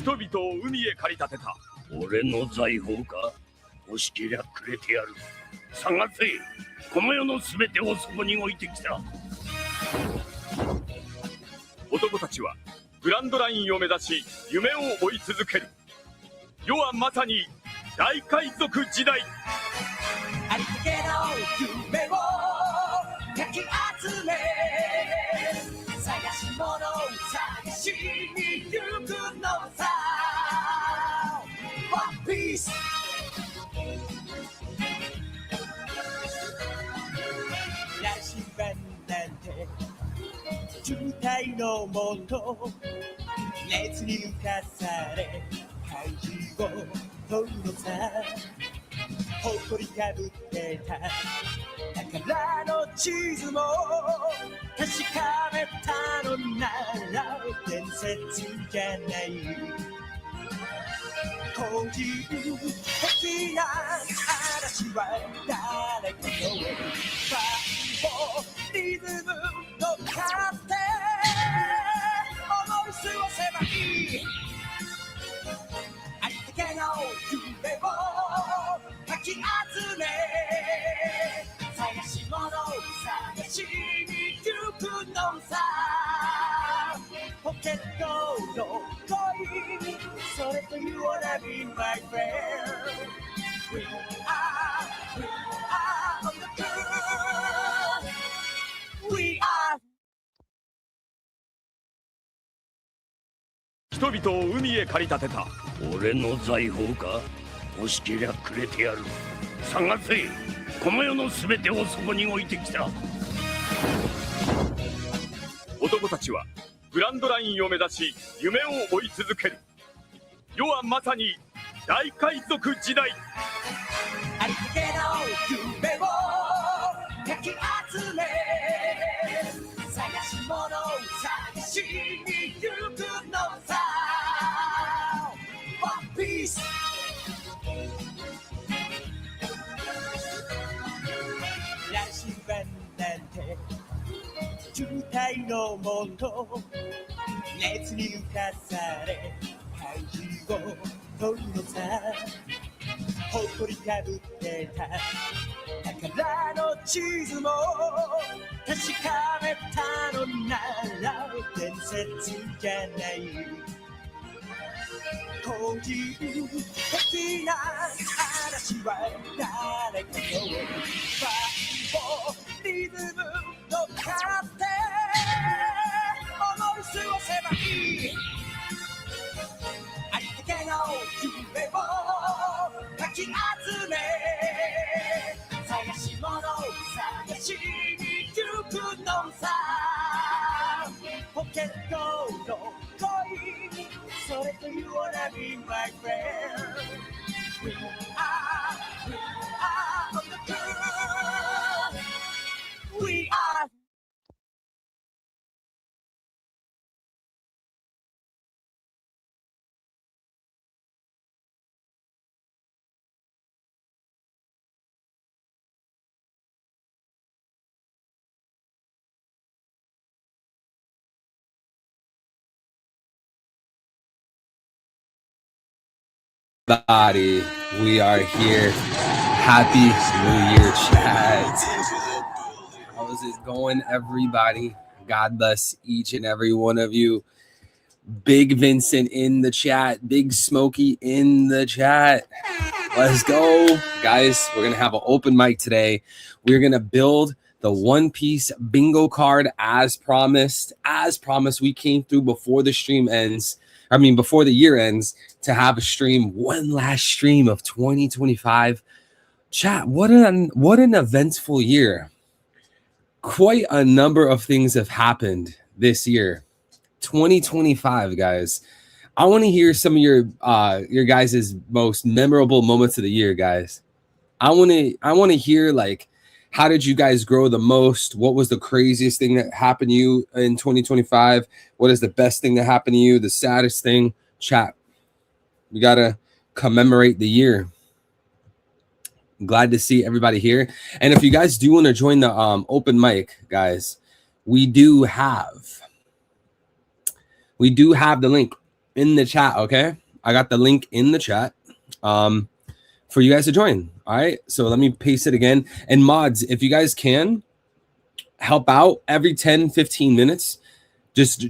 人々を海へ駆り立てた。俺の財宝か？欲しけりゃくれてやる。探せ。この世のすべてをそこに置いてきた。男たちはグランドラインを目指し夢を追い続ける。世はまさに大海賊時代。ありかけの夢をかき集め、探し物を探しに行くのさ。ワンピース羅針盤なんて渋滞のもと、熱に浮かされ怪獣を取るのさ。誇りかぶってた宝の地図も確かめたのなら伝説じゃない。個人的な話は誰かのファンをリズム乗っかって思い過ごせばいい。ありったけの夢をかき集め、探し物を探しに行くのさ。ポケットの恋、それと You wanna be my friend. We are on the groove. We are 人々を海へ駆り立てた。俺の財宝か？欲しけりゃくれてやる。探せ。この世のすべてをそこに置いてきた。男たちはグランドラインを目指し夢を追い続ける。世はまさに大海賊時代。ありかけの夢をかき集め、探し物を探しに行くのさ。ワンピース羅針盤なんて渋滞のもと、熱に浮かされ怪獣を取るのさ。誇りかぶってた宝の地図も確かめたのなら伝説じゃない。個人的な話は誰かのファンをリズム乗っかって思い過ごせばいい。ありったけの夢をかき集め、探し物を探しに行くのさ。ポケットの恋、それと You wanna be my friend. We are on the groove. We are Body, we are here. Happy New Year, chat. How is it going, everybody? God bless each and every one of you. Big Vincent in the chat. Big Smokey in the chat. Let's go. Guys, we're going to have an open mic today. We're going to build the One Piece bingo card as promised. As promised, we came through before the stream ends. Before the year ends, to have a stream, one last stream of 2025. Chat, what an eventful year. Quite a number of things have happened this year. 2025, guys. I want to hear some of your guys' most memorable moments of the year, guys. I want to hear, like, how did you guys grow the most? What was the craziest thing that happened to you in 2025? What is the best thing that happened to you? The saddest thing? Chat. We got to commemorate the year. Glad to see everybody here. And if you guys do want to join the open mic, guys, we do have the link in the chat, okay? I got the link in the chat for you guys to join. All right, so let me paste it again. And mods, if you guys can help out every 10-15 minutes, just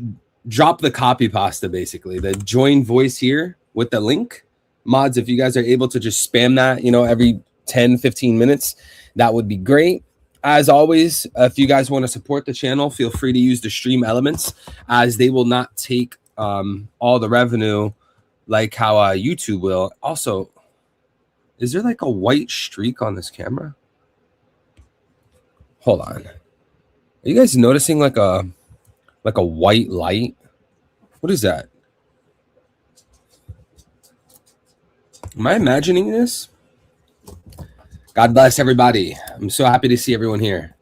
drop the copy pasta, basically the join voice here with the link. Mods, if you guys are able to just spam that, you know, every 10-15 minutes, that would be great. As always, if you guys want to support the channel, feel free to use the stream elements, as they will not take all the revenue like how YouTube will. Also, is there like a white streak on this camera? Hold on. Are you guys noticing like a white light? What is that? Am I imagining this? God bless everybody. I'm so happy to see everyone here.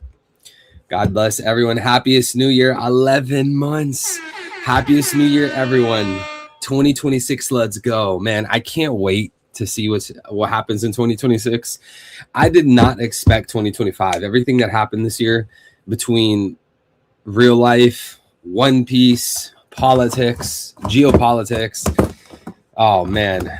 God bless everyone. Happiest New Year. 11 months. Happiest New Year, everyone. 2026, let's go. Man, I can't wait to see what happens in 2026. I did not expect 2025. Everything that happened this year between real life, One Piece, politics, geopolitics. Oh, man.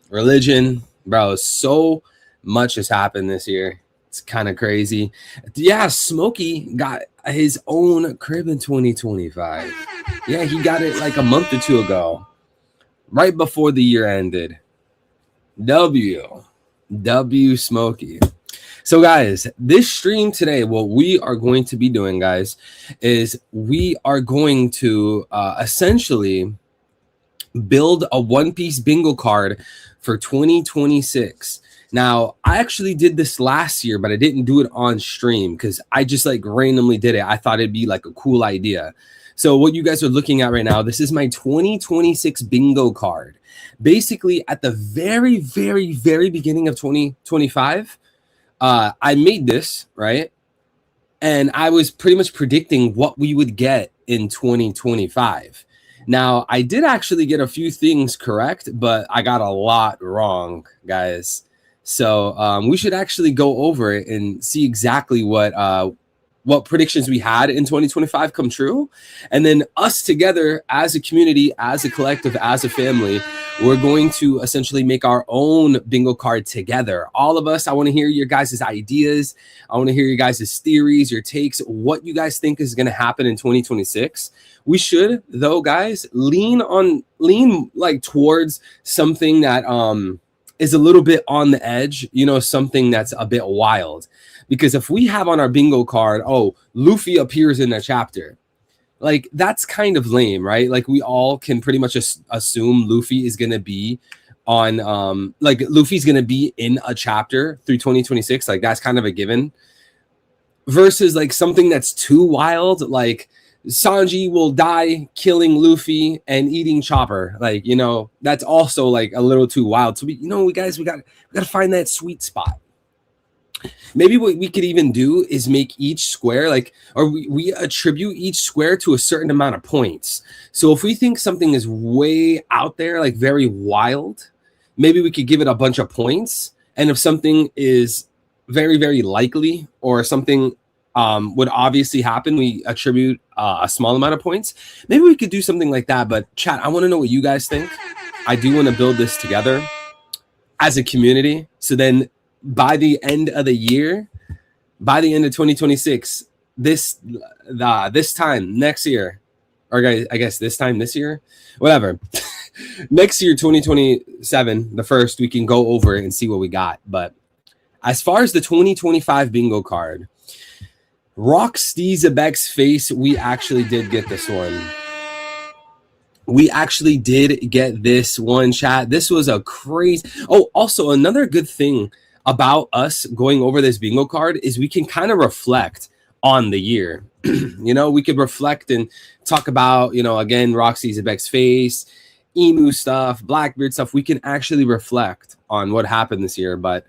Religion. Bro, so much has happened this year. It's kind of crazy. Yeah, Smokey got his own crib in 2025. Yeah, he got it like a month or two ago, right before the year ended. W Smokey. So guys, this stream today, what we are going to be doing, guys, is we are going to essentially build a One Piece bingo card for 2026. Now, I actually did this last year, but I didn't do it on stream because I just like randomly did it. I thought it'd be like a cool idea. So what you guys are looking at right now, this is my 2026 bingo card. Basically, at the very, very, very beginning of 2025, I made this, right? And I was pretty much predicting what we would get in 2025. Now, I did actually get a few things correct, but I got a lot wrong, guys. So we should actually go over it and see exactly what predictions we had in 2025 come true. And then us together as a community, as a collective, as a family, we're going to essentially make our own bingo card together. All of us, I want to hear your guys' ideas. I want to hear your guys' theories, your takes, what you guys think is going to happen in 2026. We should, though, guys, lean like towards something that is a little bit on the edge, you know, something that's a bit wild. Because if we have on our bingo card, oh, Luffy appears in a chapter, like that's kind of lame, right? Like we all can pretty much assume Luffy is going to be on, like Luffy's going to be in a chapter through 2026. Like that's kind of a given. Versus like something that's too wild, like Sanji will die killing Luffy and eating Chopper. Like, you know, that's also like a little too wild. So we got to find that sweet spot. Maybe what we could even do is make each square like, or we attribute each square to a certain amount of points. So if we think something is way out there, like very wild, maybe we could give it a bunch of points. And if something is very, very likely or something would obviously happen, we attribute a small amount of points. Maybe we could do something like that. But chat, I want to know what you guys think. I do want to build this together as a community. So then by the end of the year, by the end of 2026, this time next year, or I guess this time this year, whatever, next year, 2027, the first, we can go over it and see what we got. But as far as the 2025 bingo card, Rockstee's Abek's face, we actually did get this one. We actually did get this one, chat. This was a crazy. Oh, also another good thing about us going over this bingo card is we can kind of reflect on the year. You know, we could reflect and talk about, you know, again, Roxy's Abek's face, emu stuff, Blackbeard stuff. We can actually reflect on what happened this year. But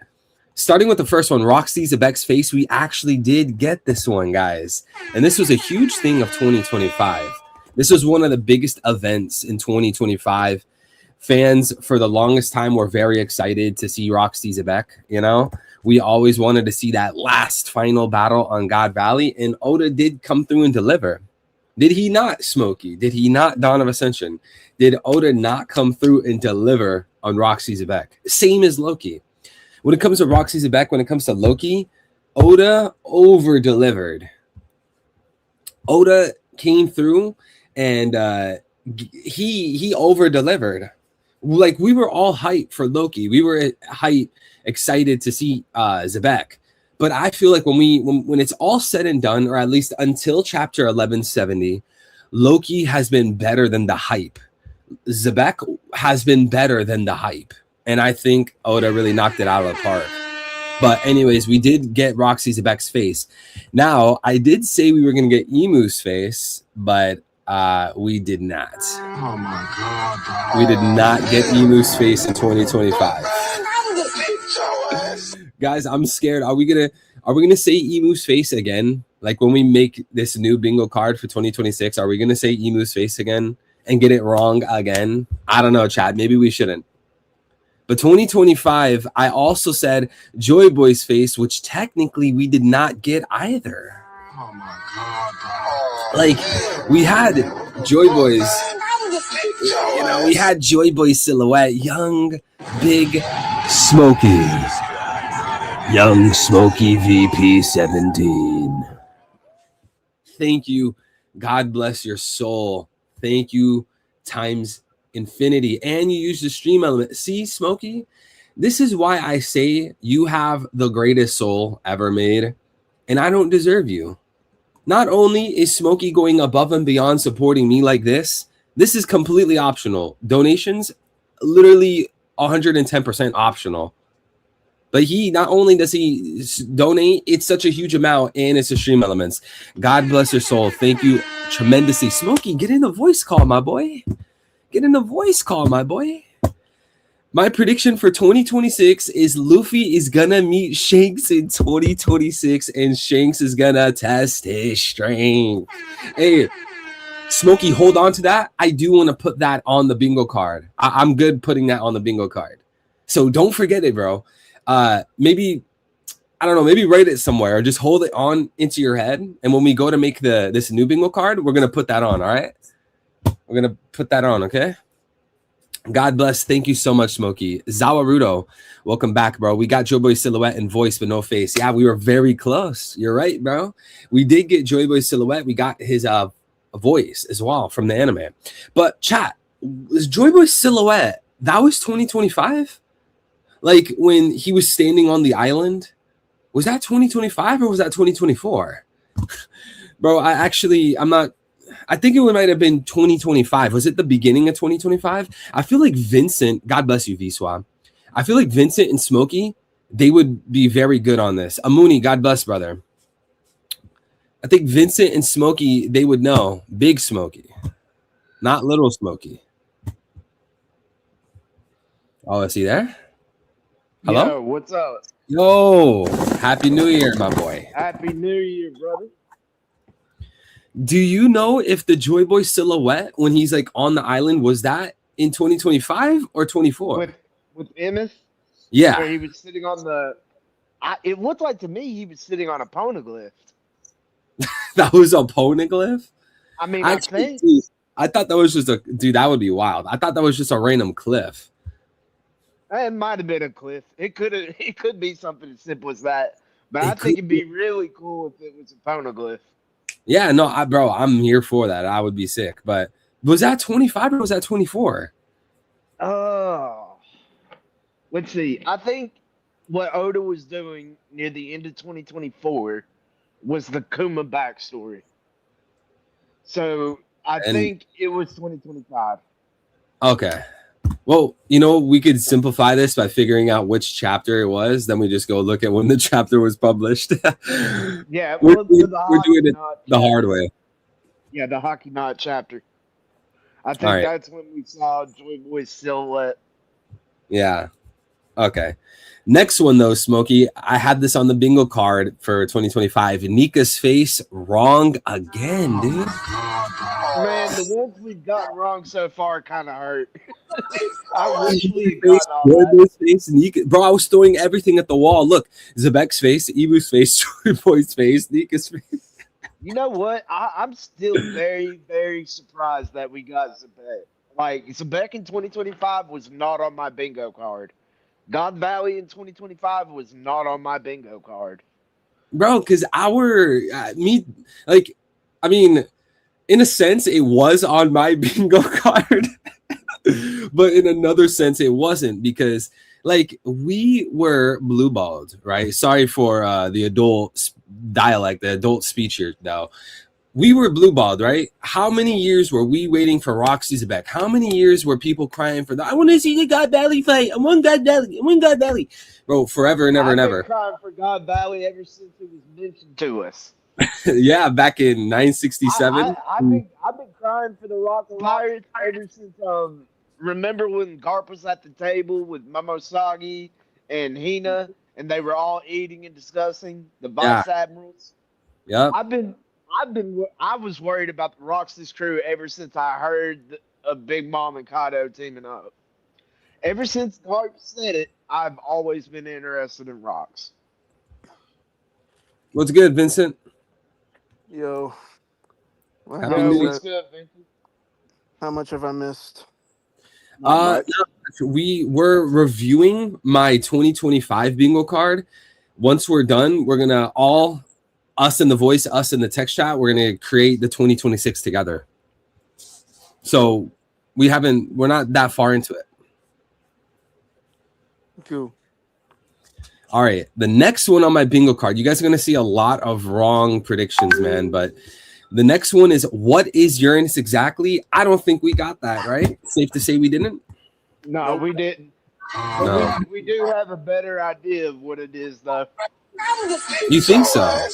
starting with the first one, Roxy's Abek's face, we actually did get this one, guys. And this was a huge thing of 2025. This was one of the biggest events in 2025. Fans for the longest time were very excited to see Roxy's Abek. You know, we always wanted to see that last final battle on God Valley, and Oda did come through and deliver. Did he not, Smokey? Did he not, Dawn of Ascension? Did Oda not come through and deliver on Roxy Zebek? Same as Loki. When it comes to Roxy Zebek, when it comes to Loki, Oda over-delivered. Oda came through and he over-delivered. Like, we were all hyped for Loki. We were excited to see Zebek. But I feel like when it's all said and done, or at least until chapter 1170, Loki has been better than the hype. Zebek has been better than the hype. And I think Oda really knocked it out of the park. But anyways, we did get Roxy Zebek's face. Now, I did say we were going to get Emu's face, but we did not. Oh my God. We did not get Emu's face in 2025. Guys, I'm scared. Are we gonna say Emu's face again? Like, when we make this new bingo card for 2026, are we gonna say Emu's face again and get it wrong again? I don't know, Chad. Maybe we shouldn't. But 2025, I also said Joy Boy's face, which technically we did not get either. Oh my God. Like, we had Joy Boy's, we had Joy Boy's silhouette, young, big, Smokey. Young Smokey VP 17. Thank you. God bless your soul. Thank you times infinity. And you use the stream element. See, Smokey, this is why I say you have the greatest soul ever made, and I don't deserve you. Not only is Smokey going above and beyond supporting me like this is completely optional. Donations, literally 110% optional. But he, not only does he donate, it's such a huge amount, and it's the stream elements. God bless your soul. Thank you tremendously. Smokey, get in the voice call, my boy. Get in the voice call, my boy. My prediction for 2026 is Luffy is gonna meet Shanks in 2026, and Shanks is gonna test his strength. Hey, Smokey, hold on to that. I do want to put that on the bingo card. I'm good putting that on the bingo card. So don't forget it, bro. Maybe, I don't know, maybe write it somewhere or just hold it on into your head. And when we go to make this new bingo card, we're going to put that on. All right. We're going to put that on. Okay. God bless. Thank you so much, Smokey. Zawarudo, welcome back, bro. We got Joy Boy's silhouette and voice, but no face. Yeah, we were very close. You're right, bro. We did get Joy Boy's silhouette. We got his voice as well from the anime. But chat, was Joy Boy's silhouette, that was 2025? Like, when he was standing on the island, was that 2025 or was that 2024? Bro, I think it might have been 2025. Was it the beginning of 2025? I feel like Vincent, God bless you, V-Swab. I feel like Vincent and Smokey, they would be very good on this. Amuni, God bless, brother. I think Vincent and Smokey, they would know. Big Smokey, not little Smokey. Oh, is he there? Hello? Yo, what's up? Yo, Happy New Year, my boy. Happy New Year, brother. Do you know if the Joy Boy silhouette, when he's like on the island, was that in 2025 or 24? With Emeth? Yeah. Where he was sitting on the... it looked like to me he was sitting on a poneglyph. That was a poneglyph? I mean, Actually, I think... dude, I thought that was just a... Dude, that would be wild. I thought that was just a random cliff. It might have been a cliff. It could be something as simple as that. But I think it'd be really cool if it was a poneglyph. Yeah, no, bro, I'm here for that. I would be sick. But was that 25 or was that 24? Oh. Let's see. I think what Oda was doing near the end of 2024 was the Kuma backstory. So I think it was 2025. Okay. Well, we could simplify this by figuring out which chapter it was. Then we just go look at when the chapter was published. Yeah, we're doing it the hard way. Yeah, the Hockey Knot chapter. I think that's when we saw Joy Boy's silhouette. Yeah. Okay. Next one, though, Smokey. I had this on the bingo card for 2025. Nika's face wrong again, dude. Man, the ones we've gotten wrong so far kind of hurt. I wish we got all that. Face, Nika. Bro, I was throwing everything at the wall. Look, Zebek's face, Ibu's face, Joy Boy's face, Nika's face. You know what? I'm still very, very surprised that we got Zebek. Like, Zebek in 2025 was not on my bingo card. God Valley in 2025 was not on my bingo card. Bro, because like, I mean, in a sense, it was on my bingo card, but in another sense, it wasn't because, like, we were blue balled, right? Sorry for the adult dialect, the adult speech here, though. We were blue balled, right? How many years were we waiting for Roxy's back? How many years were people crying for that? I want to see the God Valley fight. I want God Valley. I want God Valley. Bro, forever and ever I've and been ever. crying for God Valley ever since it was mentioned to us. Yeah, back in 967. I've been crying for the Rock Pirates ever since remember when Garp was at the table with Momosagi and Hina and they were all eating and discussing the Yeah. vice admirals. Yep. I was worried about the Roxas crew ever since I heard of Big Mom and Kaido teaming up. Ever since Garp said it, I've always been interested in Rocks. What's good, Vincent? Yo, what Happy Yo, New happened? Year. what's good, Vincent? How much have I missed? Not much. We were reviewing my 2025 bingo card. Once we're done, we're gonna all us in the voice, us in the text chat, we're gonna create the 2026 together. So we're not that far into it. Cool. All right. The next one on my bingo card, you guys are gonna see a lot of wrong predictions, man. But the next one is what is Uranus exactly? I don't think we got that, right? Safe to say we didn't. No, Nope. we didn't. But No. we do have a better idea of what it is, though. You think so?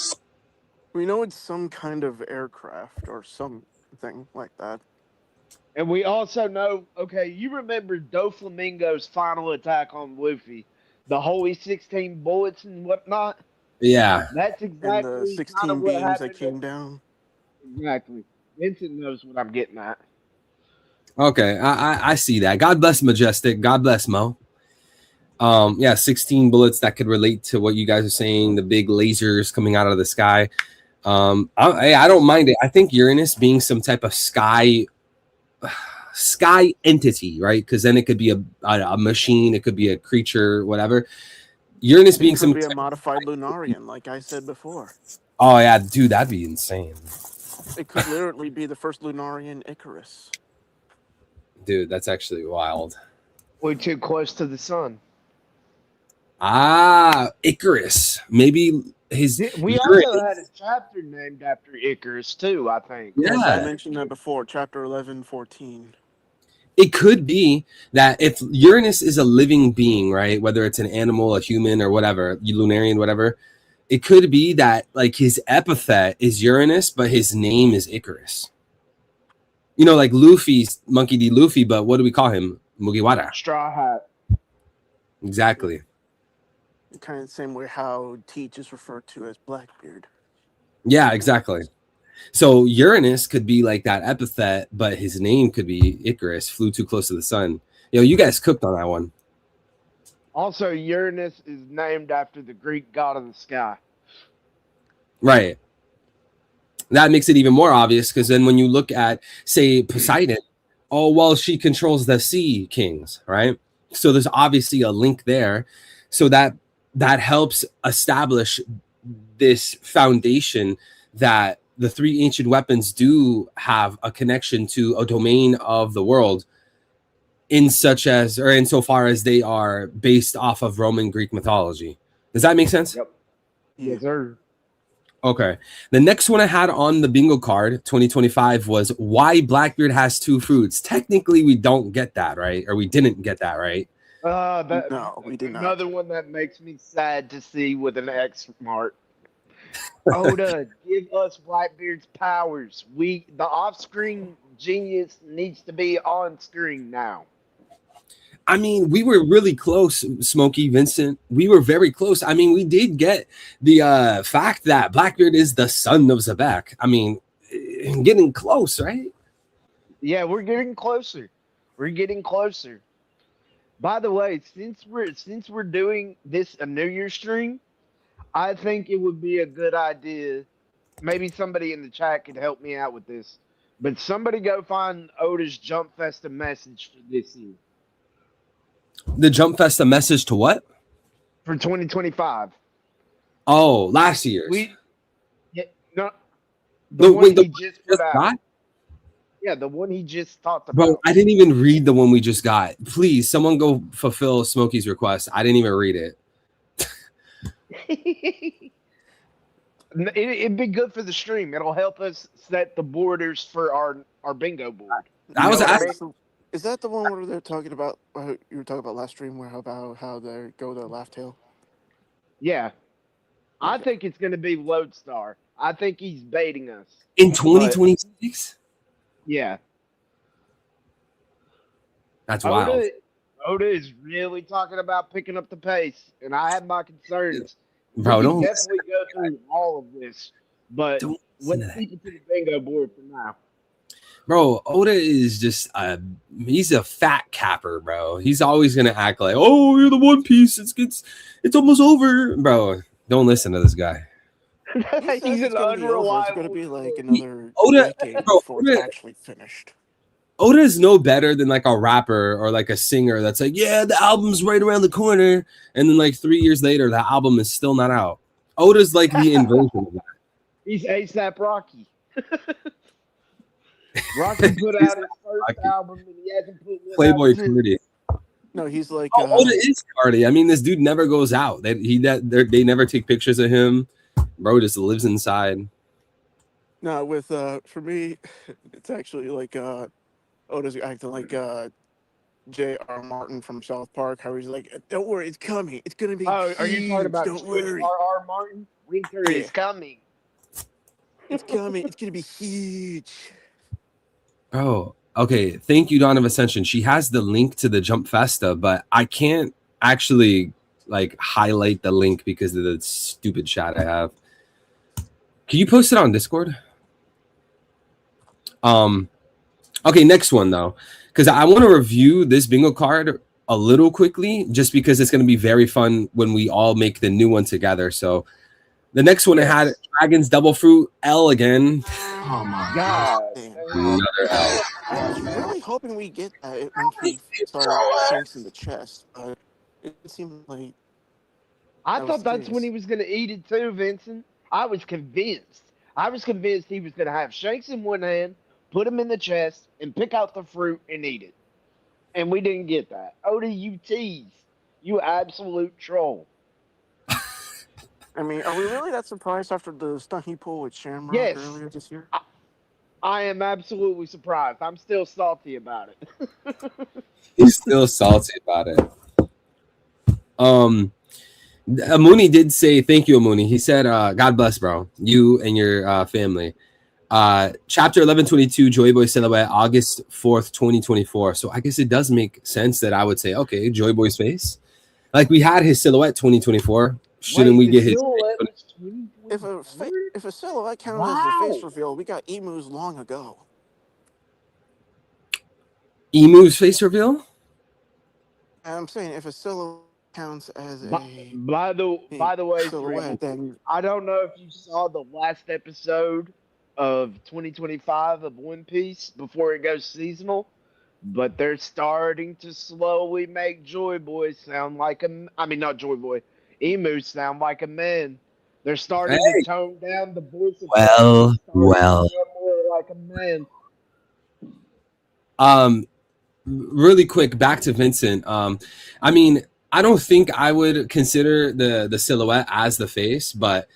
We know it's some kind of aircraft or something like that. And we also know, okay, you remember Doflamingo's final attack on Luffy, the Holy 16 bullets and whatnot? Yeah. That's And the exactly kind 16 of what beams that happened. came down. Exactly. Vincent knows what I'm getting at. Okay, I see that. God bless Majestic. God bless Mo. Yeah, 16 bullets that could relate to what you guys are saying. The big lasers coming out of the sky. I don't mind it. I think Uranus being some type of sky entity, right? Because then it could be a machine, it could be a creature, whatever. Uranus being It could some be a modified Lunarian, like I said before. Oh yeah, dude, that'd be insane. It could literally be the first Lunarian Icarus. Dude, that's actually wild. We're too close to the sun. Icarus. Maybe his We Uranus. also had a chapter named after Icarus, too, I think. Yes, I Yeah. mentioned that before, chapter 11:14. It could be that if Uranus is a living being, right? Whether it's an animal, a human, or whatever, Lunarian, whatever, it could be that like his epithet is Uranus, but his name is Icarus. You know, like Luffy's Monkey D. Luffy, but what do we call him? Mugiwara. Straw Hat. Exactly. Kind of the same way how Teach is referred to as Blackbeard. Yeah, exactly. So Uranus could be like that epithet, but his name could be Icarus, flew too close to the sun. Yo, you guys cooked on that one. Also, Uranus is named after the Greek god of the sky. Right. That makes it even more obvious because then when you look at, say, Poseidon, oh, well, she controls the sea kings, right? So there's obviously a link there. So that helps establish this foundation that the three ancient weapons do have a connection to a domain of the world insofar as they are based off of Roman Greek mythology. Does that make sense? Yep. Yeah. Yes, sir. Okay. The next one I had on the bingo card, 2025, was why Blackbeard has two fruits. Technically, we don't get that, right? Or we didn't get that, right? No, we did not. Another one that makes me sad to see with an X mark. Oda, give us Blackbeard's powers. The off-screen genius needs to be on screen now. I mean, we were really close, Smokey, Vincent. We were very close. I mean, we did get the fact that Blackbeard is the son of Zebek. I mean, getting close, right? Yeah, we're getting closer. We're getting closer. By the way, since we're doing this a New Year stream, I think it would be a good idea maybe somebody in the chat could help me out with this. But somebody go find Oda's Jump Festa message for this year. The Jump Fest, a message to what? For 2025. Oh, last year's. No, the one the he just put out. got? Yeah, the one he just talked about. Bro, I didn't even read the one we just got. Please, someone go fulfill Smokey's request. I didn't even read it. It'd be good for the stream. It'll help us set the borders for our bingo board. I was asking. So, is that the one where they're talking about? You were talking about last stream, where about how they go to Laugh Tale? Yeah, I think it's going to be Lodestar. I think he's baiting us In 2026? Yeah, That's wild. Oda is really talking about picking up the pace, and I have my concerns. Bro, we don't can definitely go through all of this, but let's keep it to the bingo board for now. Bro, Oda is just he's a fat capper, bro. He's always gonna act like, oh, you're the One Piece. It's almost over, bro. Don't listen to this guy. He's an unreliable. It's gonna be like another Oda, decade bro, before it's actually finished. Oda is no better than like a rapper or like a singer that's like, yeah, the album's right around the corner, and then like 3 years later, the album is still not out. Oda's like the inversion of that. He's ASAP Rocky. Rocky put out his first album, and he hasn't put one Playboy out since. Cardi. No, he's like Oda is Cardi. I mean, this dude never goes out. They never take pictures of him. Bro just lives inside. No, with for me, it's actually like Oda's acting like J.R. Martin from South Park. How he's like, "Don't worry, it's coming. It's gonna be Oh, huge. are you talking about Don't worry, R.R. Martin? Winter is coming. it's coming. It's gonna be huge." Bro, okay. Thank you, Dawn of Ascension. She has the link to the Jump Festa, but I can't actually like highlight the link because of the stupid chat I have. Can you post it on Discord? Okay, next one though, because I want to review this bingo card a little quickly, just because it's going to be very fun when we all make the new one together. So the next one, it had Dragon's Double Fruit L again. Oh my god. Another L. I was really hoping we get that once we saw Shanks in the chest, but it seemed like I That thought was that's serious. when he was going to eat it too, Vincent. I was convinced. I was convinced he was going to have Shanks in one hand, put him in the chest, and pick out the fruit and eat it. And we didn't get that. Oda, you tease. You absolute troll. I mean, are we really that surprised after the stunt he pulled with Shamrock Yes. earlier this year? I am absolutely surprised. I'm still salty about it. He's still salty about it. Amuni did say thank you, Amuni. He said, God bless, bro, you and your family. Chapter 1122, Joy Boy Silhouette, August 4th, 2024. So I guess it does make sense that I would say, okay, Joy Boy's face. Like we had his silhouette 2024. Shouldn't we get his? If a silhouette counts as the face reveal, we got emus long ago. Emu's face reveal? I'm saying if a silhouette counts as a By the way, silhouette, then I don't know if you saw the last episode of 2025 of One Piece before it goes seasonal, but they're starting to slowly make Joy Boy sound like not Joy Boy, Emu sound like a man. They're starting to tone down the voice of well. more like a man. Really quick, back to Vincent. I mean, I don't think I would consider the silhouette as the face, but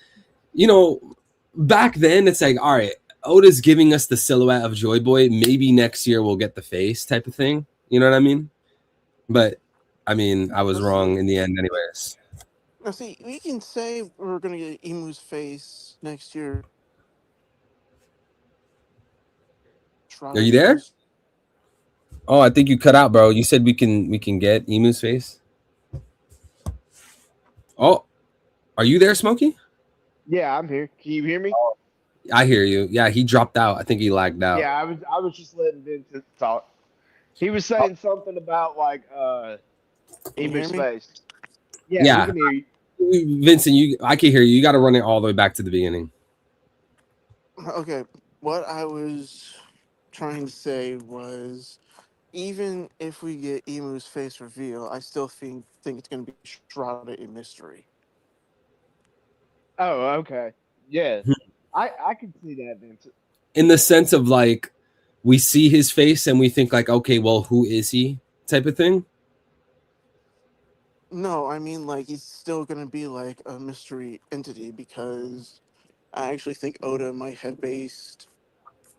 you know, back then it's like, all right, Oda's giving us the silhouette of Joy Boy. Maybe next year we'll get the face type of thing. You know what I mean? But I mean, I was wrong in the end, anyways. now see, we can say we're gonna get Emu's face next year. Are you there? Oh, I think you cut out, bro. You said we can get Emu's face. Oh, are you there, Smokey? Yeah, I'm here. Can you hear me? I hear you. Yeah, he dropped out. I think he lagged out. Yeah, I was just letting Vincent talk. He was saying something about like Emu's face. Yeah. We can hear you. Vincent, I can hear you. You got to run it all the way back to the beginning. Okay, what I was trying to say was, even if we get Emu's face reveal, I still think it's going to be shrouded in mystery. Oh, okay. Yeah. I can see that, Vincent. In the sense of like we see his face and we think like, okay, well, who is he? Type of thing. No, I mean like he's still going to be like a mystery entity because I actually think Oda might have based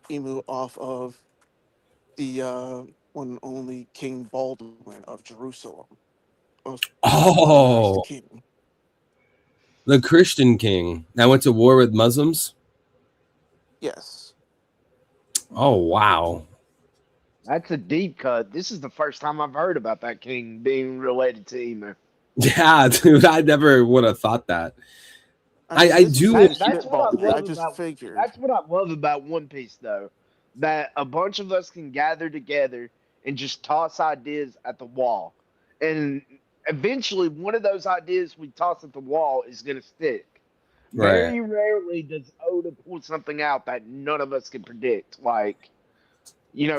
Emu off of the one and only King Baldwin of Jerusalem. Also known as the Oh, king. the Christian king that went to war with Muslims. Yes. Oh wow. That's a deep cut. This is the first time I've heard about that king being related to Emu. Yeah, dude, I never would have thought that. I This is do. just That's what I spitballing. I love just about figured. that's what I love about One Piece though. That a bunch of us can gather together and just toss ideas at the wall. And eventually one of those ideas we toss at the wall is gonna stick. Right. Very rarely does Oda pull something out that none of us can predict. Like,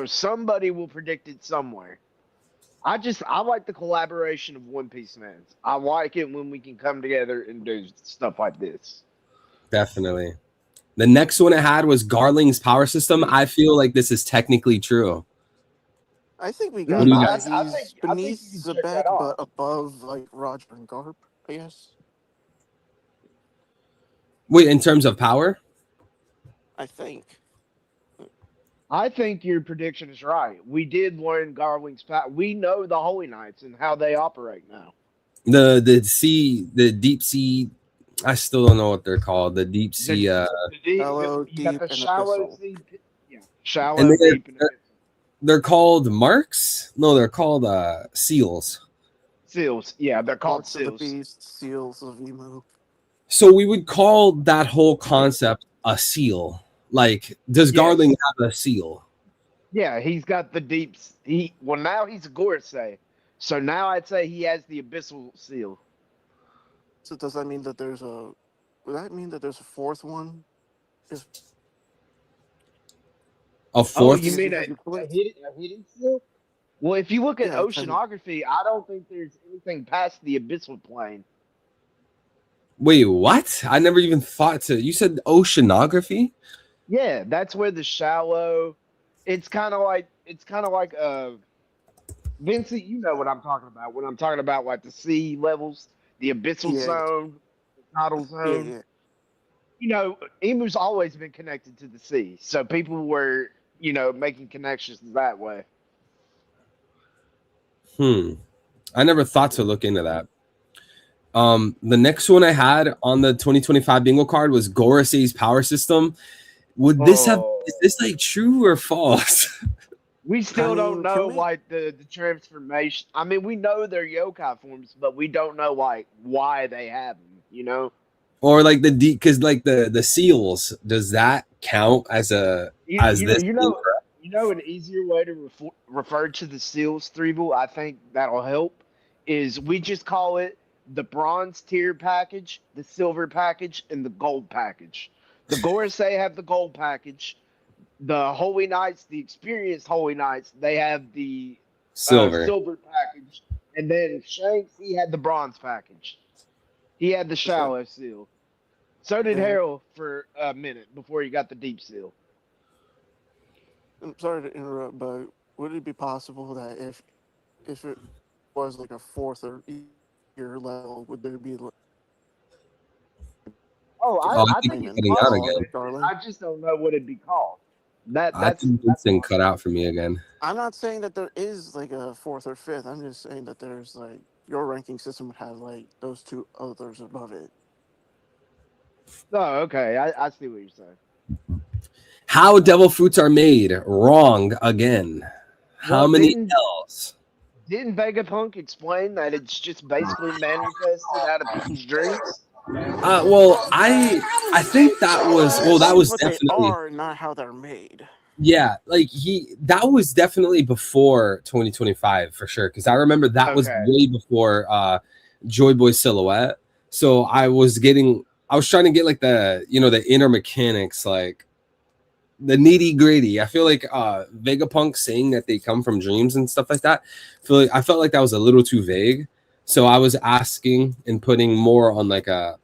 somebody will predict it somewhere. I like the collaboration of One Piece fans. I like it when we can come together and do stuff like this. Definitely. The next one I had was Garling's power system. I feel like this is technically true. I think we What got do you that. guys? He's I think you beneath can check that Zebek, off. but above like Roger and Garp, I guess. Wait, in terms of power? I think. I think your prediction is right. We did learn Garwing's power. We know the Holy Knights and how they operate now. The deep sea. I still don't know what they're called. The deep sea. Shallow, You got deep, the and shallow abyssal. sea. Yeah, And shallow, deep, and they're called marks. No, they're called seals. seals. Yeah, they're called Marks of the seals. beast, seals of Emu. So we would call that whole concept a seal. Like, does Yes. Garling have a seal? Yeah, he's got the deep. Now he's a Gorosei. So now I'd say he has the abyssal seal. So does that mean that there's a? Would that mean that there's a fourth one? If A Oh, fourth? you mean a hidden seal? Well, if you look at Yeah, kind of. oceanography, I don't think there's anything past the abyssal plane. Wait, what? I never even thought to. You said oceanography? Yeah, that's where the shallow. It's kind of like Vincent. You know what I'm talking about when I'm talking about like the sea levels, the abyssal Yeah, zone, the tidal yeah, zone. yeah. Emu's always been connected to the sea, so people were making connections that way. I never thought to look into that. The next one I had on the 2025 bingo card was Gorosei's power system. Would this have? Is this like true or false? We still don't can know we- like the transformation. I mean, we know they're yokai forms, but we don't know like why they have them. Or like the deep? Because like the seals, does that count as a as this? An easier way to refer to the seals, Threevil, I think that'll help, is we just call it the bronze tier package, the silver package, and the gold package. The Gorosei have the gold package. The Holy Knights, the experienced Holy Knights, they have the silver package. And then Shanks, he had the bronze package. He had the shallow seal. So did Harold for a minute before he got the deep seal. I'm sorry to interrupt, but would it be possible that if it was like a fourth or year level, would there be? I think think it's it's getting out possible. again. Darling? I just don't know what it'd be called. I think this thing cut out for me again. I'm not saying that there is like a fourth or fifth. I'm just saying that there's like your ranking system would have like those two others above it. Oh, okay. I see what you're saying. How devil fruits are made? Wrong again. How Well, many L's? Didn't Vegapunk explain that it's just basically manifested out of people's dreams? Well, I think that was What they definitely are, not how they're made. yeah. Like that was definitely before 2025 for sure. Because I remember that was way before Joy Boy Silhouette. So I was trying to get like the inner mechanics like the nitty gritty. I feel like Vegapunk saying that they come from dreams and stuff like that. I felt like that was a little too vague. So I was asking and putting more on like a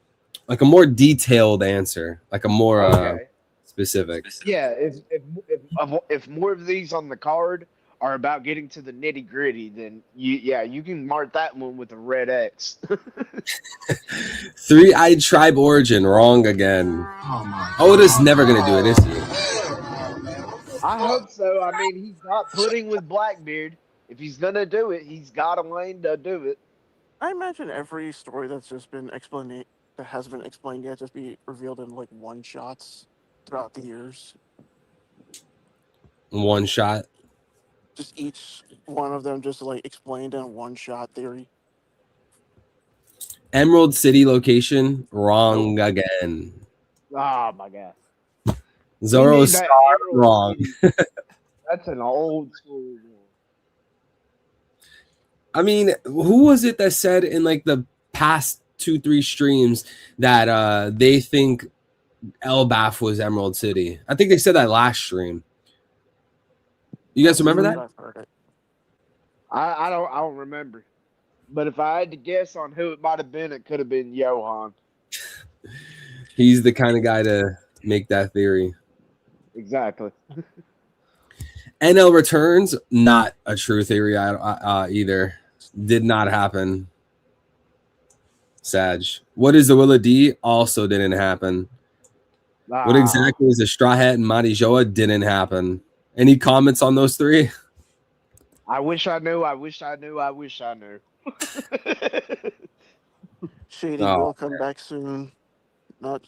more detailed answer, like a more Okay. specific. Yeah, if more of these on the card are about getting to the nitty gritty, then you can mark that one with a red X. Three-eyed tribe origin, wrong again. Oh my Oda's never gonna do it, is he? I hope so. I mean, he's not pudding with Blackbeard. If he's gonna do it, he's got a lane to do it. I imagine every story that's just been explained that hasn't been explained yet just be revealed in like one shots throughout the years. One shot. Just each one of them just like explained in one shot theory. Emerald City location, wrong again. Oh my god. Zoro We need Star, that Emerald wrong. City. That's an old school one. I mean, who was it that said in like the past 2-3 streams that they think Elbaf was Emerald City? I think they said that last stream. You guys remember that? I've heard it. I don't remember. But if I had to guess on who it might have been, it could have been Johan. He's the kind of guy to make that theory. Exactly. NL returns, not a true theory either. Did not happen. Sag. What is the Willa D? Also didn't happen. What exactly is a Straw Hat and Marijoa? Didn't happen. Any comments on those three? I wish I knew. I wish I knew. I wish I knew. Shady Oh, will come back soon. Not.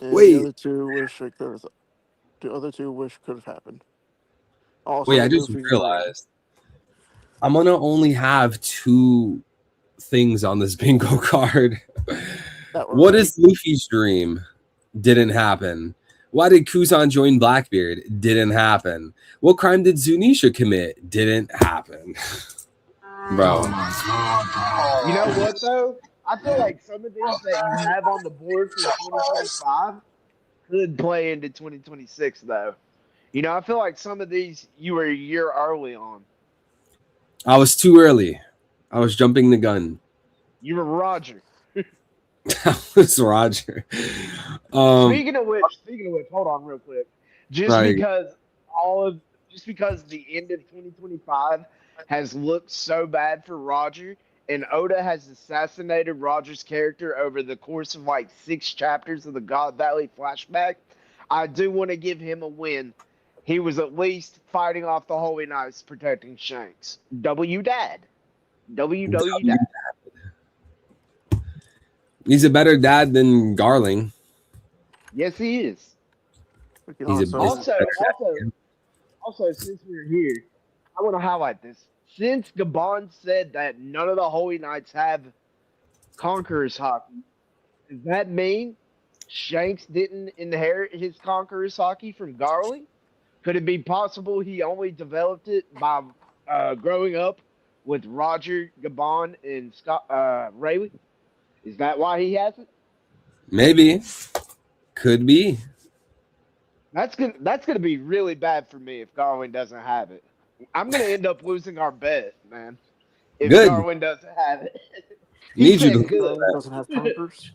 And Wait. The other two wish it could have. The other two wish could have happened. Also, Wait, I the just Luffy- realized I'm gonna only have 2 things on this bingo card. that were What right. is Luffy's dream? Didn't happen. Why did Kuzan join Blackbeard? Didn't happen. What crime did Zunisha commit? Didn't happen. Bro. Oh my god, dog. You know what though? I feel like some of these that you have on the board for 2025 could play into 2026 though. You know, I feel like some of these you were a year early on. I was too early. I was jumping the gun. You were Roger. That was Roger. Speaking of which, hold on real quick. Right. Just because the end of 2025 has looked so bad for Roger, and Oda has assassinated Roger's character over the course of like 6 chapters of the God Valley flashback, I do want to give him a win. He was at least fighting off the Holy Knights, protecting Shanks. W Dad. W Dad. He's a better dad than Garling. Yes, he is. We can He's a also- Also, since we're here, I want to highlight this. Since Gabon said that none of the Holy Knights have Conqueror's Hockey, does that mean Shanks didn't inherit his Conqueror's Hockey from Garling? Could it be possible he only developed it by growing up with Roger, Gabon, and Rayleigh? Is that why he has it? Maybe. Could be. That's gonna be really bad for me if Garwin doesn't have it. I'm gonna end up losing our bet, man. If Good. Garwin doesn't have it. Need you to said good. Garland doesn't have conquerors.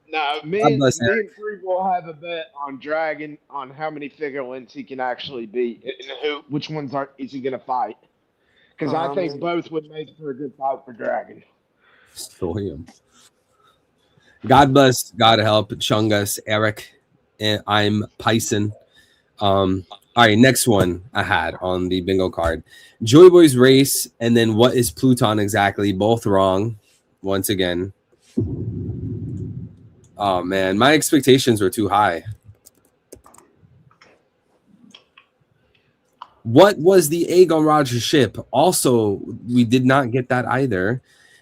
No, me God and bless Free will have a bet on Dragon on how many figurines he can actually beat and which ones is he gonna fight? Because I think both would make for a good fight for Dragon. Still him. God bless, God help, Chungus, Eric, and I'm Pyson. All right, next one I had on the bingo card. Joy Boy's race, and then what is Pluton exactly? Both wrong. Once again. Oh man, my expectations were too high. What was the egg on Roger's ship? Also, we did not get that either.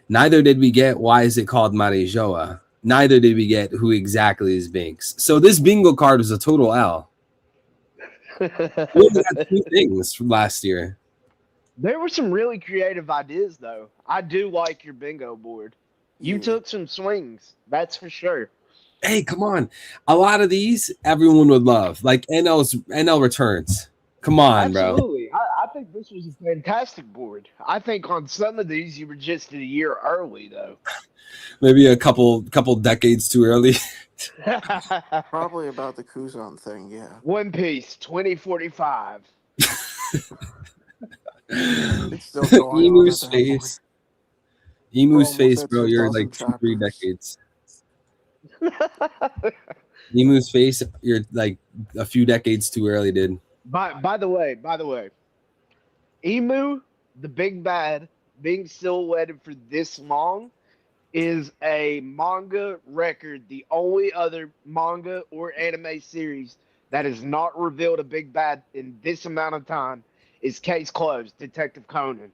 Neither did we get why is it called Marijoa. Neither did we get who exactly is Binks. So this bingo card was a total L. We only had 2 things from last year. There were some really creative ideas, though. I do like your bingo board. You took some swings, that's for sure. Hey, come on. A lot of these everyone would love. Like NL returns. Come on, bro. Absolutely. I think this was a fantastic board. I think on some of these you were just a year early though. Maybe a couple decades too early. Probably about the Kuzan thing, yeah. One Piece 2045. It's still going on Emu's at that point. face. We're Emu's almost face, at bro. You're 2,000 like 2-3 chapters. decades. Emu's face, you're like a few decades too early, dude. By the way, Emu, the big bad, being silhouetted for this long is a manga record. The only other manga or anime series that has not revealed a big bad in this amount of time is Case Closed, Detective Conan.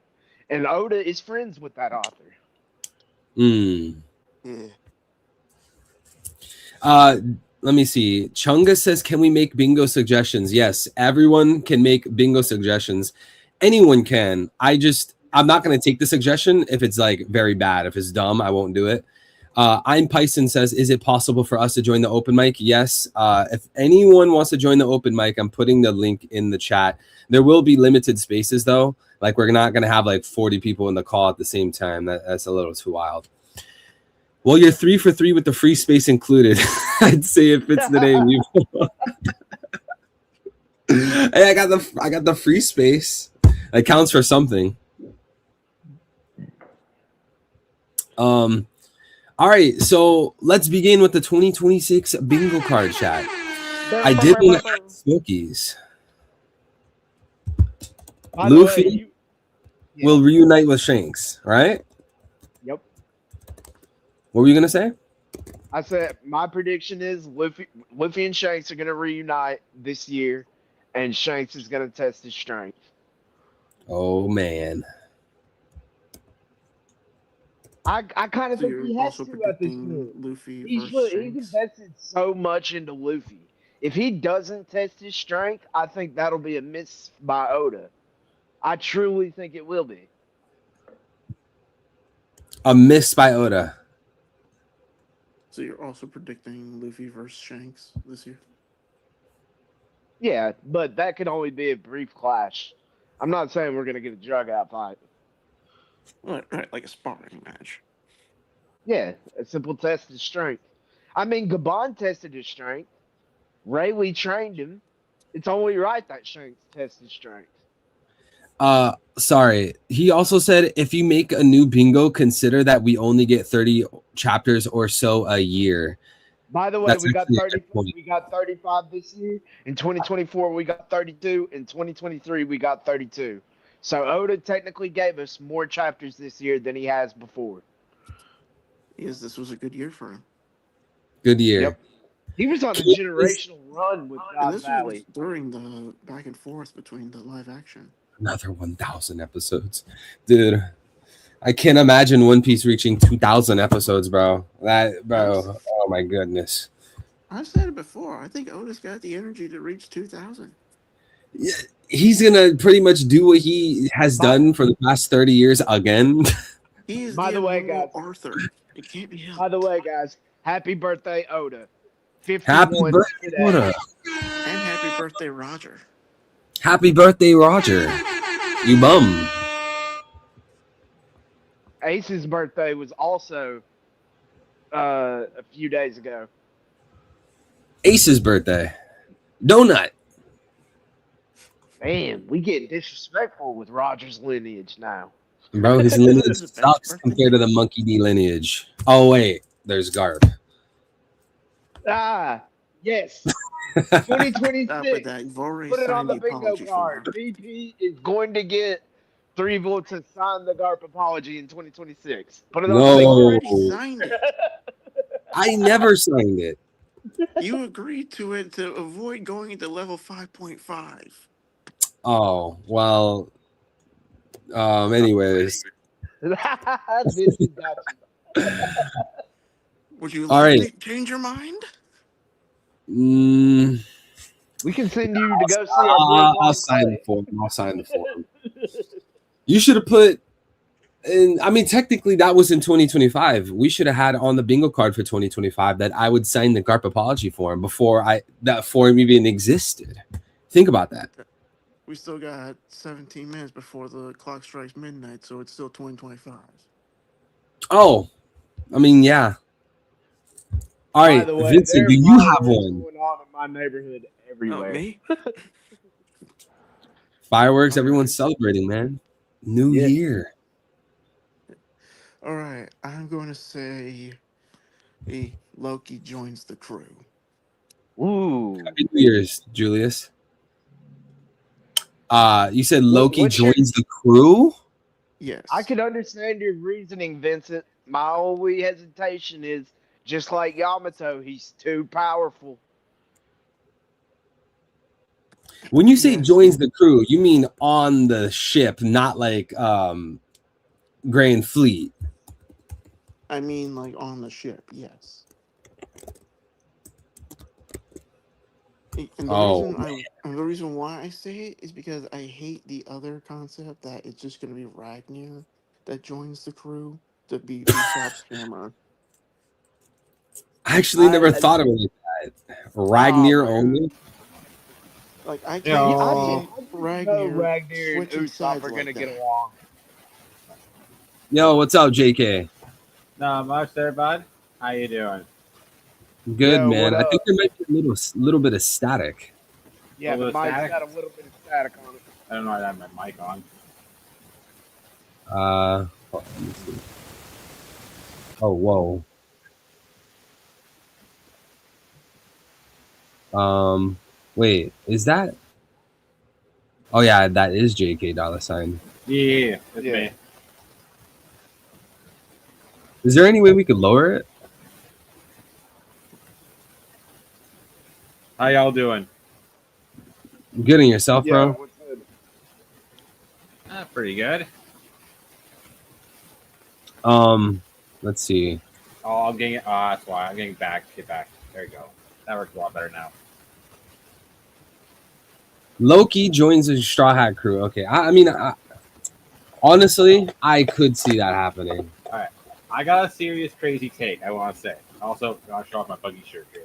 And Oda is friends with that author. Yeah. Let me see. Chunga says, can we make bingo suggestions? Yes, everyone can make bingo suggestions. Anyone can. I'm not going to take the suggestion if it's like very bad. If it's dumb, I won't do it. I'm Pyson says, is it possible for us to join the open mic? Yes. If anyone wants to join the open mic, I'm putting the link in the chat. There will be limited spaces though. Like we're not going to have like 40 people in the call at the same time. That's a little too wild. Well, you're 3 for 3 with the free space included. I'd say it fits the name. Hey, I got the free space. It counts for something. All right, so let's begin with the 2026 bingo card chat. I did want to add Smokies. Luffy will reunite with Shanks, right? Yep. What were you gonna say? I said my prediction is Luffy and Shanks are gonna reunite this year, and Shanks is gonna test his strength. Oh man. I kind of So think you're he has also to at this predicting point. Luffy He's versus he's Shanks? invested so much into Luffy. If he doesn't test his strength, I think that'll be a miss by Oda. I truly think it will be. A miss by Oda. So you're also predicting Luffy versus Shanks this year? Yeah, but that could only be a brief clash. I'm not saying we're gonna get a drug out fight. Right, like a sparring match. Yeah, a simple test of strength. I mean, Gabon tested his strength. Rayleigh trained him. It's only right that Shanks tested strength. Sorry. He also said if you make a new bingo, consider that we only get 30 chapters or so a year. By the way, That's we got actually a 30. good point. We got 35 this year. In 2024, we got 32. In 2023, we got 32. So Oda technically gave us more chapters this year than he has before. Yes, this was a good year for him. Good year. Yep. He was on a generational run with And God this Valley. was during the back and forth between the live action. Another 1,000 episodes. Dude, I can't imagine One Piece reaching 2,000 episodes, bro. Oh my goodness. I've said it before. I think Oda's got the energy to reach 2,000. Yeah, he's gonna pretty much do what he has done for the past 30 years again. He is By the way, guys. Arthur. It can't be helped. By the way, guys, happy birthday, Oda. 51 Happy birthday, today. Oda. And happy birthday, Roger. Happy birthday, Roger. You bum. Ace's birthday was also a few days ago. Ace's birthday. Donut. Man, we get disrespectful with Roger's lineage now. Bro, his lineage This is the best sucks birthday. compared to the Monkey D lineage. Oh, wait. There's Garp. Ah, yes. Stop with 2026. that. You've already Put it on signed the the bingo apology card. form. VP is going to get 3 votes to sign the GARP apology in 2026. Put it on the No. You bingo already signed it. I never signed it. You agreed to it to avoid going into level 5.5. Oh, well. Anyways. This is gotcha. Would you All like right. to change your mind? Mm, We can send you to go see our I'll sign the form. You should have put And I mean, technically, that was in 2025. We should have had on the bingo card for 2025 that I would sign the Garp apology form before that form even existed. Think about that. We still got 17 minutes before the clock strikes midnight, so it's still 2025. Oh, I mean, yeah. All By right, the way, Vincent, there do are you have fireworks one? going on in my neighborhood everywhere. me? Fireworks, All everyone's right. celebrating, man. New Yeah. Year. All right. I'm going to say Loki joins the crew. Ooh. Happy New Year's, Julius. You said What, Loki what's your? joins the crew? Yes. I can understand your reasoning, Vincent. My only hesitation is just like Yamato, he's too powerful. When you say Yes. joins the crew, you mean on the ship, not like Grand Fleet. I mean, like on the ship, yes. And the reason why I say it is because I hate the other concept that it's just going to be Ragnar that joins the crew to be Usopp's hammer. I actually never I- thought of it like that. Ragnar man. only. Like I Yeah, can't I see just know Ragnar Ragnar and switching Usopp sides are like gonna get that. along. Yo, what's up, JK? Not much there, bud. How you doing? Good, Yo, man. what I think up? there might be a little bit of static. Yeah, the Little bit of mic's static? got a little bit of static on it. I don't know. I have my mic on. Let me see. Oh, whoa. Wait, is that? Oh yeah, that is JK dollar sign. Yeah, it's Yeah. me. Is there any way we could lower it? How y'all doing? Good on yourself, Yeah, bro. what's good? Pretty good. Let's see. Oh, I'm getting. Oh, that's why I'm getting back. Get back. There you go. That works a lot better now. Loki joins the Straw Hat crew. Okay, I mean, honestly, I could see that happening. All right. I got a serious, crazy take. I want to say. Also, I want to show off my buggy shirt here.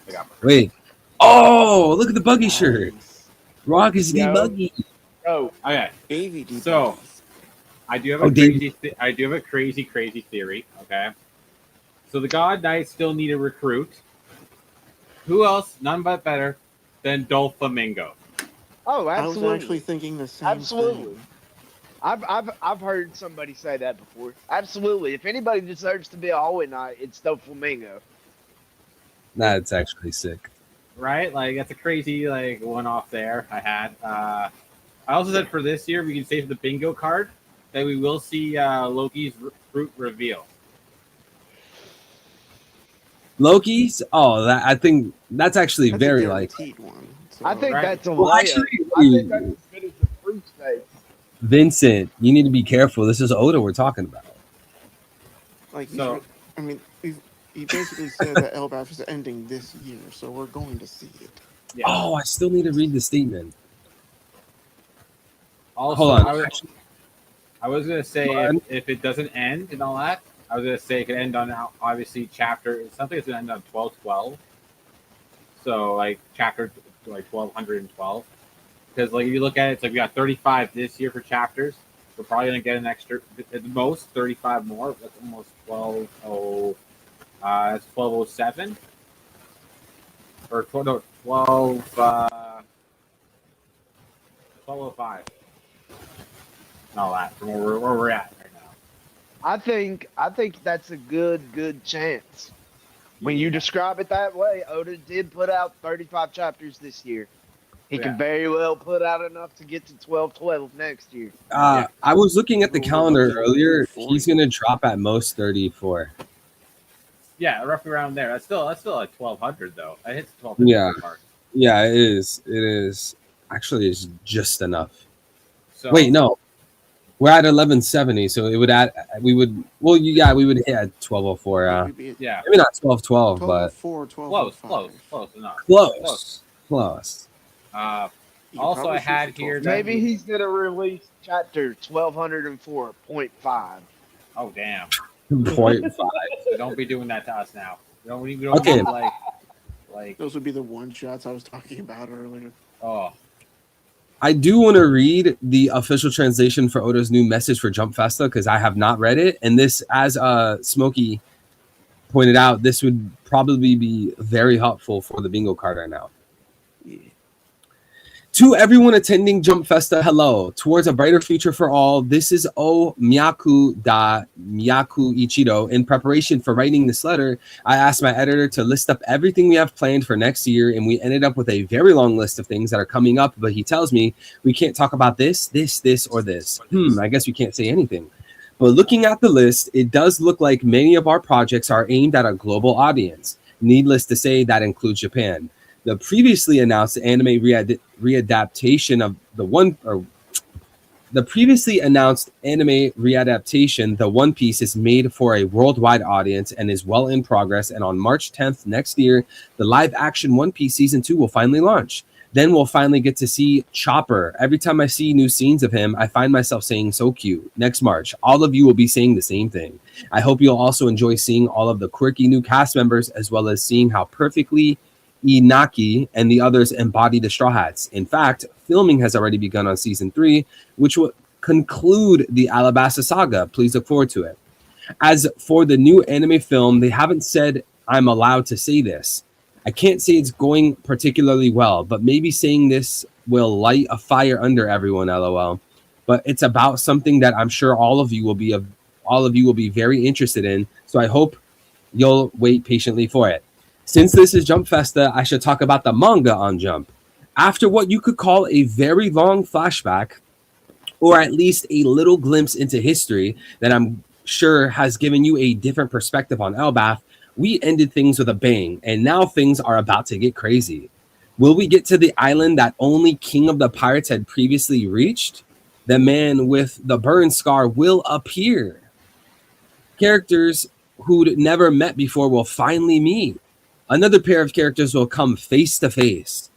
I got Wait. Oh, look at the buggy shirt. Nice. Rock is the Yo. buggy. Oh, Okay. Davey D. So- Buggy. I do have Oh, a Dave. crazy theory. Okay. So the God Knights still need a recruit. Who else? None but better than Doflamingo. oh, I was absolutely. actually thinking the same Absolutely. thing. I've heard somebody say that before. Absolutely. If anybody deserves to be a Holy Knight, it's the Flamingo. That's actually sick. Right? Like that's a crazy one off there I had. I also said for this year we can say for the bingo card that we will see Loki's fruit reveal. Loki's. Oh, that I think that's actually That's very a like. guaranteed one. So. I think Right. that's a Well, layup. actually, I think that's as good as the fruit steak. Vincent, you need to be careful. This is Oda we're talking about. Like, So- I mean, he basically said that Elbaf is ending this year, so we're going to see it. Yeah. Oh, I still need to read the statement. Also, Hold on. I was gonna say Go ahead. if it doesn't end and all that, I was gonna say it could end on obviously chapter something that's gonna end on 1212. So like chapter like 1212. Because like if you look at it, it's like we got 35 this year for chapters. We're probably gonna get an extra at the most 35 more. That's almost 12. That's 1207 or 1205. And all that from where we're at right now. I think that's a good chance. When you describe it that way, Oda did put out 35 chapters this year. He Yeah. could very well put out enough to get to 1212 next year. Yeah. I was looking at the Well, calendar Loki's earlier. 40. He's gonna drop at most 34. Yeah, roughly around there. That's still like 1200 though. I hit the 1200 Yeah. mark. Yeah, it is. It is. Actually, it's just enough. So Wait, no. We're at 1170, so it would add. We would. Well, we would hit at 1204. We'd be at yeah, Maybe not 1212, but 1204, close 1205. enough. close. Close. Uh, You Also, probably I should had for here 12 that Maybe he's gonna release chapter 1204.5. oh damn! 0.5. So don't be doing that to us now. We don't Okay. need like Those would be the one shots I was talking about earlier. oh I do want to read the official translation for Oda's new message for Jump Festa because I have not read it. And this, as Smokey pointed out, this would probably be very helpful for the bingo card right now. Yeah. To everyone attending Jump Festa, hello. Towards a brighter future for all, this is O Myaku da Myaku Ichido. In preparation for writing this letter, I asked my editor to list up everything we have planned for next year, and we ended up with a very long list of things that are coming up, but he tells me we can't talk about this, or this. I guess we can't say anything. But looking at the list, it does look like many of our projects are aimed at a global audience. Needless to say, that includes Japan. The previously announced anime readaptation of the One Piece is made for a worldwide audience and is well in progress. And on March 10th next year, the live action One Piece season 2 will finally launch. Then we'll finally get to see Chopper. Every time I see new scenes of him, I find myself saying so cute. Next March, all of you will be saying the same thing. I hope you'll also enjoy seeing all of the quirky new cast members, as well as seeing how perfectly Inaki and the others embody the Straw Hats. In fact, filming has already begun on season 3, which will conclude the Alabasta saga. Please look forward to it. As for the new anime film, they haven't said I'm allowed to say this. I can't say it's going particularly well, but maybe saying this will light a fire under everyone, lol. But it's about something that I'm sure all of you will be very interested in, so I hope you'll wait patiently for it. Since this is Jump Festa, I should talk about the manga on Jump. After what you could call a very long flashback, or at least a little glimpse into history that I'm sure has given you a different perspective on Elbaf, we ended things with a bang, and now things are about to get crazy. Will we get to the island that only King of the Pirates had previously reached? The man with the burn scar will appear. Characters who'd never met before will finally meet. Another pair of characters will come face to face.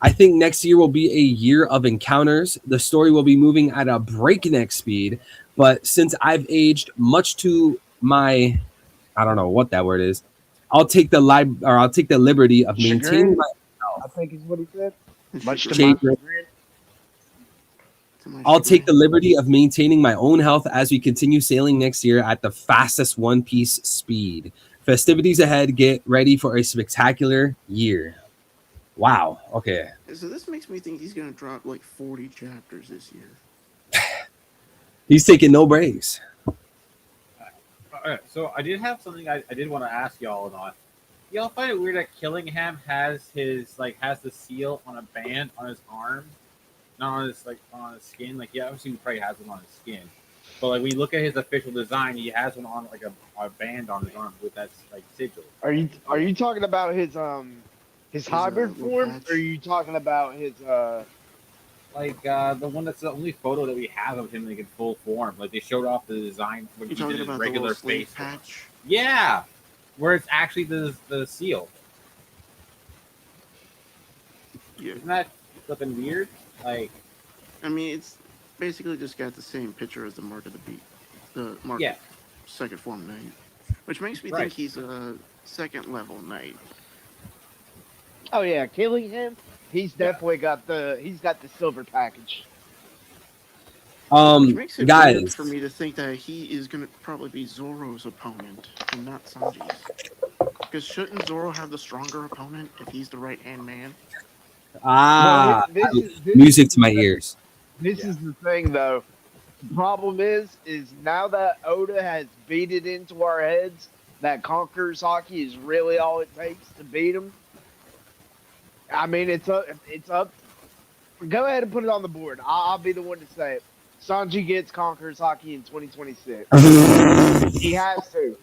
I think next year will be a year of encounters. The story will be moving at a breakneck speed, but since I've aged much to my, I don't know what that word is, I'll take the liberty of maintaining Chagrin? I think is what he said. Much to my Chagrin. chagrin. I'll take the liberty of maintaining my own health as we continue sailing next year at the fastest One Piece speed. Festivities ahead. Get ready for a spectacular year. Wow. Okay. So this makes me think he's gonna drop like 40 chapters this year. He's taking no breaks. okay, so I did have something I did want to ask y'all on. Y'all find it weird that Killingham has has the seal on a band on his arm, not on his on his skin. Like, yeah, obviously he probably has one on his skin, but like when you look at his official design, he has one on like a band on his arm with that sigil. Are you talking about his hybrid little form, patch. or are you talking about his The one that's the only photo that we have of him in full form. Like they showed off the design when You're he did talking his about the regular little sleeve face. patch? Yeah, where it's actually the seal. Yeah. Isn't that something weird? Like, I mean, it's basically just got the same picture as the Mark of the Beast. The Mark yeah, second form knight. Which makes me Right. think he's a second level knight. Oh yeah, Killingham. He's definitely got the silver package. Which makes it weird Guys, for me to think that he is going to probably be Zoro's opponent and not Sanji's. Because shouldn't Zoro have the stronger opponent if he's the right-hand man? music to my ears. This is the thing, though. The problem is now that Oda has beat it into our heads that Conqueror's Hockey is really all it takes to beat him. I mean, it's up. Go ahead and put it on the board. I'll be the one to say it. Sanji gets Conqueror's Hockey in 2026. He has to.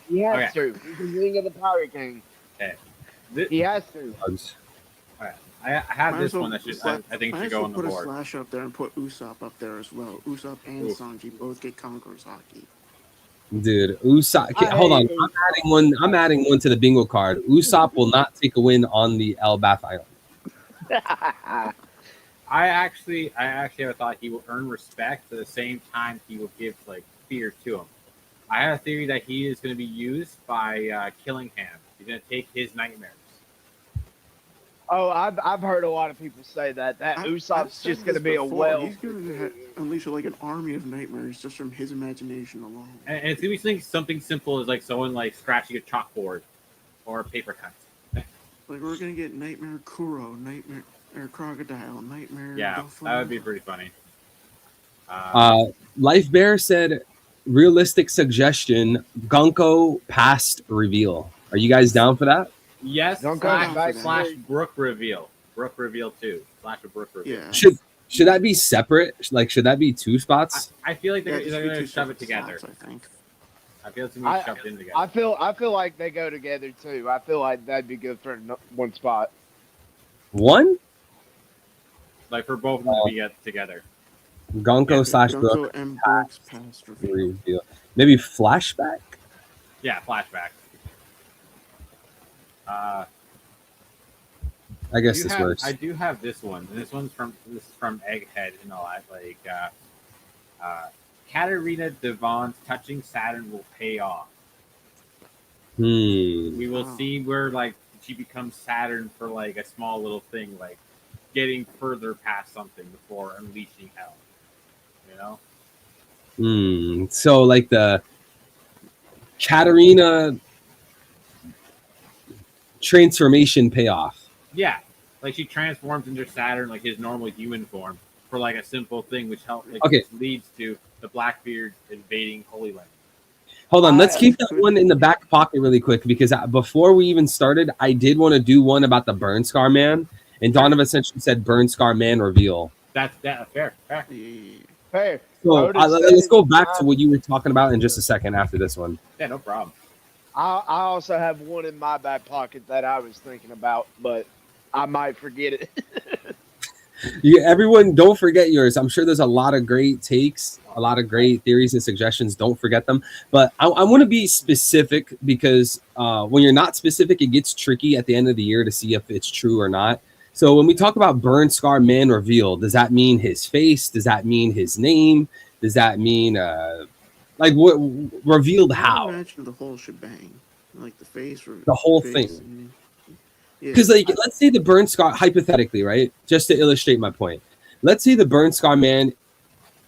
He has to. He's the wing of the Pirate King. Okay. He has to. I have Might this as well one that I think might should as go well on the put a board. slash up there and put Usopp up there as well. Usopp and Sanji both get Conqueror's Hockey. Dude, Usopp. Hold on. I'm adding one to the bingo card. Usopp will not take a win on the Elbaf Island. I actually have a thought he will earn respect at the same time he will give like fear to him. I have a theory that he is going to be used by Killingham. He's going to take his nightmares. Oh, I've heard a lot of people say that I've Usopp's said just going to this be a before. well. He's going to unleash like an army of nightmares just from his imagination alone. And it's going to be something simple as like someone like scratching a chalkboard or a paper cut. Like we're going to get Nightmare Kuro, Nightmare Crocodile, Nightmare. Yeah, Buffalo. that would be pretty funny. Life Bear said, realistic suggestion, Gunko past reveal. Are you guys down for that? Yes, Don't go back slash to- Brook reveal. Brook reveal too. Slash a Brook reveal. Yeah. Should that be separate? Like, should that be two spots? I feel like they're just going be to two shove it separate together. slots, I think. I feel it's going to be shoved in together. I feel like they go together too. I feel like that'd be good for one spot. One? Like for both of them to be together. Gunko slash Gunko Brook and Brook's past reveal. reveal. Maybe flashback? Yeah, flashback. I guess this works. I do have this one. And this is from Egghead and all that. Like Katarina Devon's touching Saturn will pay off. We will see where like she becomes Saturn for like a small little thing, like getting further past something before unleashing hell. You know? So like the Katarina transformation payoff. Yeah. Like she transforms into Saturn like his normal human form for like a simple thing which which leads to the Blackbeard invading Holy Land. Hold on, let's keep that one in the back pocket really quick because before we even started, I did want to do one about the Burn Scar Man, and Donovan essentially said Burn Scar Man reveal. That's fair. Hey, So let's go back to what you were talking about in just a second after this one. Yeah, no problem. I also have one in my back pocket that I was thinking about, but I might forget it. Everyone, don't forget yours. I'm sure there's a lot of great takes, a lot of great theories and suggestions. Don't forget them. But I want to be specific because when you're not specific, it gets tricky at the end of the year to see if it's true or not. So when we talk about Burn Scar Man reveal, does that mean his face? Does that mean his name? Does that mean like what revealed how? Imagine the whole shebang, like the face, the whole thing. Because like let's say the Burn Scar, hypothetically, right? Just to illustrate my point, let's say the Burn Scar Man,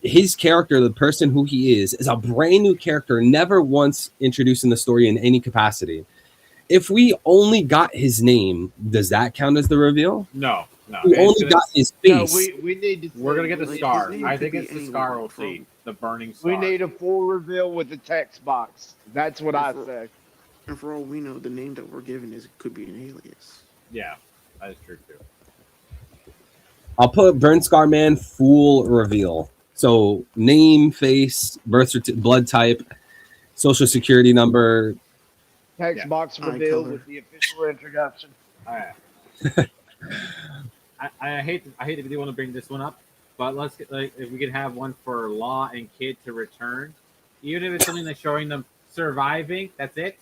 his character, the person who he is a brand new character, never once introduced in the story in any capacity. If we only got his name, does that count as the reveal? No. We only got his face. No, we need to. We're gonna get the Like, scar. his name I could think be it's the anyone scar we'll from- see. The burning scar. We need a full reveal with the text box. That's what I say. And for all we know, the name that we're given could be an alias. Yeah, that is true too. I'll put Burn Scar Man full reveal. So name, face, blood type, social security number. Text box Eye reveal color. with the official introduction. All right. I hate to really want to bring this one up, but let's get like if we could have one for Law and Kid to return, even if it's something that's showing them surviving. That's it.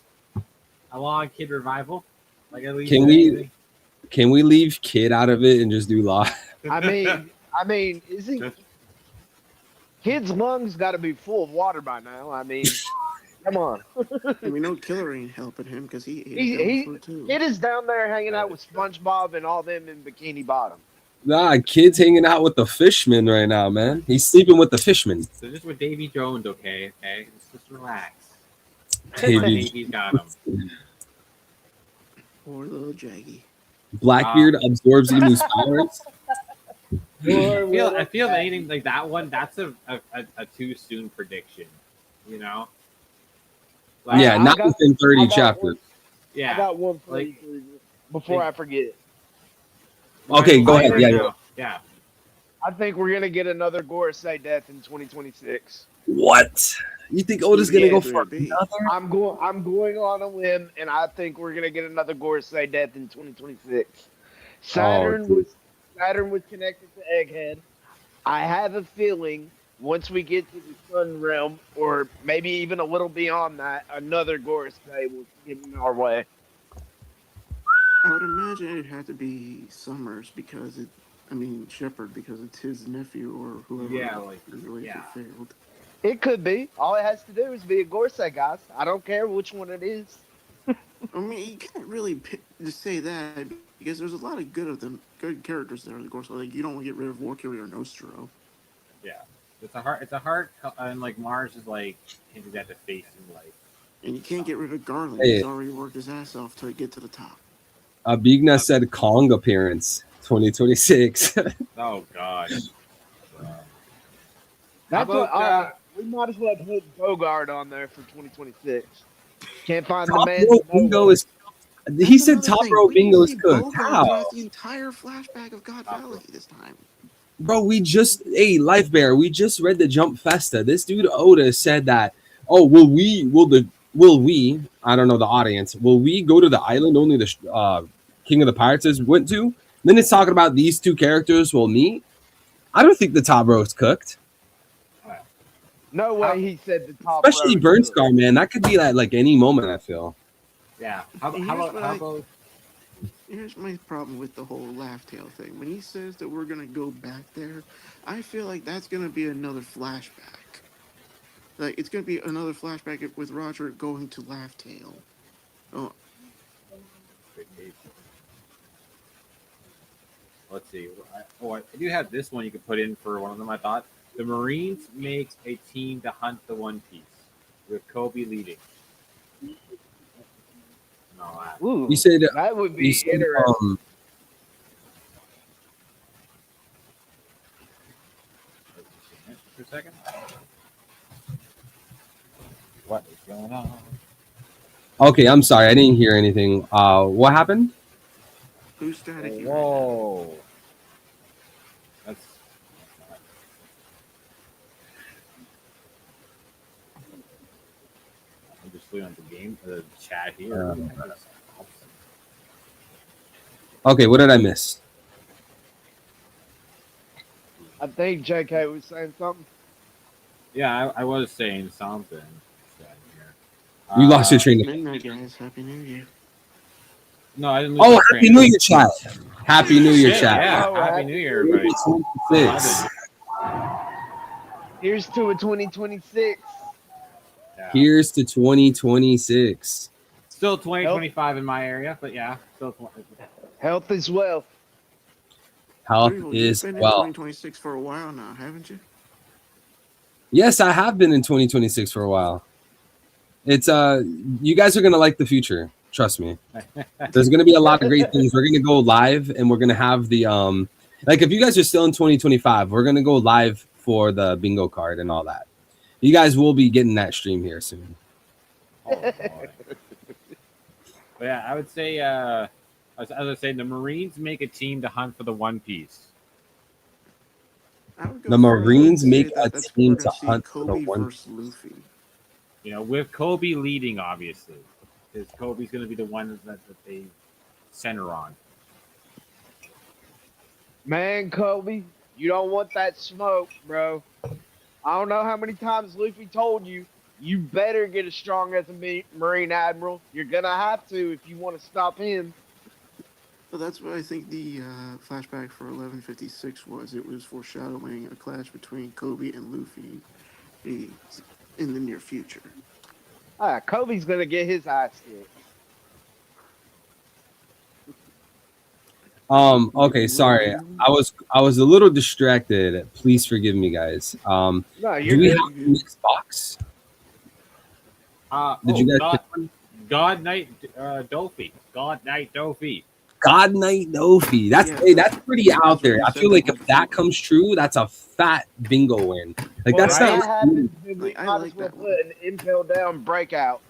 A Law and Kid revival. Like at least Can we leave Kid out of it and just do Law? I mean, isn't Kid's lungs got to be full of water by now? I mean, come on. And we know Killer ain't helping him because he ate a too. Kid is down there hanging out with SpongeBob and all them in Bikini Bottom. Nah, Kid's hanging out with the fishman right now, man. He's sleeping with the fishman. So just with Davy Jones, okay? Just relax. Davy He's got him. Poor little Jaggy. Blackbeard absorbs Emu's powers. I feel anything like that one. That's a too soon prediction. You know. Like, Yeah, not within 30 chapters. Yeah. I got one for Like- you before I forget. Okay, go ahead. Yeah. Yeah. I think we're gonna get another Gorosei death in 2026. What? You think Oda's gonna go for Maybe. another? I'm going on a limb, and I think we're gonna get another Gorosei death in 2026. Saturn dude. was connected to Egghead. I have a feeling once we get to the Sun Realm, or maybe even a little beyond that, another Gorosei will get in our way. I would imagine it'd have to be Summers because I mean Shepard because it's his nephew or whoever Yeah, like, his relationship yeah. failed. It could be. All it has to do is be a Gorsei, guys. I don't care which one it is. I mean, you can't really just say that because there's a lot of good characters there. Of course, like you don't want to get rid of Valkyrie or Nostro. Yeah. It's a hard, and like Mars is like hinted at the face and like. And you can't get rid of Garland. Hey. He's already worked his ass off to get to the top. Bigna said Kong appearance 2026. Oh God. That's what. about, We might as well put Bogart on there for 2026. Can't find the Top man. Row Bingo is. He That's said another Top thing. Row We didn't Bingo is see cooked. Bogart How? throughout the entire flashback of God Top Valley Row. this time. Bro, we just Life Bear, we just read the Jump Festa. This dude Oda said that, oh, will we, I don't know the audience, will we go to the island only the King of the Pirates went to? Then it's talking about these two characters will meet. I don't think the top row is cooked. No way. He said the top. Especially row is Burnscar, man. That could be at like any moment, I feel. Yeah. Here's my problem with the whole Laugh Tale thing. When he says that we're gonna go back there, I feel like that's gonna be another flashback. Like it's gonna be another flashback with Roger going to Laugh Tale. Oh, Let's see. I do have this one you could put in for one of them. I thought the Marines make a team to hunt the One Piece with Kobe leading. No, Ooh, You said that would be you said, interesting. for a second. What is going on? okay, I'm sorry, I didn't hear anything. What happened? who's staticky? Whoa. That's. I'm just looking at the game, the chat here. Okay, what did I miss? I think JK was saying something. Yeah, I was saying something. You lost your train of Midnight guys, happy New Year. No, I didn't lose Oh, my Happy train. New Year, chat. Happy New Year, Shit, chat. Yeah, Oh, Happy New Year, everybody. 26. Here's to a 2026. Yeah. Here's to 2026. Still 2025 in my area, but yeah, still 20. Health is wealth. Health You've is been in well. 2026 for a while now, haven't you? Yes, I have been in 2026 for a while. It's you guys are gonna like the future. Trust me. There's gonna be a lot of great things. We're gonna go live and we're gonna have the like if you guys are still in 2025, we're gonna go live for the bingo card and all that. You guys will be getting that stream here soon. Oh, boy. But yeah, I would say, as I was saying, the Marines make a team to hunt for the One Piece. I would go The further and Marines say make that a that's team we're to gonna see hunt for the Kobe One versus Luffy. You know, with Kobe leading, obviously, because Kobe's going to be the one that they center on. Man, Kobe, you don't want that smoke, bro. I don't know how many times Luffy told you, you better get as strong as a Marine Admiral. You're going to have to if you want to stop him. So that's what I think the flashback for 1156 was. It was foreshadowing a clash between Kobe and Luffy in the near future. Kobe's going to get his ass kicked. Okay, sorry. I was a little distracted. Please forgive me, guys. No, Do you're we good. have the next box? Did you guys God Knight Dofi. God Knight Dofi. God Knight Nofi? That's Yeah, hey, that's pretty out there. you I said feel that like if that before. comes true, that's a fat bingo win. Like Well, that's if that not happens, then we Like, I might like as well that put an Impel Down breakout.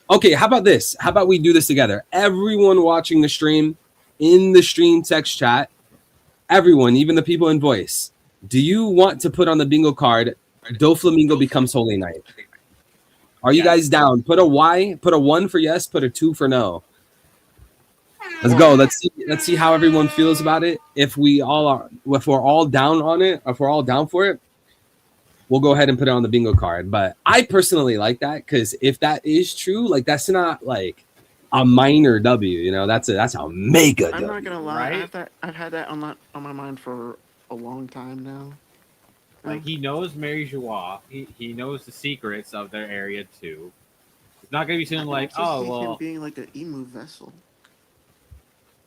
okay. How about this? How about we do this together? Everyone watching the stream in the stream text chat, everyone, even the people in voice, do you want to put on the bingo card Doflamingo becomes Holy Knight? Are you guys down? Put a Y, put a 1 for yes, put a 2 for no. Let's go. Let's see how everyone feels about it. If we're all down on it, if we're all down for it, we'll go ahead and put it on the bingo card. But I personally like that because if that is true, like that's not like a minor W. You know, that's a mega I'm W. not gonna lie. Right? I've had that on my mind for a long time now. Like he knows Mary Joie. He knows the secrets of their area too. It's not gonna be I something can like, also oh see him well, being like an emu vessel.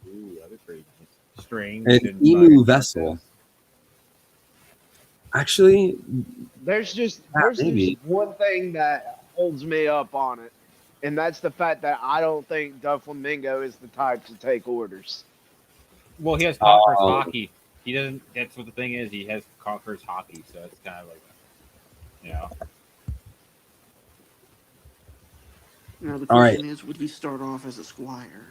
ooh, that'd be pretty nice. Strange An and emu vessel. Actually, There's just maybe. one thing that holds me up on it, and that's the fact that I don't think Doflamingo is the type to take orders. Well, he has Conqueror's Oh. hockey. He doesn't. That's what the thing is. He has Conqueror's hockey, so it's kind of like, you know. Now the All right. question is, would he start off as a squire?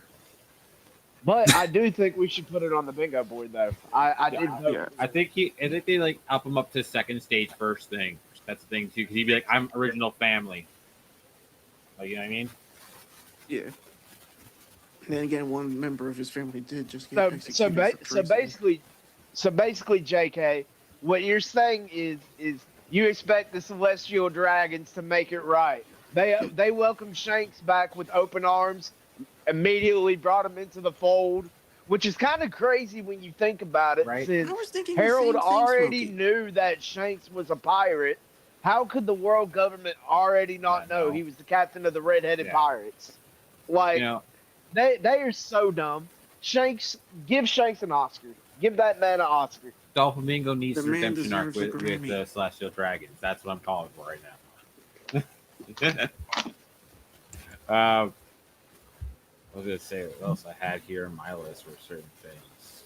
But I do think we should put it on the bingo board, though. I did vote. Yeah. I think they like up him up to second stage first thing. That's the thing too, because he'd be like, I'm original family. Like, you know what I mean? Yeah. And then again, one member of his family did just get So executed for treason. basically, JK, what you're saying is you expect the Celestial Dragons to make it right. They welcomed Shanks back with open arms, immediately brought him into the fold, which is kind of crazy when you think about it. Right. Since I was thinking Harold the same thing, already Smokey. knew that Shanks was a pirate. How could the world government already not I know know. he was the captain of the Red-Headed Yeah. Pirates? Like, You know, they are so dumb. Give Shanks an Oscar. Give that man an Oscar. Doflamingo needs The a man redemption arc deserves a with Grammy. the Celestial Dragons. That's what I'm calling for right now. I was gonna say what else I had here on my list for certain things.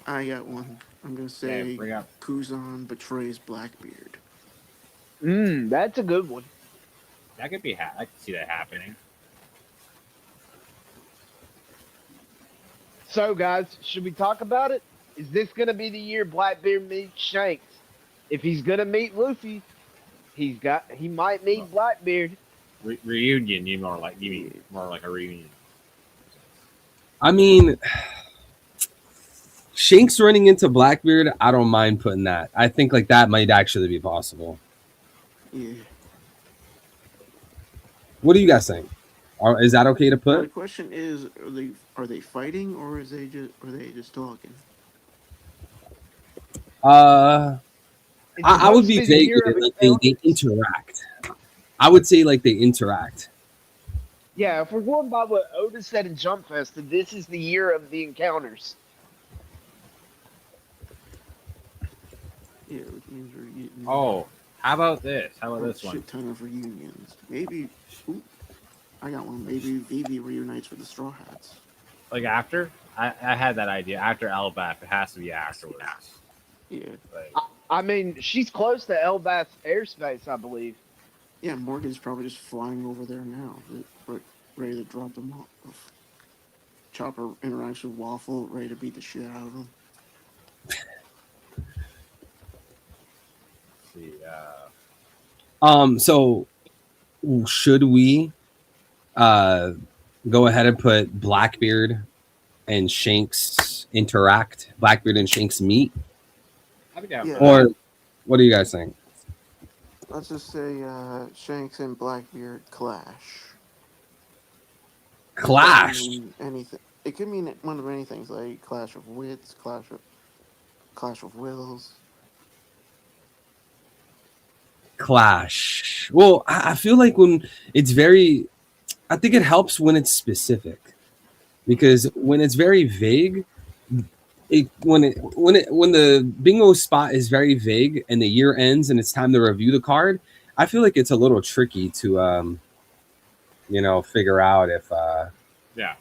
I got one. I'm gonna say Yeah, bring up. Kuzan betrays Blackbeard. That's a good one. That could be. I could see that happening. So, guys, should we talk about it? Is this going to be the year Blackbeard meets Shanks? If he's going to meet Luffy, he might meet Blackbeard. Reunion. You mean more like a reunion. I mean, Shanks running into Blackbeard, I don't mind putting that. I think like that might actually be possible. Yeah. What do you guys think? Is that okay to Now, the put? question is, are they fighting or are they just talking? It's I would supposed be to the vague year with of it, like they encounters. interact. I would say like they interact. Yeah, if we're going by what Oda said in Jump Fest, then this is the year of the encounters. Yeah, which means we're getting Oh, how about this? How about a this one? shit ton of reunions. Maybe. Ooh, I got one. Maybe Vivi reunites with the Straw Hats. Like after? I had that idea. After Elbaf, it has to be afterwards. Yeah. Like, I mean, she's close to Elbaf's airspace, I believe. Yeah, Morgan's probably just flying over there now, ready to drop them off. Chopper interacts with Waffle, ready to beat the shit out of him. let's see. So should we go ahead and put Blackbeard and Shanks interact? Blackbeard and Shanks meet? I'll be down Yeah. for that. Or what do you guys think? Let's just say Shanks and Blackbeard clash. Clash. It could mean anything. It could mean one of many things, like clash of wits, clash of wills. Clash. Well, I feel like when it's very, I think it helps when it's specific, because when it's very vague, when the bingo spot is very vague and the year ends and it's time to review the card, I feel like it's a little tricky to figure out Yeah.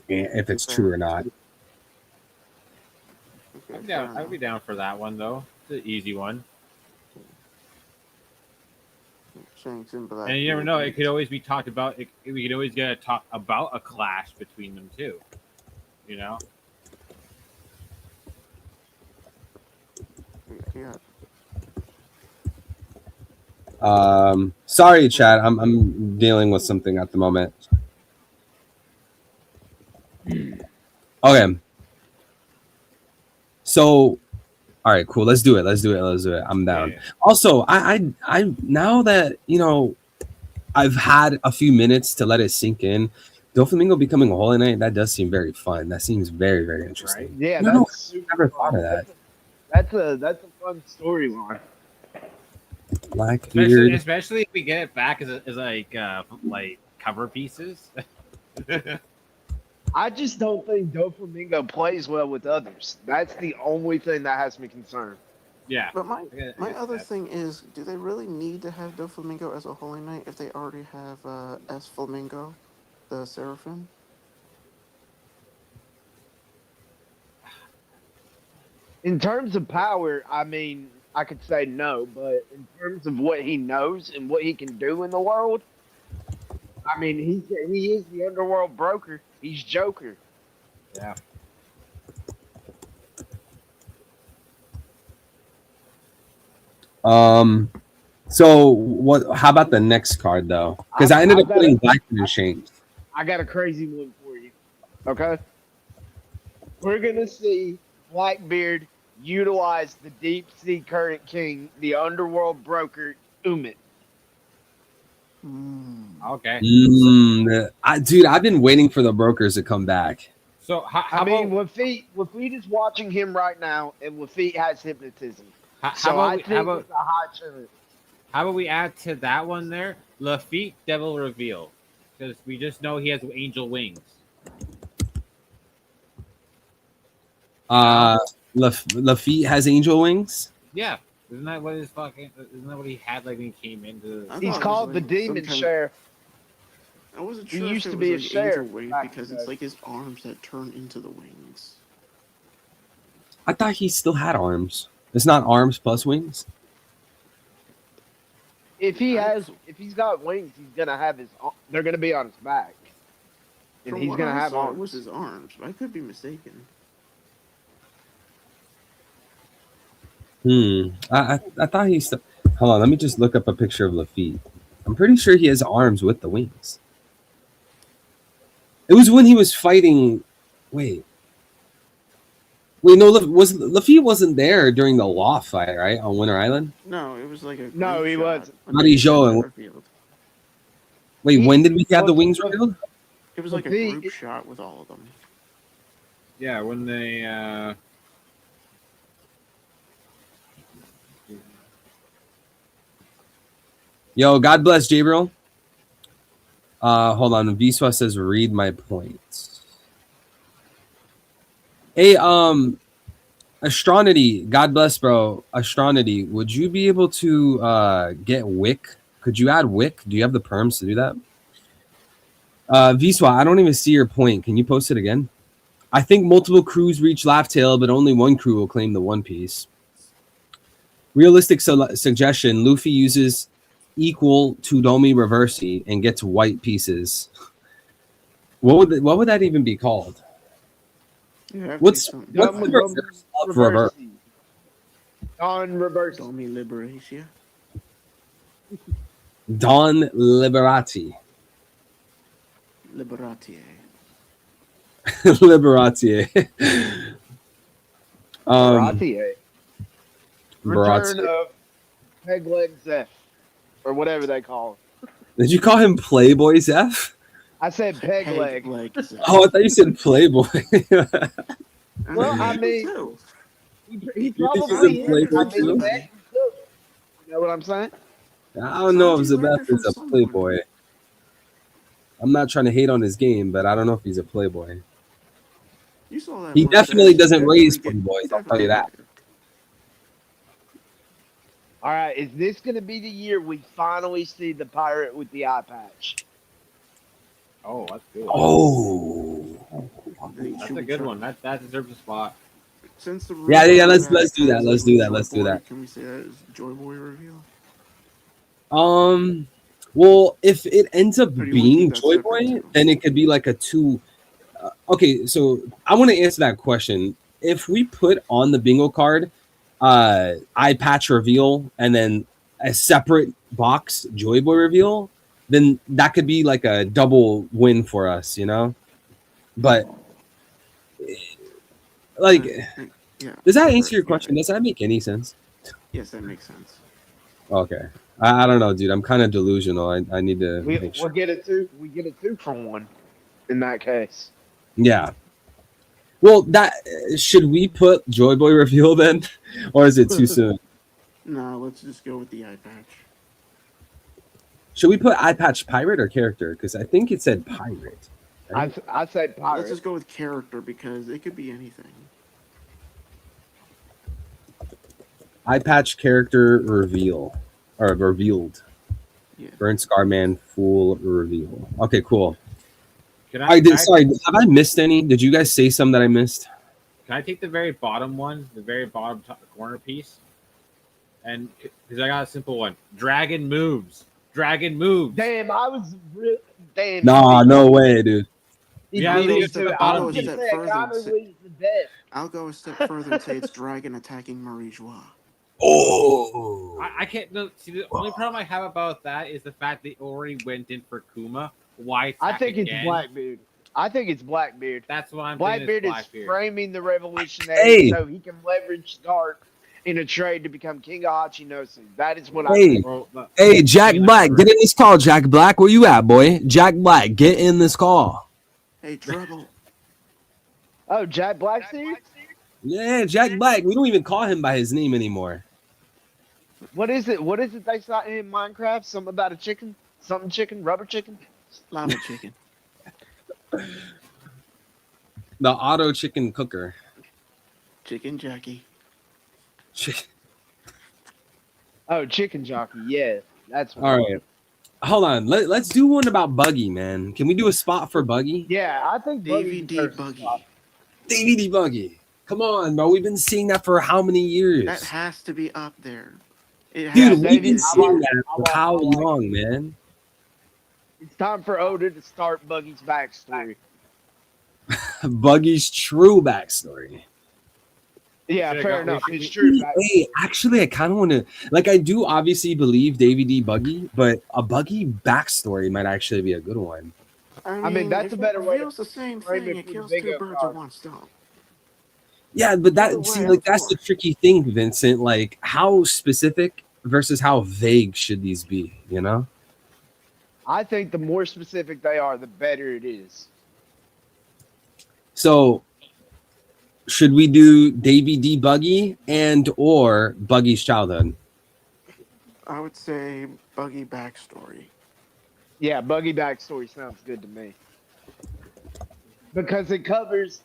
if it's true or not. Okay, I'd be down. fair I'd be enough. down for that one though. It's an easy one. Shanks and Blackbeard. And you never know. It could always be talked about. We could always get a talk about a clash between them too. You know. Yeah. Sorry, Chad. I'm dealing with something at the moment. Okay. So, all right, cool. Let's do it. I'm down. Yeah. Also, I now that I've had a few minutes to let it sink in. Doflamingo becoming a Holy Knight, that does seem very fun. That seems very, very interesting. Yeah, No, that's I super never fun. thought of that. That's a fun storyline. Blackbeard. Especially if we get it back as like cover pieces. I just don't think Doflamingo plays well with others. That's the only thing that has me concerned. Yeah. But my I get other that. thing is, do they really need to have Doflamingo as a Holy Knight if they already have S Flamingo, the Seraphim? In terms of power, I mean, I could say no, but in terms of what he knows and what he can do in the world, I mean, he is the underworld broker. He's Joker. Yeah. So what? How about the next card though? Because I ended up putting Blackbeard and Shanks. I got a crazy one for you. Okay, we're gonna see Blackbeard utilize the Deep Sea Current King, the underworld broker, Umit. Okay. Dude, I've been waiting for the brokers to come back. So how I mean, about Lafitte is watching him right now, and Lafitte has hypnotism. how So about I we- think how about it's a high chance. how about we add to that one there Lafitte Devil Reveal, because we just know he has angel wings. Lafitte has angel wings. Yeah, isn't that what his fucking? Isn't that what he had like when he came into? I He's thought it was called the like Demon some kind of- Sheriff. I wasn't He sure if used it to was be a like sheriff angel wing back because in it's the- like his arms that turn into the wings. I thought he still had arms. It's not arms plus wings. If he's got wings, he's gonna have his. They're gonna be on his back, and From he's what gonna I have saw, arms. it was his arms. I could be mistaken. I thought he still. Hold on, let me just look up a picture of Lafitte. I'm pretty sure he has arms with the wings. It was when he was fighting. Wait, no, Lafitte wasn't there during the Law fight, right, on Winter Island? No, it was like a No, group he shot, wasn't. and Not then Joe it and- revealed. Wait, when did we have the wings Lafitte- revealed? It was like a Lafitte- group shot with all of them. Yeah, when they. Yo, God bless Gabriel. Hold on. Viswa says, "Read my points." Hey, Astronity. God bless, bro. Astronity. Would you be able to get Wick? Could you add Wick? Do you have the perms to do that? Viswa, I don't even see your point. Can you post it again? I think multiple crews reach Laughtail, but only one crew will claim the One Piece. Realistic suggestion: Luffy uses equal to Domi Reversi and gets white pieces. What would that even be called? What's the reverse of reverse? On reverse. Domi Liberatia. Don Liberati. Liberatie. Liberatier. Baratier. Baratier. Return of Peg Leg Zeph, or whatever they call it. Did you call him Playboy Zeph? I said Peg Leg. Oh, I thought you said Playboy. Well, I mean, too. he You probably think he's a is. I Playboy mean, too? that- you know what I'm saying? I don't know if Thought you learned Zebeth it from is a someone. Playboy. I'm not trying to hate on his game, but I don't know if he's a Playboy. You saw that. He mustache. definitely doesn't Definitely raise get- Playboys, I'll tell you that. All right, is this going to be the year we finally see the pirate with the eye patch? Oh, that's good. Oh. That's a good one. That deserves a spot. Since the Yeah, let's do that. Let's do that. Let's do that. Can we say that is Joy Boy reveal? Well, if it ends up Or do you wanna being keep that Joy separate Boy, too? then it could be like a two. Okay, so I want to answer that question. If we put on the bingo card, eye patch reveal, and then a separate box Joy Boy reveal, then that could be like a double win for us, you know. But like, Yeah. does that answer your question? Does that make any sense? Yes, that makes sense. Okay. I don't know, dude. I'm kind of delusional. I need to make We'll sure. get it two. We get a 2-for-1 in that case. Yeah. Well, that should we put Joy Boy reveal then, or is it too soon? No, let's just go with the eye patch. Should we put Eye Patch Pirate or character? Because I think it said pirate. Right? I say Let's pirate. just go with character because it could be anything. Eye Patch character reveal or revealed. Yeah. Burnt Scar Man full reveal. Okay, cool. Can I did. Sorry, have I missed any? Did you guys say some that I missed? Can I take the very bottom one, the very bottom corner piece? And because I got a simple one, dragon moves. Dragon moves. Damn, I was damn. Nah, no way, dude. Yeah, Yeah, leave it to too. the I bottom was piece. gonna say Akame leads the death. I'll go a step further and say it's dragon attacking Marie Joie. Oh, I can't. No, see, the only problem I have about that is the fact they already went in for Kuma. Why? I think it's again? Blackbeard. I think it's Blackbeard. That's what I'm Blackbeard thinking. is Blackbeard. framing the revolutionary Hey. so he can leverage Stark in a trade to become King of Hachinosu. That is what I Hey. think. Well, hey, Jack Black, get in this call. Jack Black, where you at, boy? Jack Black, get in this call. Hey, Trouble. Oh, Jack Black's here? Yeah, Jack Black. We don't even call him by his name anymore. What is it? What is it they saw in Minecraft? Something about a chicken? Something chicken? Rubber chicken? Llama chicken. The auto chicken cooker. Chicken Jackie. Oh, chicken jockey. Yeah, that's what. All right. Hold on. Let's do one about Buggy, man. Can we do a spot for Buggy? Yeah, I think Davy Buggy D. deserves a Buggy. spot. Davey D. Buggy. Come on, bro. We've been seeing that for how many years? That has to be up there. It Dude, has we've Davey, been I seeing like- that I for like- how I like- long, man? It's time for Oda to start Buggy's backstory. Buggy's true backstory. Yeah, Should've fair got- we enough. should- It's true. Hey, actually, I kind of want to, like, I do obviously believe Davey D. Buggy, but a Buggy backstory might actually be a good one. I mean, that's if a better it way to reveals the same frame thing. it It for kills the two bigger birds card. with one stone. Yeah, but Either that, see, way, like, I'm that's for the it. tricky thing, Vincent. Like, how specific versus how vague should these be, you know? I think the more specific they are, the better it is. So, should we do Davey D. Buggy and or Buggy's childhood? I would say Buggy backstory. Yeah, Buggy backstory sounds good to me. Because it covers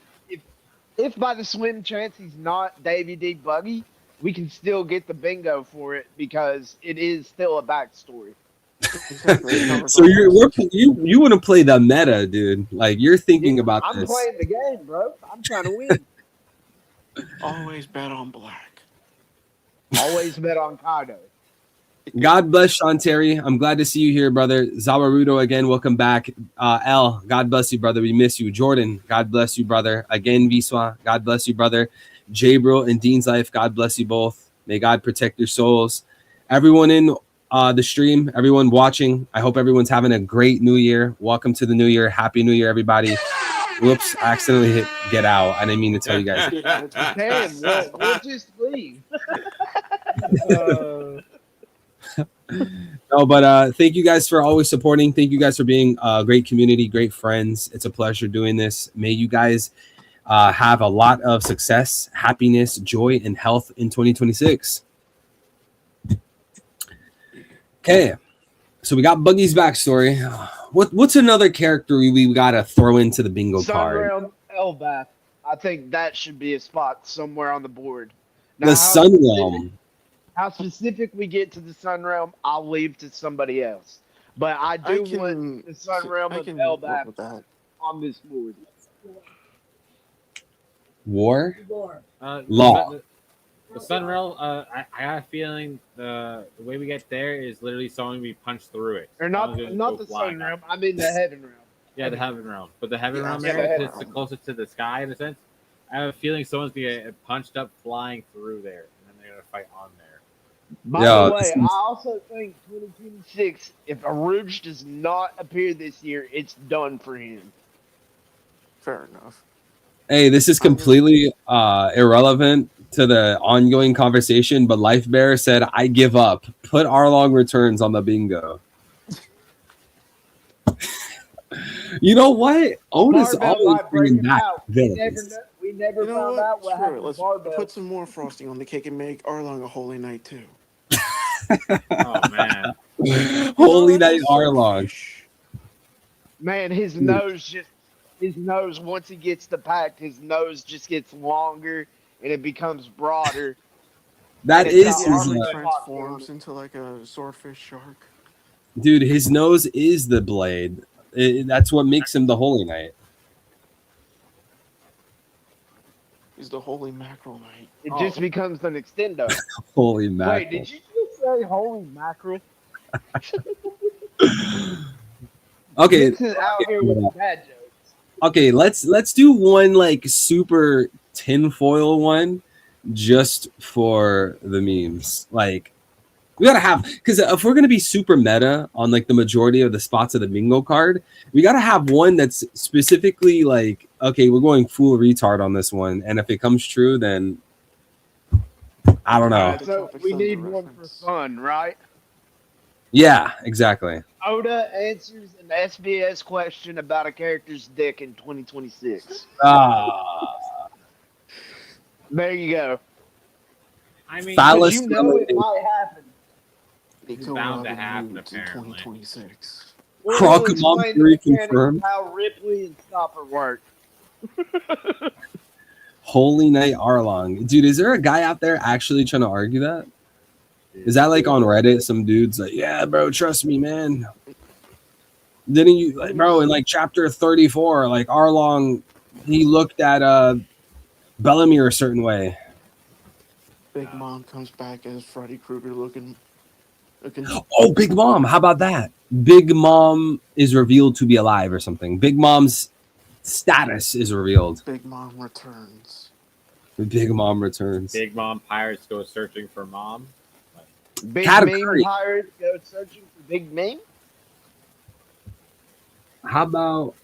if by the slim chance he's not Davy D. Buggy, we can still get the bingo for it because it is still a backstory. Exactly. It covers So all you bases. want to play the meta, dude? Like you're thinking about I'm this. playing the game, bro. I'm trying to win. Always bet on black. Always bet on Kaido. God bless Sean Terry. I'm glad to see you here, brother. Zawarudo again, welcome back. L, God bless you, brother. We miss you. Jordan, God bless you, brother. Again, Viswa, God bless you, brother. Jabril and Dean's Life, God bless you both. May God protect your souls. Everyone in the stream, everyone watching, I hope everyone's having a great new year. Welcome to the new year. Happy New Year, everybody. Whoops, I accidentally hit get out. I didn't mean to tell you guys. Damn, we'll just leave. No, but thank you guys for always supporting. Thank you guys for being a great community, great friends. It's a pleasure doing this. May you guys have a lot of success, happiness, joy, and health in 2026. Okay, so we got Buggy's backstory. What's another character we gotta throw into the bingo card? Sunrealm Elbaf. I think that should be a spot somewhere on the board. Now, The how Sun specific- Realm. How specific we get to the Sun Realm, I'll leave to somebody else. But I do want the Sun Realm I of can work Elbaf with that. on this board. War. Law. Law. The Sunrail, I got a feeling the way we get there is literally someone we punch through it. Or not Someone's gonna not go the flying Sun up. Realm, I mean the Heaven Realm. Yeah, the Heaven Realm. But the Heaven Yeah, Realm yeah, the there, Heaven it's the Realm. closest to the sky in a sense. I have a feeling someone's gonna get punched up flying through there, and then they're gonna fight on there. By Yeah, the way, this is- I also think 2026, if Aruj does not appear this year, it's done for him. Fair enough. Hey, this is completely irrelevant to the ongoing conversation, but Life Bear said, "I give up. Put Arlong Returns on the bingo." You know what? Otis Barbell always might break bringing him back out. villains. We never You know found what? out what Sure, happened to let's Barbell. put some more frosting on the cake and make Arlong a Holy Knight too. Oh man. Holy Night Arlong. Man, his nose once he gets the pact, his nose just gets longer and it becomes broader. That And it's is got his Arlong Transforms into like a swordfish shark. dude. His nose is the blade. That's what makes him the Holy Knight. He's the Holy Mackerel Knight. It just becomes an extendo. Holy mackerel. Wait, did you just say holy mackerel? Okay. This is out here with the bad jokes. Okay, let's do one like super tinfoil one just for the memes. Like we gotta have, because if we're gonna be super meta on like the majority of the spots of the bingo card, we gotta have one that's specifically like, okay, we're going full retard on this one, and if it comes true, then I don't know. So we need one for fun, right? Yeah, exactly. Oda answers an SBS question about a character's dick in 2026. There you go. I mean, Phallus You know it might happen. it's bound to happen apparently. 2026. We'll Crocomom explain the theory mechanics confirmed. of how Ripley and Stopper work. Holy Night Arlong. Dude, is there a guy out there actually trying to argue that? Is that like on Reddit? Some dude's like, yeah, bro, trust me, man. Didn't you, like, bro, in like chapter 34, like Arlong, he looked at Bellamy a certain way. Big Mom comes back as Freddy Krueger looking. Oh, Big Mom. How about that? Big Mom is revealed to be alive or something. Big Mom's status is revealed. Big Mom returns. Big Mom returns. Big Mom pirates go searching for mom. Big Category. Meme pirates go searching for Big Meme. How about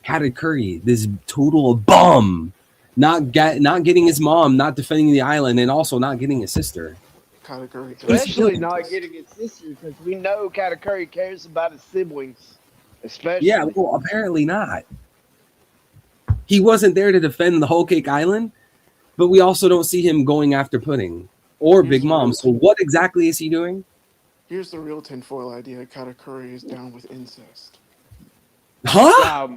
Katakuri, this total bum, not getting his mom, not defending the island, and also not getting his sister. Katakuri. Especially not getting his sister, because we know Katakuri cares about his siblings. Especially. Yeah, well, apparently not. He wasn't there to defend the Whole Cake Island, but we also don't see him going after Pudding or Big Mom. So what exactly is he doing? Here's the real tinfoil idea. Katakuri is down with incest. Huh?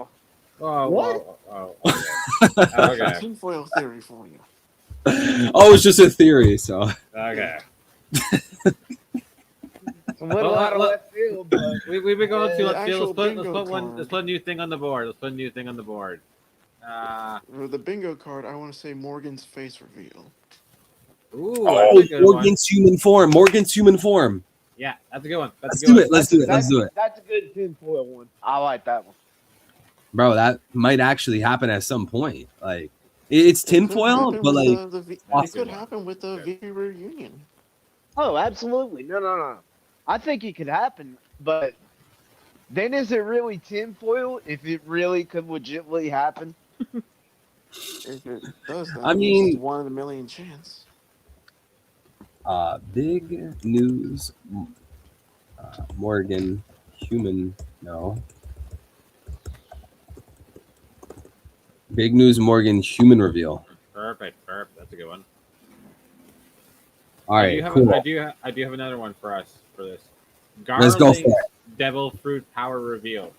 What? Okay. Tinfoil theory for you. Oh, it's just a theory. So Okay. It's a little out of left field, but We've been going to The let's actual put bingo card. let's put a new thing on the board. Let's put a new thing on the board. For the bingo card, I want to say Morgan's face reveal. Ooh, oh, that's a good one. Morgan's human form. Morgan's human form. Yeah, that's a good one. That's Let's a good do one. it. Let's do it. Let's do it, That's a good tinfoil one. I like that one. bro. That might actually happen at some point. Like it's tinfoil, but like it awesome. could happen with the VP reunion. Oh, absolutely. No. I think it could happen, but then is it really tinfoil if it really could legitimately happen? If it does that, I mean- it's 1 in a million chance. Big news. Morgan, human. No. Big news. Morgan, human reveal. Perfect. That's a good one. All right, I cool. do have another one for us for this. Let's go for Garling's it. Devil Fruit Power Reveal.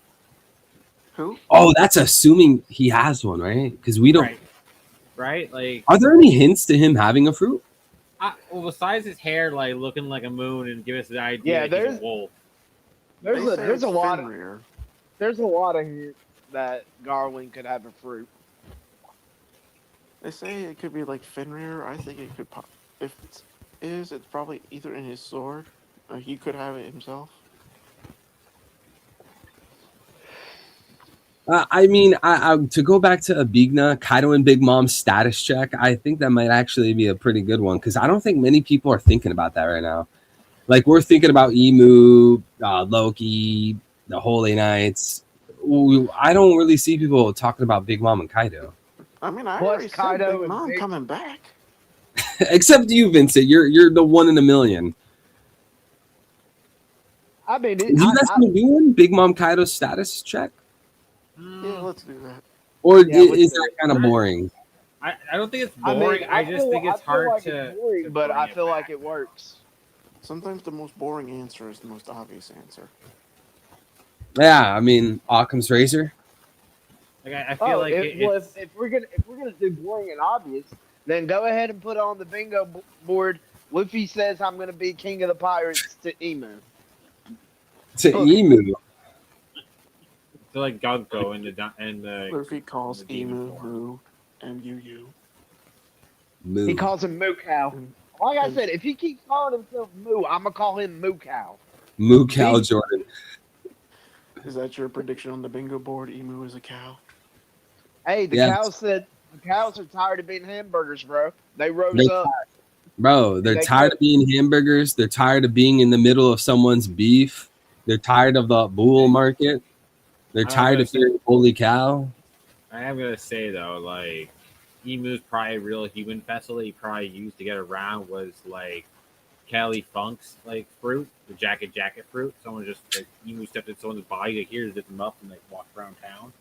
Who? Oh, that's assuming he has one, right? Because we don't. Right? Like, Are there any hints to him having a fruit? well, besides his hair, like looking like a moon, and give us the idea Yeah, that he's there's- a wolf. There's They say a it's lot of Fenrir. there's a lot of here that Garland could have a fruit. They say it could be like Fenrir. I think it could pop. If it is, it's probably either in his sword. He could have it himself. I mean, to go back to Abigna, Kaido and Big Mom's status check, I think that might actually be a pretty good one because I don't think many people are thinking about that right now. Like, we're thinking about Emu, Loki, the Holy Knights. I don't really see people talking about Big Mom and Kaido. I mean, I Plus already said Kaido Big and Mom Big- coming back. Except you, Vincent. You're the one in a million. I mean, You guys want to do one? Big Mom Kaido's status check? Yeah, let's do that. Or Yeah, let's is do that it. kind of boring? I don't think it's I boring. mean, I just think it's I feel hard like to. it's boring, to but bring I it feel like back. it works. Sometimes the most boring answer is the most obvious answer. Yeah, I mean, Occam's razor. Like I feel like it's. If we're gonna do boring and obvious, then go ahead and put on the bingo board. Luffy says, "I'm gonna be king of the pirates" to Emu. To Book it. Emu. So like Gunko in the Luffy calls the demon Emu form. Moo MUU. Moo. He calls him Moo Cow. And, Like I and said, if he keeps calling himself Moo, I'm gonna call him Moo Cow. Moo Cow Jordan. is that your prediction on the bingo board? Emu is a cow. Hey, the Yes. cows said the cows are tired of being hamburgers, bro. They rose They're up. Bro, they're They tired cook. of being hamburgers. They're tired of being in the middle of someone's beef. They're tired of the bull market. They're I'm tired gonna of say- hearing holy cow. I am gonna say though, like Emu's probably a real human vessel that he probably used to get around was like Kelly Funk's like fruit, the jacket fruit. Someone just like Emu stepped in someone's body, like here, zip them up and like walk around town.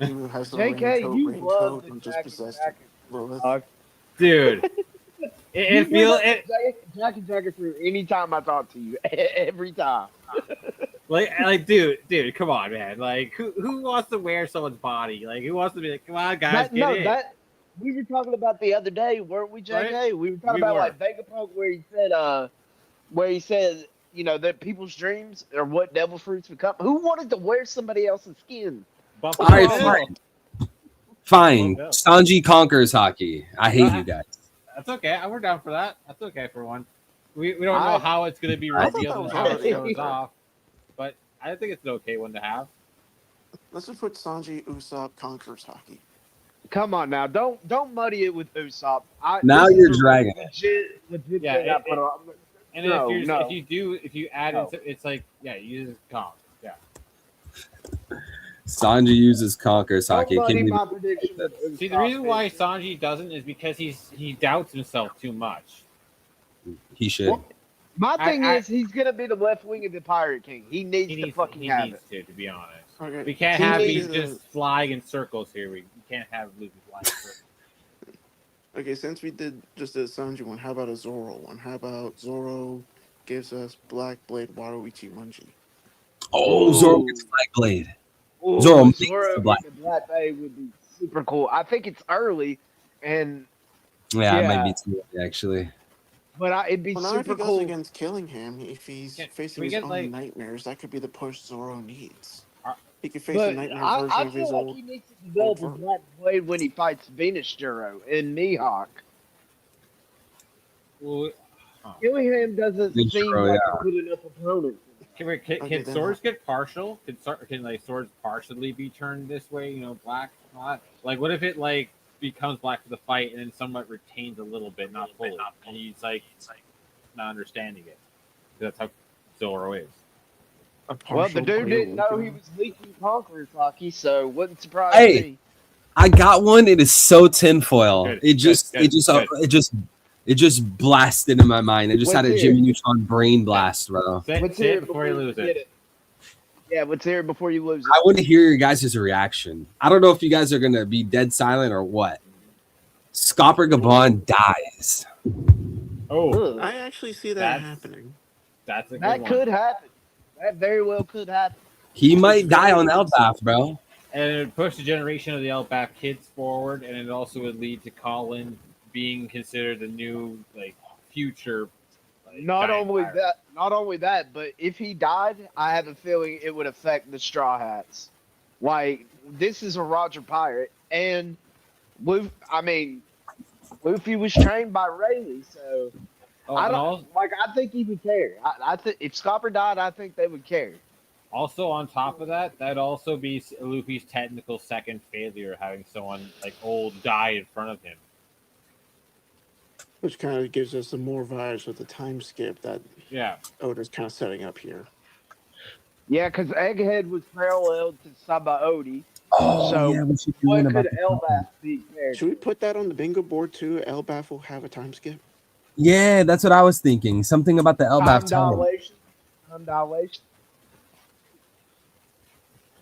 Emu has the JK, you love raincoat the and just jacket possessed jacket. Lilith. Dude, it feels it jacket fruit anytime I talk to you. Every time. like dude, come on, man. Like who wants to wear someone's body? Like who wants to be like, come on, guys, get in. We were talking about the other day, weren't we, JK? Right? We were talking We about were. like Vegapunk where he said, you know, that people's dreams are what devil fruits become. Who wanted to wear somebody else's skin? Buffalo All right, Bill. Fine. Bill. Sanji conquers hockey. I hate you guys. That's okay. We're down for that. That's okay for one. We don't know I- how it's going to be I thought revealed that and was how it already shows over. off, but I think it's an okay one to have. Let's just put Sanji Usopp conquers hockey. Come on now, don't muddy it with Usopp. Now this you're is a dragging it. legit Yeah, thing I put on. And No, if you add No. it, it's like you just comp. Yeah. Sanji uses conquers Don't hockey. muddy Can my you, prediction with Usopp. See, the reason why bitch. Sanji doesn't is because he doubts himself too much. he should. Well, My thing I- is, he's gonna be the left wing of the Pirate King. He needs to fucking he have needs it. to be honest. Okay. We can't He have needs these just flying in circles here. We can't have Luffy flying in circles. Okay, since we did just a Sanji one, how about a Zoro one? How about Zoro gives us Black Blade Water Ichimonji? Oh, Zoro gets Flag Blade. Ooh, Zoro makes Zoro the Black- getting the Black Bay would be super cool. I think it's early, and Yeah, it Yeah. might be too early, actually. but it'd be Well, not if he super goes cool. against Killingham. If he's Can facing we his get, own like- nightmares, that could be the push Zoro needs. Are- He could face the But nightmare I version of his feel like old. he needs to develop his old Black Blade when he fights Venus Juro and Mihawk. Well, Killingham doesn't Venus seem Juro, like yeah. a good enough opponent. Can Okay, then swords get partial? Can like swords partially be turned this way? You know, black. Not like what if it like becomes black for the fight and then somewhat retains a little bit, not fully, and he's like not understanding it. That's how Zoro is. A Well, the partial dude didn't know blade, he was leaking Conqueror's hockey, so wouldn't surprise Hey. me. I got one. It is so tinfoil. Good, It just, good, it just, good. It just blasted in my mind. It just Let's had a hear Jimmy Neutron brain blast, bro. Say Let's it hear it before you lose get it. Yeah, let's hear it before you lose it. I want to hear your guys' reaction. I don't know if you guys are gonna be dead silent or what. Scopper Gabon dies. Oh, Ugh. I actually see that That's- happening. that's a good That one. could happen. That very well could happen. He might die on Elbaf, bro. And it would push the generation of the Elbaf kids forward, and it also would lead to Colin being considered the new like future. Like, Not giant only pirate. that, but if he died, I have a feeling it would affect the Straw Hats. Like, this is a Roger Pirate, and Luffy was trained by Rayleigh, so Oh, I and don't I think he would care. I think if Scopper died, I think they would care. also on top of that, that'd also be Luffy's technical second failure, having someone like old die in front of him. Which kind of gives us some more vibes with the time skip that Yeah, Oda's kind of setting up here. Yeah, because Egghead was parallel to Sabaody, Oh So, yeah, we should do what one about could the Elbaf be Should character? we put that on the bingo board too? Elbaf will have a time skip. Yeah, that's what I was thinking. Something about the Elbaf Time time. dilation. Time dilation.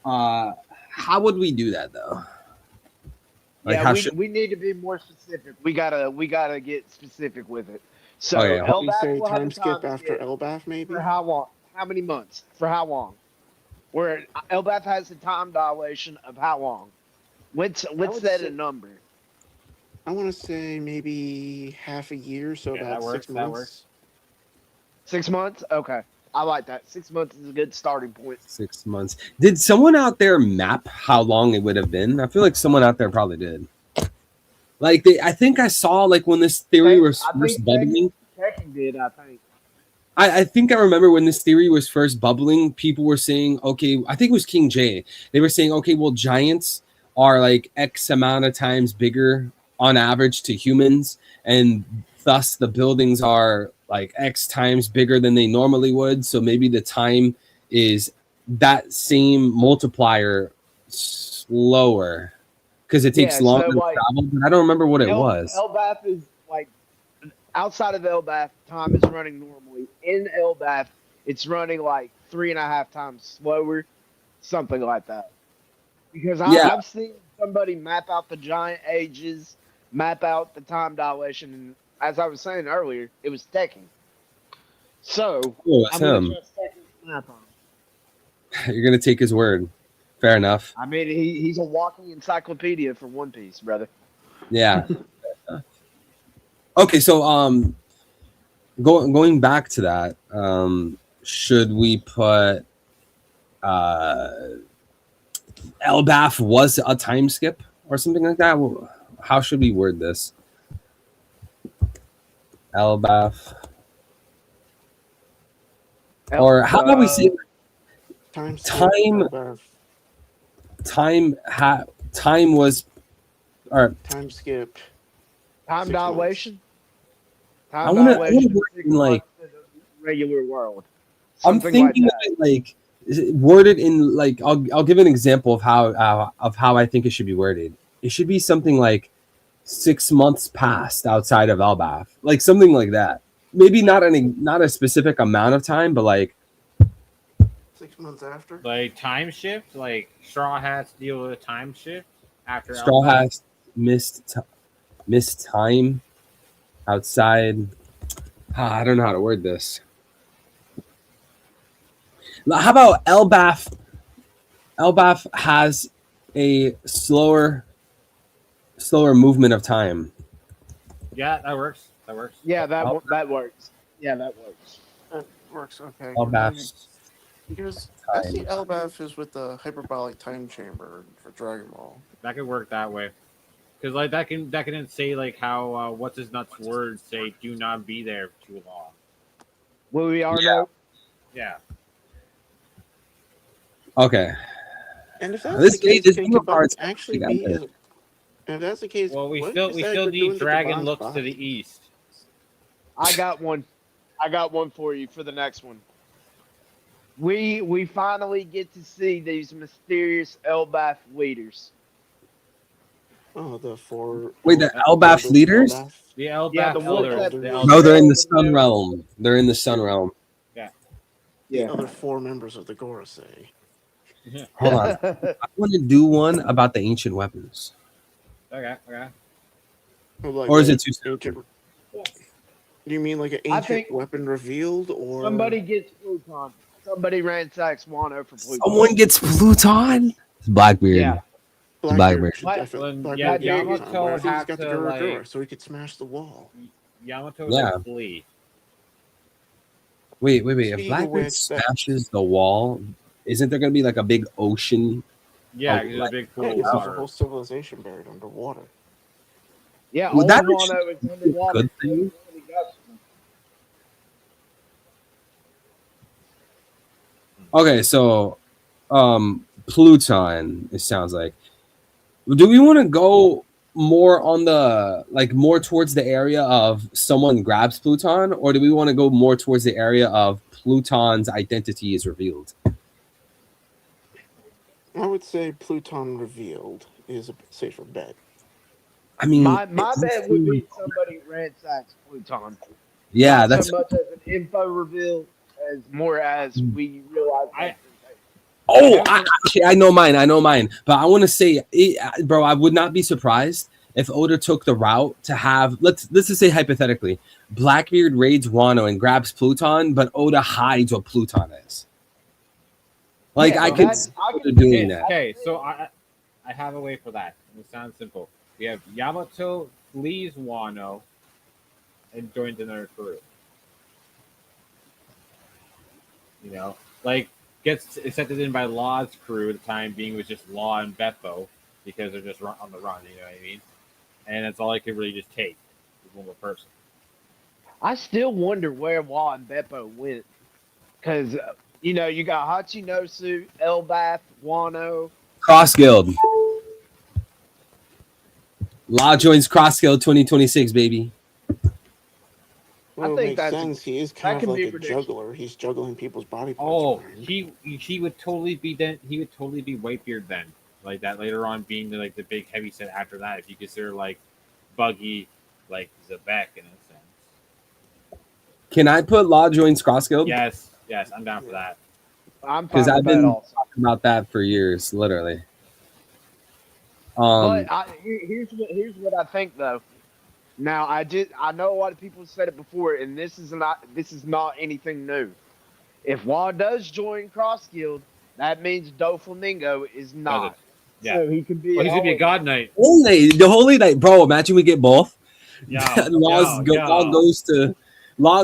How would we do that though? Like, Yeah, how we should? we need to be more specific. We gotta get specific with it. So Okay, We Elbaf say will have a time skip time after skip Elbaf, maybe. for how long? How many months? For how long? Where Elbaf has a time dilation of how long? Let's would set say- a number. I want to say maybe half a year, so Yeah, about that works, 6 that months. works. 6 months? Okay. I like that. 6 months is a good starting point. 6 months. Did someone out there map how long it would have been? I feel like someone out there probably did. Like I think I saw like when this theory was I first think bubbling. Tekken did, I think. I think I remember when this theory was first bubbling, people were saying, okay, I think it was King J. They were saying, okay, well, giants are like X amount of times bigger on average to humans, and thus the buildings are like X times bigger than they normally would. So maybe the time is that same multiplier slower because it takes Yeah, longer so to like travel. But I don't remember what it was. Elbaf is like outside of Elbaf, time is running normally. In Elbaf, it's running like 3.5 times slower, something like that. Because Yeah. I've seen somebody map out the giant ages, map out the time dilation, and as I was saying earlier, it was Tekken. So Oh, it's I'm gonna him. trust Tekken's map on him. You're gonna take his word. Fair enough. I mean, he's a walking encyclopedia for One Piece, brother. Yeah. Okay, so going back to that, should we put Elbaf was a time skip or something like that? How should we word this? Elbaf. Or how about we say Time skip, Time- Elbaf. time was, or Time skip. time 6 dilation? I Time wanna dilation, word it 6 in, like- months in the regular world. I'm Something thinking like of that. it like worded in like I'll give an example of how I think it should be worded. It should be something like 6 months passed outside of Elbaf, like something like that. Maybe not a specific amount of time, but like 6 months after. Like time shift, like Straw Hats deal with a time shift after Straw Elbaf. Hats missed time outside. I don't know how to word this. How about Elbaf? Elbaf has a slower movement of time. Yeah, that works. That works. Yeah, that works. Yeah, that works. That works. Okay. Elbaf's Because time. I see Elbaf is with the hyperbolic time chamber for Dragon Ball. That could work that way. Because like that can say like how what's his nuts words say do not be there too long. Will we are Yeah. know? Yeah. Okay. And if that's This the case, this can bingo card's Kabak actually actually be? got If that's the case, Well, we what still is we that still we're doing need to Dragon Kabak's looks to body? the east. I got one. I got one for you for the next one. We finally get to see these mysterious Elbaf leaders. Oh, the four. Wait, the Elbaf leaders? Elbaf. The Elbaf Yeah, the ones elders. that- The No, elders. No, they're in the Elbaf Sun leaders. Realm. They're in the Sun Realm. The other 4 members of the Gorosei. Hold on. I want to do one about the ancient weapons. Okay. Okay. Or is it too soon? ancient? Do you mean like an I ancient think- weapon revealed, or Somebody gets Pluton. Somebody ransacks Wano for Pluton. Someone gets Pluton? It's Blackbeard. Yeah. Blackbeard? should Black- definitely- Well, Blackbeard yeah, should get Yamato some, but I think he's had got the to, Gura like- so he could smash the wall. Yamato Yeah. would flee. Wait. If Speaking of Blackbeard which, that- smashes the wall, isn't there going to be like a big ocean? Yeah, Oh, there's a big pool Yeah, of because there's a water. whole civilization buried underwater. Yeah, Would all that Wano actually is be a underwater. good thing? Okay, so Pluton, it sounds like. Do we want to go more on the more towards the area of someone grabs Pluton, or do we want to go more towards the area of Pluton's identity is revealed? I would say Pluton revealed is a safer bet. I mean, My bet would be somebody ransacks Pluton. yeah, Not so that's. much as an info reveal as more as we realize I that's intention. Oh, have a- actually, I know mine. I know mine. But I want to say, bro, I would not be surprised if Oda took the route to have let's just say hypothetically, Blackbeard raids Wano and grabs Pluton, but Oda hides what Pluton is. Like Yeah, I could that see I Oda can doing see that. okay, so I have a way for that. It sounds simple. We have Yamato leaves Wano and joins another crew. You know, like gets accepted in by Law's crew. The time being was just Law and Beppo because they're just on the run. You know what I mean? And that's all I could really just take is one more person. I still wonder where Wa and Beppo went. Because, you got Hachinosu, Elbaf, Wano. Cross Guild. Law joins Cross Guild 2026, baby. I Well, it think makes sense. He is kind that of can be like a a prediction. juggler. He's juggling people's body parts Oh, around. he would totally be then. He would totally be Whitebeard then, like that later on being like the big heavy set after that. If you consider like Buggy, like Zebek in a sense. Can I put Law joins Cross Guild? Yes, I'm down for that. I'm Because fine with I've that been also. talking about that for years, literally. But here's what I think though. Now I know a lot of people said it before, and this is not anything new. If Wa does join Cross Guild, that means Doflamingo is Does it? not. Yeah. So he could be. Well, he's gonna be a Holy God Knight. Knight. the Holy Knight, bro. Imagine we get both. Yeah, Law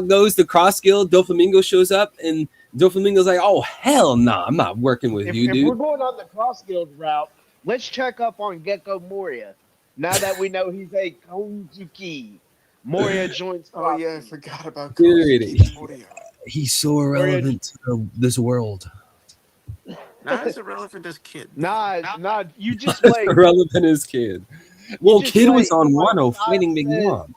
goes to Cross Guild. Doflamingo shows up, and Doflamingo's like, "Oh hell no, I'm not working with you, If dude." we're going on the Cross Guild route, let's check up on Gecko Moria. Now that we know he's a Konzuki, Moria joins Oh Cross yeah, I Guild. forgot about Dude, Kozuki Moria. He's so Moria, irrelevant to this world. Not as irrelevant as Kid. nah, you just wait. Irrelevant as Kid. Well, Just Kid was wait. on Like Wano Sai fighting Big said, Mom.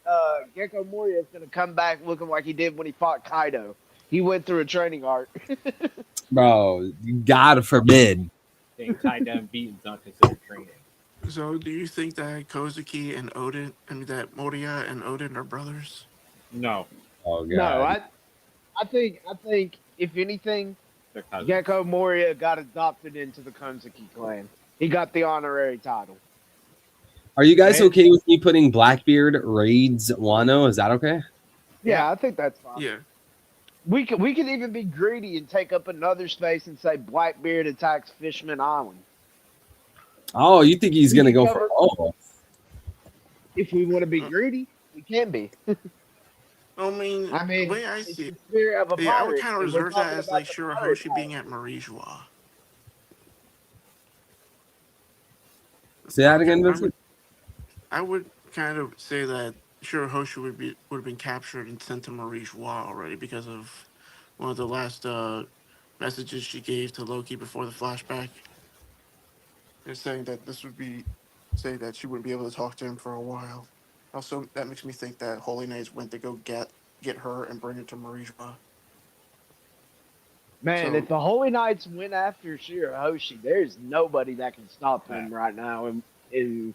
Gecko Moria is going to come back looking like he did when he fought Kaido. He went through a training arc. Bro, God forbid. Being tied down, beaten, is not considered training. So, do you think that Kozuki and Odin, that Moria and Odin are brothers? No, Oh No, God. I think if anything, they're cousins. Gecko Moria got adopted into the Konzuki clan. He got the honorary title. Are you guys Man. okay with me putting Blackbeard raids Wano? Is that okay? Yeah, I think that's fine. Yeah. We could even be greedy and take up another space and say Blackbeard attacks Fishman Island. Oh, you think he's We gonna can go cover- for all? If we want to be greedy, we can be. I mean, the way I it's see the it, spirit of a yeah, I pirate. would kind of and we're reserve that talking as about like the pirate Shirahoshi power. being at Marijua. Say that again, Vincent. I would kind of say that Shirahoshi would have been captured and sent to Marijua already because of one of the last messages she gave to Loki before the flashback. They're saying that saying that she wouldn't be able to talk to him for a while. Also, that makes me think that Holy Knights went to go get her and bring her to Marijua. Man, So- if the Holy Knights went after Shirahoshi, there's nobody that can stop them right now in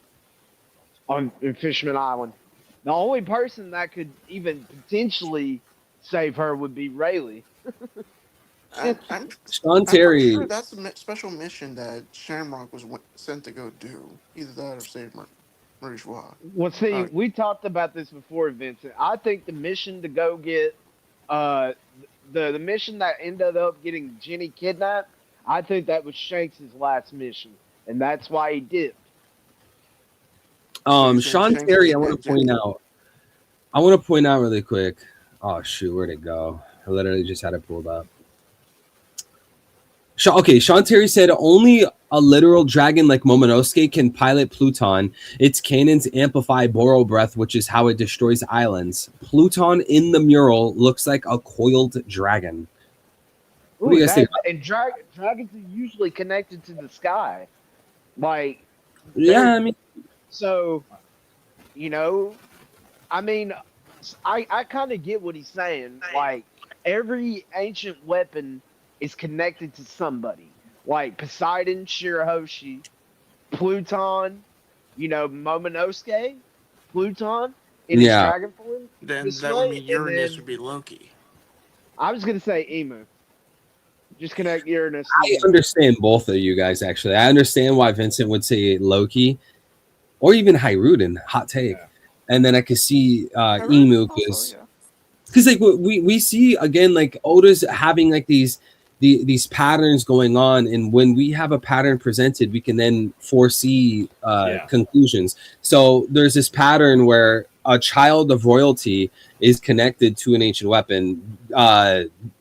Fishman Island. The only person that could even potentially save her would be Rayleigh. I'm Sean pretty Terry. sure that's a special mission that Shamrock was sent to go do. Either that or save Marijua. Well, see, Uh, we talked about this before, Vincent. I think the mission to go get uh the mission that ended up getting Jenny kidnapped, I think that was Shanks' last mission, and that's why he dipped. you think Sean Shanks Terry, kidnapped Jenny? I want to point out really quick. Oh shoot, where'd it go? I literally just had it pulled up. Sean Terry said only a literal dragon like Momonosuke can pilot Pluton. Its cannons amplify Boro breath, which is how it destroys islands. Pluton in the mural looks like a coiled dragon. What do you guys think? And dragons are usually connected to the sky, like Yeah, I mean, so. I mean, I kind of get what he's saying. Like every ancient weapon is connected to somebody. like Poseidon, Shirahoshi, Pluton, Momonosuke, Pluton in his Yeah. dragon form. Then this that would way, mean and Uranus then would be Loki. I was gonna say Emu. Just connect Uranus. to I Emu. understand both of you guys, actually. I understand why Vincent would say Loki or even Hiruden, hot take. Yeah. And then I could see Alright, Emu also, because like we see again, like Oda's having like these patterns going on, and when we have a pattern presented, we can then foresee conclusions. So there's this pattern where a child of royalty is connected to an ancient weapon.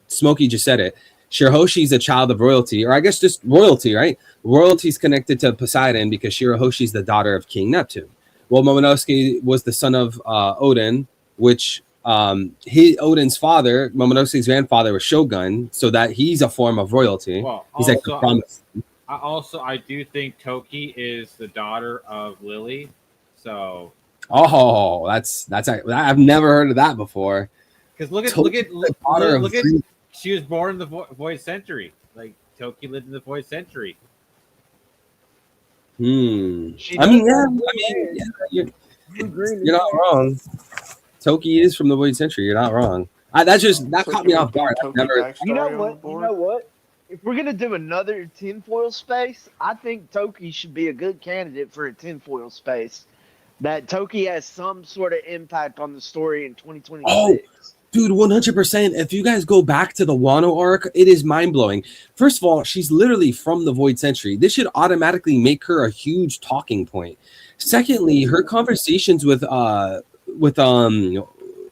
Smokey just said it. Shirahoshi's a child of royalty, or I guess just royalty, right? Royalty's connected to Poseidon because Shirahoshi's the daughter of King Neptune. Well, Momonosuke was the son of Odin, which Odin's father, Momonosuke's grandfather, was Shogun, so that he's a form of royalty. Well, He's like the promise. I do think Toki is the daughter of Lily. So that's I've never heard of that before. because look at she was born in the Void Century. Like Toki lived in the Void Century. I mean, you're not wrong. Toki is from the Void Century. You're not wrong. That caught me off guard. I've never. You know what? If we're gonna do another tinfoil space, I think Toki should be a good candidate for a tinfoil space. That Toki has some sort of impact on the story in 2026. Oh, dude, 100%. If you guys go back to the Wano arc, it is mind blowing. First of all, she's literally from the Void Century. This should automatically make her a huge talking point. Secondly, her conversations with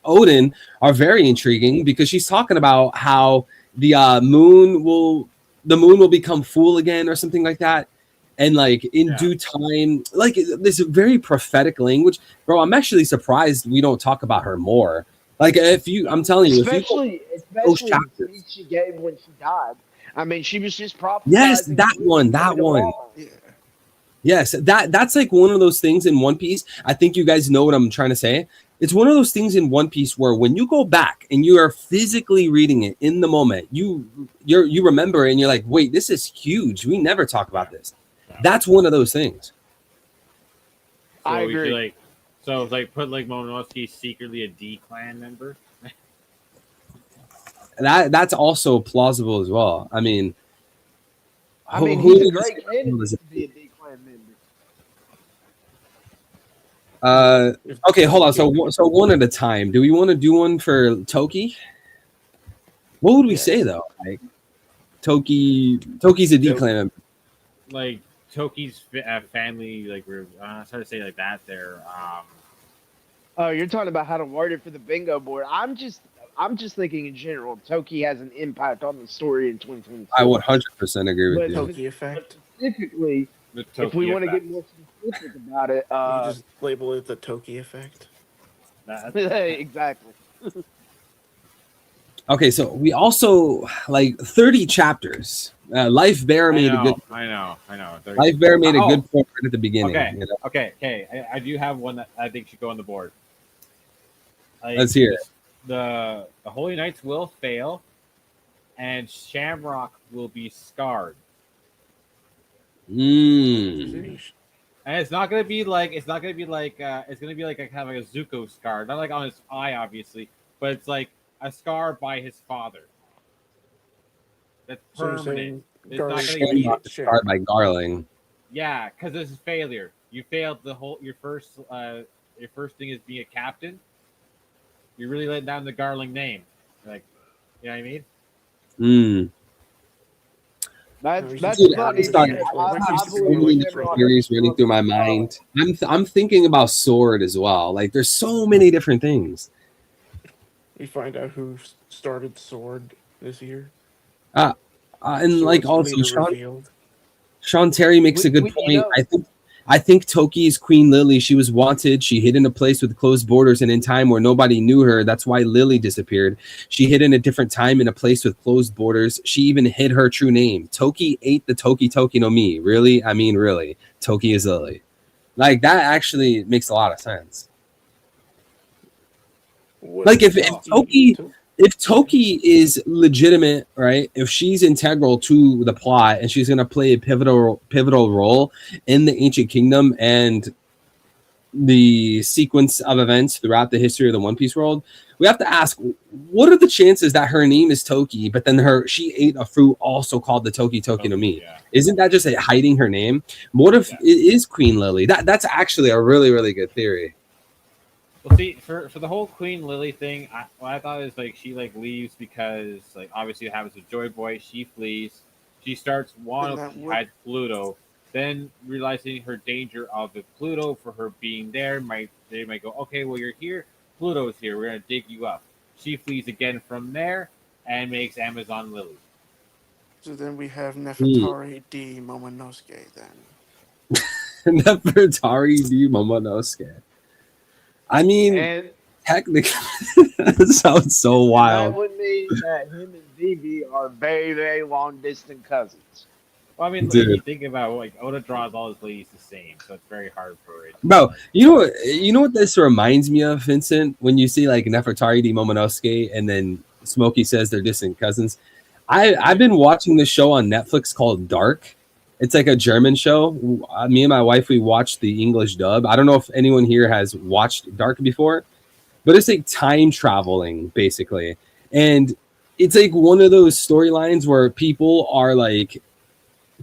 Odin are very intriguing because she's talking about how the moon will become full again or something like that, and like in due time, like this very prophetic language. Bro, I'm actually surprised we don't talk about her more. Like I'm telling you, especially the speech she gave when she died. I mean, she was just prophesying. Yes, that one. Yeah. Yes, that's like one of those things in One Piece. I think you guys know what I'm trying to say. It's one of those things in One Piece where when you go back and you are physically reading it in the moment, you remember it and you're like, wait, this is huge. We never talk about this. That's one of those things. So I agree. Put like Momonosuke secretly a D clan member. That's also plausible as well. I mean, he's a great candidate to be a D clan member. Okay, hold on. So one at a time. Do we want to do one for Toki? What would we say though? Like Toki's a D clan member. Like Toki's family, like we're trying to say like that. There. Oh, you're talking about how to word it for the bingo board. I'm just thinking in general. Toki has an impact on the story in 2022. I 100% agree with you. Toki effect. Specifically, if we want to get more specific about it, you just label it the Toki effect. Exactly. Okay, so we also like 30 chapters. Life Bear made a good. I know. Life Bear made a good point right at the beginning. Okay. You know? Okay. I do have one that I think should go on the board. Let's hear it. The Holy Knights will fail, and Shamrock will be scarred. Mm. And it's gonna be like kind of like a Zuko scar, not like on his eye, obviously, but it's like a scar by his father. That's permanent. It's not gonna be scarred by Garling. Yeah, because this is failure. You failed your first thing is being a captain. You're really letting down the Garling name. Like, you know what I mean? Mm. That's Dude, funny. Theories running through my mind. I'm thinking about Sword as well. Like, there's so many different things. We find out who started Sword this year. And Sword's like also Sean Terry makes a good point. I think Toki's Queen Lily, she was wanted. She hid in a place with closed borders and in time where nobody knew her. That's why Lily disappeared. She hid in a different time in a place with closed borders. She even hid her true name. Toki ate the Toki no Mi. Really? I mean, really. Toki is Lily. Like, that actually makes a lot of sense. Like, if Toki... if Toki is legitimate, right? If she's integral to the plot and she's going to play a pivotal role in the Ancient Kingdom and the sequence of events throughout the history of the One Piece world, we have to ask, what are the chances that her name is Toki, but then she ate a fruit also called the Toki no Mi? Yeah. Isn't that just hiding her name? What if it is Queen Lily? That's actually a really, really good theory. Well, see, for the whole Queen Lily thing, what I thought is like she like leaves because like obviously it happens with Joy Boy. She flees. She starts wanting to hide Pluto. Then realizing her danger of the Pluto for her being there, they might go, okay, well you're here, Pluto's here, we're gonna dig you up. She flees again from there and makes Amazon Lily. So then we have Nefertari D Momonosuke then. Nefertari D Momonosuke. I mean, And technically, that sounds so wild. that would mean that him and Vivi are very, very long distant cousins. Well, I mean, if you think about it, like Oda draws all his ladies the same, so it's very hard for it. Bro, you know what this reminds me of, Vincent? When you see like Nefertari D Momonosuke and then Smokey says they're distant cousins. I've been watching this show on Netflix called Dark. It's like a German show. Me and my wife, we watched the English dub. I don't know if anyone here has watched Dark before, but it's like time traveling basically, and it's like one of those storylines where people are like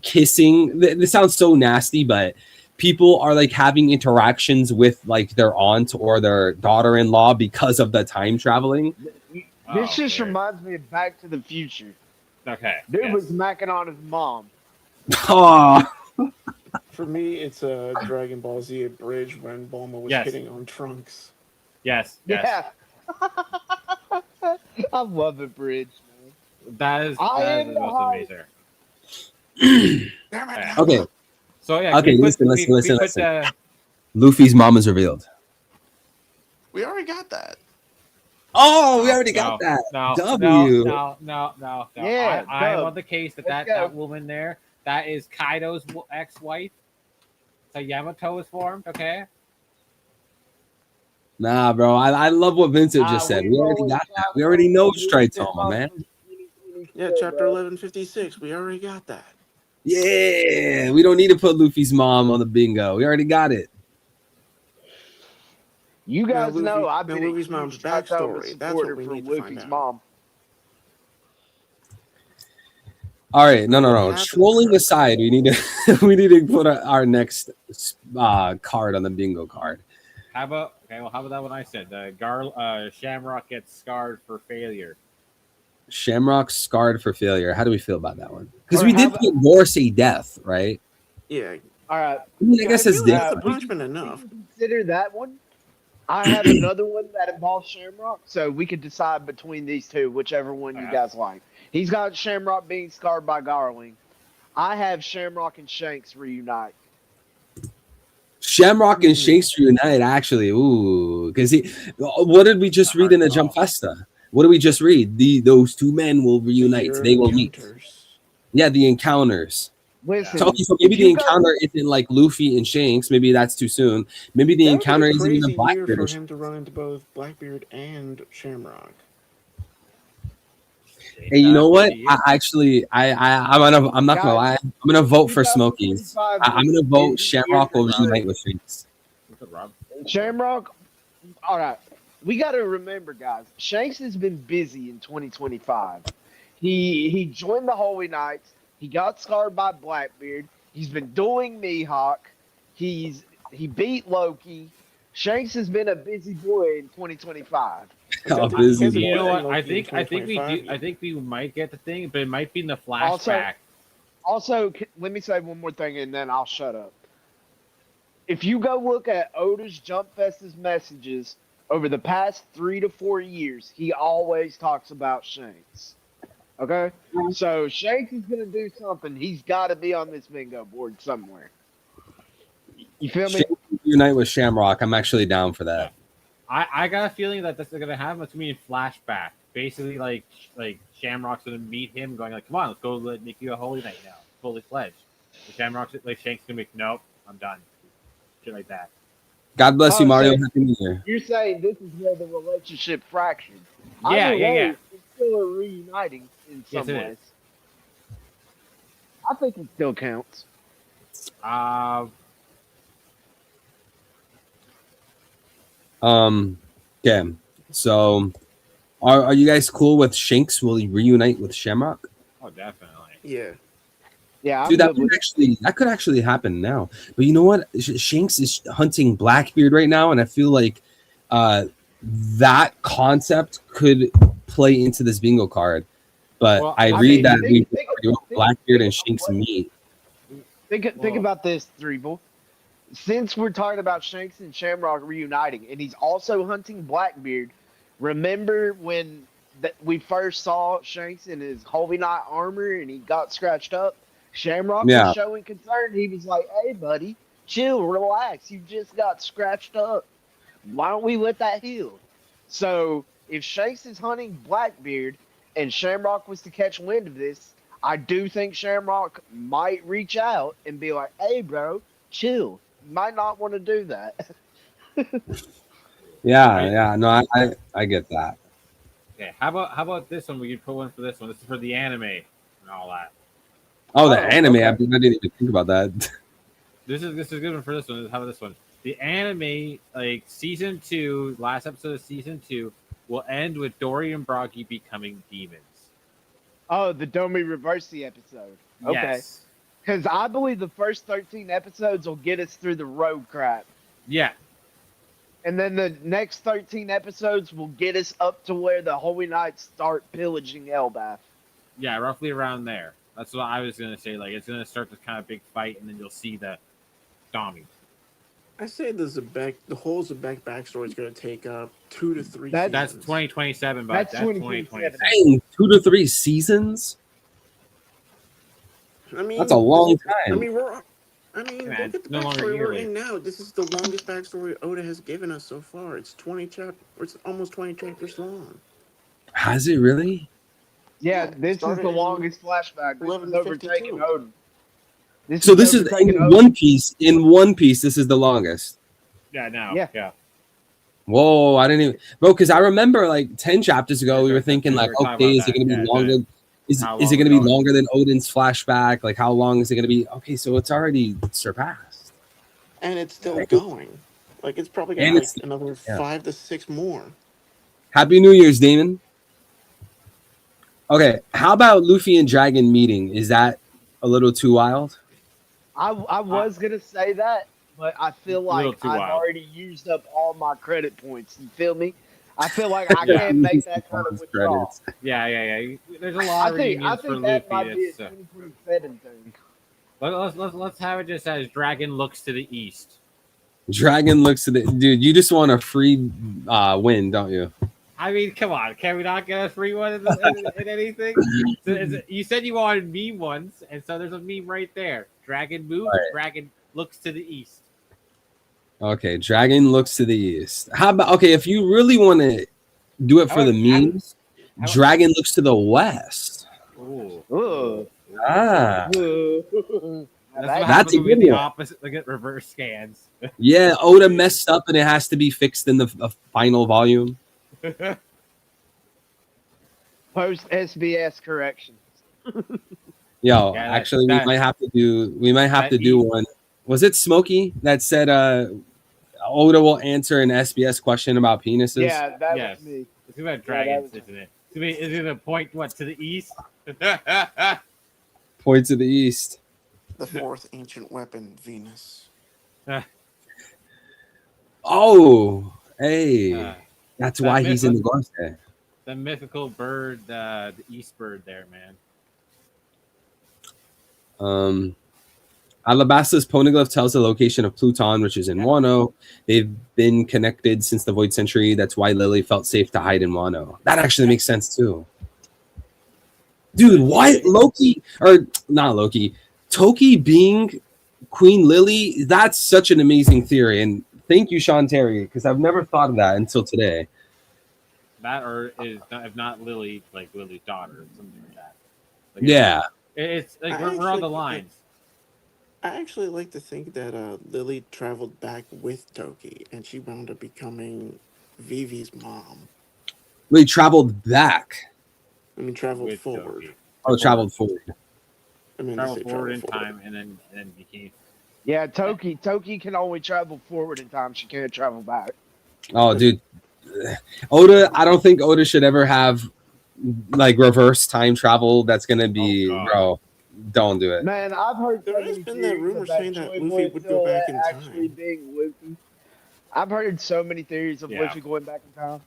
kissing. This sounds so nasty, but people are like having interactions with like their aunt or their daughter-in-law because of the time traveling. This just reminds me of Back to the Future. Okay. Dude was macking on his mom. Oh. For me, it's a Dragon Ball Z bridge when Bulma was hitting on Trunks. Yes. Yeah. I love a bridge, man. That is the most amazing. Okay. So yeah. Okay. Listen. Luffy's mom is revealed. We already got that. Oh, we already got that. No. Yeah, I am on the case that woman there, that is Kaido's ex-wife. So Yamato is formed, okay? Nah, bro. I love what Vincent just said. We already got that. We already know Straitoma, man. Yeah, chapter 1156. We already got that. Yeah, we don't need to put Luffy's mom on the bingo. We already got it. You guys know I've been Luffy's mom's backstory. That's what we need to find out. Mom. All right, no. Trolling aside, we need to put our next card on the bingo card. How about that one I said? Shamrock gets scarred for failure. Shamrock scarred for failure. How do we feel about that one? Because we did put War say death, right? Yeah. All right. I guess it's death. Punishment enough. Consider that one. I have another one that involves Shamrock, so we could decide between these two, whichever one you guys like. He's got Shamrock being scarred by Garling. I have Shamrock and Shanks reunite. Shamrock and Shanks reunite, actually. Ooh, because what did we just read in the Jump Festa? What did we just read? Those two men will reunite. They will meet. Yeah, the encounters. Listen, so maybe the encounter isn't like Luffy and Shanks. Maybe that's too soon. Maybe the encounter isn't even Blackbeard. For him to run into both Blackbeard and Shamrock. Hey, you know what? I'm not gonna lie. I'm gonna vote for Smokies. I'm gonna vote Shamrock will reunite with Shanks. Shamrock. All right, we got to remember, guys. Shanks has been busy in 2025. He joined the Holy Knights. He got scarred by Blackbeard. He's been dueling Mihawk. He beat Loki. Shanks has been a busy boy in 2025. Busy. You know what? I think we do. I think we might get the thing, but it might be in the flashback. Also, let me say one more thing, and then I'll shut up. If you go look at Oda's Jump Fest's messages over the past 3 to 4 years, he always talks about Shanks. Okay? So Shanks is going to do something. He's got to be on this bingo board somewhere. You feel me? Unite with Shamrock. I'm actually down for that. I got a feeling that this is going to happen. It's going to be in flashback. Basically, like Shamrock's going to meet him going like, come on, let's go make you a Holy Knight now. Fully fledged. The Shamrock's like Shanks going to be nope, I'm done. Shit like that. God bless you, Mario. Happy New Year. You're saying this is where the relationship fractured. Either Yeah. way, it's still a reuniting in Yes, some it ways. is. I think it still counts. Uh, Okay. So, are you guys cool with Shanks? Will he reunite with Shamrock? oh, definitely. Yeah. Yeah, I'm Dude, good with it. that could actually happen now. But you know what? Shanks is hunting Blackbeard right now, and I feel like that concept could play into this bingo card. But Well, I I read mean, that we think Blackbeard and about Shanks meet. think Well, about this, Threevil. Since we're talking about Shanks and Shamrock reuniting, and he's also hunting Blackbeard, remember when we first saw Shanks in his Holy Knight armor and he got scratched up? Shamrock was Yeah, showing concern. He was like, "Hey, buddy, chill, relax. You just got scratched up. Why don't we let that heal?" So if Shanks is hunting Blackbeard and Shamrock was to catch wind of this, I do think Shamrock might reach out and be like, "Hey, bro, chill. You might not want to do that." right. yeah. No, I get that. Okay. How about this one? We can put one for this one. This is for the anime and all that. Oh, the Oh, anime. okay. I didn't even think about that. This is good one for this one. How about this one? The anime, like season 2, last episode of season 2, will end with Dory and Broggy becoming demons. Oh, the Domi Reversi episode. Okay. Yes. Because I believe the first 13 episodes will get us through the road crap. Yeah. And then the next 13 episodes will get us up to where the Holy Knights start pillaging Elbaf. Yeah. Roughly around there. That's what I was gonna say. Like it's gonna start this kind of big fight, and then you'll see the Dommy. I say the whole Zebek backstory is going to take up 2 to 3 That- That's seasons. 2027, but That's that's 2027. 2027. Dang, 2 to 3 seasons. I mean, That's a long I time. mean, Man, look at the it's no longer backstory we're yearly. in now. This is the longest backstory Oda has given us so far. It's almost 20 chapters long. Has it really? Yeah, Yeah, this is started the in longest flashback. This is 1152. overtaking Odin. So this is overtaking in Odin. One Piece. In One Piece, this is the longest. Yeah. Now. Yeah. Yeah. Whoa, I didn't even, bro. Because I remember like 10 chapters ago, Yeah, we were sure, thinking we like, were talking okay, about is it that. going to be Yeah, longer? Is how it long going to we're be going. longer than Odin's flashback? Like, how long is it going to be? Okay, so it's already surpassed. And it's still Right. going. Like, it's probably going And to it's take another yeah. 5 to 6 more. Happy New Year's, Damon. Okay, how about Luffy and Dragon meeting? Is that a little too wild? I was gonna say that, but I feel A little like too I've wild. already used up all my credit points. You feel me? I feel like I Yeah. can't make that kind of withdrawal. Credits. Yeah. There's a lot of I reunions for think that Luffy. might be a It's, 2027 thing. let's have it just as Dragon looks to the east. Dragon looks at the dude. You just want a free win, don't you? I mean, come on, can we not get a free one in anything? You said you wanted meme ones, and so there's a meme right there. Dragon moves, Right. Dragon looks to the east. Okay, Dragon looks to the east. How about okay? If you really want to do it for the memes, Dragon looks to the west. Ooh. Ugh. Ah, That's what That's happens a when we get good the one. opposite, like get reverse scans. yeah. Oda messed up, and it has to be fixed in the final volume. Post SBS corrections. Yo, Yeah, actually, that- we might have to do. We might have that to do needs- one. Was it Smokey that said Oda will answer an SBS question about penises? Yeah, that Yes. was me. It's about that dragons, was- isn't it? Is it a point what to the east? Point to the east. The 4th ancient weapon, Venus. Oh, hey, Uh, that's that why he's in the myth- Gorse. the mythical bird, the east bird there, man. Alabasta's poneglyph tells the location of Pluton, which is in Wano. They've been connected since the Void Century. That's why Lily felt safe to hide in Wano. That actually makes sense too. Dude, why Loki or not Loki? Toki being Queen Lily, that's such an amazing theory. And thank you, Sean Terry, because I've never thought of that until today. That or is not, if not Lily, like Lily's daughter, or something like that. Like, Yeah. it's like I we're on the actually- lines. I actually like to think that Lily traveled back with Toki, and she wound up becoming Vivi's mom. We traveled back. I mean, traveled With forward. Toki. Oh, traveled forward. I mean, Travel they say forward in forward. time and then became. Yeah, Toki can only travel forward in time. She can't travel back. Oh, dude. Oda, I don't think Oda should ever have like reverse time travel. That's gonna be, God. bro. Don't do it. Man, I've heard There so has many been that theories rumor about saying that Joy Luffy Boy would go back in actually time. being Luffy. I've heard so many theories of Yeah. Luffy going back in time.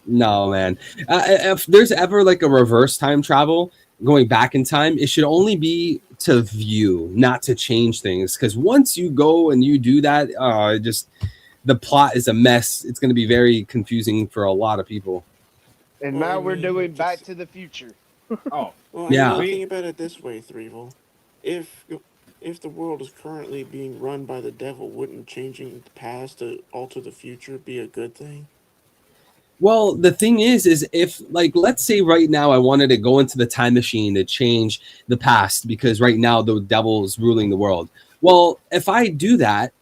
No, man. If there's ever like a reverse time travel going back in time, it should only be to view, not to change things. Because once you go and you do that, the plot is a mess. It's going to be very confusing for a lot of people. And Well, now I we're mean, doing Back just- to the Future. Oh, Well, Yeah. I mean, think about it this way, Threevil. If the world is currently being run by the devil, wouldn't changing the past to alter the future be a good thing? Well, the thing is if like let's say right now I wanted to go into the time machine to change the past because right now the devil is ruling the world. Well, if I do that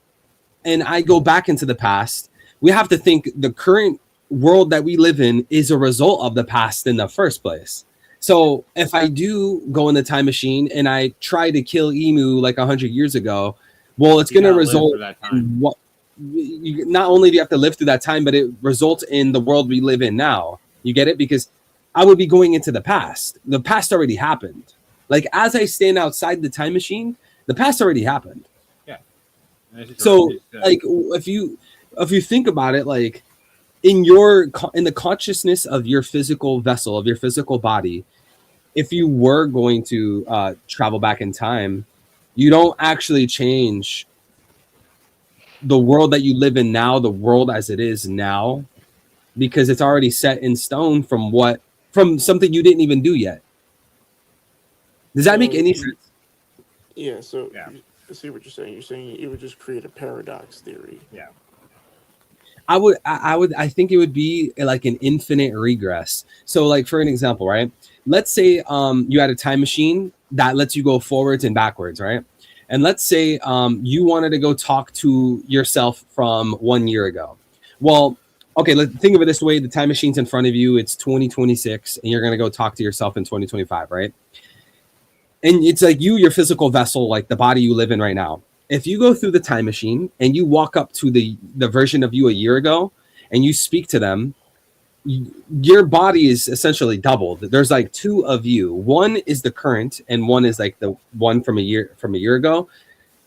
and I go back into the past, we have to think the current world that we live in is a result of the past in the first place. So if I do go in the time machine and I try to kill Emu like 100 years ago, well, it's You going to gotta live result for that time. in what not only do you have to live through that time, but it results in the world we live in now. You get it? Because I would be going into the past. The past already happened. Like as I stand outside the time machine, the past already happened. And it's just So it's, like if you think about it, like in the consciousness of your physical vessel, of your physical body, if you were going to travel back in time, you don't actually change the world that you live in now, the world as it is now, because it's already set in stone from something you didn't even do yet. Does that make So, any sense? Yeah, so Yeah. I see what you're saying. You're saying it would just create a paradox theory. yeah. I think it would be like an infinite regress. So like for an example, right? Let's say you had a time machine that lets you go forwards and backwards, right? And let's say you wanted to go talk to yourself from 1 year ago. Well, okay, let's think of it this way. The time machine's in front of you. It's 2026 and you're going to go talk to yourself in 2025, right? And it's like your physical vessel, like the body you live in right now. If you go through the time machine and you walk up to the version of you a year ago and you speak to them, your body is essentially doubled. There's like two of you. One is the current and one is like the one from a year ago.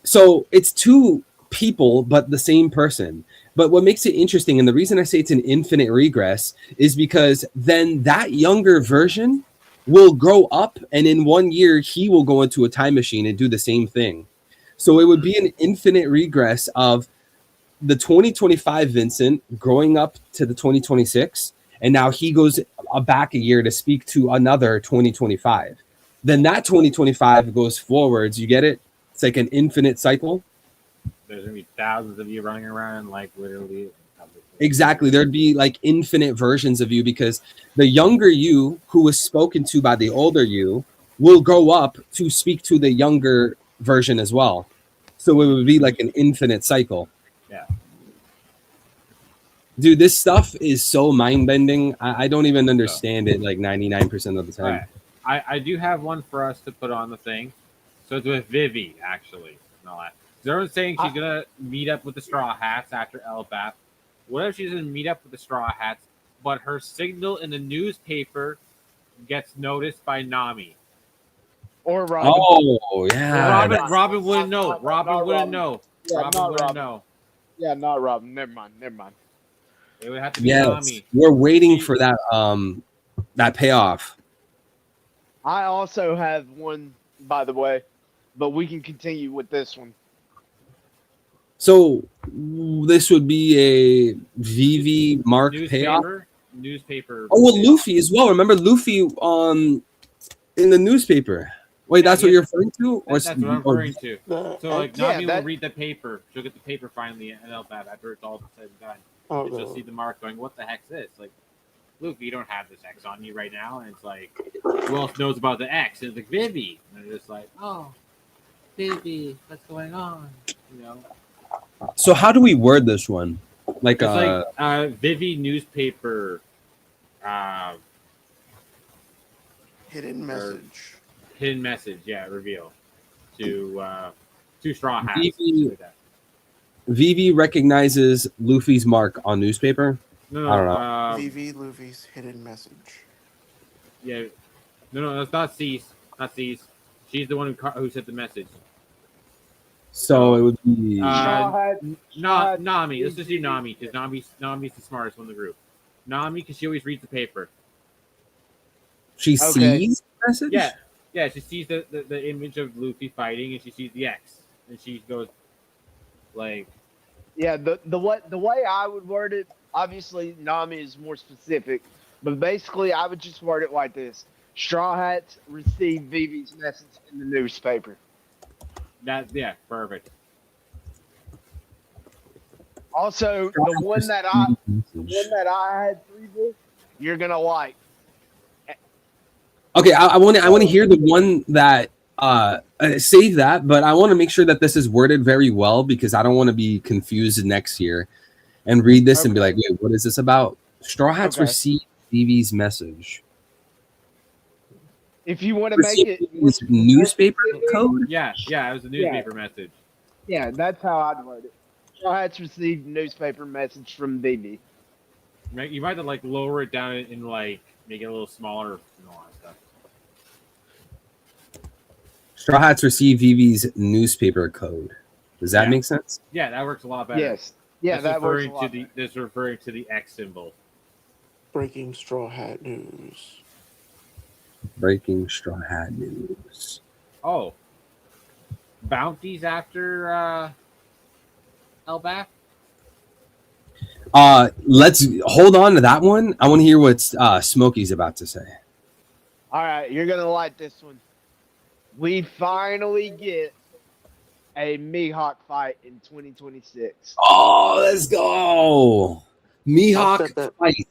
So it's two people, but the same person. But what makes it interesting, and the reason I say it's an infinite regress, is because then that younger version will grow up and in 1 year he will go into a time machine and do the same thing. So it would be an infinite regress of the 2025 Vincent growing up to the 2026, and now he goes back a year to speak to another 2025. Then that 2025 goes forwards. You get it? It's like an infinite cycle. There's gonna be thousands of you running around, like literally. Exactly. There'd be like infinite versions of you because the younger you who was spoken to by the older you will grow up to speak to the younger version as well. So it would be like an infinite cycle. Yeah. Dude, this stuff is so mind-bending. I don't even understand it like 99% of the All time. right. I do have one for us to put on the thing. So it's with Vivi, actually. No, everyone's saying she's gonna meet up with the Straw Hats after Elbaf. What if she doesn't meet up with the Straw Hats, but her signal in the newspaper gets noticed by Nami? Or Robin. Oh, yeah. Robin wouldn't know. Robin not wouldn't Robin. know. Yeah, Robin not wouldn't Robin. know. Yeah, not Robin. Never mind. It would have to be Yes. Nami. We're waiting for that that payoff. I also have one, by the way, but we can continue with this one. So this would be a VV Mark payoff. Newspaper. Oh, well, payoff. Luffy as well. Remember Luffy in the newspaper. Wait, Yeah, that's what you're referring to? Or That's what I'm referring to. The So like Yeah, Nami that- will read the paper. She'll get the paper finally in Elbaf after it's all said and done. oh, And she'll the- see the mark going, "What the heck's this?" Like, Luffy, you don't have this X on you right now, and it's like, who else knows about the X? And it's like Vivi, and they're just like, "Oh, Vivi, what's going on?" You know, So how do we word this one? Like it's like Vivi newspaper uh, Hidden message. hidden message, reveal to Straw Hats. Vivi, Like that. Vivi recognizes Luffy's mark on newspaper. No, I don't know. VV Luffy's hidden message. Yeah, no, that's not Cease. Not Cease. She's the one who sent the message. So it would be Straw Hat- Straw Hat- Nami. Let's just do Nami because Nami's the smartest one in the group. Nami because she always reads the paper. she Okay. sees the message. Yeah. She sees the image of Luffy fighting, and she sees the X, and she goes like, Yeah, the way I would word it, obviously Nami is more specific, but basically I would just word it like this: Straw Hats received Vivi's message in the newspaper. that. Yeah, perfect. Also, the one that I had 3 you're gonna like. Okay, I want to hear the one that save that, but I want to make sure that this is worded very well because I don't want to be confused next year and read this and be like, wait, what is this about? Straw Hats received Vivi's message. If you want to make it newspaper code. Yeah, it was a newspaper message. Yeah, that's how I'd word it. Straw Hats received newspaper message from Vivi. You might have to like lower it down and like make it a little smaller and all that stuff. Straw Hats receive Vivi's newspaper code. Does that make sense? Yeah, that works a lot better. Yes. Yeah, that works a lot better. That's referring to the X symbol. Breaking Straw Hat news. Breaking Straw Hat news. Oh. Bounties after Elbaf? Let's hold on to that one. I want to hear what Smokey's about to say. All right, you're gonna like this one. We finally get a Mihawk fight in 2026. Oh, let's go! Mihawk fight.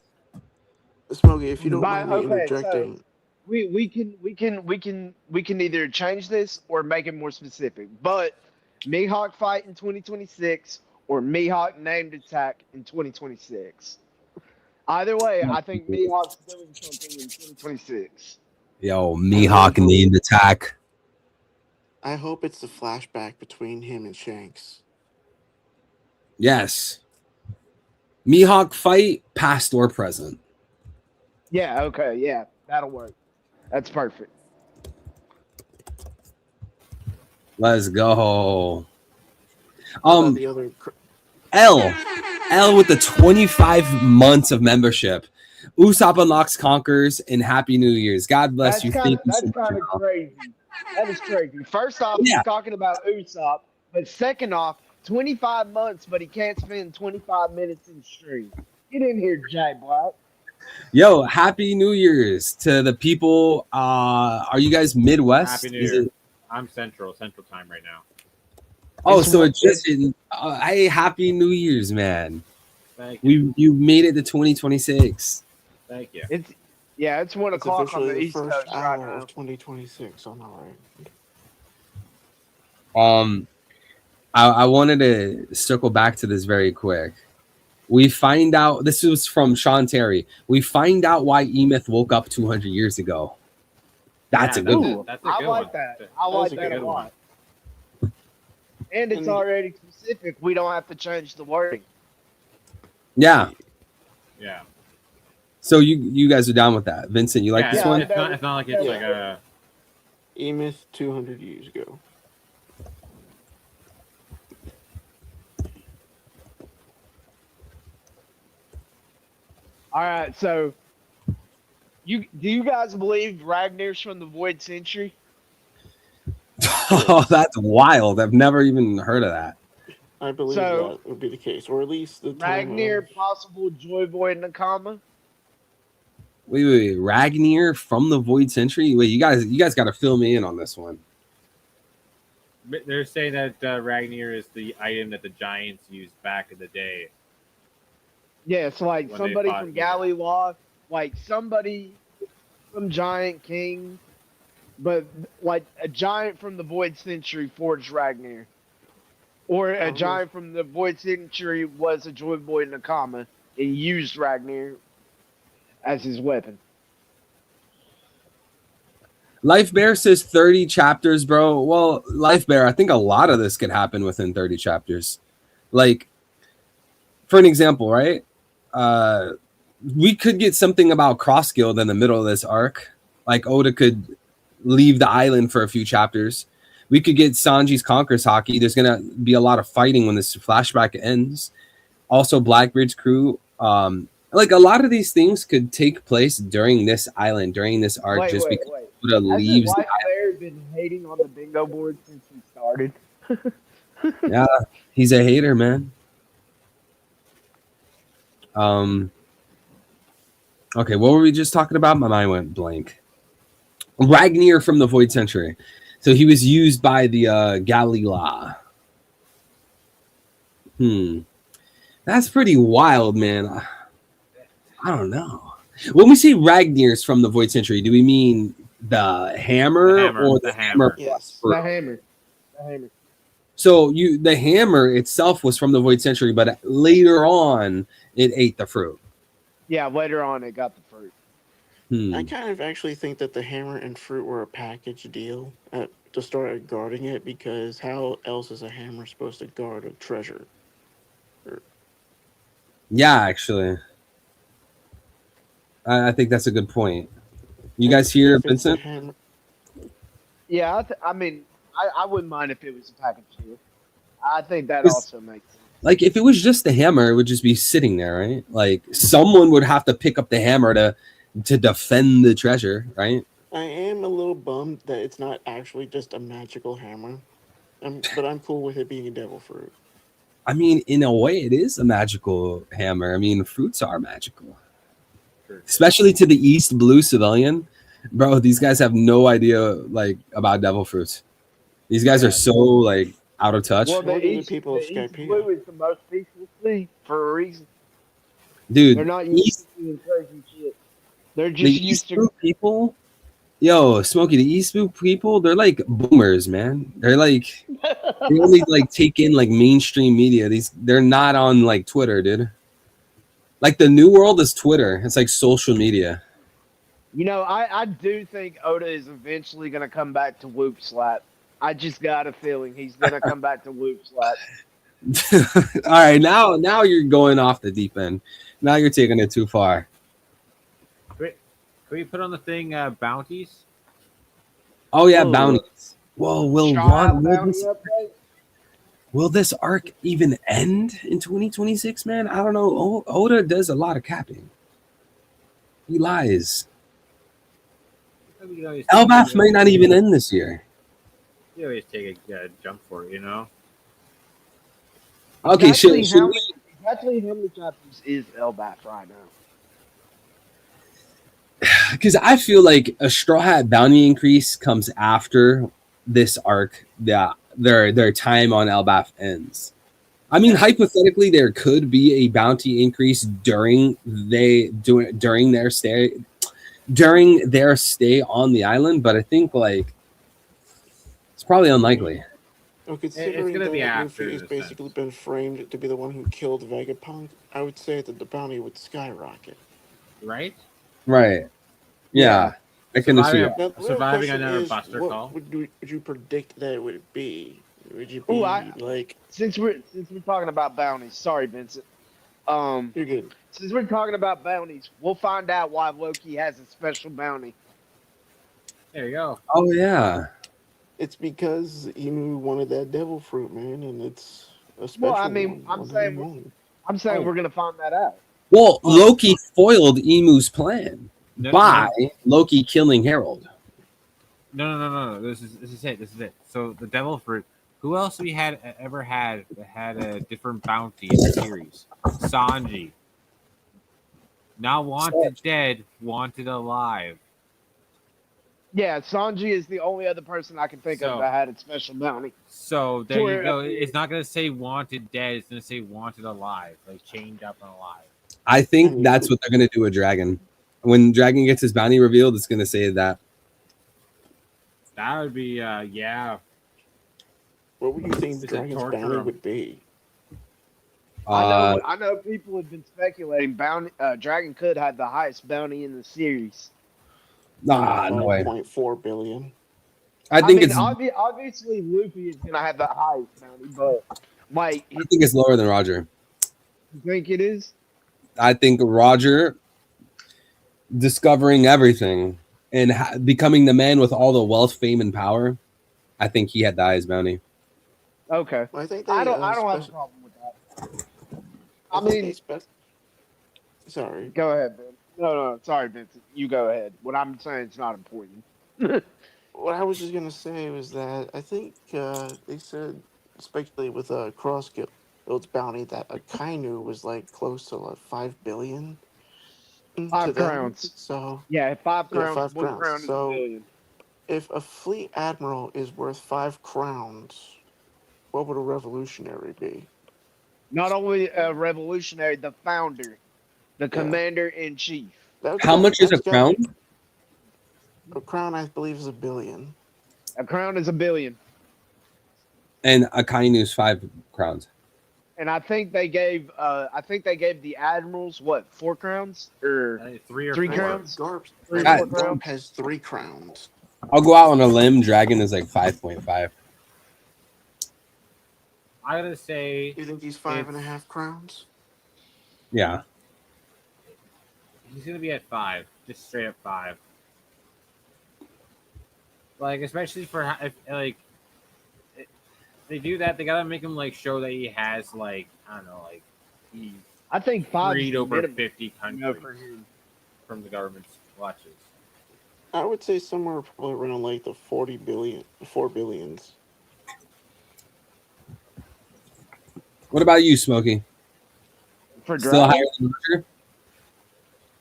Smokey, if you don't mind me interjecting, So we can either change this or make it more specific. But Mihawk fight in 2026 or Mihawk named attack in 2026. Either way, I think Mihawk's doing something in 2026. Yo, Mihawk named attack. I hope it's the flashback between him and Shanks. Yes. Mihawk fight, past or present. Yeah, okay, yeah, that'll work. That's perfect. Let's go. The other L with the 25 months of membership. Usopp unlocks Conquers and Happy New Year's. God bless That's you. kind Thank you of so much. crazy. That is crazy. First off, he's talking about Usopp, but second off, 25 months, but he can't spend 25 minutes in the stream. Get in here, Jay Black. Yo, Happy New Year's to the people. Are you guys Midwest? Happy New Year. I'm Central time right now. Oh, so it just hey, Happy New Year's, man. Thank you. You made it to 2026. Thank you. It's 1 o'clock on the East first Coast right hour now. of 2026. I'm all right. I wanted to circle back to this very quick. We find out, this was from Sean Terry. We find out why E-Myth woke up 200 years ago. That's a good one. That's a good I like one. that. I like that a lot. And it's already specific. We don't have to change the wording. Yeah. Yeah. So you guys are down with that. Vincent, you like this one? It's not like it's like a E-Myth 200 years ago. All right, so do you guys believe Ragnar's from the Void Century? Oh, that's wild. I've never even heard of that. I believe So- that would be the case, or at least the Ragnar, possible Joy Boy Nakama? Wait. Ragnar from the Void Century? Wait, you guys got to fill me in on this one. They're saying that Ragnar is the item that the Giants used back in the day. Yeah, it's like When somebody they fought from here. Galliwa, like somebody from Giant King, but like a giant from the Void Century forged Ragnar. Or a giant from the Void Century was a Joy Boy Nakama and used Ragnar. as his weapon. Life Bear says 30 chapters, bro. Well, Life Bear, I think a lot of this could happen within 30 chapters. Like, for an example, right? We could get something about Cross Guild in the middle of this arc. Like, Oda could leave the island for a few chapters. We could get Sanji's Conquerors Hockey. There's going to be a lot of fighting when this flashback ends. Also, Blackbeard's crew. Like, a lot of these things could take place during this island, during this arc, because Wait. Oda leaves the Hasn't White Bear been hating on the bingo board since he started? Yeah, he's a hater, man. Okay, what were we just talking about? My mind went blank. Ragnar from the Void Century. So he was used by the Galila. That's pretty wild, man. I don't know. When we say Ragnar's from the Void Century, do we mean the hammer, or the hammer? Yes. The hammer. The hammer. So the hammer itself was from the Void Century, but later on it ate the fruit. Yeah, later on it got the fruit. I kind of actually think that the hammer and fruit were a package deal to start guarding it, because how else is a hammer supposed to guard a treasure? Yeah, actually. I think that's a good point. You guys hear Vincent? Yeah, I wouldn't mind if it was a package deal. I think that also makes sense. Like, if it was just the hammer, it would just be sitting there, right? Like, someone would have to pick up the hammer to defend the treasure, right? I am a little bummed that it's not actually just a magical hammer, but I'm cool with it being a devil fruit. I mean, in a way, it is a magical hammer. I mean, fruits are magical. Especially to the East Blue civilian. Bro, these guys have no idea, like, about devil fruits. These guys are so, like, out of touch. Well, the East Blue is the most peaceful thing for a reason. Dude, they're not used to doing crazy shit. They're just the used East to Blue people. Yo, Smokey, the East Blue people, they're like boomers, man. They're like, they only like take in like mainstream media. They're not on like Twitter, dude. Like, the new world is Twitter. It's like social media. You know, I do think Oda is eventually going to come back to Whoop Slap. I just got a feeling he's going to come back to Whoop Slap. All right, now you're going off the deep end. Now you're taking it too far. Can we put on the thing bounties? Oh yeah, bounties. Whoa, will this arc even end in 2026, man? I don't know. Oda does a lot of capping. He lies. Elbaf may not even end this year. You always take a jump for it, you know? Okay, exactly how many chapters is Elbaf right now? Because I feel like a Straw Hat bounty increase comes after this arc. Their time on Elbaf ends. I mean, hypothetically, there could be a bounty increase during their stay on the island, but I think like it's probably unlikely. Well, considering it's gonna be that after, Luffy has basically been framed to be the one who killed Vegapunk, I would say that the bounty would skyrocket. Right? Right. Yeah. I can assume. Surviving another Buster Call. Would you predict that it would be? Would you be like? Since we're talking about bounties, sorry, Vincent. You're good. Since we're talking about bounties, we'll find out why Loki has a special bounty. There you go. Oh yeah. It's because Emu wanted that devil fruit, man, and it's a special. Well, I mean, I'm saying we're gonna find that out. Well, Loki foiled Emu's plan by Loki killing Harold. No. This is it. So the devil fruit. Who else we had ever had that had a different bounty in the series? Sanji. Now wanted dead, wanted alive. Yeah, Sanji is the only other person I can think of that had a special bounty. So there you go. It's not gonna say wanted dead. It's gonna say wanted alive, like chained up and alive. I think that's what they're gonna do with Dragon. When Dragon gets his bounty revealed, it's gonna say that. That would be yeah. What would you think Dragon's bounty would be? I know. People have been speculating Dragon could have the highest bounty in the series. Nah, no way. 5.4 billion. I I think mean, it's obviously Luffy is gonna have the highest bounty, but like, I think it's lower than Roger. you think it is? I think Roger discovering everything and becoming the man with all the wealth, fame, and power. I think he had the highest bounty. Okay. Well, I think they I don't have a problem with that. I mean, sorry. go ahead, Ben. No, sorry, Vincent. You go ahead. What I'm saying is not important. What I was just gonna say was that I think they said, especially with a cross guild's bounty, that a Kainu was like close to like 5 billion to 5 them. crowns. So Yeah, 5 yeah, crowns. 5 1 crowns. crown is a So billion. if a fleet admiral is worth 5 crowns, what would a revolutionary be? Not only a revolutionary, the founder, the commander in chief. How much is a crown? A crown, I believe, is 1 billion. A crown is a billion. And a Kainu's 5 crowns. And I think they gave the admirals what, 4 crowns or 3 or 3 4. crowns? Garp, 3 or God, 4 crowns. Garp has 3 crowns. I'll go out on a limb. Dragon is like 5.5. I gotta say, You think he's 5.5 crowns? Yeah. he's gonna be at 5, just straight up 5. Like, especially for if they do that, they gotta make him like show that he has like, I don't know, like he's I think 5 freed is over minimum, 50 you countries know, for him. from the government's watches. I would say somewhere probably around like the 4 billions. What about you, Smokey? For Still Dragon? higher than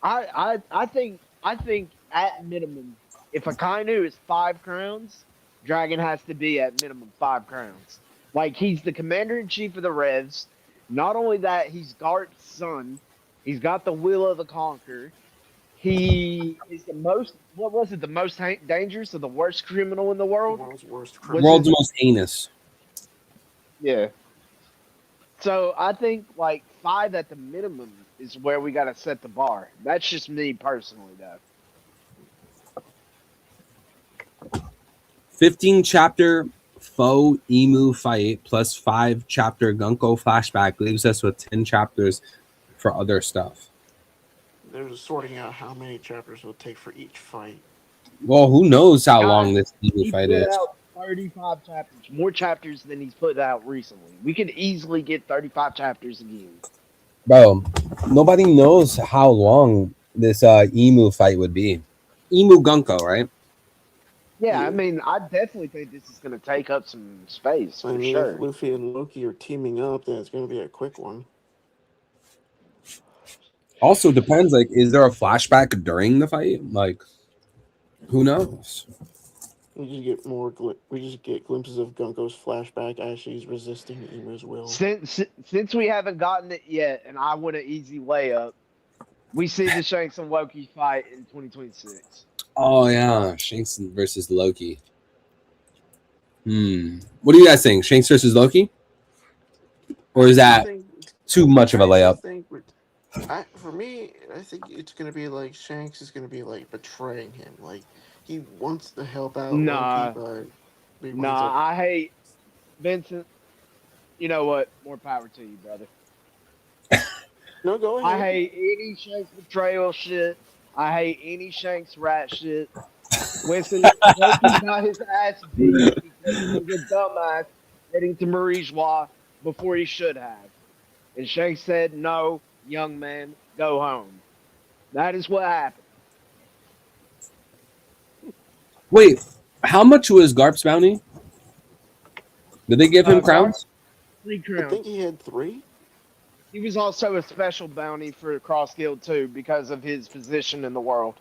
Roger? I think at minimum, if a Kainu is 5 crowns, Dragon has to be at minimum 5 crowns. Like, he's the commander in chief of the Revs. Not only that, he's Garp's son. He's got the will of the conqueror. He is the most, what was it, the most dangerous or the worst criminal in the world? The world's worst Was criminal. World's most heinous. Yeah. So I think like 5 at the minimum is where we got to set the bar. That's just me personally, though. 15 chapter foe emu fight plus 5 chapter Gunko flashback leaves us with 10 chapters for other stuff. They're just sorting out how many chapters it'll take for each fight. Well, who knows how God, long this emu He fight put is? out 35 chapters, more chapters than he's put out recently. We could easily get 35 chapters again. Bro, nobody knows how long this emu fight would be. Emu Gunko, right? Yeah, I mean, I definitely think this is going to take up some space I for mean, sure. if Luffy and Loki are teaming up, then it's going to be a quick one. Also depends, like, is there a flashback during the fight? Like, who knows? We just get we just get glimpses of Gunko's flashback as she's resisting Emu's will. Since we haven't gotten it yet, and I want an easy layup, we see the Shanks and Loki fight in 2026. Oh yeah, Shanks versus Loki. What do you guys think? Shanks versus Loki? Or is that too much of a layup? For me, I think it's going to be like Shanks is going to be like betraying him. Like, he wants to help out Nah. Loki, but I hate Vincent. You know what? More power to you, brother. No, go ahead. I hate any Shanks betrayal shit. I hate any Shanks rat shit. Winston Loki got his ass beat because he was a dumbass heading to Marie-Joie before he should have. And Shanks said, "No, young man, go home." That is what happened. Wait, how much was Garp's bounty? Did they give him crowns? 3 I crowns. think he had 3. He was also a special bounty for Cross Guild too because of his position in the world.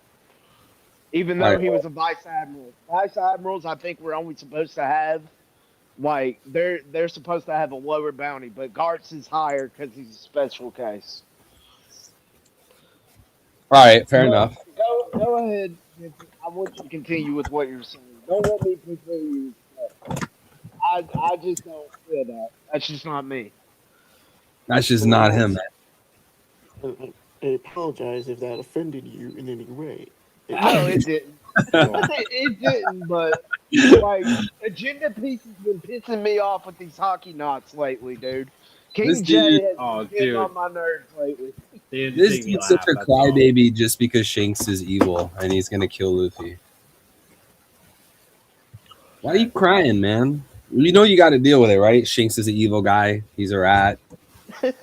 Even though he was a vice admiral. Vice admirals, I think, we're only supposed to have, like, they're supposed to have a lower bounty, but Gart's is higher because he's a special case. All right, fair enough. Go ahead. I want you to continue with what you're saying. Don't let me continue. I just don't feel that. That's just not me. That's just not him. I apologize if that offended you in any way. No, it didn't. Cool. It didn't, but like agenda pieces been pissing me off with these hockey knots lately, dude. This King J dude- has Oh, been getting dude. on my nerves lately. They just This make me dude's such laugh, a that's all. crybaby just because Shanks is evil and he's gonna kill Luffy. Why are you crying, man? You know you got to deal with it, right? Shanks is an evil guy. He's a rat. I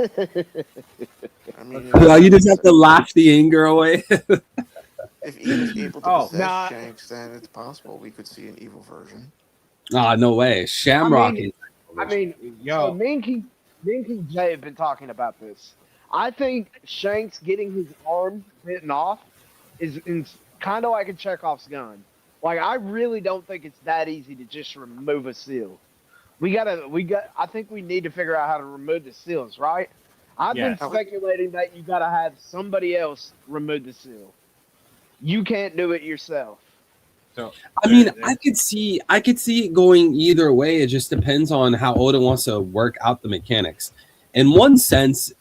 mean, Well, you just have to laugh the anger away. if Ian's able to Oh, possess nah. Shanks, then it's possible we could see an evil version. Ah, no way. Shamrock is. I mean, Yo. so me and King J have been talking about this. I think Shanks getting his arm bitten off is kind of like a Chekhov's gun. Like, I really don't think it's that easy to just remove a seal. I think we need to figure out how to remove the seals, right? I've Yes. been speculating that you gotta have somebody else remove the seal. You can't do it yourself. So I mean, I could see it going either way. It just depends on how Oda wants to work out the mechanics. In one sense,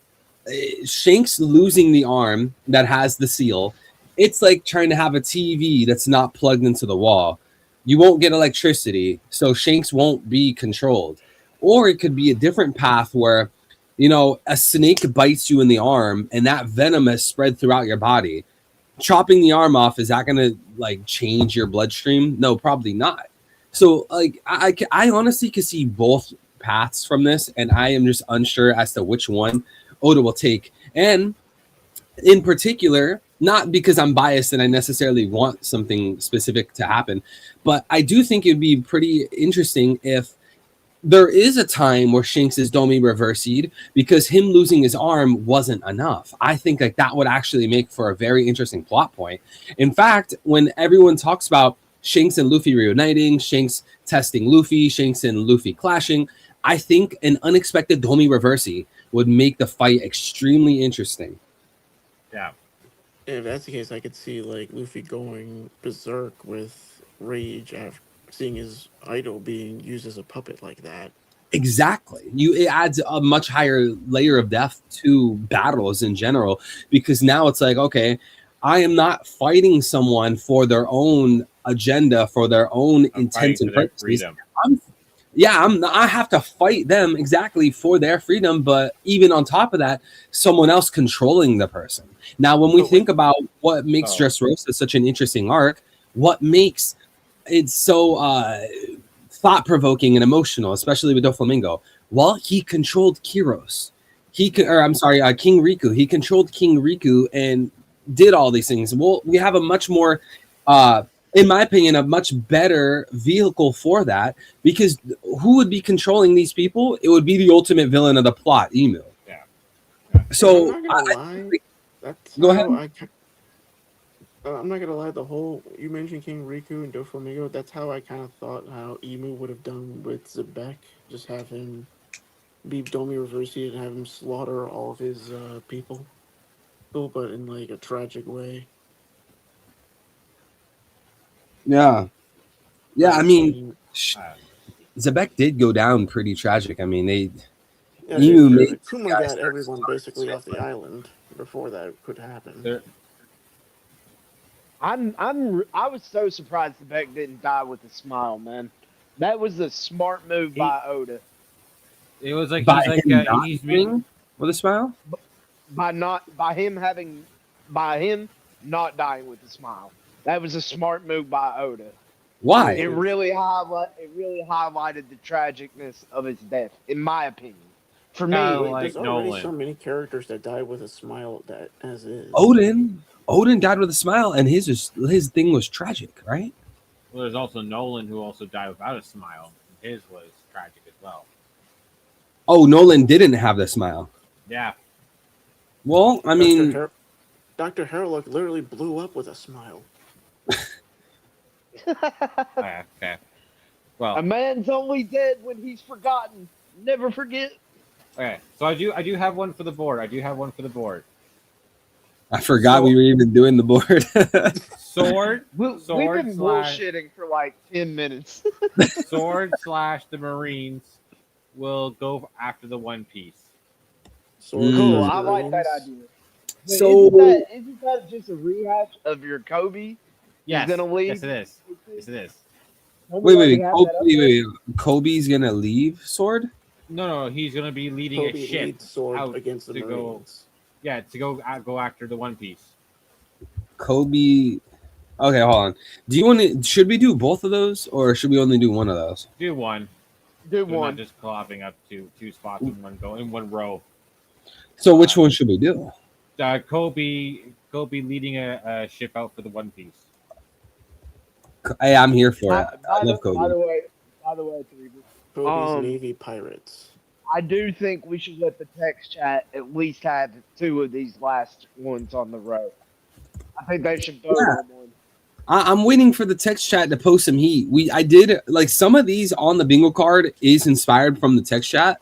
Shanks losing the arm that has the seal, it's like trying to have a TV that's not plugged into the wall. You won't get electricity, so Shanks won't be controlled. Or it could be a different path where, you know, a snake bites you in the arm and that venom is spread throughout your body. Chopping the arm off, is that going to like change your bloodstream? No, probably not. So like I honestly could see both paths from this, and I am just unsure as to which one Oda will take. And in particular, not because I'm biased and I necessarily want something specific to happen, but I do think it'd be pretty interesting if there is a time where Shanks is Domi reversied because him losing his arm wasn't enough. I think like that would actually make for a very interesting plot point. In fact, when everyone talks about Shanks and Luffy reuniting, Shanks testing Luffy, Shanks and Luffy clashing, I think an unexpected Domi reversi would make the fight extremely interesting. yeah. If that's the case, I could see like Luffy going berserk with rage after seeing his idol being used as a puppet like that. Exactly. It adds a much higher layer of depth to battles in general, because now it's like, okay, I am not fighting someone for their own agenda, for their own intent and purposes. I have to fight them exactly for their freedom, but even on top of that, someone else controlling the person. Now, when we think about what makes Dressrosa such an interesting arc, what makes it so thought-provoking and emotional, especially with Doflamingo, well, he controlled Kyros. King Riku. He controlled King Riku and did all these things. Well, we have a much more in my opinion, a much better vehicle for that, because who would be controlling these people? It would be the ultimate villain of the plot, Emu. Yeah. So, I'm not gonna lie. That's go how ahead. I'm not gonna lie. The whole you mentioned King Riku and Doflamingo. That's how I kind of thought how Emu would have done with Zebek. Just have him be Domi Reversi and have him slaughter all of his people, but in like a tragic way. Yeah. I mean, Zebek did go down pretty tragic. I mean, Kuma got everyone basically off the island before that could happen. I was so surprised the Beck didn't die with a smile, man. That was a smart move by Oda. It was like he's being with a smile. By him not dying with a smile. That was a smart move by Oda. Why? It really highlighted the tragicness of his death, in my opinion. For me, there's already so many characters that die with a smile that as is. Odin died with a smile, and his thing was tragic, right? Well, there's also Nolan, who also died without a smile. His was tragic as well. Oh, Nolan didn't have the smile. Yeah. Well, I mean, Dr. Harlock literally blew up with a smile. Okay. Well, a man's only dead when he's forgotten. Never forget. Okay, so I do have one for the board. I forgot we were even doing the board. Sword. We've been bullshitting for like 10 minutes. Sword / the Marines will go after the One Piece. Sword Cool. against I like that Marines. idea. But So isn't that just a rehash of your Kobe? Is Yes, gonna leave. yes it is. Yes it is. Don't we wait, already wait, have Kobe, that up there? Kobe's gonna leave Sword. No, he's gonna be leading a Kobe ship leads Sword out against the to go. Marines. Yeah, to go after the One Piece. Kobe. Okay, hold on. Do you want to? Should we do both of those, or should we only do one of those? Do one. Do So not one. just collapsing up to two spots in one go in one row. So which one should we do? Kobe leading a ship out for the One Piece. Hey, I'm here for it. By, I by love the by Kobe. the way, Teresa, Kobe's Um, Navy Pirates. I do think we should let the text chat at least have two of these last ones on the row. I think they should vote Yeah. on one. I'm waiting for the text chat to post some heat. I did like some of these on the bingo card is inspired from the text chat,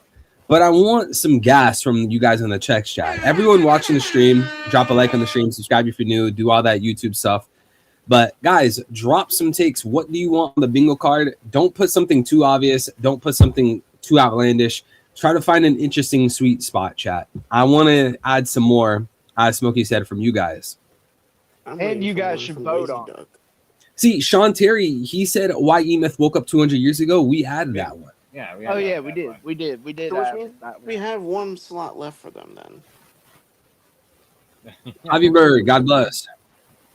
but I want some gas from you guys on the text chat. Everyone watching the stream, drop a like on the stream, subscribe if you're new, do all that YouTube stuff. But guys, drop some takes. What do you want on the bingo card? Don't put something too obvious. Don't put something too outlandish. Try to find an interesting sweet spot, chat. I want to add some more, as Smokey said, from you guys. I'm And waiting you for guys one should from vote Lazy on. Duck. See, Sean Terry, he said why E-Myth woke up 200 years ago. We added that one. Yeah. Oh yeah, we did. We did. We did. So which ask means that we one. have one slot left for them then. Javi Bird, God bless.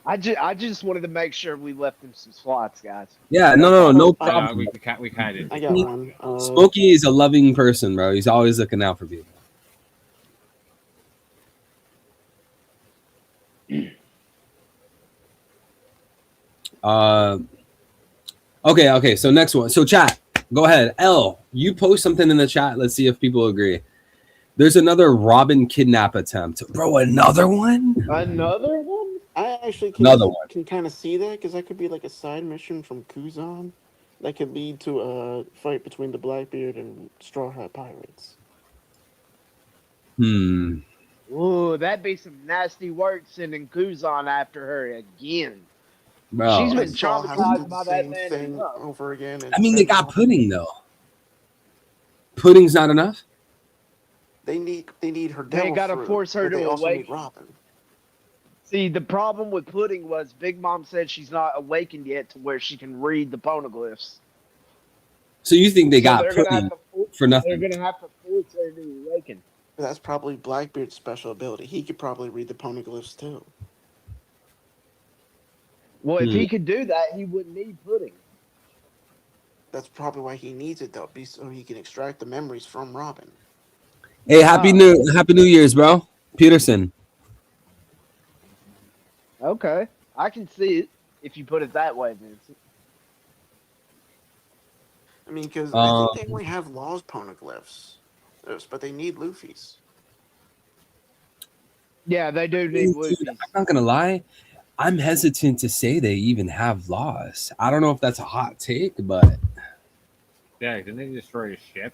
I just wanted to make sure we left them some slots, guys. Yeah, no I problem. we kind of. I got one. Smokey is a loving person, bro. He's always looking out for people. Okay. So next one. So chat, go ahead. L, you post something in the chat. Let's see if people agree. There's another Robin kidnap attempt, bro. Another one. Another one? I actually Another one. can kind of see that because that could be like a side mission from Kuzan that could lead to a fight between the Blackbeard and Straw Hat Pirates. Ooh, that'd be some nasty work sending Kuzan after her again. Bro. She's been Straw has to do traumatized the by that same man thing enough. over again. I mean, they got pudding though. Pudding's not enough. They need her. They devil gotta fruit, force her but they to also need awaken. Robin. See, the problem with Pudding was Big Mom said she's not awakened yet to where she can read the poneglyphs. So you think they So got they're gonna pudding have to, for nothing? They're gonna have to force her to awaken. But that's probably Blackbeard's special ability. He could probably read the poneglyphs too. Well, if he could do that, he wouldn't need Pudding. That's probably why he needs it, though, so he can extract the memories from Robin. Hey, happy New Year's, bro. Peterson. Okay, I can see it if you put it that way, Vincent. I mean, because I think they only have Law's poneglyphs, but they need Luffy's. Yeah, they do need Dude, Luffy's. I'm not gonna lie. I'm hesitant to say they even have laws. I don't know if that's a hot take, but Yeah, didn't they destroy a ship?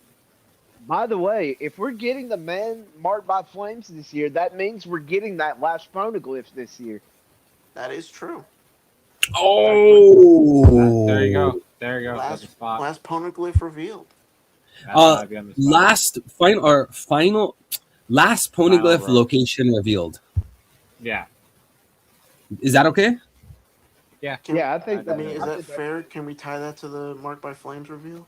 By the way, if we're getting the man marked by flames this year, that means we're getting that last poneglyph this year. That is true. There you go. There you go. That's the spot. Last poneglyph revealed. That's gotta be on the spot. last poneglyph Final row. location revealed. Yeah. Is that okay? Yeah. Yeah, I think I that. mean, is I that think fair? Can we tie that to the marked by flames reveal?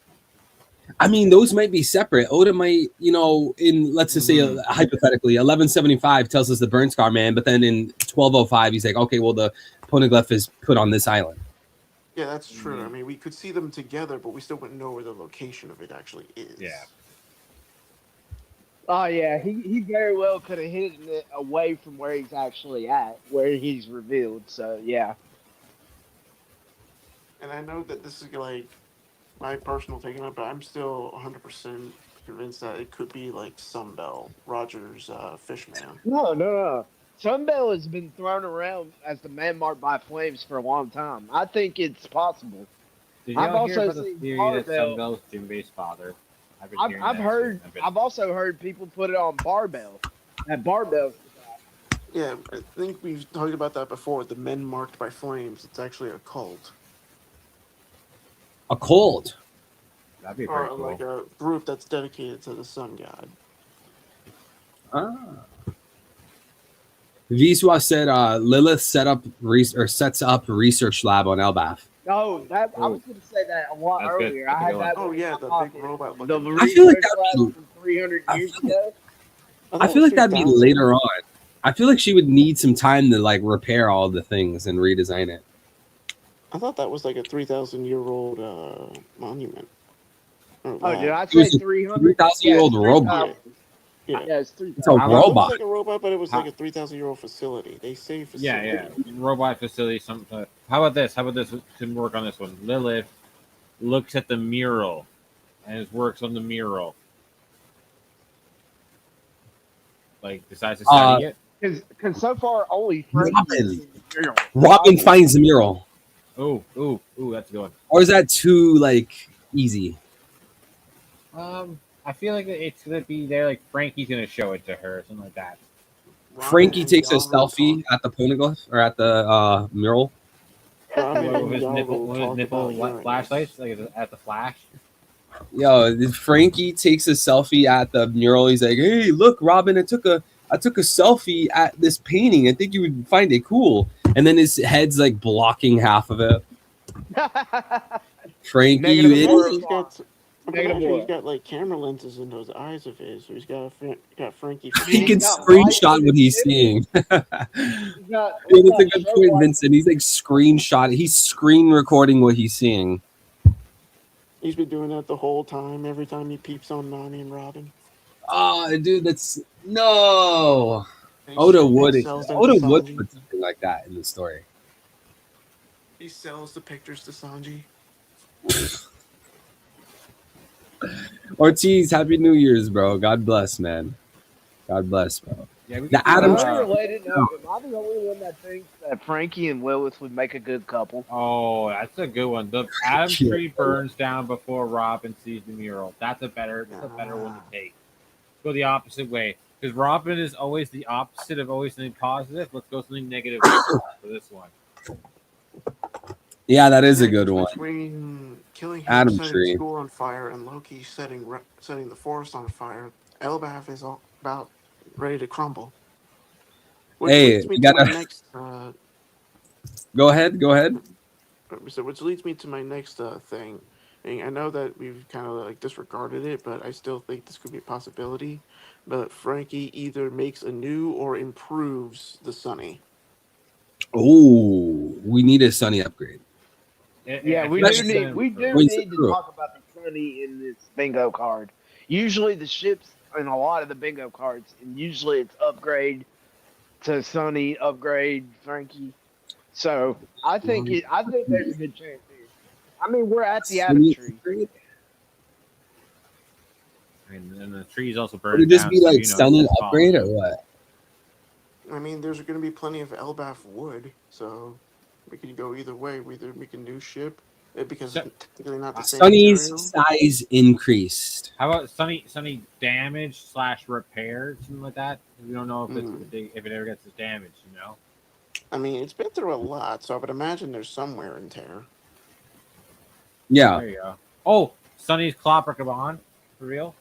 I mean, those might be separate. Oda might, in let's just say hypothetically, 1175 tells us the burn scar man, but then in 1205 he's like, okay, well the poneglyph is put on this island. Yeah, that's true. I mean, we could see them together, but we still wouldn't know where the location of it actually is. Yeah. Oh yeah, he very well could have hidden it away from where he's actually at, where he's revealed. So yeah. And I know that this is like my personal take on it, but I'm still 100% convinced that it could be like Sunbelt, Roger's Fishman. No. Sunbelt has been thrown around as the man marked by flames for a long time. I think it's possible. Did you I've all hear also about the seen theory that Barbell. Sunbell's Jinbei's father? I've been hearing I've that heard. too. I've also heard people put it on Barbell. That Barbell. Yeah, I think we've talked about that before. The men marked by flames. It's actually a cult. A cold. That'd be Or pretty cool. like a group that's dedicated to the sun god. Ah. Viswa said Lilith sets up research lab on Elbaf. Oh, that I was going to say that a lot That's good. earlier. That's I a had good that. one. Oh, one in yeah, my the big pocket. robot The looking- I feel like research that'd lab be- from 300 I years feel- ago. I feel like that'd be later on. I feel like she would need some time to like repair all the things and redesign it. I thought that was like a 3,000-year-old monument. Or Oh, did lab. I It was say a 300? 3,000-year-old Yes, robot. 3,000. Yeah. Yeah, it's It's a 3,000. It looks robot. like a robot, but it was How- like a 3,000-year-old facility. They say Yeah, facility. yeah. Robot facility. How about this? How about this to work on this one? Lilith looks at the mural and works on the mural. Like decides to study it. Because so far only Frankie has seen the mural. Robin finds the mural. Ooh, that's a good one. Or is that too like easy? I feel like it's gonna be there. Like Frankie's gonna show it to her, or something like that. Robin Frankie and takes a Yara will selfie at the poneglyph or at the mural. Robin and With his Yara nipple, will talk about Uranus. flashlights, like at the flash. Yo, Frankie takes a selfie at the mural. He's like, "Hey, look, Robin! I took a selfie at this painting. I think you would find it cool." And then his head's like blocking half of it. Frankie, Negative you moral. idiot! He's got like camera lenses in those eyes of his, so he's got Frankie. He can got screenshot light what he's in seeing. He's got- Yeah, he's that's a got good show point, light. Vincent. He's like screenshot. He's screen recording what he's seeing. He's been doing that the whole time. Every time he peeps on Nani and Robin. Oh, dude, that's no. He Oda would sells them Oda to would Sanji. put something like that in the story. He sells the pictures to Sanji. Ortiz, happy New Year's, bro. God bless, man. God bless, bro. Yeah, we The can do, Adam Am I Tree- related? No, am I the only one that thinks that Frankie and Lilith would make a good couple? Oh, that's a good one. The Adam Yeah. tree burns down before Robin sees the mural. That's a better one to take. Go the opposite way. Because Robin is always the opposite of always something positive. Let's go something negative for this one. Yeah, that is a good one. Between killing him, Adam setting Tree. school on fire, and Loki setting the forest on fire, Elbaf is all about ready to crumble. Which Hey, leads me you to gotta- my next. Go ahead. So, which leads me to my next thing. And I know that we've kind of like disregarded it, but I still think this could be a possibility. But Frankie either makes anew or improves the Sunny. Oh, we need a Sunny upgrade. Yeah, we That's- do need When's to the crew? talk about the Sunny in this bingo card. Usually the ships in a lot of the bingo cards, and usually it's upgrade to Sunny, upgrade Frankie. So I think there's a good chance here. I mean, we're at the Adam Sunny tree. upgrade? And the trees also Would burn it just down. be so like you know Sunny it's falling. upgrade or what? I mean, there's going to be plenty of Elbaf wood, so we could go either way. We either make a new ship because So- it's technically not the same Sunny's material. size increased. How about Sunny damage / repair, something like that? We don't know if if it ever gets damaged, you know. I mean, it's been through a lot, so I would imagine there's somewhere in tear. Yeah. There you go. Oh, Sunny's Klopperkabon, for real.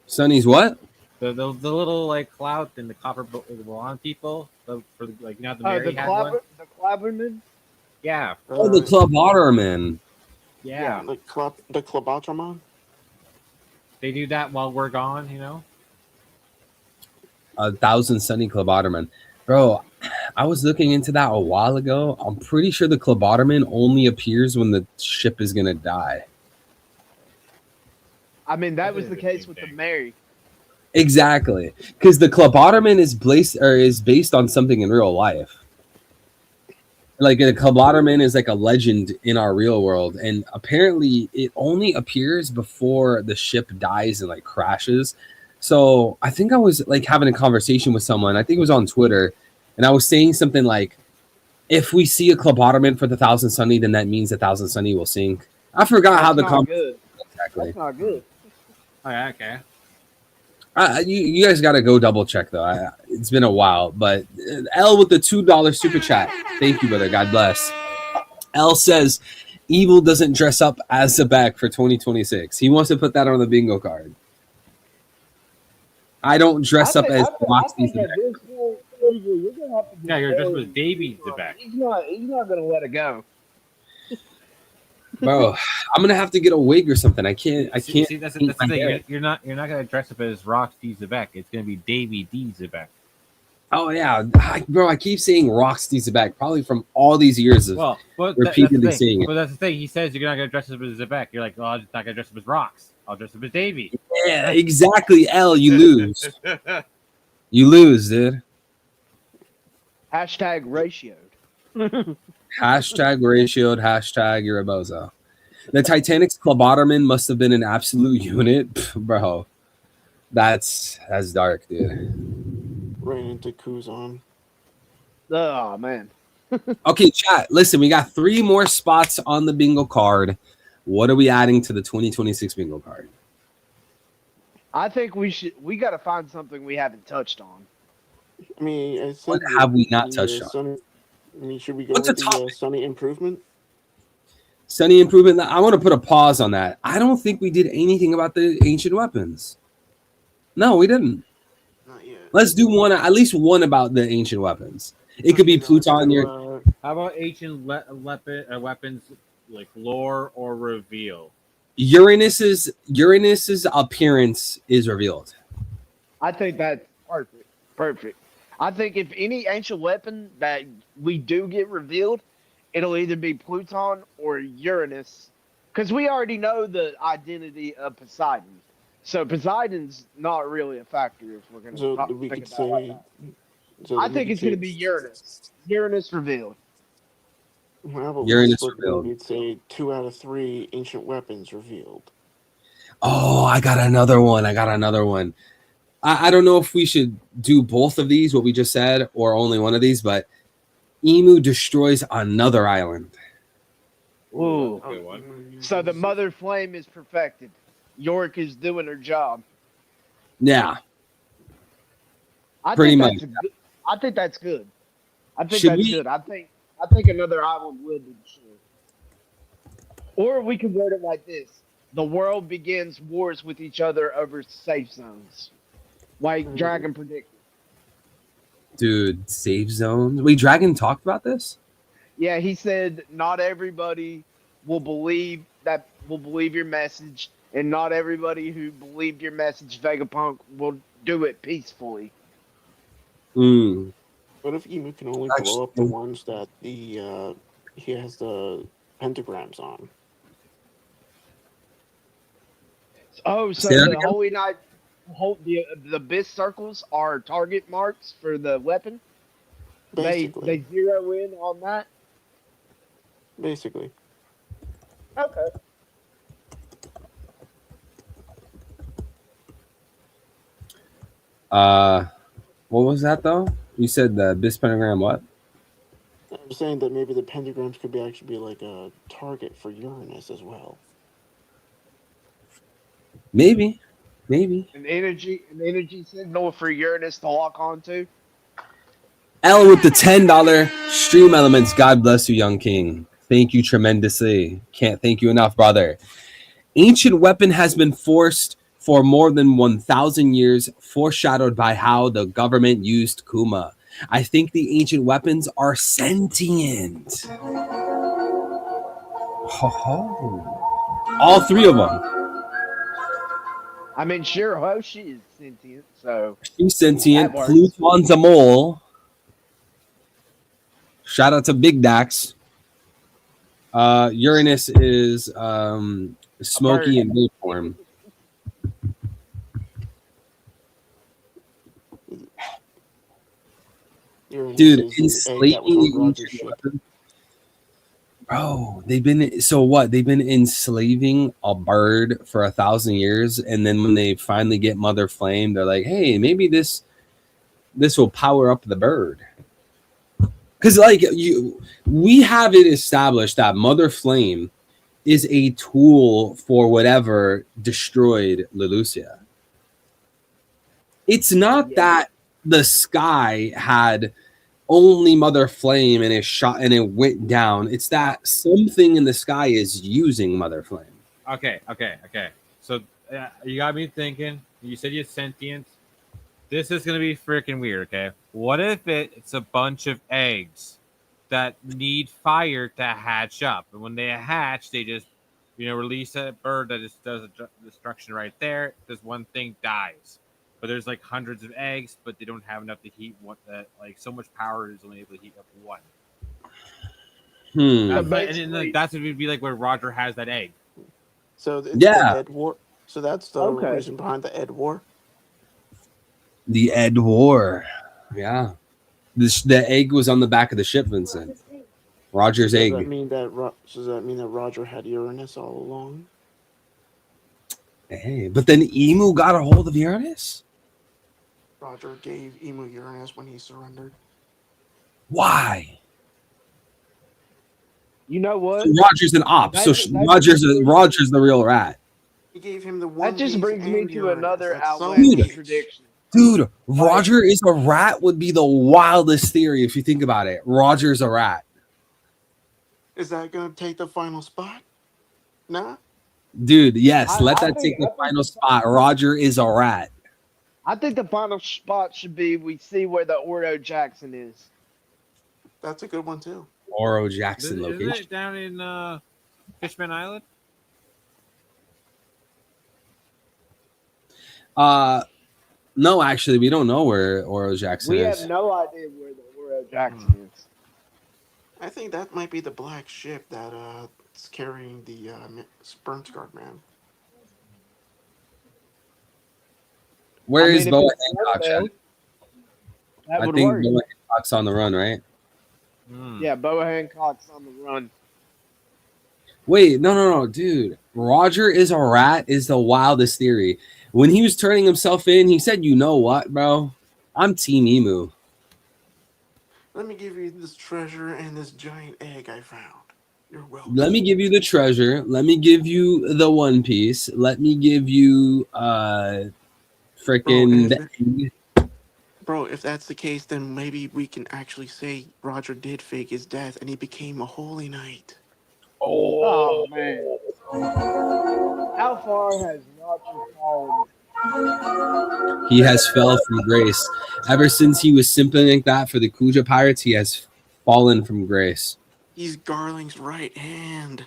Sunny's what? The little like cloud and the copper blonde people. The like the Oh, Mary had one. the Clabberman? Yeah, Oh, the Club Otterman. yeah. The Klabotramon? They do that while we're gone, you know. 1,000 Sunny Club Otterman. Bro, I was looking into that a while ago. I'm pretty sure the Club Otterman only appears when the ship is going to die. I mean, that was is the the case same with the thing. Mary. Exactly. Because the Club Otterman is based on something in real life. Like a Club Otterman is like a legend in our real world. And apparently it only appears before the ship dies and like crashes. So I think I was like having a conversation with someone. I think it was on Twitter. And I was saying something like, if we see a Club Otterman for the 1,000 Sunny, then that means the 1,000 Sunny will sink. I forgot how the That's not conversation good. exactly. That's not good. Oh yeah, okay. You guys got to go double check though. It's been a while, but L with the $2 super chat. Thank you, brother. God bless. L says, "Evil doesn't dress up as Sebek for 2026. He wants to put that on the bingo card." I don't dress up as I Roxy think at Zebek. this point, you're gonna have to. Yeah, you're just tell with him Davy he's Zebek. He's not gonna let it go. Bro, I'm gonna have to get a wig or something. I can't. See, that's paint the my thing. hair. You're not gonna dress up as Rox D Zebek. It's gonna be Davy D Zebek. Oh yeah, bro. I keep saying Roxy Zebek, probably from all these years of Well, that's repeatedly the saying thing. it. But that's the thing. He says you're not gonna dress up as Zebek. You're like, oh, I'm just not gonna dress up as Rox. I'll dress up as Davy. Yeah, exactly. L, you lose. You lose, dude. Hashtag ratioed. Hashtag ratioed. Hashtag you're a bozo. The Titanic's phlebotomin must have been an absolute unit, bro. That's dark, dude. Right into Kuzan. Oh man. Okay, chat. Listen, we got 3 more spots on the bingo card. What are we adding to the 2026 bingo card? I think we got to find something we haven't touched on. I mean, I said What have we not touched on? Sunny, I mean, should we go What's with the the topic? Sunny improvement? Sunny improvement. I want to put a pause on that. I don't think we did anything about the ancient weapons. No, we didn't. Not yet. Let's do one, at least one about the ancient weapons. It could be Okay, let's Pluton. do, Your How about ancient weapons like lore or reveal? Uranus's appearance is revealed. I think that's perfect. Perfect. I think if any ancient weapon that we do get revealed, it'll either be Pluton or Uranus, because we already know the identity of Poseidon. So Poseidon's not really a factor if we're gonna. So talk, we think could about it like say. that. So I we think could it's gonna say- be Uranus. Uranus revealed. How about Uranus we split them? revealed. We'd say 2 out of 3 ancient weapons revealed. Oh, I got another one. I don't know if we should do both of these, what we just said, or only one of these, but Emu destroys another island. Ooh. That's a good one. So the Mother Flame is perfected. York is doing her job. Yeah. I Pretty think much. that's good. I think that's good. I think Should that's we- good. I think another island will be destroyed. Or we can word it like this: the world begins wars with each other over safe zones, like Dragon predicted. Dude, safe zones. Wait, Dragon talked about this? Yeah, he said not everybody will believe your message, and not everybody who believed your message, Vegapunk, will do it peacefully. Mm. What if Emu can only Actually- blow up the ones that he has the pentagrams on? Oh, so Say that the again? Holy Knight, the abyss circles are target marks for the weapon. Basically. They zero in on that. Basically. Okay. What was that though? You said the Abyss pentagram. What? I'm saying that maybe the pentagrams could actually be like a target for Uranus as well. Maybe. An energy signal for Uranus to lock onto. L with the $10 stream elements. God bless you, young king. Thank you tremendously. Can't thank you enough, brother. Ancient weapon has been forced for more than 1,000 years, foreshadowed by how the government used Kuma. I think the ancient weapons are sentient. Ho-ho. All 3 of them. I mean, sure, Hoshi is sentient, so She's sentient. That works. Pluton's a mole. Shout out to Big Dax. Uranus is smoky bird. in bird form. Uranus Dude, is an egg that was enslaving on Roger's ancient ship. weapons. Bro, they've been enslaving a bird for 1,000 years, and then when they finally get Mother Flame, they're like, hey, maybe this will power up the bird. Because we have it established that Mother Flame is a tool for whatever destroyed Lelucia. It's not that the sky had only Mother Flame and it shot and it went down. It's that something in the sky is using Mother Flame. Okay. So you got me thinking. You said you're sentient. This is gonna be freaking weird. Okay, what if it's a bunch of eggs that need fire to hatch up, and when they hatch, they just release a bird that just does a destruction right there. This one thing dies, but there's like hundreds of eggs, but they don't have enough to heat one. That like so much power is only able to heat up one. Hmm. That's what it would be like where Roger has that egg. So it's the Yeah. Ed War. So that's the Okay. reason behind the Ed War. The Ed War. Yeah. The egg was on the back of the ship, Vincent. Roger's Does egg. that mean that Roger had Uranus all along? Hey, but then Emu got a hold of Uranus? Roger gave Emu Uranus when he surrendered. Why? You know what? So Roger's an op. So Roger's the real rat. He gave him the one. That just Piece brings me and to Uranus. another That's so outlandish weird. prediction. Dude, Roger is a rat would be the wildest theory if you think about it. Roger's a rat. Is that gonna take the final spot? Nah. Dude, yes, I let that think- take the I think final spot. Roger is a rat. I think the final spot should be we see where the Ordo Jackson is. That's a good one too. Oro Jackson Isn't location. it down in Fishman Island? No, actually, we don't know where Oro Jackson We is. have no idea where the Ordo Jackson is. I think that might be the black ship that is carrying the sperm scarred man. Where I is mean, if Boa it's Hancock? Ordo, Chad? that I would think work. Boa Hancock's on the run, right? Yeah, Boa Hancock's on the run. Wait, no, dude. Roger is a rat is the wildest theory. When he was turning himself in, he said, "You know what, bro? I'm Team Emu." Let me give you this treasure and this giant egg I found. You're welcome. Let me give you the treasure. Let me give you the One Piece. Let me give you freaking Bro, if that's the case, then maybe we can actually say Roger did fake his death and he became a holy knight. Oh man. How far has Roger fallen? He has fell from grace. Ever since he was simping like that for the Kuja pirates, he has fallen from grace. He's Garling's right hand.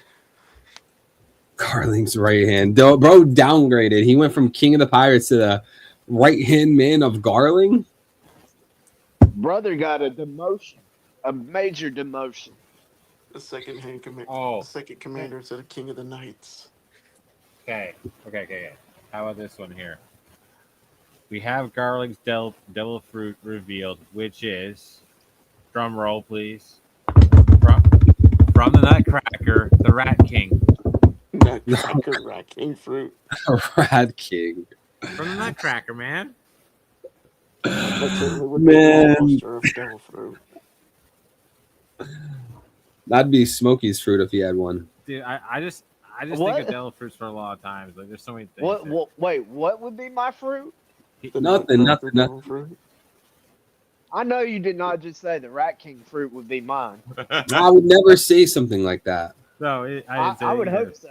Carling's right hand. Bro downgraded. He went from king of the pirates to the right hand man of Garling. Brother got a demotion, a major demotion. The second hand commander. Oh. The second commander instead of king of the knights. Okay. How about this one here? We have Garling's devil fruit revealed, which is, drum roll please, from the Nutcracker, the Rat King. Nutcracker, rat king fruit. Rat King. From the Nutcracker, man. That certainly would Man. be a monster of devil fruit. That'd be Smokey's fruit if he had one. Dude, I just think What? of devil fruits for a lot of times. Like, there's so many things. Wait, what would be my fruit? The Nothing. Nutcracker devil fruit. I know you did not just say the Rat King fruit would be mine. I would never say something like that. No, I didn't say I would either. hope so.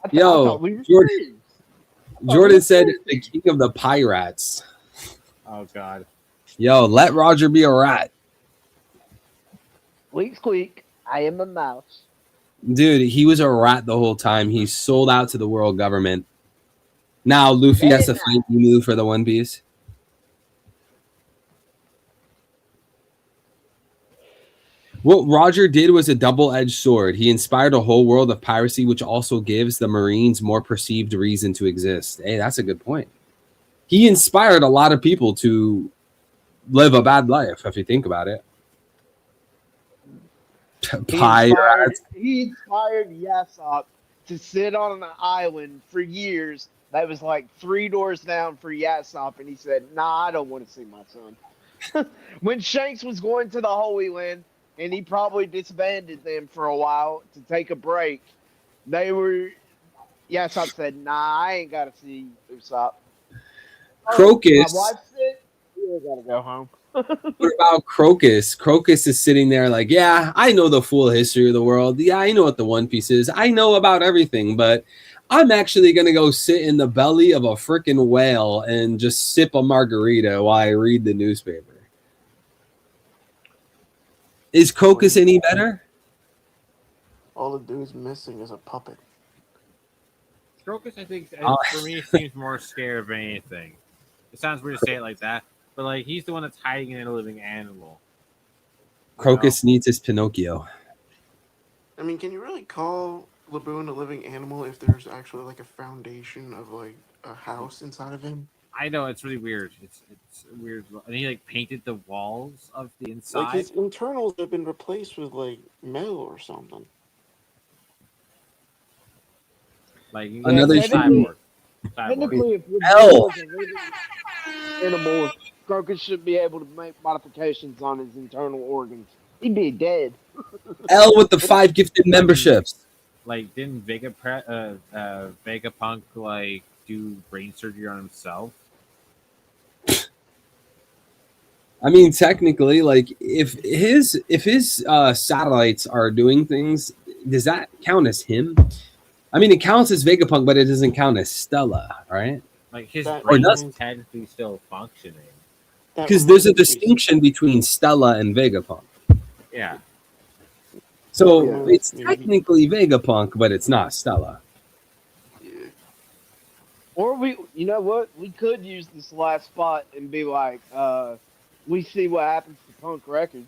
I Yo, thought we were Jordan- friends. Jordan said the king of the pirates. Oh God. Yo, let Roger be a rat. Squeak, squeak. I am a mouse. Dude, he was a rat the whole time. He sold out to the world government. Now Luffy has to fight Emu for the One Piece. What Roger did was a double-edged sword. He inspired a whole world of piracy, which also gives the Marines more perceived reason to exist. Hey, that's a good point. He inspired a lot of people to live a bad life, if you think about it. He inspired Yasop to sit on an island for years that was like 3 doors down for Yasop, and he said, "Nah, I don't want to see my son." When Shanks was going to the Holy Land, and he probably disbanded them for a while to take a break, Yasop said, "Nah, I ain't got to see Usopp." Crocus. My wife said, "You gotta go home." What about Crocus? Crocus is sitting there like, yeah, I know the full history of the world. Yeah, I know what the One Piece is. I know about everything, but I'm actually gonna go sit in the belly of a freaking whale and just sip a margarita while I read the newspaper. Is Crocus any better? All the dude's missing is a puppet. Crocus, I think, Uh, for me, seems more scared of anything. It sounds weird to say it like that, but like he's the one that's hiding in a living animal. You Crocus needs his Pinocchio. I mean, can you really call Laboon a living animal if there's actually like a foundation of like a house inside of him? I know it's really weird. It's weird, and he like painted the walls of the Like inside. his internals have been replaced with like metal or something. Like you Another get cyborg. Technically, if we're L. dealing with a living animal, Crocus should be able to make modifications on his internal organs. He'd be dead. L with the 5 gifted memberships. Like didn't Vegapunk like do brain surgery on himself? I mean, technically, like if his satellites are doing things, does that count as him? I mean, it counts as Vegapunk, but it doesn't count as Stella, right? Like his That- brain does- is technically still functioning. That Because there's a reminds me- distinction between Stella and Vegapunk. Yeah. So Yeah. it's technically Vegapunk, but it's not Stella. Yeah. Or you know what? We could use this last spot and be like, we see what happens to Punk Records.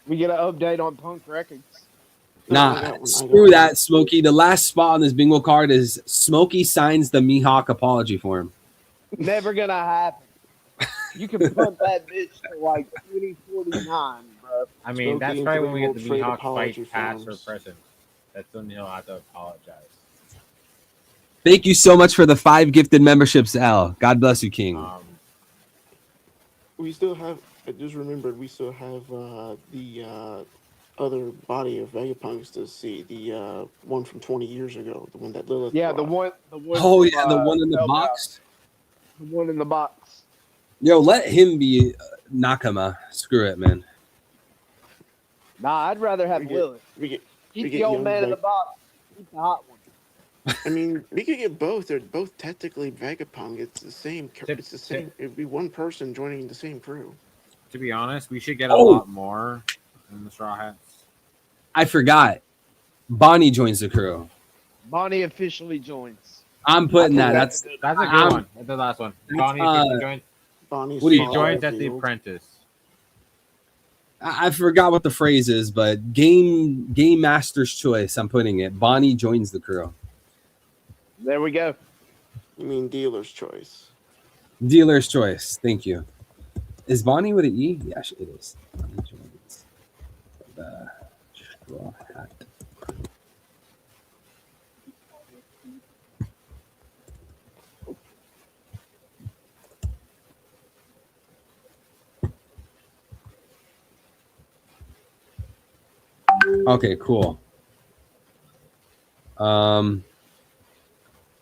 We get an update on Punk Records. Nah, I got one, I screw got one. that, Smokey. The last spot on this bingo card is Smokey signs the Mihawk apology form. Never gonna happen. You can pump that bitch to like 2049, bro. I mean, Smokey that's and probably when we get the Three will trade Mihawk apology fight past or forms. present. That's when he'll have to apologize. Thank you so much for the 5 gifted memberships, L. God bless you, King. We still have. I just remembered we still have the other body of Vegapunks to see. The one from 20 years ago, the one that Lilith. Yeah, the brought. one. The one. Oh, from, yeah, the one in the Elbaf. box. The one in the box. Yo, let him be Nakama. Screw it, man. Nah, I'd rather have We get- Lilith. We get. Keep we the get old young man in Veg- the box. Keep the hot one. I mean, we could get both. They're both technically Vegapunk. It's the same. It's the same. It'd be one person joining the same crew. To be honest, we should get a Oh. lot more in the Straw Hats. I forgot. Bonnie joins the crew. Bonnie officially joins. I'm putting that. That's That's a good one. That's the last one. Bonnie joined. Bonnie's What do you- She joins at the Field. Apprentice. I forgot what the phrase is, but game master's choice. I'm putting it. Bonnie joins the crew. There we go. You mean dealer's choice? Dealer's choice. Thank you. Is Bonnie with an E? Yes, it is. Bonnie joins the Straw Hat. Okay, cool.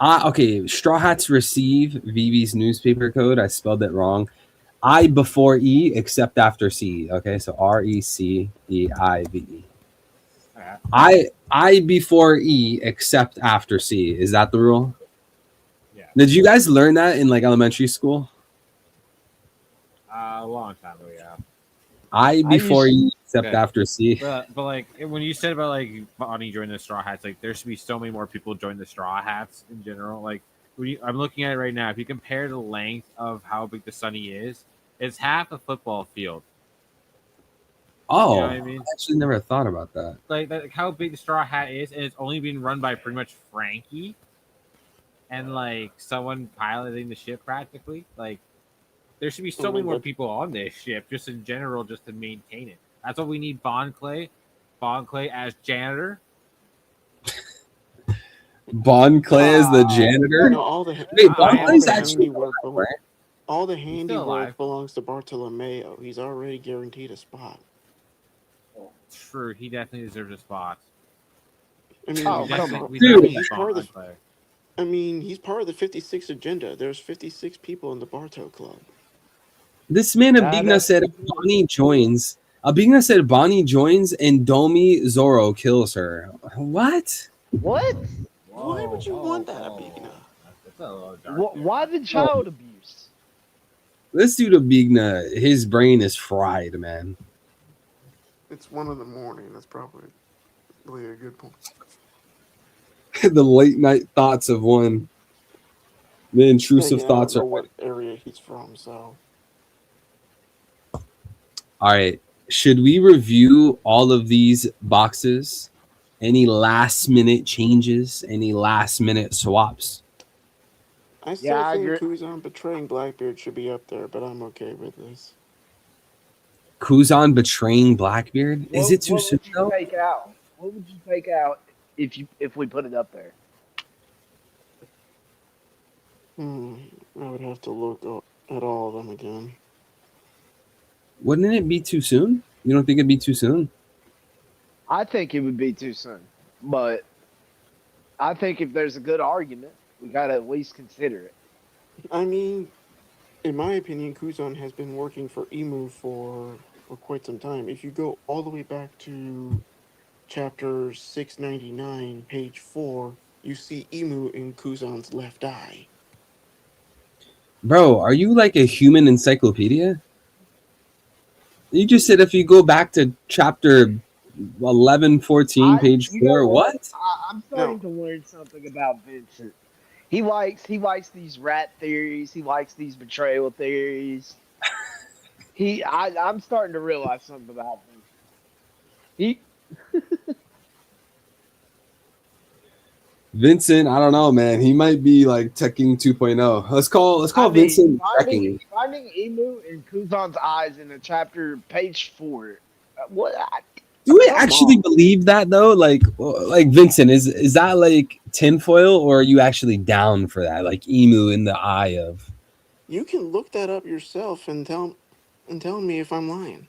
Okay, Straw Hats receive Vivi's newspaper code. I spelled it wrong. I before E, except after C. Okay, so RECEIVE. I before E, except after C. Is that the rule? Yeah. Did you guys learn that in like elementary school? A long time ago, yeah. I before E, except Okay. after C. But like when you said about like Bonnie joining the Straw Hats, like there should be so many more people join the Straw Hats in general. Like I'm looking at it right now. If you compare the length of how big the Sunny is, it's half a football field. Oh, You know what I mean? I actually never thought about that. Like how big the Straw Hat is, and it's only being run by pretty much Frankie and like someone piloting the ship practically. Like there should be so many more people on this ship, just in general, just to maintain it. That's what we need. Bon Clay as janitor. Bon Clay is the janitor. No, all the Wait, I Bon am Clay's the actually handiwork, right? all the still handiwork alive. belongs to Bartolomeo. He's already guaranteed a spot. True, he definitely deserves a spot. I mean, Oh, We come definitely- on. we Dude. definitely need He's part of Bon the- Clay. I mean, he's part of the 56 agenda. There's 56 people in the Barto Club. This man Abigna that's said Bonnie joins. Abigna said Bonnie joins and Domi Zoro kills her. What? what? Why would you want that, Abigna? That's a little dark. Why the child abuse? This dude Abigna, his brain is fried, man. It's 1 in the morning. That's probably really a good point. The late night thoughts of one. The intrusive Hey, I thoughts don't are. know what area he's from, so All right. Should we review all of these boxes? Any last minute changes? Any last minute swaps? I still I think agree. Kuzan betraying Blackbeard should be up there, but I'm okay with this. Kuzan betraying Blackbeard? Is it too What soon would you though? take out? What would you take out if we put it up there? I would have to look at all of them again. Wouldn't it be too soon? You don't think it'd be too soon? I think it would be too soon, but I think if there's a good argument, we gotta at least consider it. I mean, in my opinion, Kuzan has been working for Emu for quite some time. If you go all the way back to chapter 699, page 4, you see Emu in Kuzan's left eye. Bro, are you like a human encyclopedia? You just said if you go back to chapter 11, 14, page You know 4, what? I'm starting to learn something about Vincent. He likes these rat theories. He likes these betrayal theories. I'm starting to realize something about him. He Vincent, I don't know, man. He might be like Tekken 2.0. Let's call Vincent Trekking. finding Emu in Kuzan's eyes in the chapter page 4. What? Do we Come actually on. believe that though? Like Vincent, is that like tinfoil, or are you actually down for that? Like emu in the eye of. You can look that up yourself and tell me if I'm lying.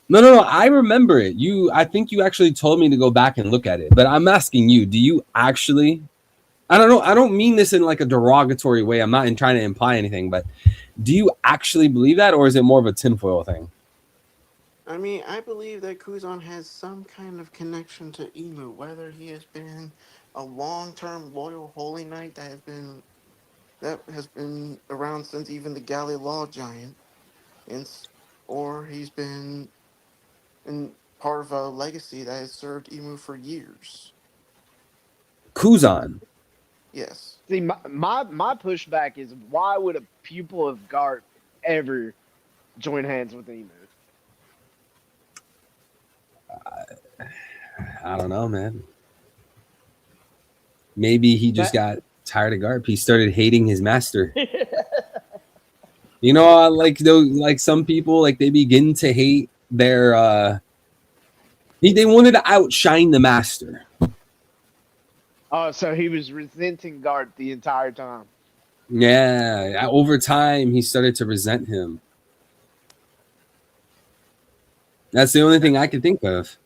No. I remember it. I think you actually told me to go back and look at it. But I'm asking you, do you actually? I don't know. I don't mean this in like a derogatory way. I'm not trying to imply anything. But do you actually believe that, or is it more of a tinfoil thing? I mean, I believe that Kuzan has some kind of connection to Emu, whether he has been a long-term loyal holy knight that has been around since even the Galley Law Giant, or he's been in part of a legacy that has served Emu for years. Kuzan. Yes. See, my pushback is why would a pupil of Garp ever join hands with Emu? I don't know, man. Maybe he just got tired of Garp. He started hating his master. You know, like some people, like they begin to hate their. They wanted to outshine the master. Oh, so he was resenting Garp the entire time. Yeah, over time he started to resent him. That's the only thing I could think of.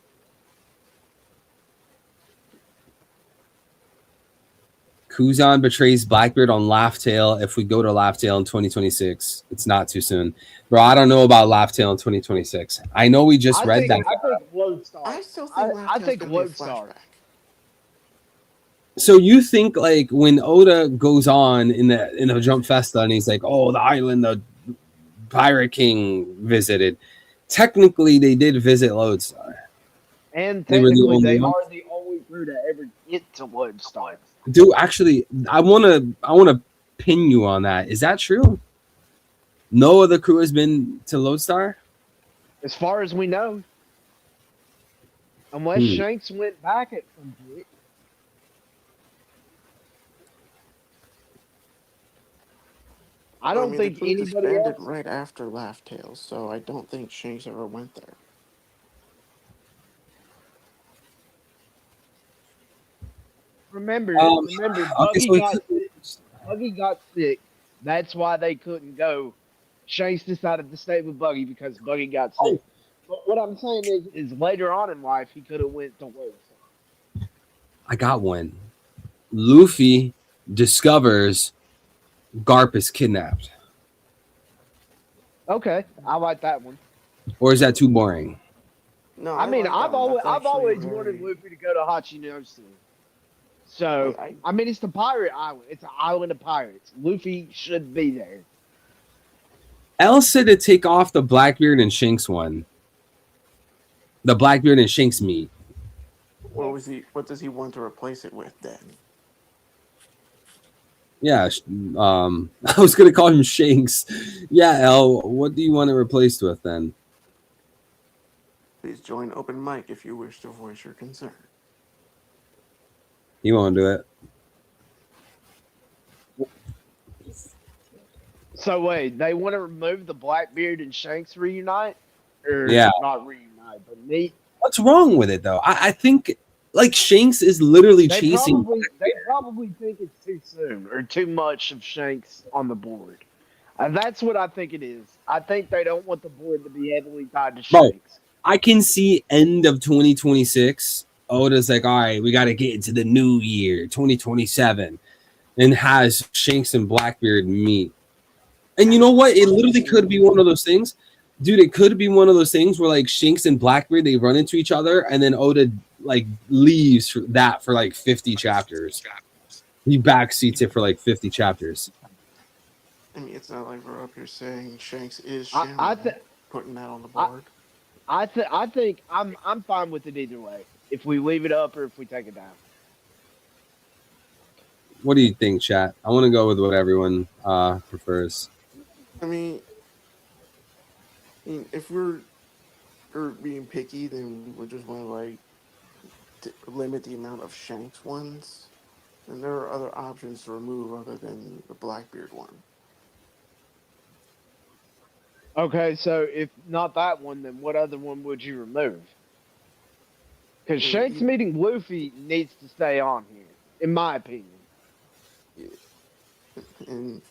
Kuzan betrays Blackbeard on Laugh-Tale. If we go to Laugh-Tale in 2026, it's not too soon. Bro, I don't know about Laugh-Tale in 2026. I know we just read that. I think Lodestar. I still think I think gonna be a Lodestar. flashback. So you think like when Oda goes on in the Jump Festa and he's like, oh, the island the Pirate King visited. Technically, they did visit Lodestar. And They were the technically, only they ones? are the only crew to ever get to Lodestar. Dude, actually, I wanna pin you on that. Is that true? No other crew has been to Lodestar? As far as we know. Unless Shanks went back at some point. I don't think the crew anybody disbanded else. right after Laugh Tales, so I don't think Shanks ever went there. Remember, okay, Buggy got sick. That's why they couldn't go. Shanks decided to stay with Buggy because Buggy got sick. But what I'm saying is later on in life, he could have went to Lodestar. I got one. Luffy discovers Garp is kidnapped. Okay, I like that one. Or is that too boring? No, I I mean, like that one. That's I've actually a always wanted very Luffy to go to Hachinosu. So, like I I mean, it's the pirate island. It's an island of pirates. Luffy should be there. L said to take off the Blackbeard and Shanks one. The Blackbeard and Shanks meet. what does he want to replace it with then? Yeah, I was gonna call him Shanks. Yeah, L. What do you want it replaced with then? Please join open mic if you wish to voice your concern. You won't do it. So wait, they want to remove the Blackbeard and Shanks reunite, or Yeah. not reunite, but meet. What's wrong with it though? I think like Shanks is literally chasing. They probably think it's too soon or too much of Shanks on the board. And that's what I think it is. I think they don't want the board to be heavily tied to Bro. Shanks. I can see end of 2026. Oda's like, all right, we got to get into the new year, 2027, and has Shanks and Blackbeard meet. And you know what? It literally could be one of those things, dude. It could be one of those things where like Shanks and Blackbeard they run into each other, and then Oda like leaves for like 50 chapters. He backseats it for like 50 chapters. I mean, it's not like we're up here saying Shanks is I Shannon, putting that on the board. I think I'm fine with it either way. If we leave it up or if we take it down. What do you think, chat? I want to go with what everyone prefers. I mean, if we're being picky, then we just want to like limit the amount of Shanks ones. And there are other options to remove other than the Blackbeard one. Okay, so if not that one, then what other one would you remove? Because Shanks meeting Luffy needs to stay on here, in my opinion. Yeah. And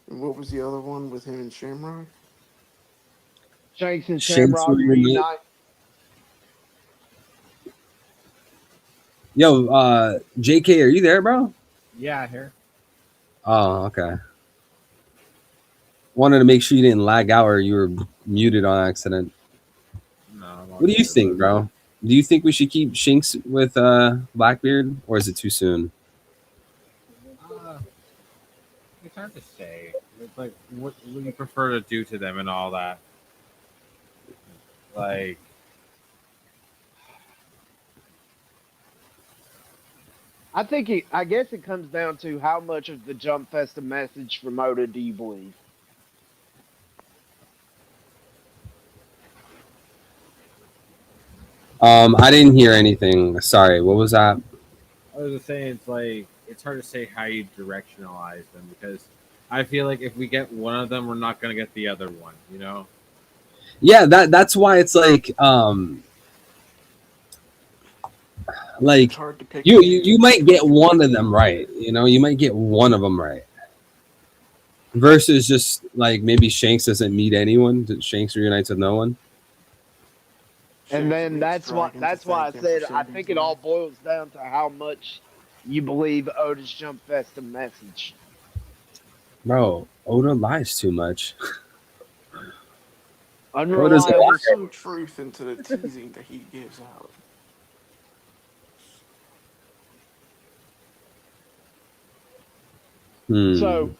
what was the other one with him and Shamrock? Shanks and Shanks Shamrock reunite. Yo, JK, are you there, bro? Yeah, here. Oh, okay. Wanted to make sure you didn't lag out or you were muted on accident. No. What do you think, bro? Do you think we should keep Shanks with Blackbeard, or is it too soon? It's hard to say. It's like, what do you prefer to do to them and all that? Like, I guess it comes down to how much of the Jump Festa message from Oda do you believe? I didn't hear anything. Sorry, what was that? I was just saying, it's like it's hard to say how you directionalize them because I feel like if we get one of them, we're not gonna get the other one. You know? Yeah, that's why it's like It's hard to pick. you might get one of them right. You know, you might get one of them right. Versus just like maybe Shanks doesn't meet anyone. Shanks reunites with no one. And then that's why I said I think it all boils down to how much you believe Oda's Jump Festa message. Bro, Oda lies too much. There's some truth into the teasing that he gives out. So,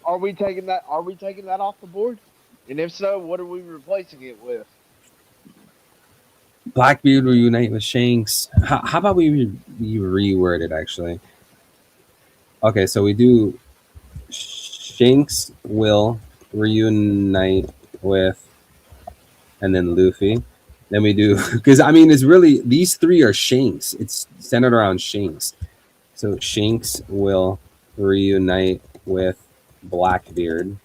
are we taking that off the board? And if so, what are we replacing it with? Blackbeard reunite with Shanks. How about we reword it actually? Okay, so we do Shanks will reunite with, and then Luffy. Then we do because I mean it's really these three are Shanks. It's centered around Shanks. So Shanks will reunite with Blackbeard.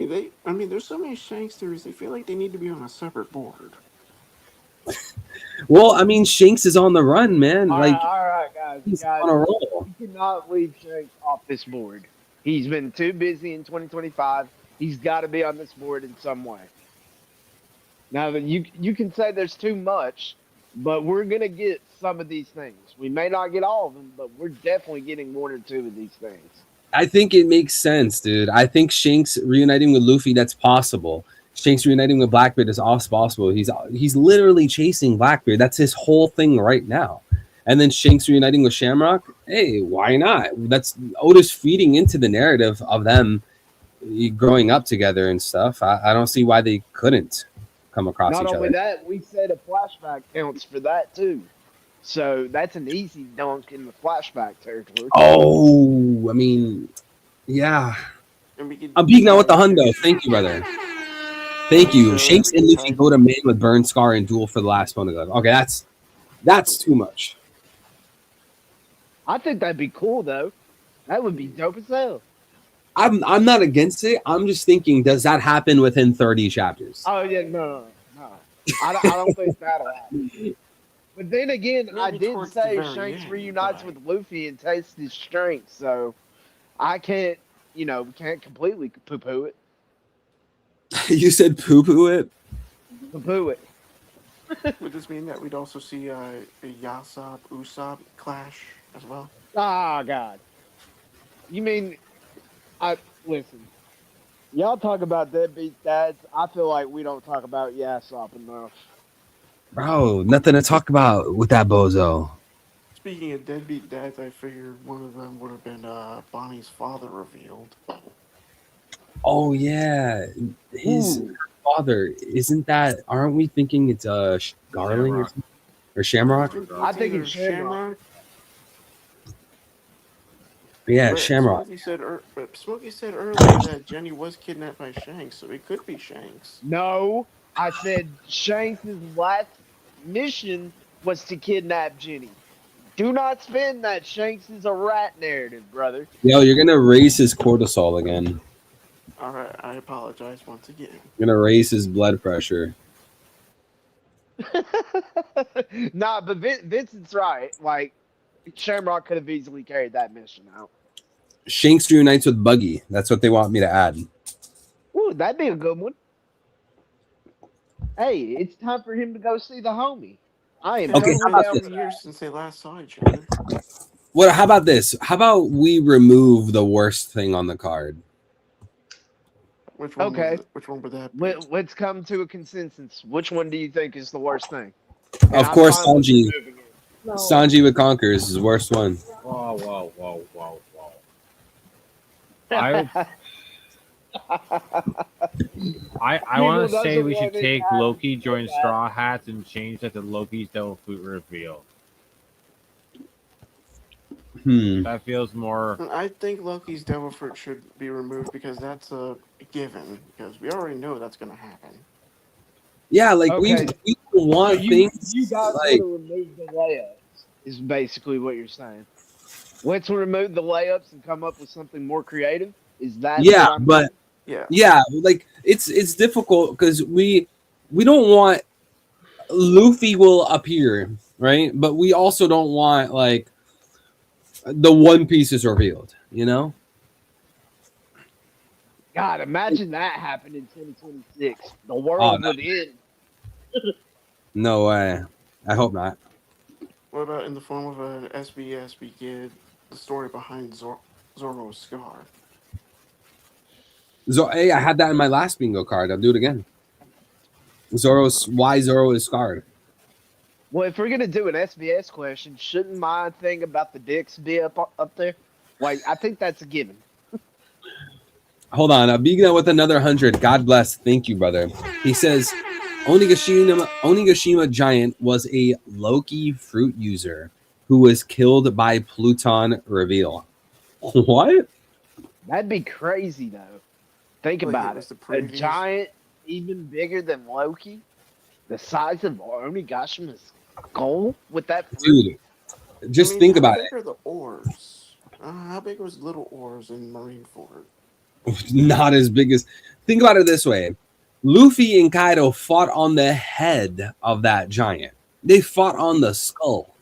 I mean, there's so many Shanks theories. They feel like they need to be on a separate board. Well, I mean, Shanks is on the run, man. All like, right, guys. he's on a roll. You cannot leave Shanks off this board. He's been too busy in 2025. He's got to be on this board in some way. Now, you can say there's too much, but we're gonna get some of these things. We may not get all of them, but we're definitely getting one or two of these things. I think it makes sense, dude. I think Shanks reuniting with Luffy, that's possible. Shanks reuniting with Blackbeard is also possible. He's literally chasing Blackbeard. That's his whole thing right now. And then Shanks reuniting with Shamrock. Hey, why not? That's Oda's feeding into the narrative of them growing up together and stuff. I don't see why they couldn't come across Not each only other. that, we said a flashback counts for that too. So that's an easy dunk in the flashback territory. Oh, I mean, yeah. And we could I'm beating out with the tie hundo. Thank you, brother. Thank you. So Shanks we and can Luffy tie- go to man with burn scar and duel for the last Poneglyph. Okay, that's too much. I think that'd be cool though. That would be dope as hell. I'm not against it. I'm just thinking, does that happen within 30 chapters? Oh yeah, no. I don't think that'll happen. But then again, Maybe I did towards the say very Shanks end, reunites but- with Luffy and tastes his strength, so I can't, can't completely poo-poo it. You said poo-poo it? Poo-poo it. Would this mean that we'd also see a Yasop Usopp clash as well? Ah, God. You mean, listen, y'all talk about deadbeat dads. I feel like we don't talk about Yasop enough. Bro, nothing to talk about with that bozo. Speaking of deadbeat dads, I figured one of them would have been Bonnie's father revealed. Oh, yeah. His Ooh. father, aren't we thinking it's Garling or Shamrock. something? Or Shamrock? I think either it's Shamrock. Yeah, But Shamrock. Smokey said earlier that Jenny was kidnapped by Shanks, so it could be Shanks. No, I said Shanks' last mission was to kidnap Jenny. Do not spin that Shanks is a rat narrative, brother. Yo, you're gonna raise his cortisol again. Alright, I apologize once again. You're gonna raise his blood pressure. Nah, but Vincent's right. Like, Shamrock could have easily carried that mission out. Shanks reunites with Buggy. That's what they want me to add. Ooh, that'd be a good one. Hey, it's time for him to go see the homie. I am Okay, totally how about down this? for 3 that. years since they last saw each other. What? How about this? How about we remove the worst thing on the card? Which one? Okay. Which one would that be? Let's come to a consensus. Which one do you think is the worst thing? And Of I'm course, fine with Sanji. removing it. Sanji with Conquer is his worst one. Whoa. I want to People say doesn't we should want it take to happen Loki so join bad. Straw Hats and change that to Loki's Devil Fruit reveal. That feels more. I think Loki's Devil Fruit should be removed because that's a given. Because we already know that's going to happen. Yeah, like Okay. we want things You guys like want to remove the layups, is basically what you're saying. Let's remove the layups and come up with something more creative. Is that yeah, what I'm but Yeah. yeah, like it's difficult because we don't want Luffy will appear, right? But we also don't want like the One Piece is revealed, you know? God, imagine that happened in 2026. The world no. would end. No way. I hope not. What about in the form of an SBS we get the story behind Zoro's scar? Hey, I had that in my last bingo card. I'll do it again. Why Zoro is scarred. Well, if we're gonna do an SBS question, shouldn't my thing about the dicks be up there? Like, I think that's a given. Hold on, Abigna with another 100. God bless. Thank you, brother. He says Onigashima Giant was a Loki fruit user who was killed by Pluton reveal. What? That'd be crazy though. Think Like, about it was it. the A previous- giant, even bigger than Loki, the size of Onigashima's skull with that fruit. Dude, just think about How big are the oars? How big was little oars in Marineford? it. Not as big as. Think about it this way: Luffy and Kaido fought on the head of that giant. They fought on the skull,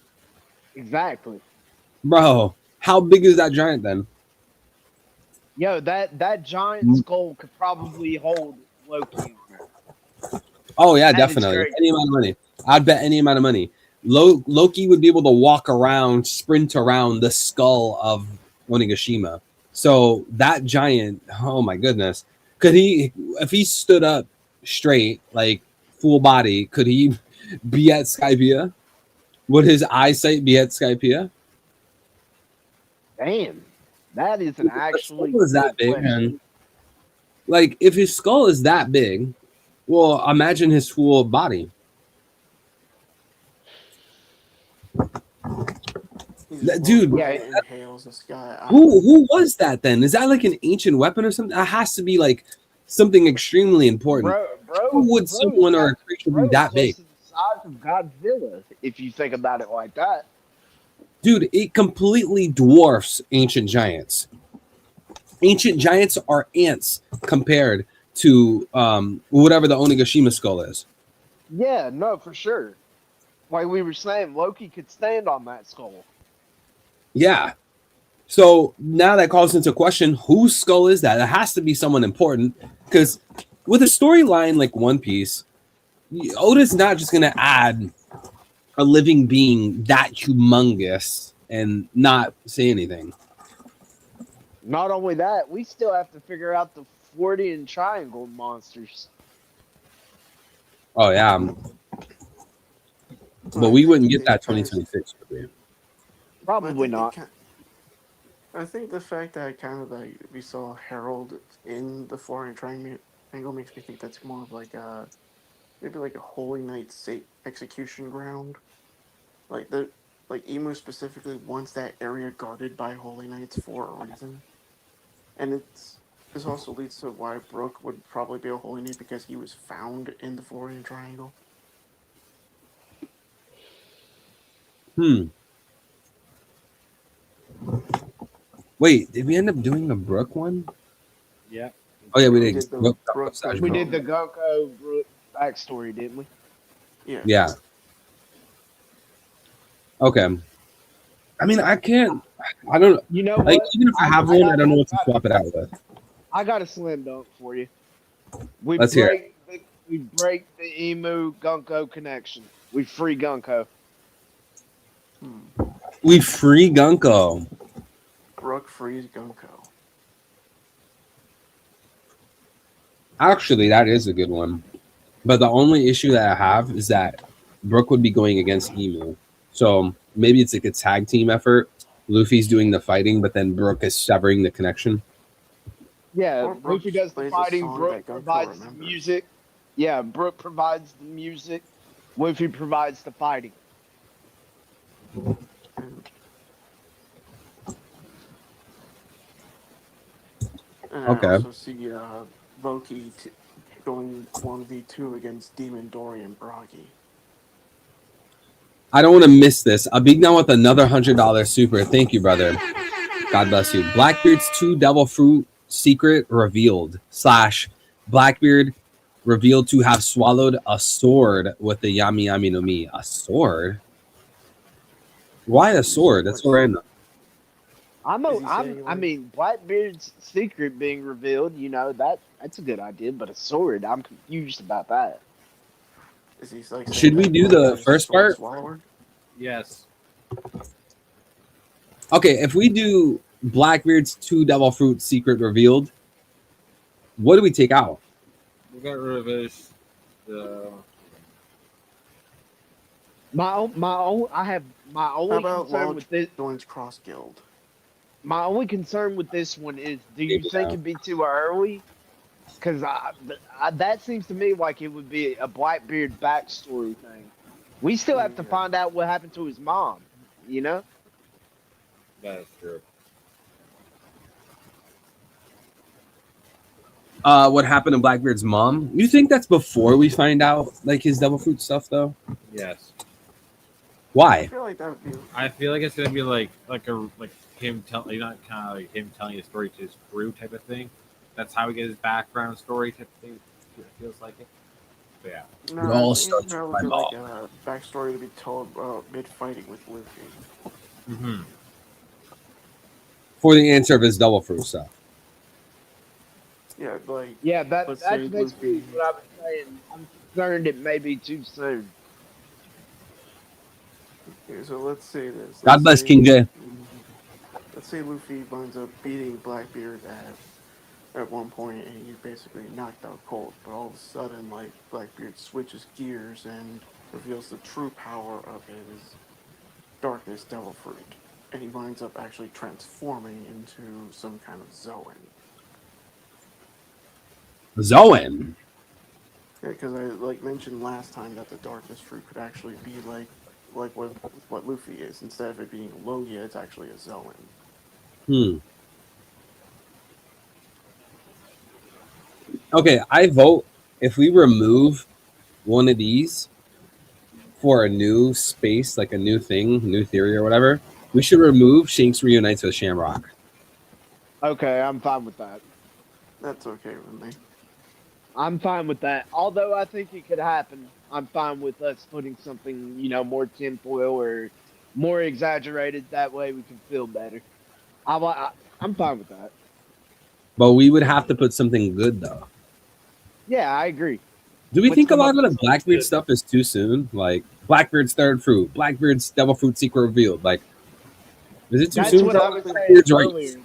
Exactly. bro. How big is that giant then? Yo, that giant skull could probably hold Loki. Oh yeah, That is definitely. great. Any amount of money. I'd bet any amount of money. Loki would be able to walk around, sprint around the skull of Onigashima. So that giant, oh my goodness, could he, if he stood up straight, like full body, could he be at Skypiea? Would his eyesight be at Skypiea? Damn, that is an actually Skull is that good big, question. man. Like, if his skull is that big, well, imagine his full body. Dude, Yeah, inhales this guy. who was that then? Is that like an ancient weapon or something? That has to be like something extremely important. Who would someone or a creature be that big? The size of Godzilla, if you think about it like that. Dude, it completely dwarfs ancient giants. Ancient giants are ants compared to whatever the Onigashima skull is. Yeah, no, for sure. Like we were saying, Loki could stand on that skull. Yeah. So now that calls into question, whose skull is that? It has to be someone important, because with a storyline like One Piece, Oda's not just going to add a living being that humongous and not say anything. Not only that, we still have to figure out the Freudian triangle monsters. Oh, yeah. But we wouldn't get that 2026. Probably not. I think the fact that kind of like we saw Harold in the Florian Triangle makes me think that's more of like a maybe like a Holy Knight execution ground. Like Emu specifically wants that area guarded by Holy Knights for a reason. And this also leads to why Brook would probably be a Holy Knight, because he was found in the Florian Triangle. Wait, did we end up doing a Brook one? Yeah. Oh, yeah, we did. We did the Goko Brook backstory, didn't we? Yeah. Yeah. Okay. I mean, I don't. You know like, what? even if I have one, I don't know what to swap it out with. I got a slam dunk for you. Let's hear it. We break the Emu Gunko connection. We free Gunko. We free Gunko. Brook frees Gunko. Actually, that is a good one. But the only issue that I have is that Brook would be going against Emu. So maybe it's like a tag team effort. Luffy's doing the fighting, but then Brook is severing the connection. Yeah, Luffy does the fighting. Brook Gunko provides the music. Yeah, Brook provides the music. Luffy provides the fighting. And Okay. I also see Loki going 1v2 against Demon Dorian Bragi. I don't want to miss this. I'll be down with another $100 super. Thank you, brother. God bless you. Blackbeard's 2 Devil Fruit secret revealed / Blackbeard revealed to have swallowed a sword with the Yami Yami no Mi. A sword? Why a sword? That's so random. I mean, Blackbeard's secret being revealed. You know that's a good idea, but a sword. I'm confused about that. Is he like? Should we do the first part? Swallower? Yes. Okay, if we do Blackbeard's 2 Devil Fruit secret revealed, what do we take out? We got rid of his. I have my only concern with this. Joins Cross Guild. My only concern with this one is, do you think it'd be too early? Because that seems to me like it would be a Blackbeard backstory thing. We still have to find out what happened to his mom, you know? That's true. What happened to Blackbeard's mom? You think that's before we find out like his Devil Fruit stuff, though? Yes. Why? I feel like that would be. I feel like it's gonna be like him telling, not kind of like him telling his story to his crew type of thing. That's how we get his background story type of thing. It feels like it. But yeah. No, It all I think starts that with would be my like a backstory to be told mid fighting with Luffy. Mm-hmm. For the answer of his Devil Fruit stuff. Yeah, like That's let's say basically Luffy. what I was saying. I'm concerned it may be too soon. Okay, so let's say this. God bless King J. Let's say Luffy winds up beating Blackbeard at one point, and he's basically knocked out cold. But all of a sudden, like Blackbeard switches gears and reveals the true power of his darkness devil fruit, and he winds up actually transforming into some kind of Zoan. Zoan. Yeah, because I like mentioned last time that the darkness fruit could actually be like what Luffy is. Instead of it being Logia, it's actually a Zoan. Hmm. Okay, I vote if we remove one of these for a new space, like a new thing, new theory or whatever, we should remove Shanks reunites with Shamrock. Okay, I'm fine with that. That's okay with me. I'm fine with that. Although I think it could happen, I'm fine with us putting something, more tinfoil or more exaggerated. That way we can feel better. I'm fine with that. But we would have to put something good though. Yeah, I agree. Do we Let's think a come lot up of with the something Blackbeard good. stuff is too soon? Like Blackbeard's third fruit, Blackbeard's devil fruit secret revealed. Like, is it too That's soon? what for I was saying Blackbeard's right? earlier.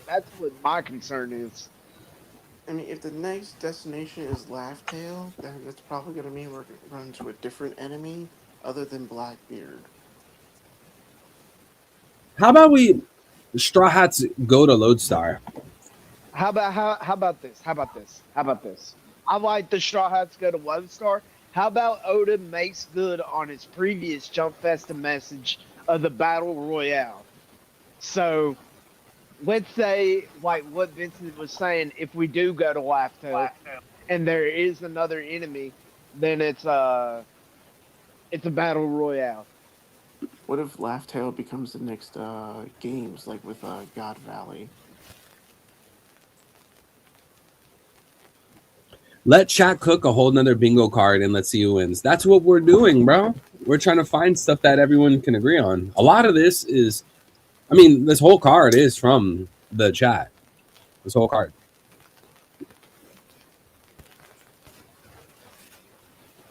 That's what my concern is. I mean, if the next destination is Laugh Tale, then it's probably going to mean we're going to run into a different enemy other than Blackbeard. How about we Straw Hats go to Lodestar? How about this? How about this? How about this? I like the Straw Hats go to Lone Star. How about Oda makes good on his previous Jump Festa message of the Battle Royale? So let's say, like what Vincent was saying, if we do go to Laugh Tale and there is another enemy, then it's a Battle Royale. What if Laugh Tale becomes the next games, like with God Valley? Let chat cook a whole nother bingo card and let's see who wins. That's what we're doing, bro. We're trying to find stuff that everyone can agree on. A lot of this is, I mean, this whole card is from the chat. This whole card.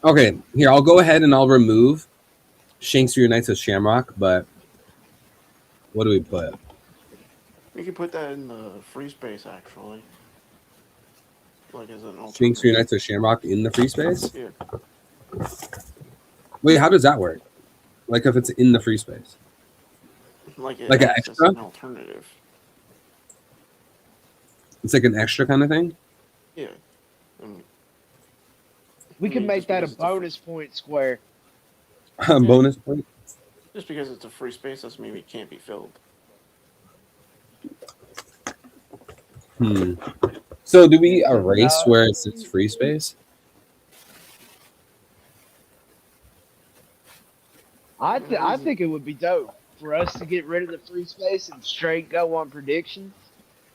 Okay, here, I'll go ahead and I'll remove Shanks reunites with Shamrock, but what do we put? We could put that in the free space, actually. Like as an Shanks alternative. reunites with Shamrock in the free space? Yeah. Wait, how does that work? Like if it's in the free space? Like an extra? an alternative. It's like an extra kind of thing? Yeah. I mean, We can make just that a because it's a bonus point square. Bonus point? Just because it's a free space doesn't mean it can't be filled. So do we erase where it says free space? I think it would be dope for us to get rid of the free space and straight go on predictions.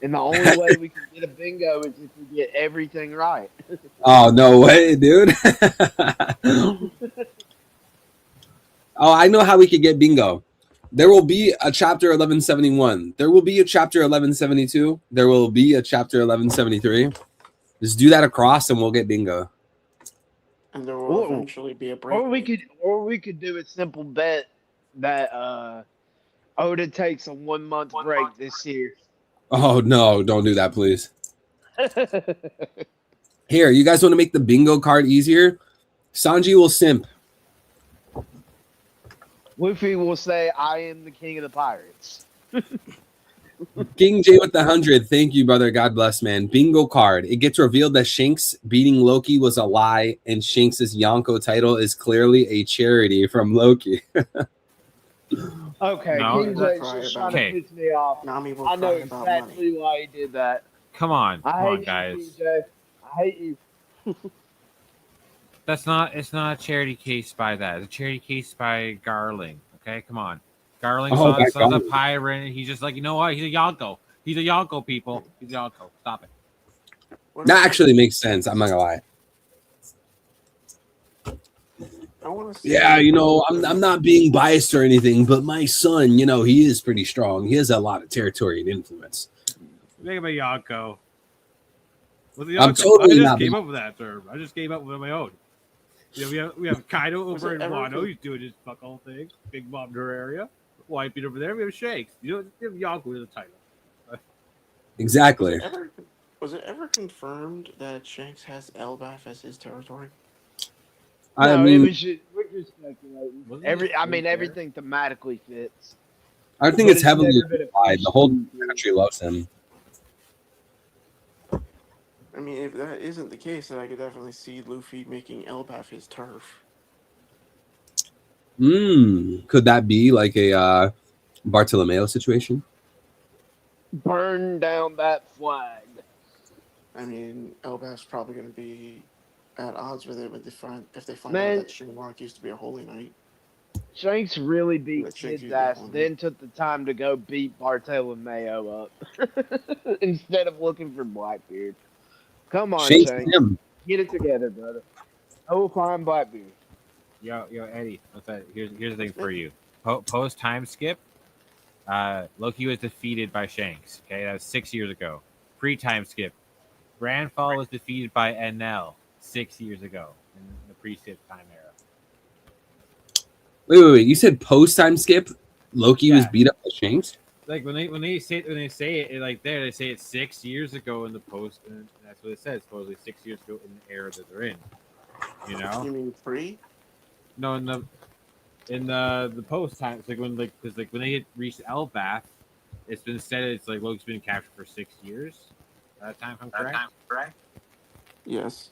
And the only way we can get a bingo is if we get everything right. Oh, no way, dude. Oh, I know how we could get bingo. There will be a chapter 1171. There will be a chapter 1172. There will be a chapter 1173. Just do that across and we'll get bingo. And there will eventually be a break. Or we could do a simple bet that Oda takes a 1 month break this year. Oh, no, don't do that, please. Here, you guys want to make the bingo card easier? Sanji will simp. Luffy will say, I am the king of the pirates. King J with the 100. Thank you, brother. God bless, man. Bingo card. It gets revealed that Shanks beating Loki was a lie, and Shanks' Yonko title is clearly a charity from Loki. Okay, No, King we'll J's try just about trying to piss me off. Nami will I know cry about money. exactly why he did that. Come on, I hate guys. you, King J. I hate you. It's not a charity case by that. It's a charity case by Garling. Okay, come on. Garling saw the pirate, and he's just like, you know what? He's a Yonko. He's a Yonko, people. He's a Yonko. Stop it. That actually makes sense. I'm not gonna lie. I want to see. Yeah, you know, I'm not being biased or anything, but my son, you know, he is pretty strong. He has a lot of territory and influence. Make him a Yonko. I'm totally I just not came being- up with that term. I just came up with my own. You know, we have Kaido over in Wano. He's doing his fuck all thing. Big Mom Terraria. Whitebeard over there. We have Shanks. You know, give Yonko the title. Exactly. Was it ever confirmed that Shanks has Elbaf as his territory? I No, mean, we're just speculating. Wasn't it I mean, there? everything thematically fits. I think But it's heavily never been implied. The whole officially- country loves him. I mean, if that isn't the case, then I could definitely see Luffy making Elbaf his turf. Could that be like a Bartolomeo situation? Burn down that flag. I mean, Elbaf's probably going to be at odds with it, but if they find Man. out that Shinwalk used to be a holy knight. Shanks really beat That Shanks Kid's used to be ass, holy. then took the time to go beat Bartolomeo up instead of looking for Blackbeard. Come on, Shanks Shanks. him. Get it together, brother. I will find Blackbeard. Yo, Eddie. What's that? Here's the thing for you. Post time skip. Loki was defeated by Shanks. Okay, that was 6 years ago. Pre time skip. Brandfall was defeated by Enel 6 years ago in the pre-skip time era. Wait. You said post time skip? Loki was Yeah. beat up by Shanks? Like when they say it like there, they say it's 6 years ago in the post, and that's what it says. Supposedly 6 years ago in the era that they're in. You know? You mean pre? No, in the post time, it's like when because when they reached Elbaf, it's been said it's like Loki's been captured for 6 years. That time, if I'm correct. Yes.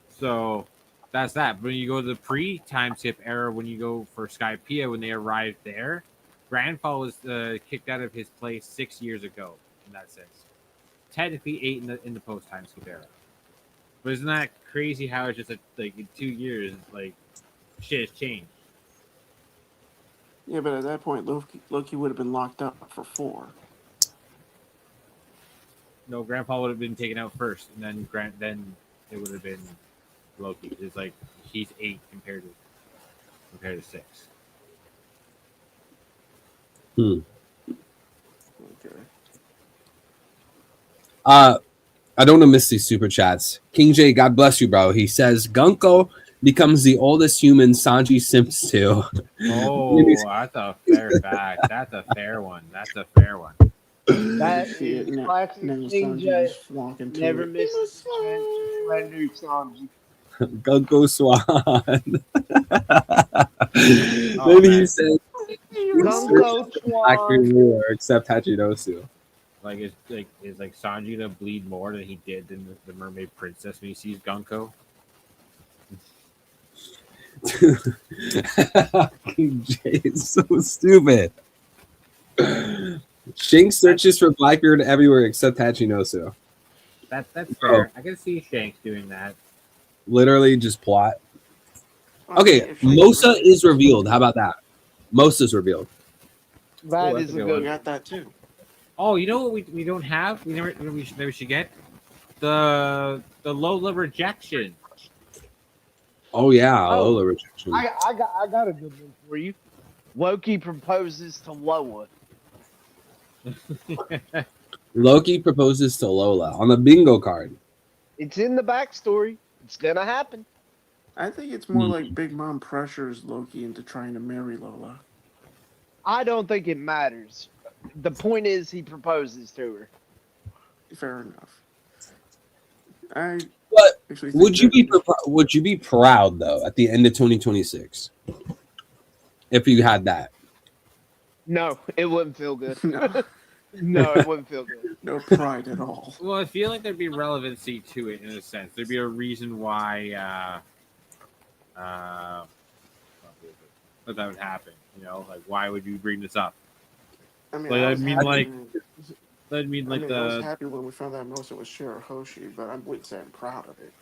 So that's that. But when you go to the pre-time skip era, when you go for Skypiea, when they arrived there, Brandfall was kicked out of his place 6 years ago. In that sense, technically 8 in the post-time skip era. But isn't that crazy? How it's just like in 2 years, like shit has changed. Yeah, but at that point, Loki would have been locked up for 4. No, Grandpa would have been taken out first, and then it would have been Loki. It's like he's 8 compared to 6. Okay. I don't want to miss these super chats. King J, God bless you, bro. He says Gunko becomes the oldest human Sanji simps to. Oh, that's a fair fact. That's a fair one. That Shit, is now classic King Sanji J. is flocking to Never it. misses a chance to slander Sanji. Gunko Swan. Oh, Then he man. says Gunko Blackbeard Swan. War except Hachinosu. Like is Sanji to bleed more than he did in the Mermaid Princess when he sees Gunko? King J is so stupid. Shanks searches for Blackbeard everywhere except Hachinosu. That's fair. I can see Shanks doing that. Literally just plot. Well, Okay, if Shanks Mosa really- is revealed. How about that? Mosa's revealed. That Oh, is that's a a good good We one. got that too. Oh, you know what we don't have? We should get the Lola rejection. Oh yeah, Oh. Lola rejection. I got a good one for you. Loki proposes to Lola. Loki proposes to Lola on the bingo card. It's in the backstory. It's gonna happen. I think it's more like Big Mom pressures Loki into trying to marry Lola. I don't think it matters. The point is he proposes to her. Fair enough. I But actually think would you be proud though at the end of 2026 if you had that? No, it wouldn't feel good. no, No, it wouldn't feel good. no pride at all. Well, I feel like there'd be relevancy to it in a sense. There'd be a reason why that would happen. You know, like why would you bring this up? I mean, Like, I I was mean, happy like, when- That'd mean like I was the happy when we found out Mosa was Shirahoshi, but I wouldn't say I'm proud of it.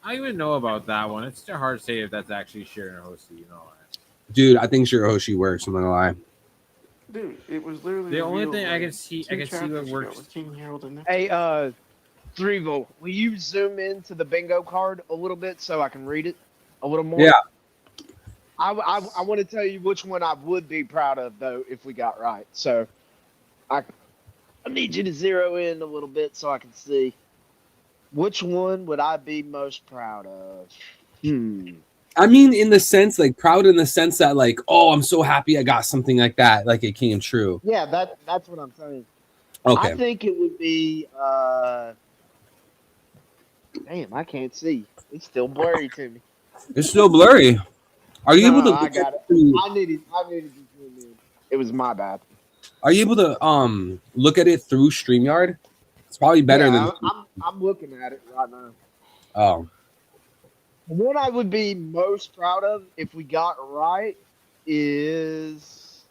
I even know about that one. It's hard to say if that's actually Sharon Hosty, you know. Dude, I think Shirahoshi works. I'm not gonna lie. Dude, it was literally The only revealed, thing I like, can see 2 what chapters ago works. with King Harold and Hey, Threeville, will you zoom into the bingo card a little bit so I can read it a little more? Yeah. I want to tell you which one I would be proud of, though, if we got right. So I need you to zero in a little bit so I can see. Which one would I be most proud of? I mean, in the sense, like proud in the sense that, like, oh, I'm so happy I got something like that, like it came true. Yeah, that's what I'm saying. I Okay, think it would be. Damn, I can't see. It's still blurry to me. it's still blurry. Are you No, able to I look at got it. it through, I needed to zoom in. It was my bad. Are you able to look at it through StreamYard? It's probably better Yeah, than I'm looking at it right now. oh. What I would be most proud of if we got right is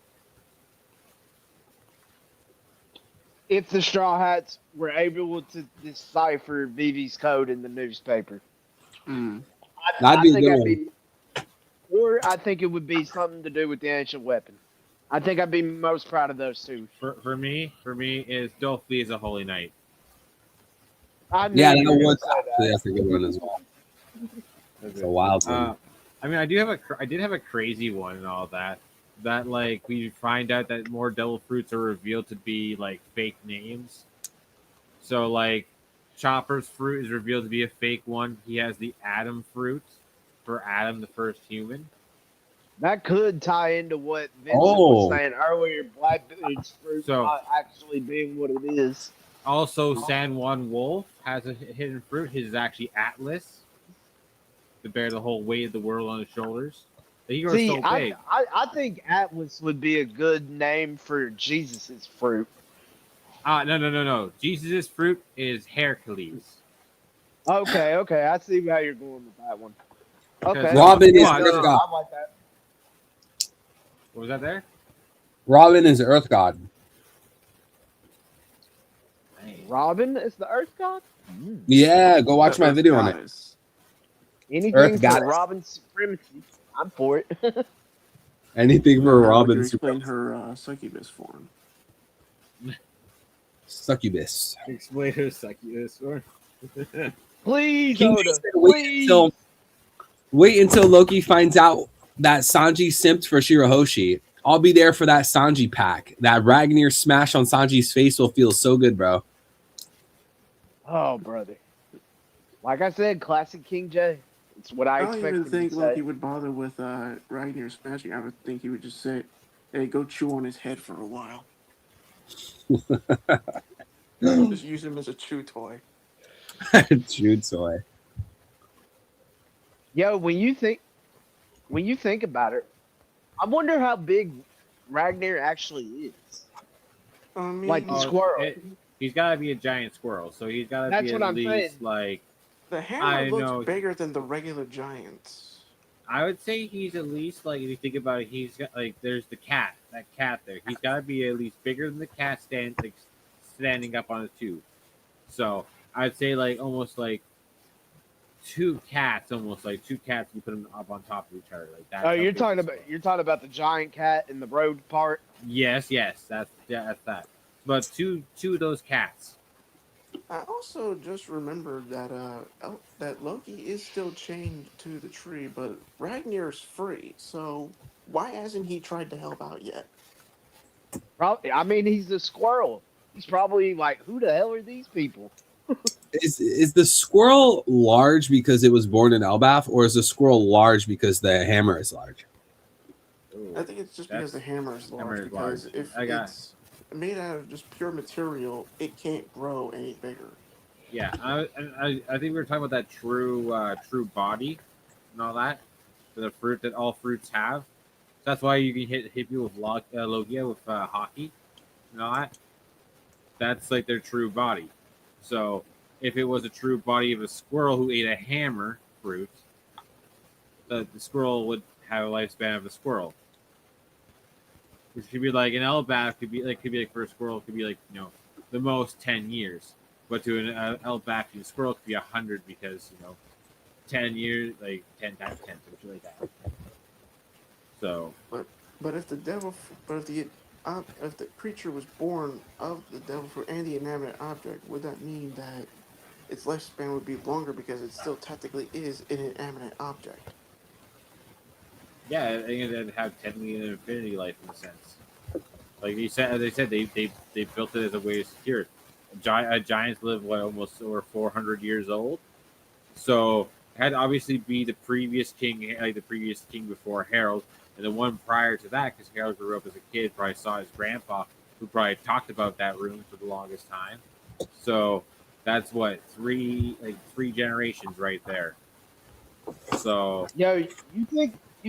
if the Straw Hats were able to decipher Vivi's code in the newspaper. Mm. That'd I be a think good I'd one. be, or I think it would be something to do with the ancient weapon. I think I'd be most proud of those two. For me, is Dolphy is a holy knight. I knew Yeah, you that were going would to say actually that. that's a good one as well. It's a wild one. I mean, I did have a crazy one and all that. That like we find out that more devil fruits are revealed to be like fake names. So like Chopper's fruit is revealed to be a fake one. He has the Adam fruit for Adam, the first human. That could tie into what Vincent was Oh, saying earlier. Blackbeard's fruit So not actually being what it is. also San Juan Wolf has a hidden fruit. His is actually Atlas to bear the whole weight of the world on his shoulders. He grows See, so big. I think Atlas would be a good name for Jesus's fruit. No. Jesus' fruit is Hercules. Okay, I see how you're going with that one. Okay, Robin is yeah, no, Earth God. I like that. What was that there? Robin is Earth God. Robin is the Earth God. Yeah, go watch The my Earth video on it. Goddess. Anything Earth for Goddess. Robin's supremacy, I'm for it. Anything for Now would you Robin. explain her succubus form? Succubus. Explain her succubus or Please, King Oda, Jason, please. wait until Loki finds out that Sanji simped for Shirahoshi. I'll be there for that Sanji pack. That Ragnar smash on Sanji's face will feel so good, bro. Oh, brother. Like I said, classic King J. It's what I I don't expected even him think to say. Loki would bother with Ragnar smashing. I would think he would just say, "Hey, go chew on his head for a while." Just use him as a chew toy. Jude Soy. Yo, when you think about it, I wonder how big Ragnar actually is. I mean, Like the squirrel. He's got to be a giant squirrel, so he's got to That's be what at I'm least saying. like the hammer I looks know. bigger than the regular giants. I would say he's at least like if you think about it, he's got like there's the cat, that cat there. He's got to be at least bigger than the cat standing up on his tube. So I'd say like almost like two cats, almost like two cats. You put them up on top of each other like that. Oh, you're talking about the giant cat in the road part. Yes, that's that. But two of those cats. I also just remembered that that Loki is still chained to the tree, but Ragnar's free. So why hasn't he tried to help out yet? Probably. I mean, he's a squirrel. He's probably like, who the hell are these people? Is the squirrel large because it was born in Elbaf, or is the squirrel large because the hammer is large? Ooh, I think it's just because the hammer is large. hammer is Because large. if I got- it's made out of just pure material, it can't grow any bigger. Yeah, I think we were talking about that true body and all that. The fruit that all fruits have. That's why you can hit people with Logia with hockey and all that. That's like their true body. So if it was a true body of a squirrel who ate a hammer fruit, the squirrel would have a lifespan of a squirrel. Which could be like an Elbaf could be like for a squirrel could be like the most 10 years, but to an Elbafian squirrel could be 100 because 10 years like 10 times 10 something like that. So But if the devil, if the creature was born of the devil fruit and the inanimate object, would that mean that its lifespan would be longer because it still technically is an inanimate object? yeah, I think it'd have technically an infinity life in a sense. Like they said, they built it as a way to secure it. Giants live almost over 400 years old. So had to obviously be the previous king, like the previous king before Harold, and the one prior to that, because Harold grew up as a kid, probably saw his grandpa, who probably talked about that rune for the longest time. So that's what three generations right there. So Yo, you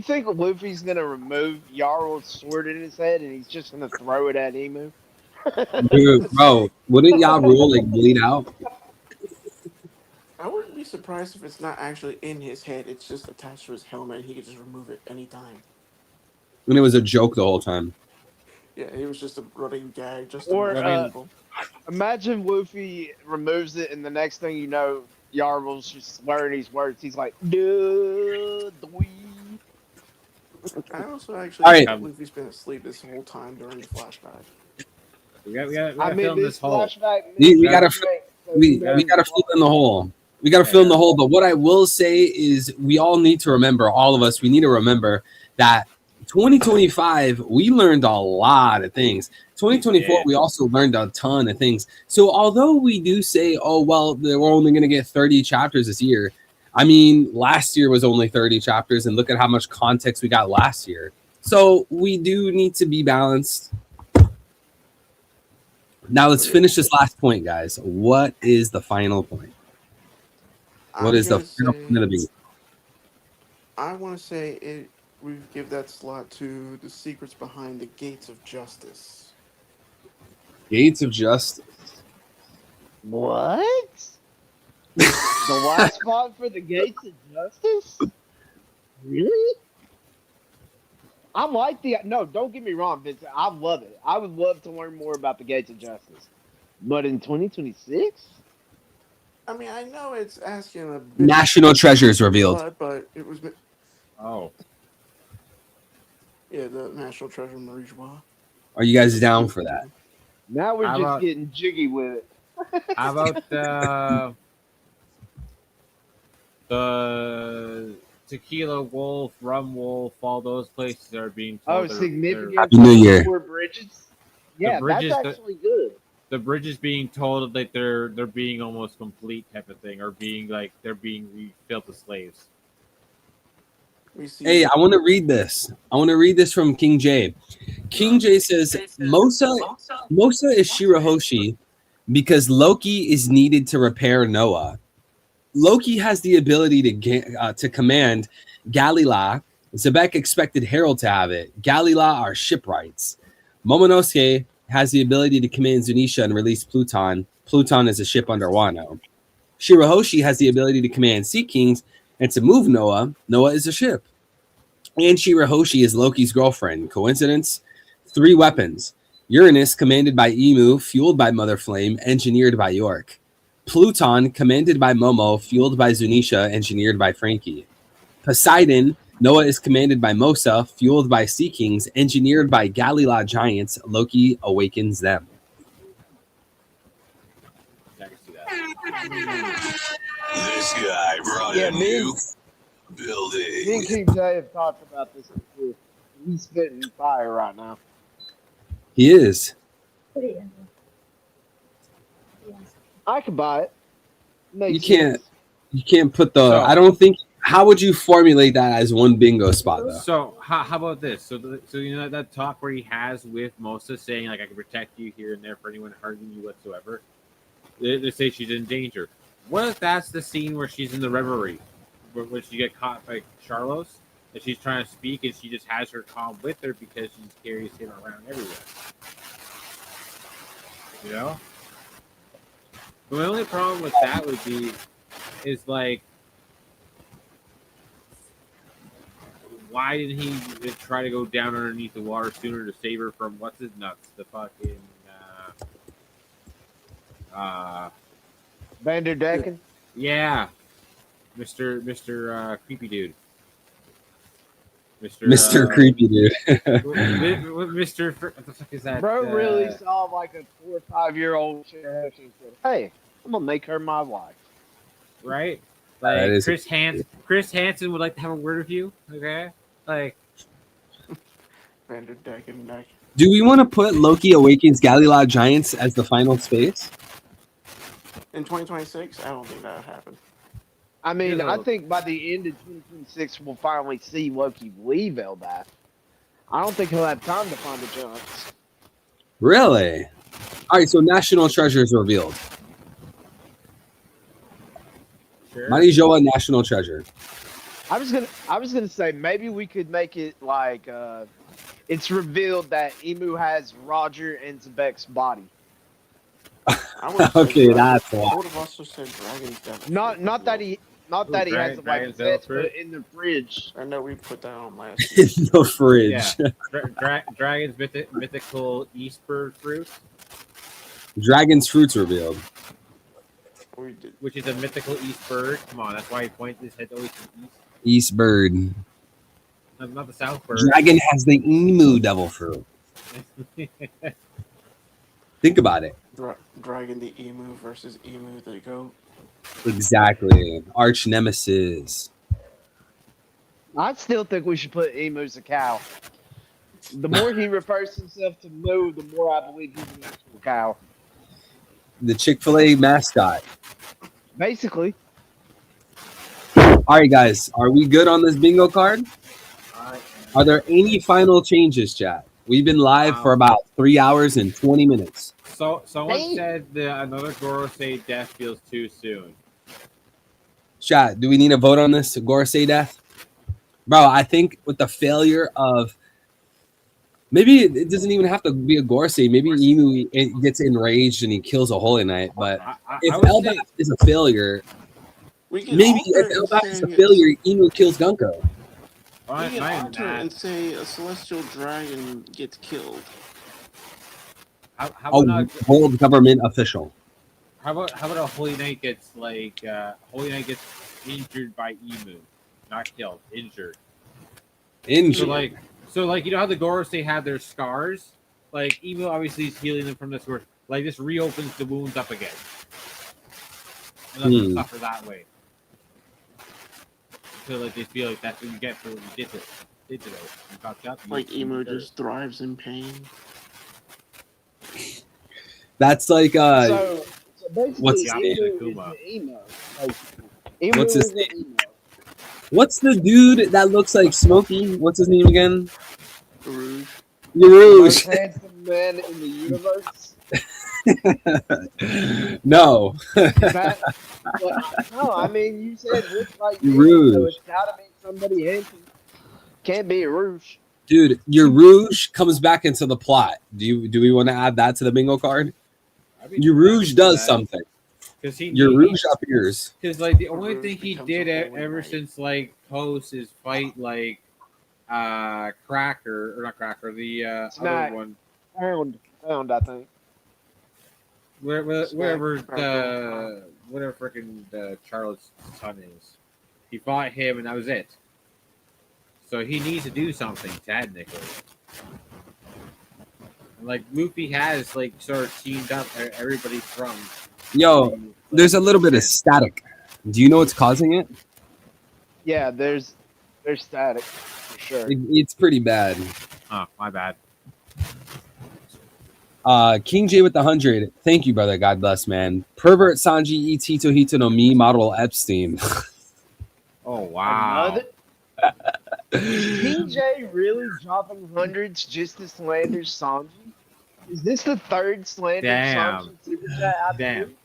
think Luffy's gonna remove Yarl's sword in his head and he's just gonna throw it at Emu? Dude, bro, wouldn't y'all rule like bleed out? I wouldn't be surprised if it's not actually in his head. It's just attached to his helmet, and he could just remove it anytime. And it was a joke the whole time. Yeah, it was just a running gag, just to Or mess I mean, with people. imagine Luffy removes it, and the next thing you know, Yarl's just slurring these words. He's like, duh, dwee. I also actually All right. think Luffy's been asleep this whole time during the flashback. we got I mean, film this this whole. flashback. We gotta we we gotta fill in the hole. We gotta fill in the hole. But what I will say is, we all need to remember. All of us, we need to remember that 2025, we learned a lot of things. 2024, Yeah. we also learned a ton of things. So although we do say, oh well, we're only gonna get 30 chapters this year. I mean, last year was only 30 chapters, and look at how much context we got last year. So we do need to be balanced. Now let's finish this last point, guys. What is the final point? What I'm is the gonna final say- point of the beat? I want to say it. We give that slot to the secrets behind the gates of justice. Gates of Justice. What? The last spot for the Gates of Justice? Really? I like the no. Don't get me wrong, Vince. I love it. I would love to learn more about the Gates of Justice, but in 2026, I mean, I know it's asking a bit, National Treasures revealed. but it was Oh, yeah, the National Treasure Marie Joie. Are you guys down for that? now we're How just about- getting jiggy with it. how about the Tequila Wolf, Rum Wolf, all those places are being told Oh, they're- significant Happy New Year. for bridges. Yeah, bridges that's that- actually good. the bridge is being told that they're being almost complete type of thing, or being like they're being refilled with slaves. We see. Hey, I want to read this. I want to read this from King J. King J says, Mosa is Shirahoshi because Loki is needed to repair Noah. Loki has the ability to command Galila. Zebek expected Harold to have it. Galila are shipwrights. Momonosuke has the ability to command Zunisha and release Pluton. Pluton is a ship under Wano. Shirahoshi has the ability to command Sea Kings and to move Noah. Noah is a ship. And Shirahoshi is Loki's girlfriend. Coincidence? 3 weapons. Uranus, commanded by Emu, fueled by Mother Flame, engineered by York. Pluton, commanded by Momo, fueled by Zunisha, engineered by Frankie. Poseidon, Noah is commanded by Mosa, fueled by Sea Kings, engineered by Galila giants. Loki awakens them. I can see that. This guy brought Yeah, a me new and building. King J have talked about this before. He's spitting fire right now. He is. I could buy it. Makes You can't- sense. You can't put the. So- I don't think. How would you formulate that as one bingo spot, though? So how about this? So you know that talk where he has with Mosa saying like I can protect you here and there for anyone hurting you whatsoever. They say she's in danger. What if that's the scene where she's in the reverie, when she get caught by Charlos, and she's trying to speak and she just has her calm with her because she carries him around everywhere. You know. But my only problem with that would be, is like, why didn't he try to go down underneath the water sooner to save her from what's his nuts? The fucking Vanderdecken? yeah, Mr. Creepy dude. Mr. Creepy Dude. Mr. What the fuck is that? Bro really saw like a 4 or 5 year old chick and said, "Hey, I'm gonna make her my wife." right? That Like is- Chris Hansen would like to have a word with you. Okay, like Vanderdecken neck. Do we want to put Loki Awakens Galila Giants as the final space? In 2026, I don't think that would happen. I mean, Here's I a- think by the end of 2026, we'll finally see Loki leave Elbaf. I don't think he'll have time to find the Giants. Really? All right, so National Treasure is revealed. Sure. Mani Joa, National Treasure. I was gonna say maybe we could make it like it's revealed that Emu has Roger and Zebek's body. I would Okay, that's I why. would have also said Dragon's Devil. Not that he has it like Dragon's Devil that's Fruit? put in the fridge. I know we put that on last In year. the fridge. Yeah. Dragon's mythical Eastbird fruit, Dragon's Fruit's revealed. We did. which is a mythical East bird. Come on, that's why he points his head always to the east. East Bird. Not the South bird. Dragon has the Emu Devil Fruit. Think about it. Dragon the Emu versus Emu the Goat. Exactly. Arch nemesis. I still think we should put Emu as a cow. The more he refers himself to Moo, the more I believe he's an actual cow. The Chick-fil-A mascot. Basically, All right, guys. Are we good on this bingo card? Are there any final changes, chat? We've been live for about 3 hours and 20 minutes. So someone Hey. said that another Gorosei death feels too soon. Chat, do we need a vote on this? Gorosei death? Bro, I think with the failure of... Maybe it doesn't even have to be a Gorosei. Maybe Emu gets enraged and he kills a Holy Knight. But if I would Elbaf say, is a failure, We can maybe alter if it and Elbaf is a say- failure, Emu kills Gunko. We not can even alter it that. and say a celestial dragon gets killed. How A about world government official. how about a Holy Knight gets Holy Knight gets injured by Emu, not killed, injured. Injured. So like you know how the Gorosei have their scars? Like Emu obviously is healing them from the sword. Like this reopens the wounds up again. And let them suffer that way. So like they feel like that's what you get for what you did to it. You fucked up. You- Like you Emu deserve just thrives in pain. That's like so basically, what's his Emu name? is Akuma. the emo. Basically. Emu What's his is the emo. what's the dude that looks like Smokey? What's his name again? Rouge. The most Yarouge. handsome man in the universe. No. No, I mean you said looks like Rouge. so it's gotta be somebody handsome. Can't be a Rouge. Dude, Yarouge comes back into the plot. Do we want to add that to the bingo card? Yarouge does something. Because Yarouge appears. Because like the only Rouge thing he becomes did a holy ever knight. since like post is fight like Cracker or not Cracker, the Smack. other one. Found, I think. Wherever Cracker. whatever freaking Charlotte's son is. He fought him and that was it. So he needs to do something technically. And, like Luffy has like sort of teamed up everybody from Yo, there's a little bit of static. Do you know what's causing it? Yeah, there's static for sure. It's pretty bad. Oh, my bad. King J with the 100. Thank you, brother. God bless, man. Pervert Sanji et Hito Hito no Mi model Epstein. Oh wow. Another- Is King J really dropping hundreds just to slander Sanji? Is this the third slander Damn. Sanji super chat I've Damn. seen?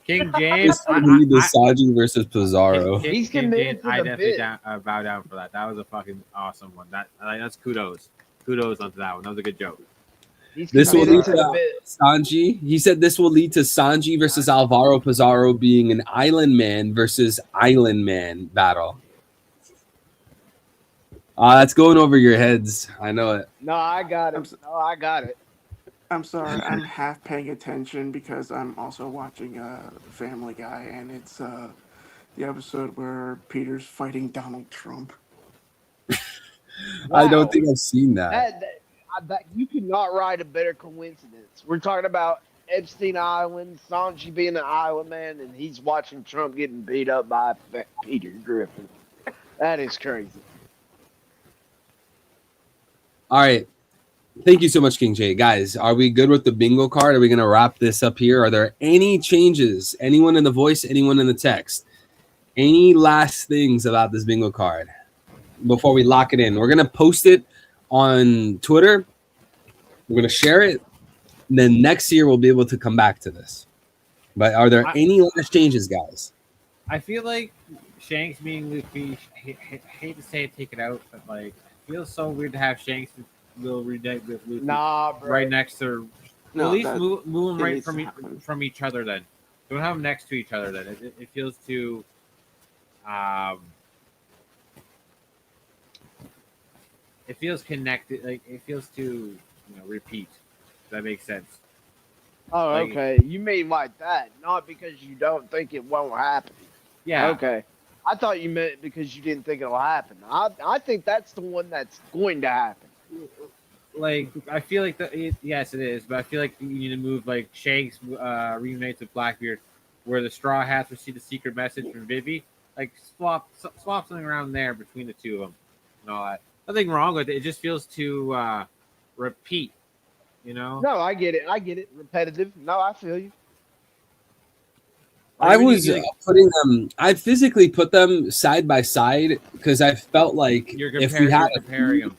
King James, This would be the Sanji versus Pizarro. He's committed to I the definitely bit. bow down for that. That was a fucking awesome one. That's kudos. Kudos onto that one. That was a good joke. He's This will committed lead to to the bit. Sanji. He said this will lead to Sanji versus Alvaro Pizarro being an Island Man versus Island Man battle. That's going over your heads. I know it. No, I got it. No, I got it. I'm sorry, I'm half paying attention because I'm also watching Family Guy, and it's the episode where Peter's fighting Donald Trump. I Wow. don't think I've seen that. That you could not write a better coincidence. We're talking about Epstein Island, Sanji being an island man, and he's watching Trump getting beat up by Peter Griffin. That is crazy. All right. Thank you so much, King J. Guys, are we good with the bingo card? Are we going to wrap this up here? Are there any changes? Anyone in the voice? Anyone in the text? Any last things about this bingo card before we lock it in? We're gonna post it on Twitter. We're gonna share it. And then next year we'll be able to come back to this. But are there any last changes, guys? I feel like Shanks being Luffy. Hate to say it, take it out, but like, it feels so weird to have Shanks will reunite with Luffy Nah, bro. right next to. No, at least that- move them it right needs to happen. from each other. Then don't have them next to each other. Then it feels too. It feels connected. Like it feels too, repeat. If that makes sense. Oh, Like- okay. You mean like that, not because you don't think it won't happen. Yeah. Okay. I thought you meant because you didn't think it'll happen. I think that's the one that's going to happen. Like I feel like yes, it is, but I feel like you need to move like Shanks reunites with Blackbeard, where the Straw Hats receive the secret message from Vivi. Like swap something around there between the two of them and all that. Nothing wrong with it. It just feels too repeat. No, I get it. Repetitive. No, I feel you. I Like, was you, like, putting them. I physically put them side by side because I felt like you're if we had comparing them.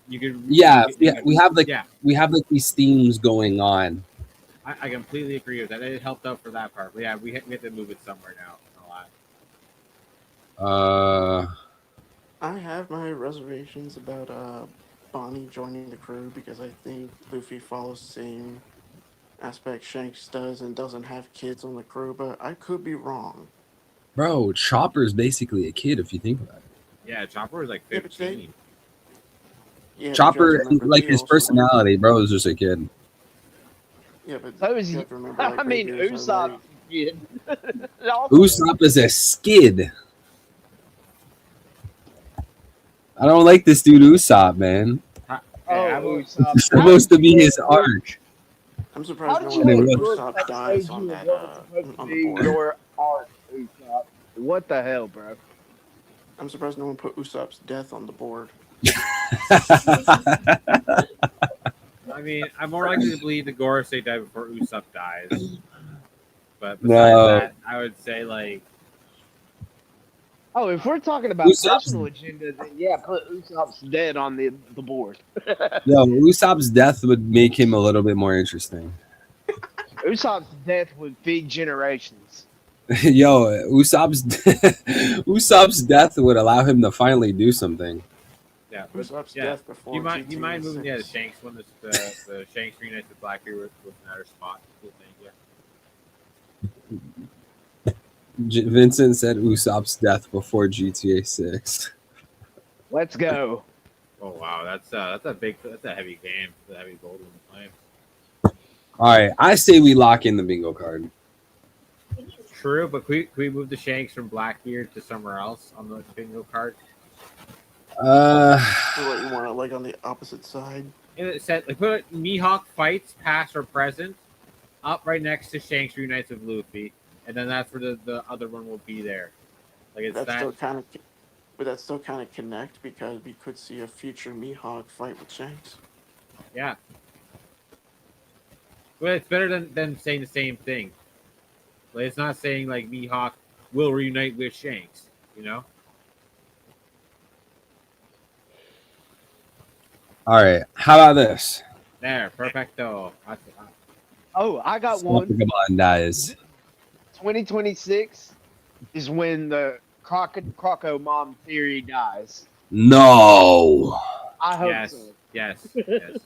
You could we have like yeah. we have like these themes going on. I completely agree with that. It helped out for that part. But yeah, we have to move it somewhere now. A lot. I have my reservations about Bonnie joining the crew because I think Luffy follows the same aspect Shanks does and doesn't have kids on the crew, but I could be wrong. Bro, Chopper's basically a kid if you think about it. Yeah, Chopper was like Yeah, but 15. Yeah, but you have to Chopper, remember like they his also- personality, bro, is just a kid. Yeah, but So is you he. have to remember, I mean, Greybeard's already- Usopp. Kid. Usopp is a skid. I don't like this dude Usopp, man. Oh, Usopp. Usopp. It's supposed to be his arc. I'm How surprised no did you one know put your Usopp dies on that on the board. your art, Usopp? What the hell, bro? I'm surprised no one put Usopp's death on the board. I mean, I'm more likely to believe the Gorosei died before Usopp dies. But besides No. that, I would say like Oh, if we're talking about Usopp's- personal agenda, then yeah, put Usopp's dead on the board. Yo, Usopp's death would make him a little bit more interesting. Usopp's death would feed generations. Yo, Usopp's death would allow him to finally do something. yeah. Usopp's yeah. death before You mind GT moving the 6. Shanks one, the Shanks reunites with Blackbeard with another spot. Cool thing, yeah. Vincent said Usopp's death before GTA 6. Let's go. Oh wow, that's a heavy game. That's a heavy goal to play. All right, I say we lock in the bingo card. True, but can we move the Shanks from Blackbeard to somewhere else on the bingo card? So what, you want it like on the opposite side? And it said like put Mihawk fights past or present up right next to Shanks reunites with Luffy, and then that's where the other one will be there. Like it's That's that. still kind of, but that's still kind of connect because we could see a future Mihawk fight with Shanks. Yeah. Well, it's better than saying the same thing. Like it's not saying like Mihawk will reunite with Shanks, you know? All right, how about this? There, perfecto. Oh, I got one. Vagabond dies. 2026 is when the Croco Mom theory dies. No. I hope Yes, so. yes, yes.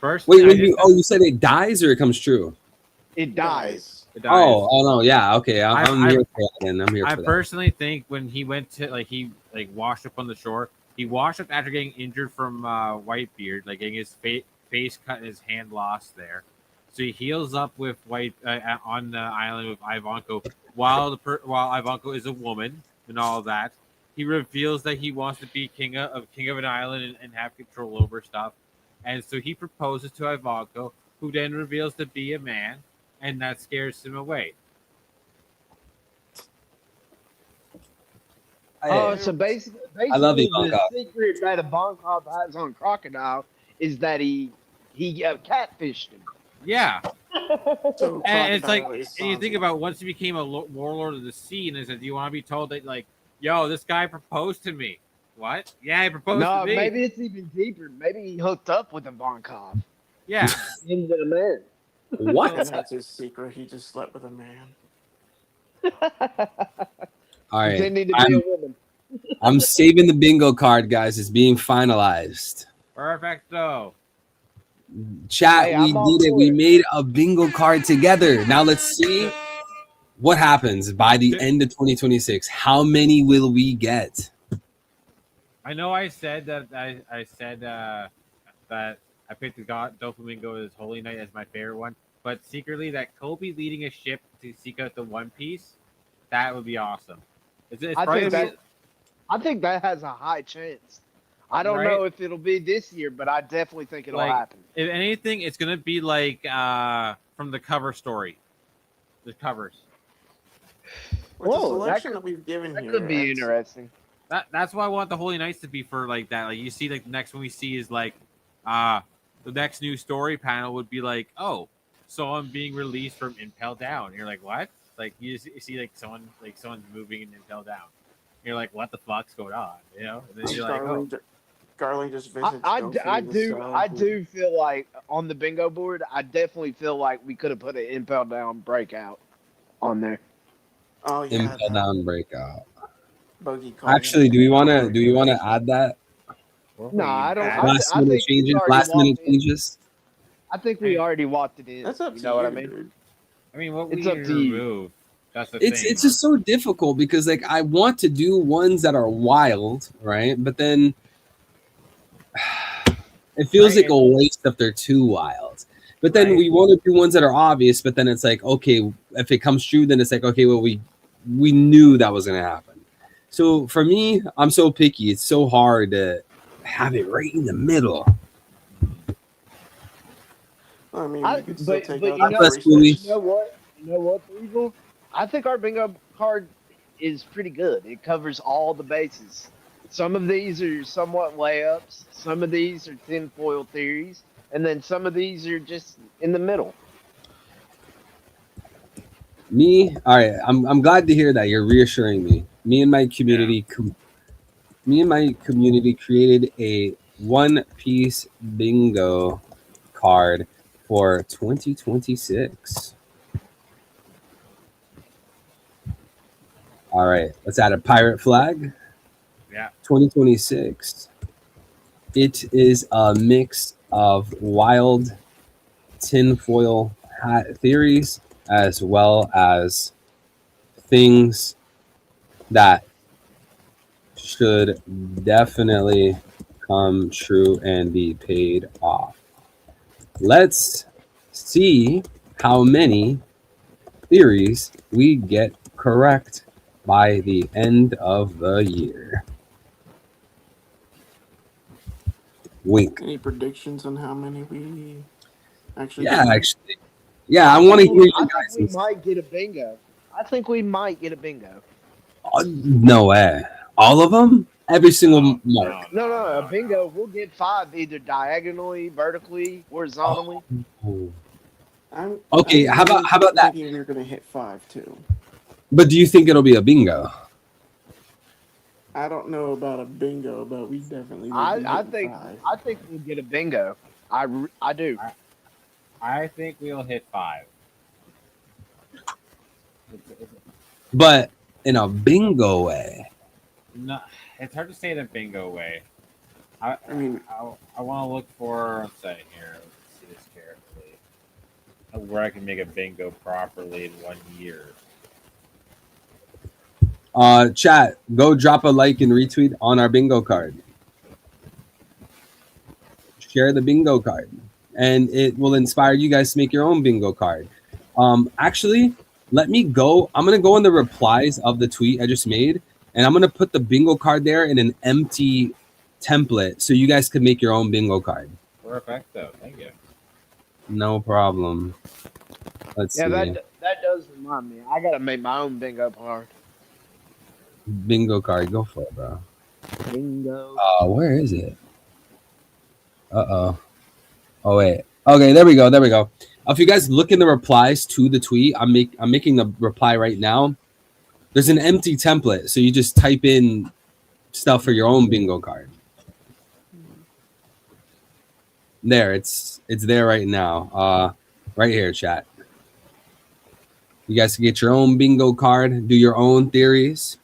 First, Wait, I when just- you said it dies or it comes true? It dies. it dies. Oh no, yeah, okay. I'm I- here for that. Then I'm here I for that. personally think when he went to he washed up on the shore, he washed up after getting injured from Whitebeard, like getting his face cut and his hand lost there. So he heals up with on the island with Ivanko while Ivanko is a woman and all that. He reveals that he wants to be king of an island and have control over stuff, and so he proposes to Ivanko, who then reveals to be a man, and that scares him away. Oh, so basically I love the Ivankov. secret that Ivankov has on Crocodile is that he catfished him. Yeah, So And it's like, Crocodile is and you think Sanji. about once you became a warlord of the sea, and they said, "Do you want to be told that, like, yo, this guy proposed to me?" What? Yeah, he proposed to No, me. maybe it's even deeper. Maybe he hooked up with Ivankov. Yeah. Into the man. What? And that's his secret. He just slept with a man. All right. Pretending to be a woman. I'm saving the bingo card, guys. It's being finalized. Perfecto. Chat, Hey, we I'm all did it. for We it. made a bingo card together. Now let's see what happens by the end of 2026. How many will we get? I know I said that I said that I picked the God Doflamingo as Holy Knight as my favorite one, but secretly that Kobe leading a ship to seek out the One Piece, that would be awesome. It's I probably think gonna that I think that has a high chance. I don't Right? know if it'll be this year, but I definitely think be it'll like, happen. if anything, it's gonna be like from the cover story, the covers. With the Whoa, selection that we've given That here, could be it's- interesting. That's why I want the Holy Knights to be for like that. Like you see, like the next one we see is like the next new story panel would be like, oh, someone being released from Impel Down. You're like, what? Like you see like someone's moving in Impel Down. You're like, what the fuck's going on? You know? And then you're like, oh, Garling just visits. I Doflamingo's cell. I do feel like on the bingo board, I definitely feel like we could have put an Impel Down breakout on there. Oh yeah, Impel that down breakout. bogey call. Actually, do we want to add that? No, I don't. Last I minute think we changes. already Last minute walked in. changes. I think we already walked it in. That's up You to know what I you, mean? dude. I mean, what It's we up to you. remove. That's the It's thing. it's just so difficult because like I want to do ones that are wild, right? But then it feels Right, like a waste if they're too wild. But then Right. we want to do ones that are obvious. But then it's like, okay, if it comes true, then it's like, okay, well we knew that was gonna happen. So for me, I'm so picky. It's so hard to have it right in the middle. I mean, you could still take out you the know, That's bracelet. really- you know what? You know what, Eagle? I think our bingo card is pretty good. It covers all the bases. Some of these are somewhat layups. Some of these are tinfoil theories, and then some of these are just in the middle. Me, all right. I'm glad to hear that you're reassuring me. Me and my community, created a One Piece bingo card for 2026. All right, let's add a pirate flag. Yeah. 2026. It is a mix of wild tinfoil hat theories as well as things that should definitely come true and be paid off. Let's see how many theories we get correct by the end of the year. Wink. Any predictions on how many we actually? Yeah, get? actually. Yeah, I want to hear you I think we guys. might get a bingo. I think we might get a bingo. No way. All of them? Every single mark. No, a bingo. We'll get 5 either diagonally, vertically, horizontally. Okay, how about that? Thinking we're gonna hit 5 too. But do you think it'll be a bingo? I don't know about a bingo, but we definitely. I think we'll get a bingo. I do. I think we'll hit 5. But in a bingo way. No, it's hard to say in a bingo way. I mean, I want to look for. Let's say here. Let's see this carefully. Where I can make a bingo properly in 1 year. Chat, go drop a like and retweet on our bingo card. Share the bingo card, and it will inspire you guys to make your own bingo card. Actually, let me go. I'm gonna go in the replies of the tweet I just made, and I'm gonna put the bingo card there in an empty template so you guys can make your own bingo card. Perfecto. Thank you. No problem. Let's Yeah, see. that does remind me. I gotta make my own bingo card. Bingo card. Go for it, bro. Bingo. Where is it? Oh wait. Okay, there we go. If you guys look in the replies to the tweet, I'm making the reply right now. There's an empty template, so you just type in stuff for your own bingo card. There, it's there right now. Right here, chat. You guys can get your own bingo card, do your own theories.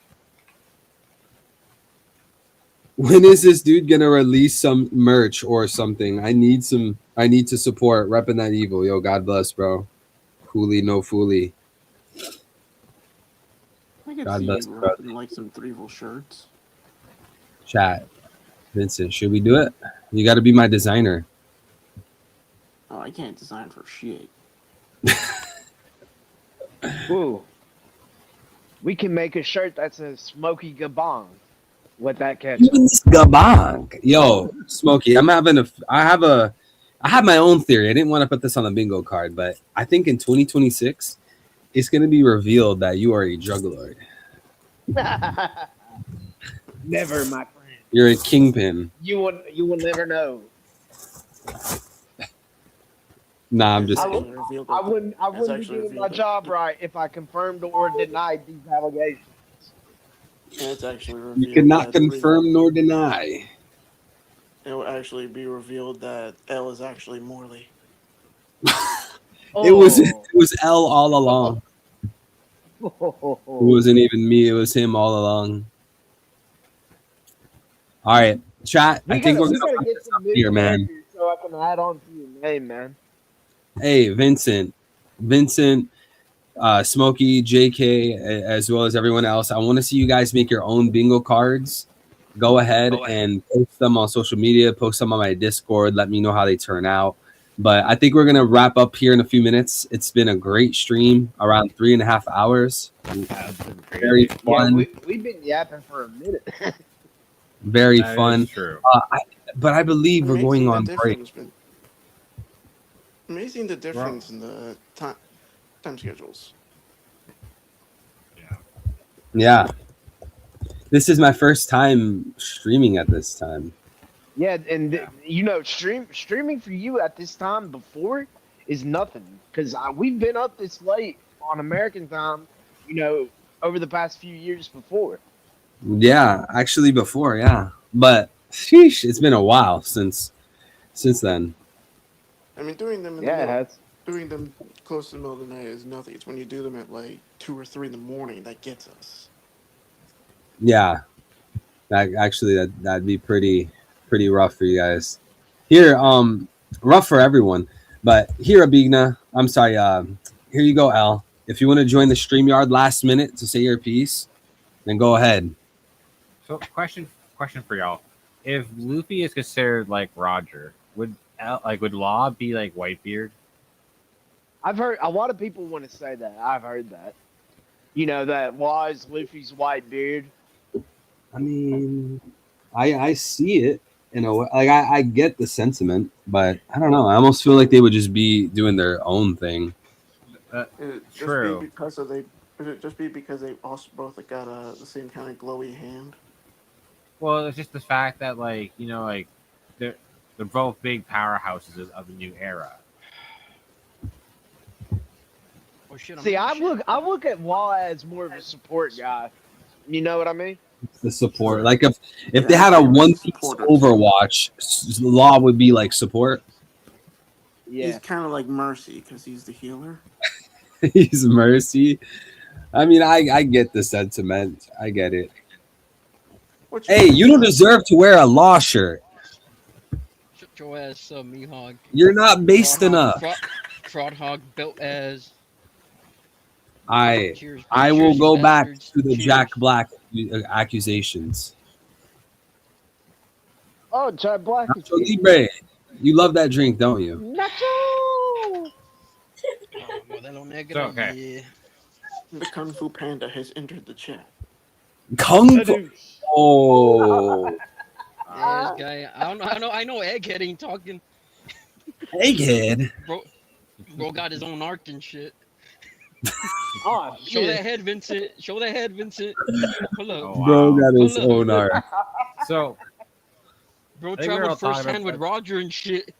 When is this dude gonna release some merch or something? I need to support repping that evil. Yo, God bless, bro. Cooley, no fooly. I could God see bless, you bro. rocking like some Threevil shirts. Chat. Vincent, should we do it? You got to be my designer. Oh, I can't design for shit. Ooh. We can make a shirt that says Smokey Gabong with that ketchup. Gabang. Yo, Smokey, I have my own theory. I didn't want to put this on the bingo card, but I think in 2026 it's going to be revealed that you are a drug lord. Never, my friend. You're a kingpin. You will never know. Nah, I'm just I kidding. wouldn't be doing my job right if I confirmed or denied these allegations. And it's actually revealed. You cannot that confirm nor deny. It will actually be revealed that L is actually Morley. It was L all along. It wasn't even me. It was him all along. All right, chat. I think we're gonna get some new here, man. so I can add on to your name, man. Hey, Vincent, Smokey, JK, as well as everyone else. I want to see you guys make your own bingo cards. Go ahead and post them on social media. Post them on my Discord. Let me know how they turn out. But I think we're gonna wrap up here in a few minutes. It's been a great stream, around 3.5 hours. Very fun. Yeah, we've been yapping for a minute. Very That fun. is true. But I believe we're going on break. Amazing the difference in the time schedules. Yeah. This is my first time streaming at this time. Yeah, and streaming for you at this time before is nothing because we've been up this late on American time, over the past few years before. Yeah, actually before, yeah. But sheesh, it's been a while since then. I mean, doing them doing them close to the middle of the night is nothing. It's when you do them at like 2 or 3 in the morning that gets us. Yeah. That'd be pretty rough for you guys. Here, rough for everyone. But here, Abigna, I'm sorry, here you go, Al. If you want to join the StreamYard last minute to say your piece, then go ahead. So, question for y'all: if Luffy is considered like Roger, would Law be like Whitebeard? I've heard a lot of people want to say that. I've heard that. That Law is Luffy's white beard. I mean, I see it in a way. Like I get the sentiment, but I don't know. I almost feel like they would just be doing their own thing. True. Would it just be because they also both got the same kind of glowy hand? Well, it's just the fact that they're both big powerhouses of the new era. Oh, shit, See, I look at Law as more of a support guy. You know what I mean? The support, like if they had a One Piece Overwatch, Law would be like support. Yeah, He's kind of like Mercy because he's the healer. He's Mercy. I mean, I get the sentiment. I get it. Hey, you don't deserve to wear a Law shirt. Shut your ass up, Mihawk. You're not based enough. Fraudhog built as. I Cheers, will you go back bastards. to the Cheers. Jack Black accusations. Oh, Jack Black. Nacho Libre. You love that drink, don't you? Nacho. Modelo negro, So, okay. yeah. The Kung Fu Panda has entered the chat. Kung Fu. Oh, Yeah, this guy. I know Egghead ain't talking. Egghead. Bro got his own arc and shit. Oh, Show shit. that head, Vincent. Show that head, Vincent. Pull up. Oh, Bro wow. got his Hold up. own art. So, Bro think we were all traveled talking firsthand about with Roger and shit.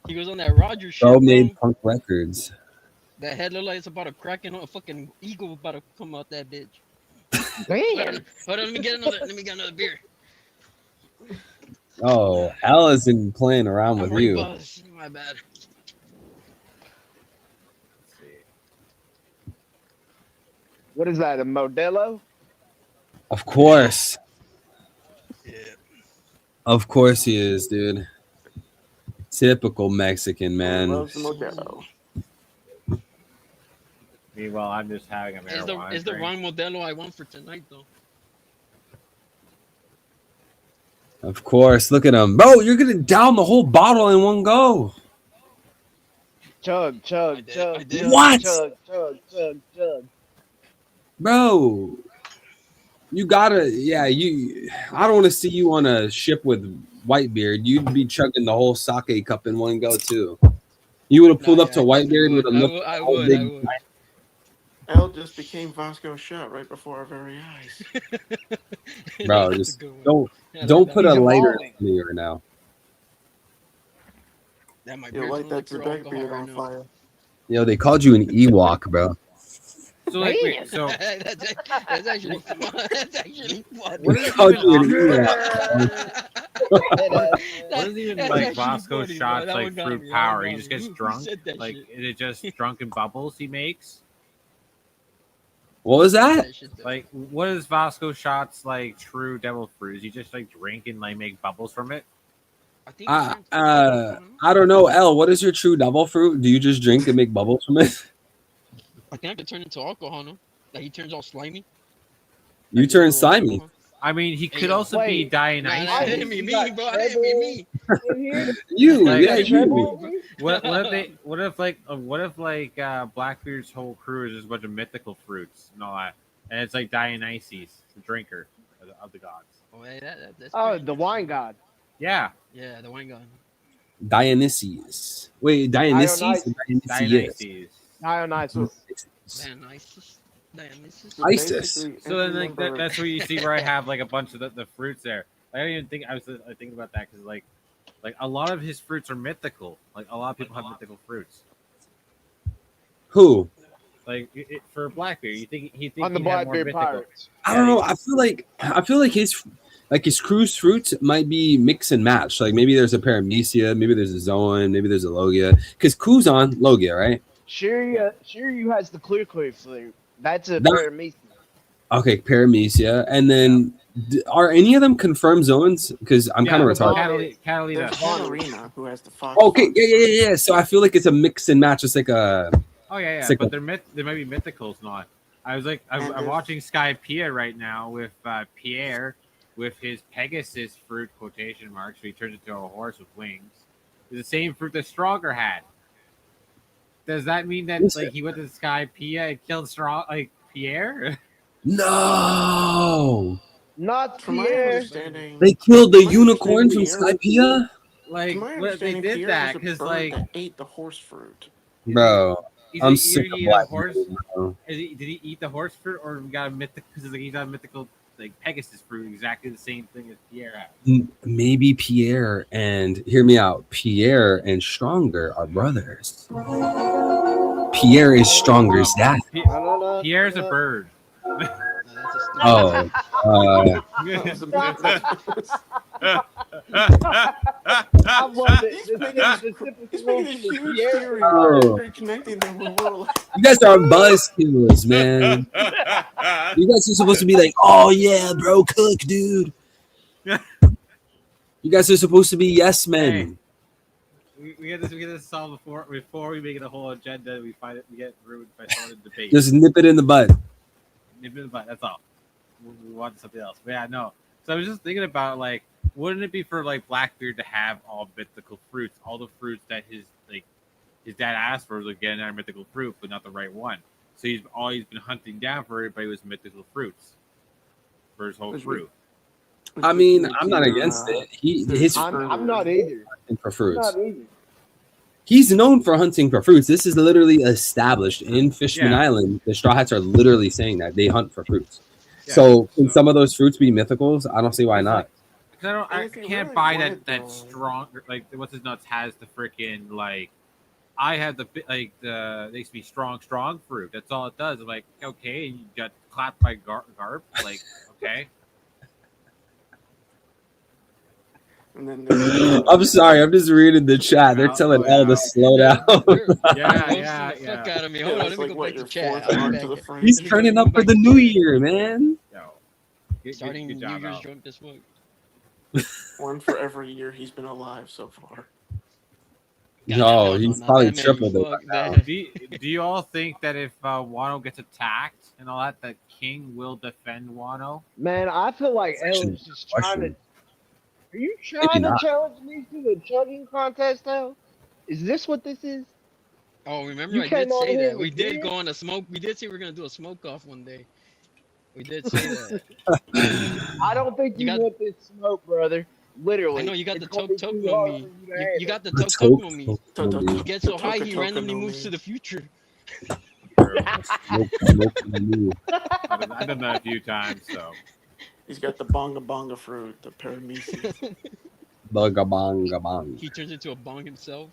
He was on that Roger shit, Bro bro. made punk records. That head look like it's about to crack and a fucking eagle about to come out that bitch. Damn. Hold on, let me get another beer. Oh, Al isn't playing around I'm with already you. buzzed. My bad. Let's see. What is that? A Modelo? Of course. Yeah. Of course he is, dude. Typical Mexican, man. Loves the Modelo. Meanwhile, I'm just having a marijuana It's the drink. wrong Modelo I want for tonight, though. Of course. Look at him. Bro, you're going to down the whole bottle in one go. Chug, I chug, did- chug, I did. chug, What? chug, chug, chug, chug. Bro. You gotta, yeah, I don't want to see you on a ship with Whitebeard. You'd be chugging the whole sake cup in one go, too. You would have pulled up to Whitebeard with a look. I would. El just became Vasco Shot right before our very eyes. Bro, That's a just good one. don't Yeah, don't that- put a He's lighter evolving. in me right now. That might You'll be light that pure Trebek alcohol beard right on now. fire. Yo, they called you an Ewok, bro. So like, wait, so that's actually fun. That's actually fun. what They is called even you an off- Ewok. what is even That's like actually Vasco funny, bro. shots That like one got fruit me, that power? one He got just me. gets Who drunk. said that Like shit? is it just drunken bubbles he makes? What was that? That shit, though. Like what is Vasco shots like true devil fruit? Is he just like drink and like make bubbles from it? I think he turned to alcohol. I don't know, El. What is your true devil fruit? Do you just drink and make bubbles from it? I think I could turn into alcohol, no? Like he turns all slimy. You Like, turn little slimy. alcohol. I mean, he could Hey, also be wait. Dionysus. Nah, it hit me, bro. It hit me. In here? You, Like- yeah, Got treble you. in here? What if Blackbeard's whole crew is just a bunch of mythical fruits and all that, and it's like Dionysus, the drinker of the gods. Oh, hey, that's Oh, pretty the wine god. Yeah, Yeah, the wine gun. Dionysius. Wait, Dionysius? or Dionysius? Dionysus. Dionysus. Dionysus. So ISIS. basically, So then, every like, member- that's where you see where I have like a bunch of the fruits there. I don't even think I was thinking about that because like a lot of his fruits are mythical. Like a lot of people have mythical fruits. Who? Like for Blackbeard, you think he On the he'd have more Blackbeard mythical. Pirates. I don't know. I feel like his crew's fruits might be mix and match. Like maybe there's a Paramecia, maybe there's a Zoan, maybe there's a Logia. Because Kuzan, Logia, right? Shiryu has the clear flute. That's a That- Paramecia. Okay, Paramecia. And then are any of them confirmed zones? Because I'm kind of retarded. Catalina. There's Katarina who has the fox. Okay, yeah. So I feel like it's a mix and match. It's like a Oh yeah, It's like but they might be mythicals not. I was like, I'm watching Sky Pia right now with Pierre with his Pegasus fruit quotation marks. So he turns into a horse with wings. It's the same fruit that Stronger had. Does that mean that like he went to Sky Pia and killed Pierre? no. Not From my Pierre. understanding, They killed the My unicorn from understanding, Skypea? Like from my what, they understanding, did Pierre that was a because bird like that ate the horse fruit. Bro, he's I'm like, sick did of he eat black a horse? people, bro. Did he eat the horse fruit or we got a mythical? Because like, he got a mythical like Pegasus fruit, exactly the same thing as Pierre had. Maybe Pierre and hear me out. Pierre and Stronger are brothers. Pierre is Stronger's dad. No. Pierre's a bird. No, that's a stupid. Oh, That was a I love it. He's making a huge theory Oh. and connecting them with world. you guys are buzzkills, man. You guys are supposed to be like, oh yeah, bro, cook, dude. You guys are supposed to be yes men. We get this solved before we make it a whole agenda. We get ruined by starting debate. Just nip it in the bud. Nip it in the butt. That's all. We want something else. But yeah, no. So I was just thinking about like, wouldn't it be for like Blackbeard to have all mythical fruits, all the fruits that his dad asked for was like getting our mythical fruit, but not the right one. So he's been hunting down for everybody was mythical fruits for his whole crew. I mean, I'm not against it. I'm not either. Hunting for fruits. Not either. He's known for hunting for fruits. This is literally established in Fishman Yeah. Island. The Straw Hats are literally saying that they hunt for fruits. Yeah, So can some of those fruits be mythicals? I don't see why not. I if you can't really buy wanted, that though- strong. Like what's his nuts has the freaking like. I have the they used to be strong fruit. That's all it does. I'm like, okay, and you got clapped by Garp. Like, okay. And then there's I'm sorry, I'm just reading the chat. They're telling Elle to slow down. They're Yeah, roasting yeah, the fuck yeah. out of me. yeah, Hold on, that's let me like go what back to your chat. fourth I'll be arc back. to the frame. He's Let me turning go up for back the to new chat. year, man. Yo, Starting good New job, Year's Al. drunk this fuck. One for every year he's been alive so far. No, No, he's not probably that many. tripled it Fuck by now. that. Do you all think that if Wano gets attacked and all that, the king will defend Wano? Man, I feel like That's actually Elle is just trying to. question. Are you Maybe trying to not. challenge me to a chugging contest, Elle? Is this what this is? Oh, remember You I came did on say here that. We with did this? go on a smoke. We did say we were gonna do a smoke off one day. We did say that. I don't think You you got. want this smoke, brother. I know Literally, you got the it's gonna tok be tok too no hard me. for you to You handle. got the The tok tok no toke, me. The He gets so high Toka he Toka randomly no moves to me. the future. True. smoke the mood. I've done that a few times, so He's got the bonga bonga fruit, the parameci. Bugga bonga bong. He turns into a bong himself.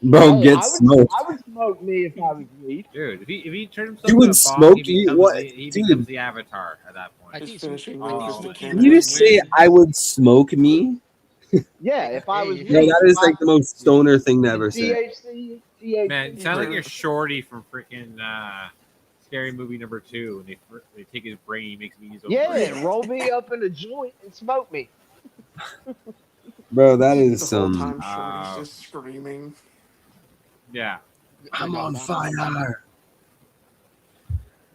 Bro, Hey, get smoked. I would smoke me if I was weed. dude, if he turns himself You into would a smoke bong, you? What? he becomes Dude, the Avatar at that point. I His think finishing I move think is the Smokey can you would just say cannonball. win. I would smoke me? Yeah, if I was Hey, Bro, weed, that if is I like the most stoner thing to the ever say. Man, it THC sounds like free. you're Shorty from freaking Scary Movie #2. When they take his brain, he makes me use his own brain. Yeah, roll me up in a joint and smoke me. Bro, that is The whole some. time Shorty's just screaming. Yeah, like I'm a on bongo. fire.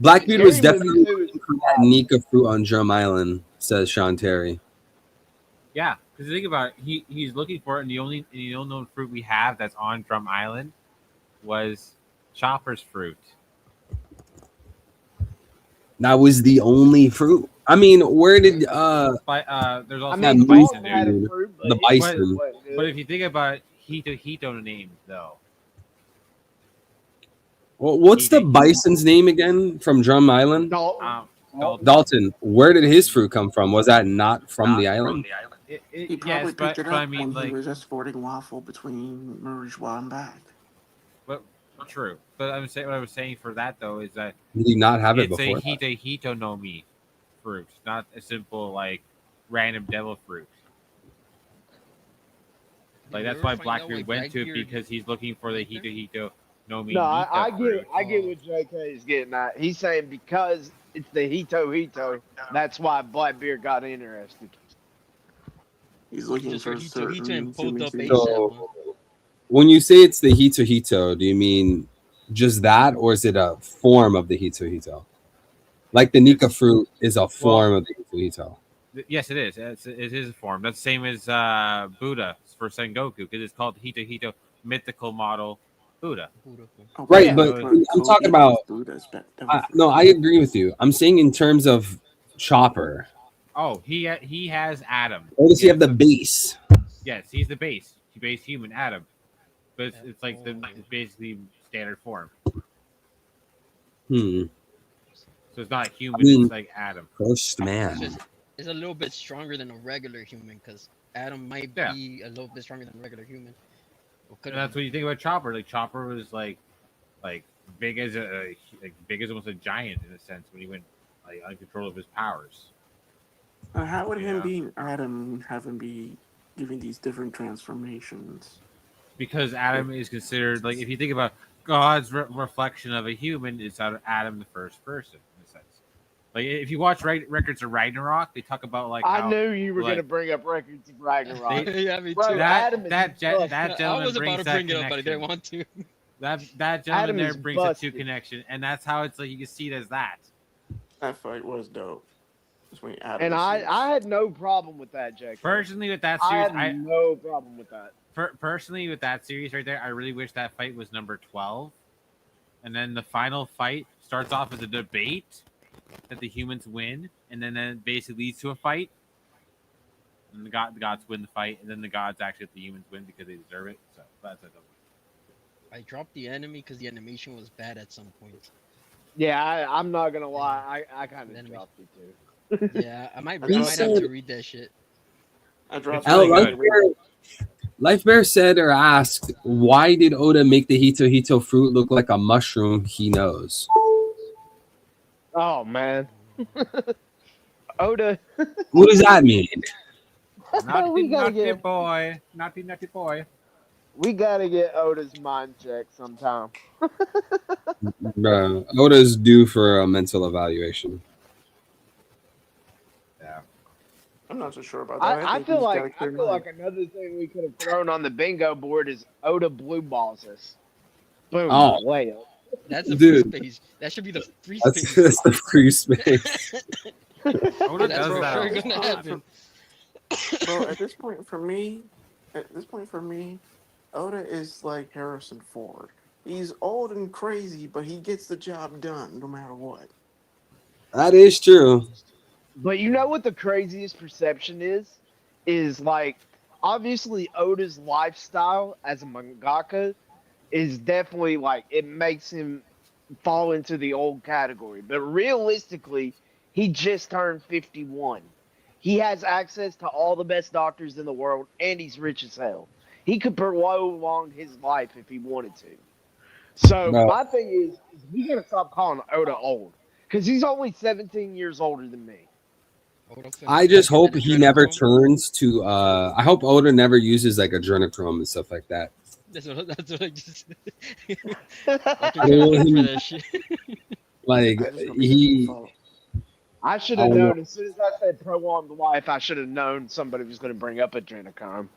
Blackbeard was Scary Movie definitely 2 is looking for that Nika fruit on Drum Island, says Sean Terry. yeah. Because think about it, he's looking for it, and the only known fruit we have that's on Drum Island was Chopper's fruit. That was the only fruit. I mean, where did But there's also I mean, the bison, Dalton had a dude. fruit, but the his But fruit bison? wasn't but good. if you think about it, Hito names though. Well, what's the Hito- bison's name again from Drum Island? Dalton. Dalton. Where did his fruit come from? Was that not from the island? He probably Yes, picked it but I up mean, when he like, was escorting Waffle between Murrayjois and back. but true. But what I was saying for that though is that Did he not have it it's a before that? Hito no Mi fruit, not a simple like random devil fruit. Like that's why Blackbeard went to it because he's looking for the Hito no Mi No, Nika fruit. I get what JK is getting at. He's saying because it's the Hito, that's why Blackbeard got interested. He's He looking just for heard Hito and certain pulled up human ASAP. So, when you say it's the Hito, do you mean just that, or is it a form of the Hito? Like the Nika fruit is a form of the Hito. Yes, it is. It is a form. That's the same as Buddha for Sengoku because it's called Hito mythical model Buddha. Oh, Right, Yeah. but I'm Kobe talking about. is Buddha's devil fruit. No, I agree with you. I'm saying in terms of Chopper. Oh, he has Adam. Or does he Yes, have the base? Yes, he's the base. He base human Adam, but it's like it's basically standard form. So it's not human. It's like Adam. First man. It's a little bit stronger than a regular human because Adam might be a little bit stronger than a regular human. And that's what you think about Chopper. Like Chopper was like big as almost a giant in a sense when he went like uncontrolled of his powers. How would him being Adam have him be giving these different transformations? Because Adam is considered like if you think about God's reflection of a human, it's Adam the first person in a sense. Like if you watch records of Ragnarok, they talk about like I how, knew you were like, gonna bring up records of Ragnarok. Yeah, me too. Bro, Adam is that busted. gentleman I was about brings to that bring it up, but I didn't connection. want to. That gentleman Adam there is brings the two busted. connection, and that's how it's like you can see it as that. That fight was dope. When Adam And was I had no problem with that, Jake. Personally, with that I series, had no problem with that. Personally, with that series right there, I really wish that fight was number 12. And then the final fight starts off as a debate that the humans win, and then it basically leads to a fight. And the gods win the fight, and then the gods actually let the humans win because they deserve it. So that's it. I dropped the enemy because the animation was bad at some point. Yeah, I'm not gonna lie. I kind of dropped it too. Yeah, I might He have said- to read that shit. I dropped It's really my good. Life Bear said or asked, why did Oda make the Hito fruit look like a mushroom he knows? Oh man, Oda, What does that mean? Naughty, we gotta naughty get boy. Naughty, naughty boy. Oda's mind checked sometime. Bro, Oda's due for a mental evaluation. Yeah. I'm not so sure about that. I think feel he's got a like clear mind. another thing we could have thrown on the bingo board is Oda blue balls us. Boom, Oh. layup. That's the Dude. free space. That should be the free That's, space. that's the free space. Oda That's does for that. sure a gonna lot. happen. Bro, at this point for me, Oda is like Harrison Ford. He's old and crazy, but he gets the job done no matter what. That is true. But you know what the craziest perception is? Is like obviously Oda's lifestyle as a mangaka is definitely like it makes him fall into the old category. But realistically, he just turned 51. He has access to all the best doctors in the world, and he's rich as hell. He could prolong his life if he wanted to. So No. my thing is we gotta stop calling Oda old because he's only 17 years older than me. I just hope he never turns to I hope Oda never uses like adrenochrome and stuff like that. That's what I just. Well, for that shit. Like That's just gonna be his he fault. I should have known as soon as I said prolonged life, I should have known somebody was going to bring up adrenochrome.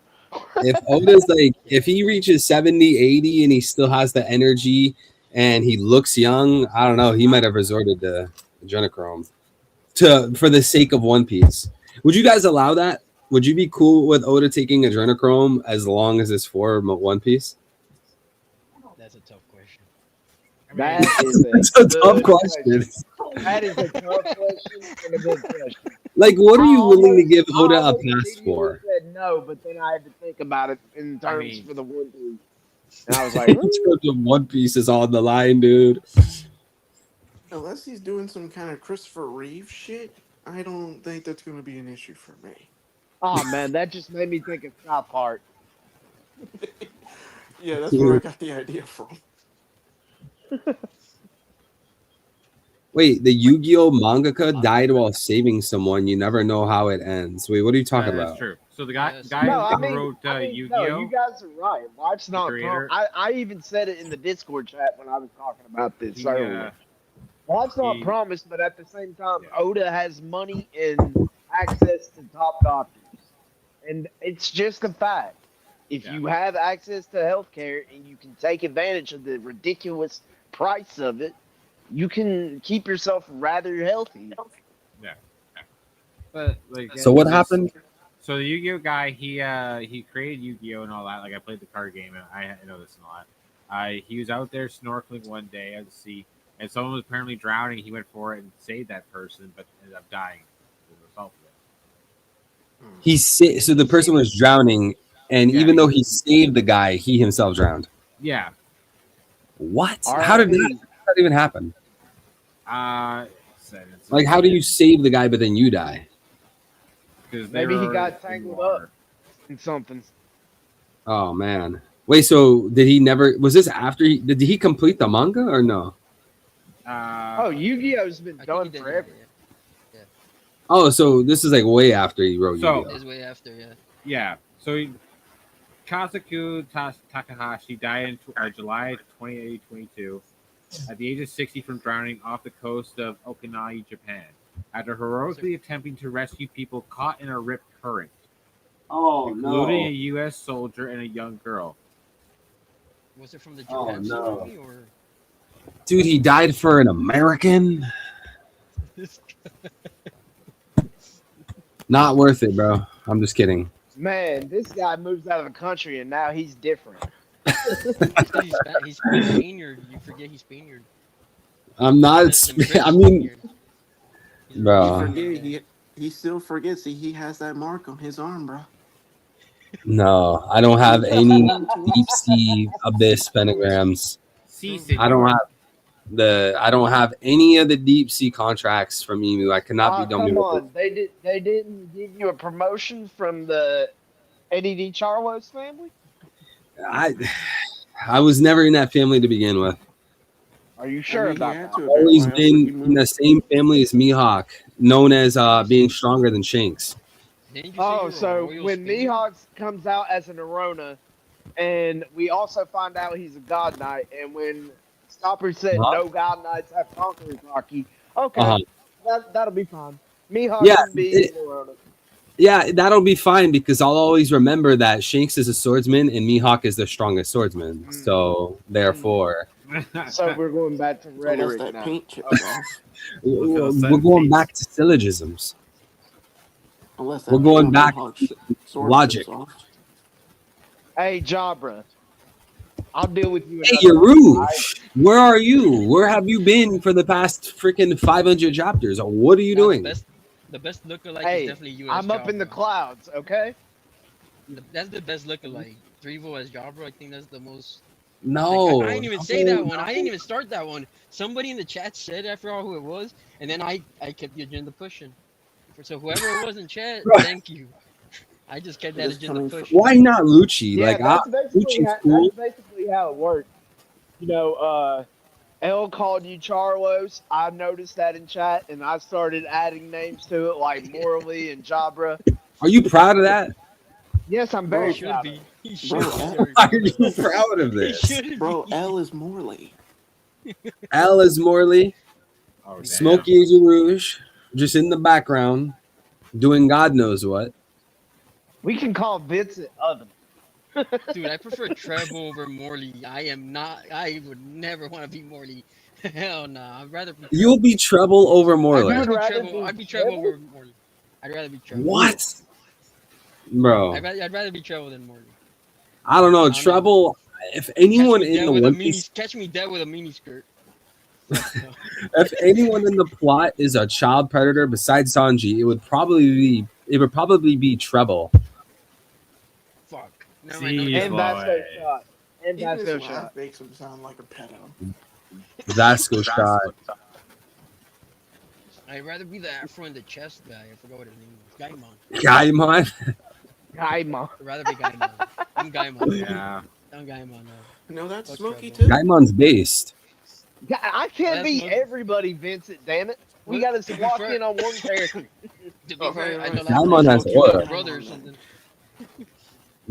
if Oda's like if he reaches 70, 80 and he still has the energy and he looks young, I don't know, he might have resorted to adrenochrome for the sake of One Piece. Would you guys allow that? Would you be cool with Oda taking adrenochrome as long as it's for One Piece? That's a tough question. That is That's a tough question. That is a tough question and a good question. Like, what are you willing to give Oda a almost pass immediately for? said no, but then I had to think about it in terms mean- for the One Piece. And I was like, In terms of One Piece is on the line, dude. Unless he's doing some kind of Christopher Reeve shit, I don't think that's going to be an issue for me. oh man, that just made me think of South Park. Yeah, that's where I got the idea from. Wait, the Yu-Gi-Oh mangaka died while saving someone. You never know how it ends. Wait, what are you talking That's about? true. So the guy, Yes. guy No, I who mean, wrote no, Yu-Gi-Oh. you guys are right. Life's not creator. I even said it in the Discord chat when I was talking about this he, earlier. Life's not he- promised, but at the same time, Yeah. Oda has money and access to top doctors. And it's just a fact. If Yeah. you have access to healthcare and you can take advantage of the ridiculous price of it, you can keep yourself rather healthy. but like, So what this- happened? So the Yu-Gi-Oh guy, he created Yu-Gi-Oh and all that. Like I played the card game, and I know this a lot. He was out there snorkeling one day at the sea, and someone was apparently drowning. He went for it and saved that person, but ended up dying as a result of it. So the person was drowning, and Yeah, even though he saved the guy, he himself drowned. Yeah. What? How did that even happen? Like, how do you save the guy but then you die? Maybe he got tangled up in something. Oh man. Wait, so did he never? Was this after? Did he complete the manga or no? Oh, Yu-Gi-Oh's been done forever. Oh, so this is like way after he wrote So- Yu-Gi-Oh. Is way after, yeah. Yeah. So Kazuku Takahashi died in July 2022 at the age of 60 from drowning off the coast of Okinawa, Japan, after heroically attempting to rescue people caught in a ripped current, Oh including a U.S. soldier and a young girl. Was it from the Oh, Japan no. tsunami or? Dude, he died for an American. Not worth it, bro. I'm just kidding. Man, this guy moves out of the country and now he's different. He's Spaniard. You forget he's Spaniard. I'm not. The British I mean, Spaniard. bro. He still forgets he has that mark on his arm, bro. No, I don't have any deep sea abyss pentagrams. See, I don't have. I don't have any of the deep sea contracts from Emu. I cannot be done Come with on, they didn't give you a promotion from the Eddie D. Charlos family? it. I was never in that family to begin with. Are you sure he about had that? to. Always Why else would he been in move? the same family as Mihawk, known as being stronger than Shanks. Didn't you say Oh, you're a so royal when Spaniard? Mihawk comes out as an Arona, and we also find out he's a God Knight, and when Stopper said Uh-huh. no God Knights have conquerors, Rocky, okay, Uh-huh. that'll be fine. Mihawk Yeah, can be an Arona. Yeah, that'll be fine because I'll always remember that Shanks is a swordsman and Mihawk is the strongest swordsman. So therefore, So we're going back to Unless rhetoric that now. paint chips off. we're going back to syllogisms. Unless that We're going paint on back Mihawk's sword logic. chips off. Hey, Jabra, I'll deal with you. Hey, another time, all right? Yarouge, where are you? Where have you been for the past freaking 500 chapters? What are you Nah, doing? The best lookalike Hey, is definitely you. I'm as up in the Jabra. clouds, okay? That's the best lookalike. Trevo as Jabra, I think that's the most. No. I didn't even say that one. I didn't even start that one. Somebody in the chat said I forgot who it was, and then I kept the agenda pushing. So whoever it was in chat, thank you. I just kept that agenda pushing. Why not Lucci? Yeah, Like, that's basically Lucci's cool. that's basically how it works. You know, L called you Charlos. I noticed that in chat, and I started adding names to it, like Morley and Jabra. Are you proud of that? Yes, I'm Bro, very He should proud. be. He should Bro, be. L, very Are proud of you it. proud of He this? should bro, be. L is Morley. Al is Morley, Oh, damn. Smokey is Rouge, just in the background, doing God knows what. We can call Vincent other. Dude, I prefer Trevo over Morley. I would never want to be Morley. Hell nah. I'd rather be. You'll be trouble over I'd Morley. rather be rather Trevo. be I'd be Trevo Trevo? over Morley. I'd rather be Trevo. What? Bro, I'd rather be Trevo than Morley. I don't know. I don't know. Trouble, if anyone in the One Piece, Catch me dead with a mini skirt. if anyone in the plot is a child predator besides Sanji, it would probably be Treble. Fuck. Jeez, And Vasco boy. shot. And Even Vasco his shot. laugh makes him sound like a pedo. Vasco shot. I'd rather be the afro in the chest guy. I forgot what his name was. Gaimon. Gaimon. Gaimon. I'd rather be Gaimon. I'm Gaimon. Yeah. I'm Gaimon. No, that's Fuck Smokey Trevo. too. Gaimon's based. I can't That's be Mo- everybody, Vincent. Damn it. We What? gotta lock in on one character. To be Oh, fair, right, I know right. Gaimon has like aura. a brother or something.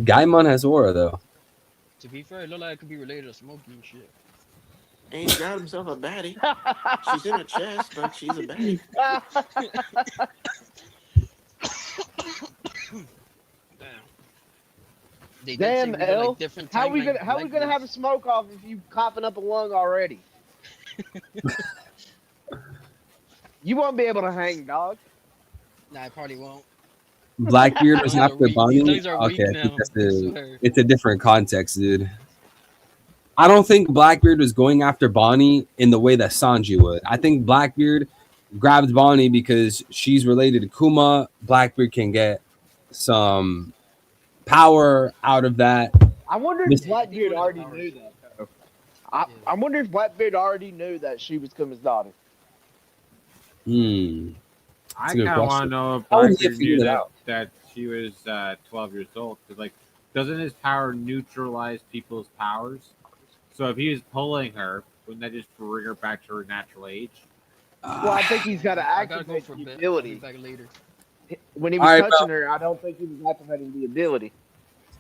Gaimon has aura though. To be fair, it look like I could be related to Smokey and shit. And he's got himself a baddie. She's in a chest, but she's a baddie. Damn. They did Damn, say we get, L. like, different How we timeline gonna Blackbeards. have a smoke off if you coughing up a lung already? You won't be able to hang, dog. Nah, I probably won't. Blackbeard was These tongues are after weak. These Bonnie. tongues are weak Okay, I now, think I swear. it's a different context, dude. I don't think Blackbeard was going after Bonnie in the way that Sanji would. I think Blackbeard grabbed Bonnie because she's related to Kuma. Blackbeard can get some power out of that. I wonder This- if Blackbeard one of the already knew powers. that. Though. I wonder if Blackbeard already knew that she was Kuma's daughter. I a good kind of want question. to know if How would he Blackbeard have figured knew it that, out? that she was 12 years old. Because, like, doesn't his power neutralize people's powers? So if he was pulling her, wouldn't that just bring her back to her natural age? Well, I think he's got to I gotta go activate for a the bit. I'll be ability. back later. When he was All right, touching her, I don't think he was activating the ability.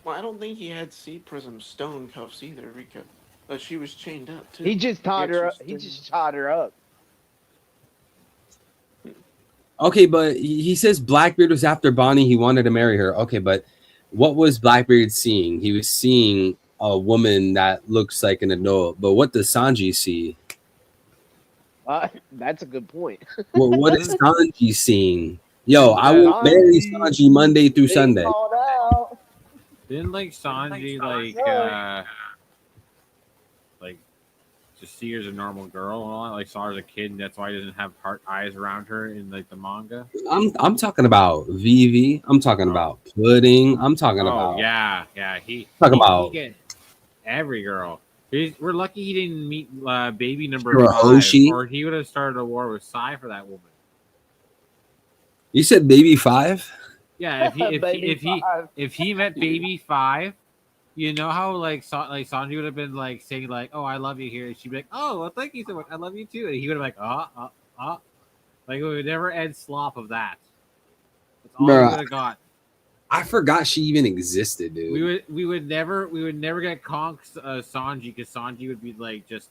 Well, I don't think he had Sea Prism stone cuffs either, because she was chained up too. He just tied Yeah, her up. she's He still- just tied her up. Okay, but he says Blackbeard was after Bonnie. He wanted to marry her. Okay, but what was Blackbeard seeing? He was seeing a woman that looks like an adult. But what does Sanji see? That's a good point. What is Sanji seeing? Yo, I will Sanji. marry Sanji Monday through Sunday. Called out. Didn't, like, Sanji, like, just see her as a normal girl and all that? Like, saw her as a kid, and that's why he doesn't have heart eyes around her in, like, the manga? I'm talking about Vivi. I'm talking about Pudding. I'm talking Oh, about yeah. He talking about get every girl. We're lucky he didn't meet baby number Sure, 5, Hoshi. or he would have started a war with Sai for that woman. You said baby 5? Yeah, Baby five. if he met baby 5, you know how like Sanji would have been like saying like, "Oh, I love you" here, and she'd be like, "Oh, well, thank you so much, I love you too," and he would have like, like it would never end slop of that. That's all Bruh. we would have got. I forgot she even existed, dude. We would never get Konk's Sanji, because Sanji would be like just.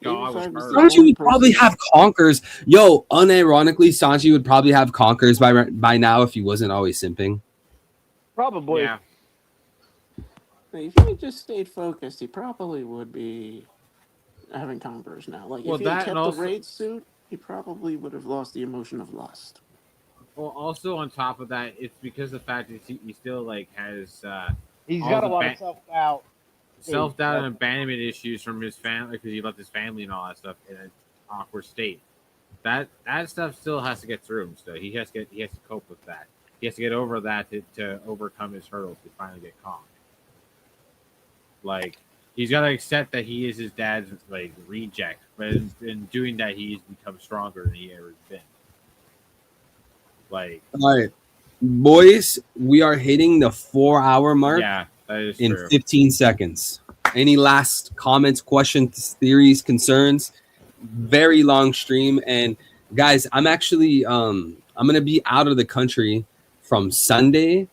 God, was her. Sanji would probably have Conkers. Yo, unironically, Sanji would probably have Conkers by now if he wasn't always simping. Probably. Yeah. If he had just stayed focused, he probably would be having converse now. Like Well, if he had that kept and the also- raid suit, he probably would have lost the emotion of lust. Well, also on top of that, it's because of the fact that he still like has He's all got the a lot of self-doubt. self-doubt and abandonment issues from his family, because he left his family and all that stuff in an awkward state. That stuff still has to get through him. So he has to cope with that. He has to get over that to overcome his hurdles to finally get calm. Like, he's got to accept that he is his dad's like reject, but in doing that, he's become stronger than he ever been. Like, all right, boys, we are hitting the 4-hour mark. Yeah, that is in true. 15 seconds. Any last comments, questions, theories, concerns? Very long stream, and guys, I'm actually I'm gonna be out of the country from Sunday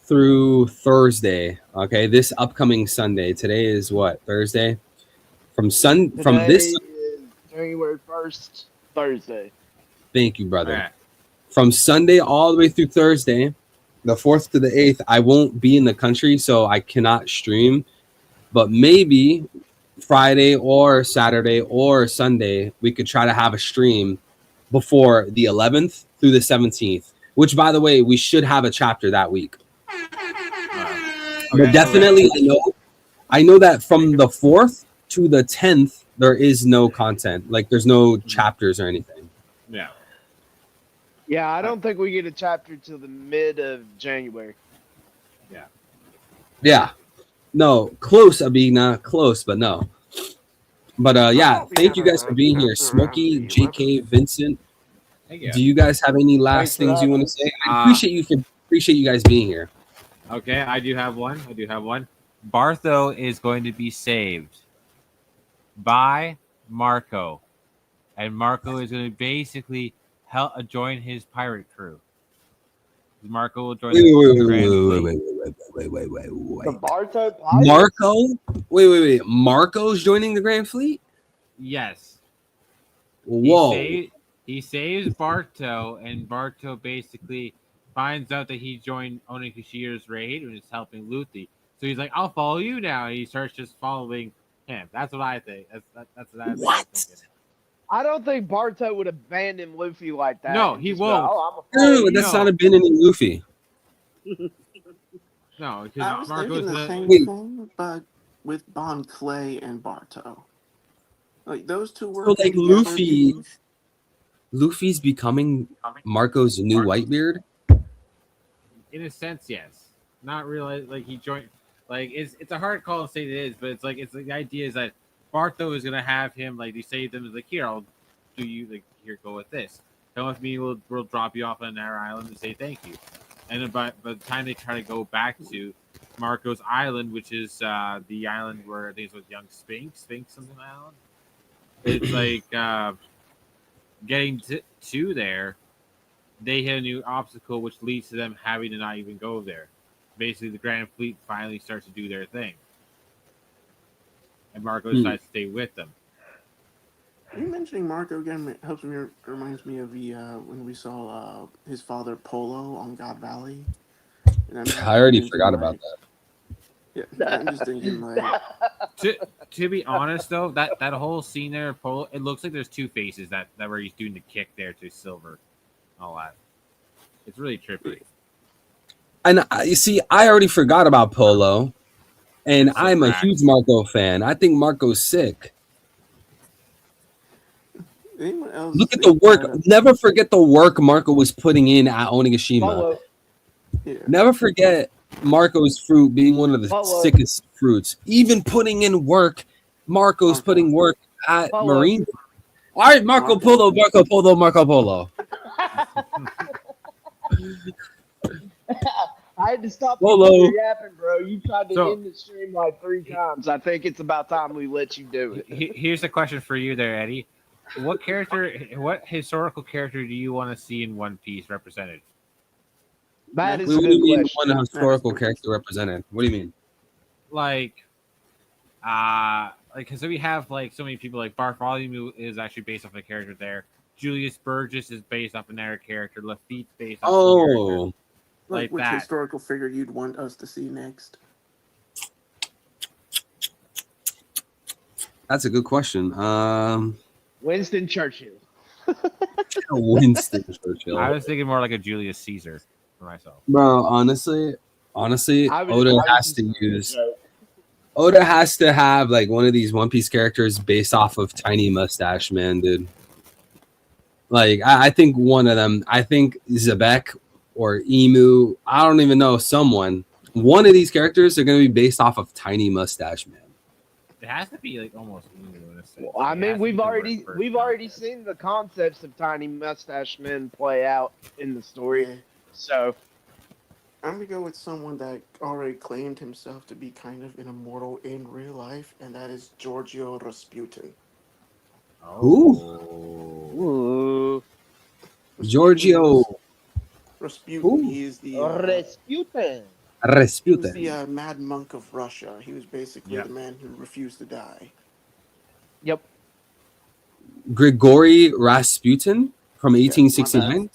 through Thursday. Okay, this upcoming Sunday. Today is what, Thursday? From Today this. is January 1st, Thursday. Thank you, brother. Alright. From Sunday all the way through Thursday, the 4th to the 8th, I won't be in the country, so I cannot stream. But maybe Friday or Saturday or Sunday, we could try to have a stream before the 11th through the 17th, which, by the way, we should have a chapter that week. But definitely, I know that from the 4th to the 10th, there is no content. Like, there's no chapters or anything. Yeah. Yeah, I don't think we get a chapter till the mid of January. Yeah. No, close, Abigna. Close, but no. But yeah, thank you guys for being here. Smokey, JK, Vincent. Thank you. Do you guys have any last things you want to say? I appreciate you guys being here. Okay, I do have one. Bartho is going to be saved by Marco, and Marco is going to basically join his pirate crew. Marco will join the Grand Fleet. The Barto Pirates? Marco? Wait. Marco's joining the Grand Fleet? Yes. Whoa. He saves Barto, and Barto basically finds out that he joined Onigashira's raid and is helping Luffy. So he's like, "I'll follow you now." And he starts just following him. That's what I think. That's what I'm thinking. I don't think Barto would abandon Luffy like that. No, and he just go, won't. "Oh, I'm a No, that's not abandoning Luffy. No, I because was Marco's thinking the the same Wait. thing, but with Bon Clay and Barto. Like those two were So like Luffy's becoming Marco's new Whitebeard? in a sense, yes. Not really. Like he joined. Like it's a hard call to say it is, but it's like the idea is that Bartho is gonna have him like they say to them like, "Here, I'll do you like here, go with this. Come with me. We'll drop you off on our island and say thank you." And then by the time they try to go back to Marco's island, which is the island where I think it was young Sphinx something island. It's like getting to there, they hit a new obstacle, which leads to them having to not even go there. Basically, the Grand Fleet finally starts to do their thing, and Marco decides to stay with them. You mentioning Marco again reminds me of the when we saw his father Polo on God Valley. And I already forgot about that. Yeah, I'm just thinking like To be honest though, that whole scene there, Polo, it looks like there's two faces that where he's doing the kick there to Silver, all that. It's really trippy. And you see, I already forgot about Polo, and So I'm a huge Marco fan. I think Marco's sick. anyone else. Look at the work. Never forget the work Marco was putting in at Onigashima. Polo. Yeah. Never forget Marco's fruit being one of the Polo. sickest fruits. Even putting in work, Marco's Marco. putting work at Polo. Marine. All right, Marco Polo, Marco Polo, Marco Polo. I had to stop Polo. you from yapping, bro. You tried to So- end the stream like 3 times. I think it's about time we let you do it. Here's a question for you there, Eddie. What historical character do you want to see in One Piece represented? That is What a do good you mean question. one historical character represented? What do you mean? Like, because we have like so many people. Like Bartholomew is actually based off a character there. Julius Burgess is based off another character. Lafitte's based off a character. Oh, Like which that. historical figure you'd want us to see next? that's a good question. Winston Churchill. Winston Churchill. I was thinking more like a Julius Caesar for myself. Bro, honestly, Oda has to use. joke. Oda has to have like one of these One Piece characters based off of Tiny Mustache Man, dude. Like I think one of them. I think Zebek or Emu. I don't even know. Someone. One of these characters are going to be based off of Tiny Mustache Man. It has to be like almost. In a sense. Well, I It mean, has to be we've the already worst we've person already out there. seen the concepts of Tiny Mustache Men play out in the story. Yeah. So I'm gonna go with someone that already claimed himself to be kind of an immortal in real life, and that is Giorgio Rasputin. Who? Oh. ooh, Giorgio Rasputin. Who? He is the Rasputin. he was Rasputin. the mad monk of Russia. He was basically Yeah. the man who refused to die. Yep. Grigory Rasputin from 1869.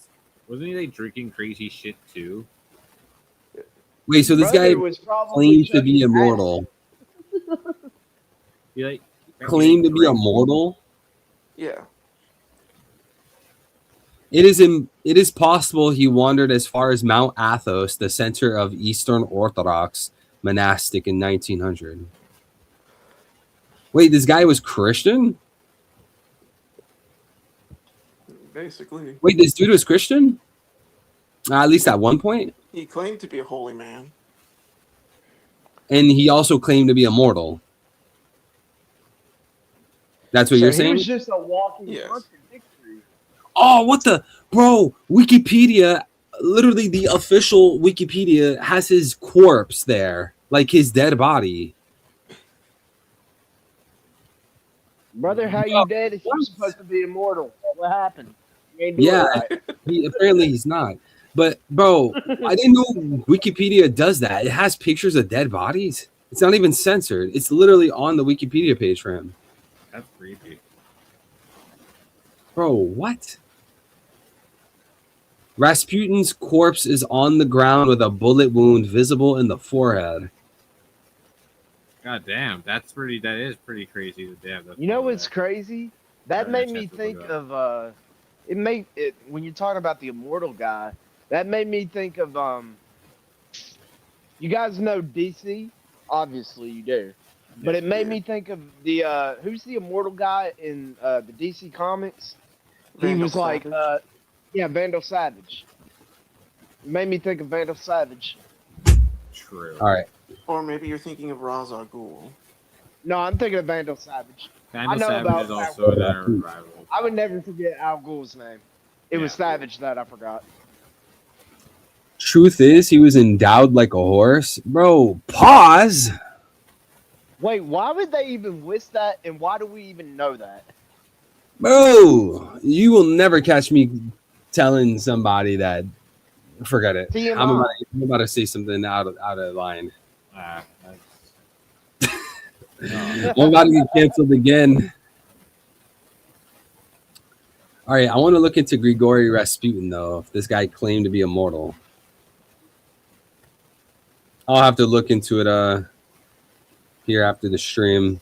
Wasn't he like drinking crazy shit too? Wait, so this guy Brother was probably claimed to be chugging immortal. He like Claimed to be immortal. Yeah. It is possible he wandered as far as Mount Athos, the center of Eastern Orthodox monastic in 1900. Wait, this guy was Christian? Basically, Wait, this dude was Christian? At least at one point. he claimed to be a holy man. And he also claimed to be immortal. That's what So you're he saying? was just a walking Yes. contradictory. Oh, what the bro? Wikipedia, literally the official Wikipedia has his corpse there, like his dead body. Brother, how you dead if you're supposed to be immortal? What happened? You ain't doing Yeah, it right. apparently he's not. But bro, I didn't know Wikipedia does that. It has pictures of dead bodies. It's not even censored. It's literally on the Wikipedia page for him. That's creepy. Bro, what? Rasputin's corpse is on the ground with a bullet wound visible in the forehead. God damn, that is pretty crazy. Damn, that's You know what's crazy? That Yeah, made that's me have to think look of when you're talking about the immortal guy, that made me think of you guys know DC? Obviously you do. But it made me think of the who's the immortal guy in the DC comics? He Vandal was like Savage. Vandal Savage. It made me think of Vandal Savage. true. All right. Or maybe you're thinking of Ra's al Ghul. No, I'm thinking of Vandal Savage. Vandal know Savage about is also another rival. I would never forget Al Ghul's name. It was Yeah. Savage that I forgot. Truth is, he was endowed like a horse. Bro, pause. Wait, why would they even list that, and why do we even know that? Bro, you will never catch me telling somebody that. Forget it. TMI. I'm about to say something out of line. I'm about to get canceled again. All right, I want to look into Grigory Rasputin though. If this guy claimed to be immortal, I'll have to look into it here after the stream.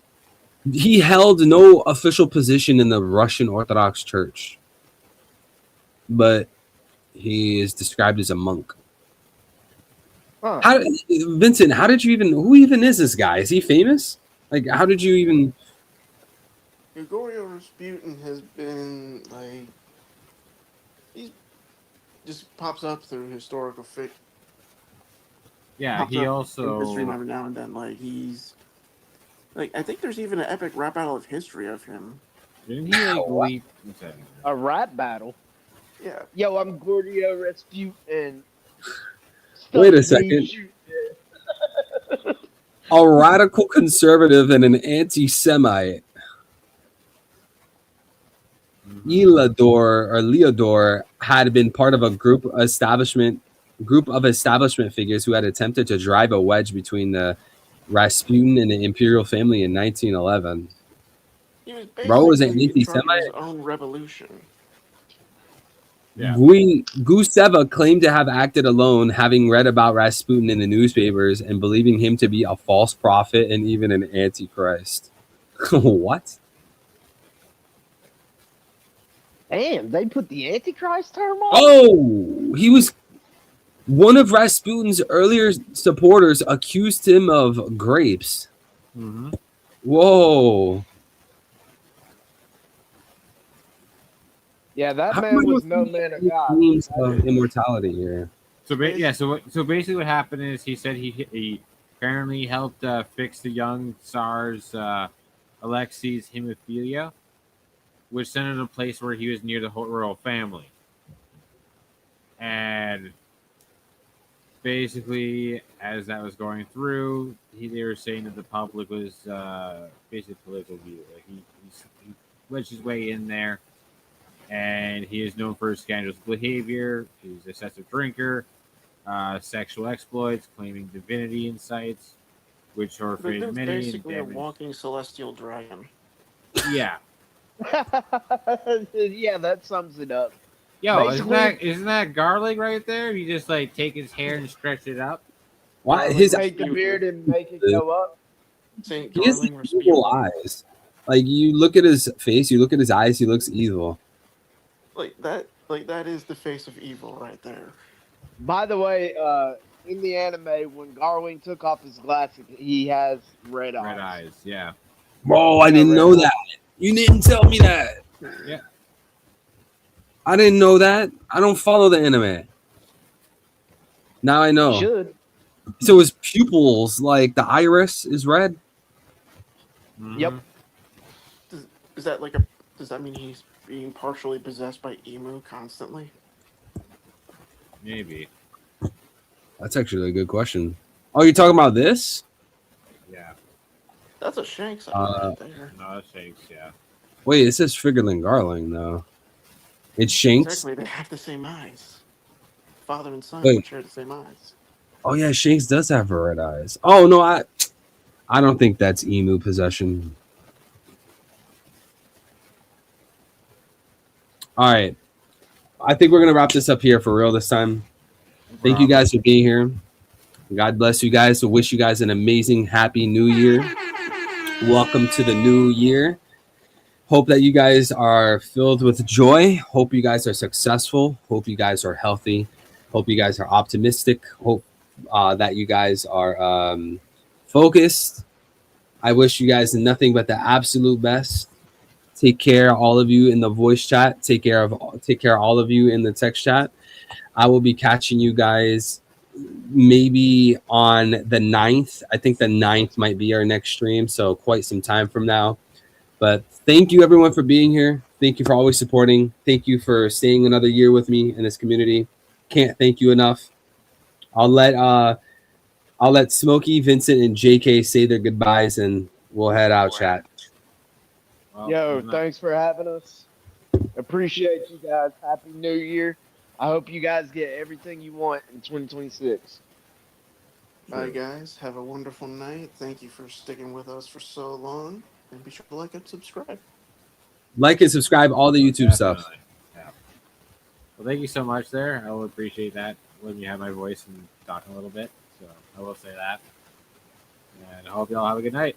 He held no official position in the Russian Orthodox Church, but he is described as a monk. Huh. Vincent, who even is this guy? Is he famous? Like, how did you even? Gregorio Rasputin has been like he just pops up through historical fiction. Yeah, pops he up in history also. every now and then. Like he's like I think there's even an epic rap battle of history of him. Didn't he like What? leap? What's that? A rap battle. Yeah. Yo, I'm Gordio Rasputin. Wait a Stuff me second. shoot. A radical conservative and an anti-Semite. Leodor had been part of a group of establishment figures who had attempted to drive a wedge between the Rasputin and the imperial family in 1911. He was Bro was an basically trying his anti-Semite. own revolution. Yeah. Guseva claimed to have acted alone, having read about Rasputin in the newspapers and believing him to be a false prophet and even an antichrist. What? Damn, they put the Antichrist term on? Oh, he was one of Rasputin's earlier supporters accused him of grapes. Mm-hmm. Whoa. Yeah, that How man am I was supposed no to man of make God. memes of immortality here? So basically, what happened is he said he apparently helped fix the young Tsar's Alexei's hemophilia, which sent him to a place where he was near the royal family. And basically, as that was going through, they were saying that the public was basically political view. Like he wedged his way in there, and he is known for his scandalous behavior. He's an excessive drinker, sexual exploits, claiming divinity insights, which are But that's many and basically a damaged. walking celestial dragon. Yeah. Yeah, that sums it up. Yo, Basically- isn't that garlic right there? You just like take his hair and stretch it up. Why Like, his Take the beard and make it go up. Saint he has Darling evil eyes. Like you look at his face, you look at his eyes, he looks evil. Like that is the face of evil right there. By the way, in the anime, when Garwin took off his glasses, he has red eyes. Red eyes, yeah. Bro, I didn't know that. You didn't tell me that. Yeah. I didn't know that. I don't follow the anime. Now I know. Should. So his pupils, like the iris, is red. Mhm. Yep. Is that like does that mean he's being partially possessed by Emu constantly? Maybe. That's actually a good question. Oh, you're talking about this? Yeah. That's a Shanks right there. No, that shakes, yeah. Wait, it says Figurlin Garling though. It's Shanks. Exactly, they have the same eyes. Father and son Wait. would share the same eyes. Oh yeah, Shanks does have red eyes. Oh no, I don't think that's emu possession. All right. I think we're gonna wrap this up here for real this time. Thank you guys for being here. God bless you guys. So wish you guys an amazing happy new year. Welcome to the new year. Hope that you guys are filled with joy. Hope you guys are successful. Hope you guys are healthy. Hope you guys are optimistic. Hope that you guys are focused. I wish you guys nothing but the absolute best. Take care, all of you in the voice chat. Take care of all of you in the text chat. I will be catching you guys maybe on the 9th. I think the 9th might be our next stream, so quite some time from now. But thank you everyone for being here. Thank you for always supporting. Thank you for staying another year with me in this community. Can't thank you enough. I'll let Smokey, Vincent, and JK say their goodbyes, and we'll head out, chat. Well, Yo, isn't that- thanks for having us. Appreciate you guys. Happy New Year. I hope you guys get everything you want in 2026. Bye, guys. Have a wonderful night. Thank you for sticking with us for so long. And be sure to like and subscribe. Like and subscribe, all the YouTube stuff. Definitely. Yeah. Well, thank you so much there. I will appreciate that. Letting me have my voice and talking a little bit. So I will say that. And I hope you all have a good night.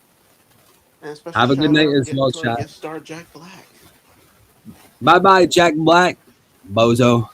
And special Have a good shout night out as well, to our chat. guest star Jack Black. Bye-bye, Jack Black. Bozo.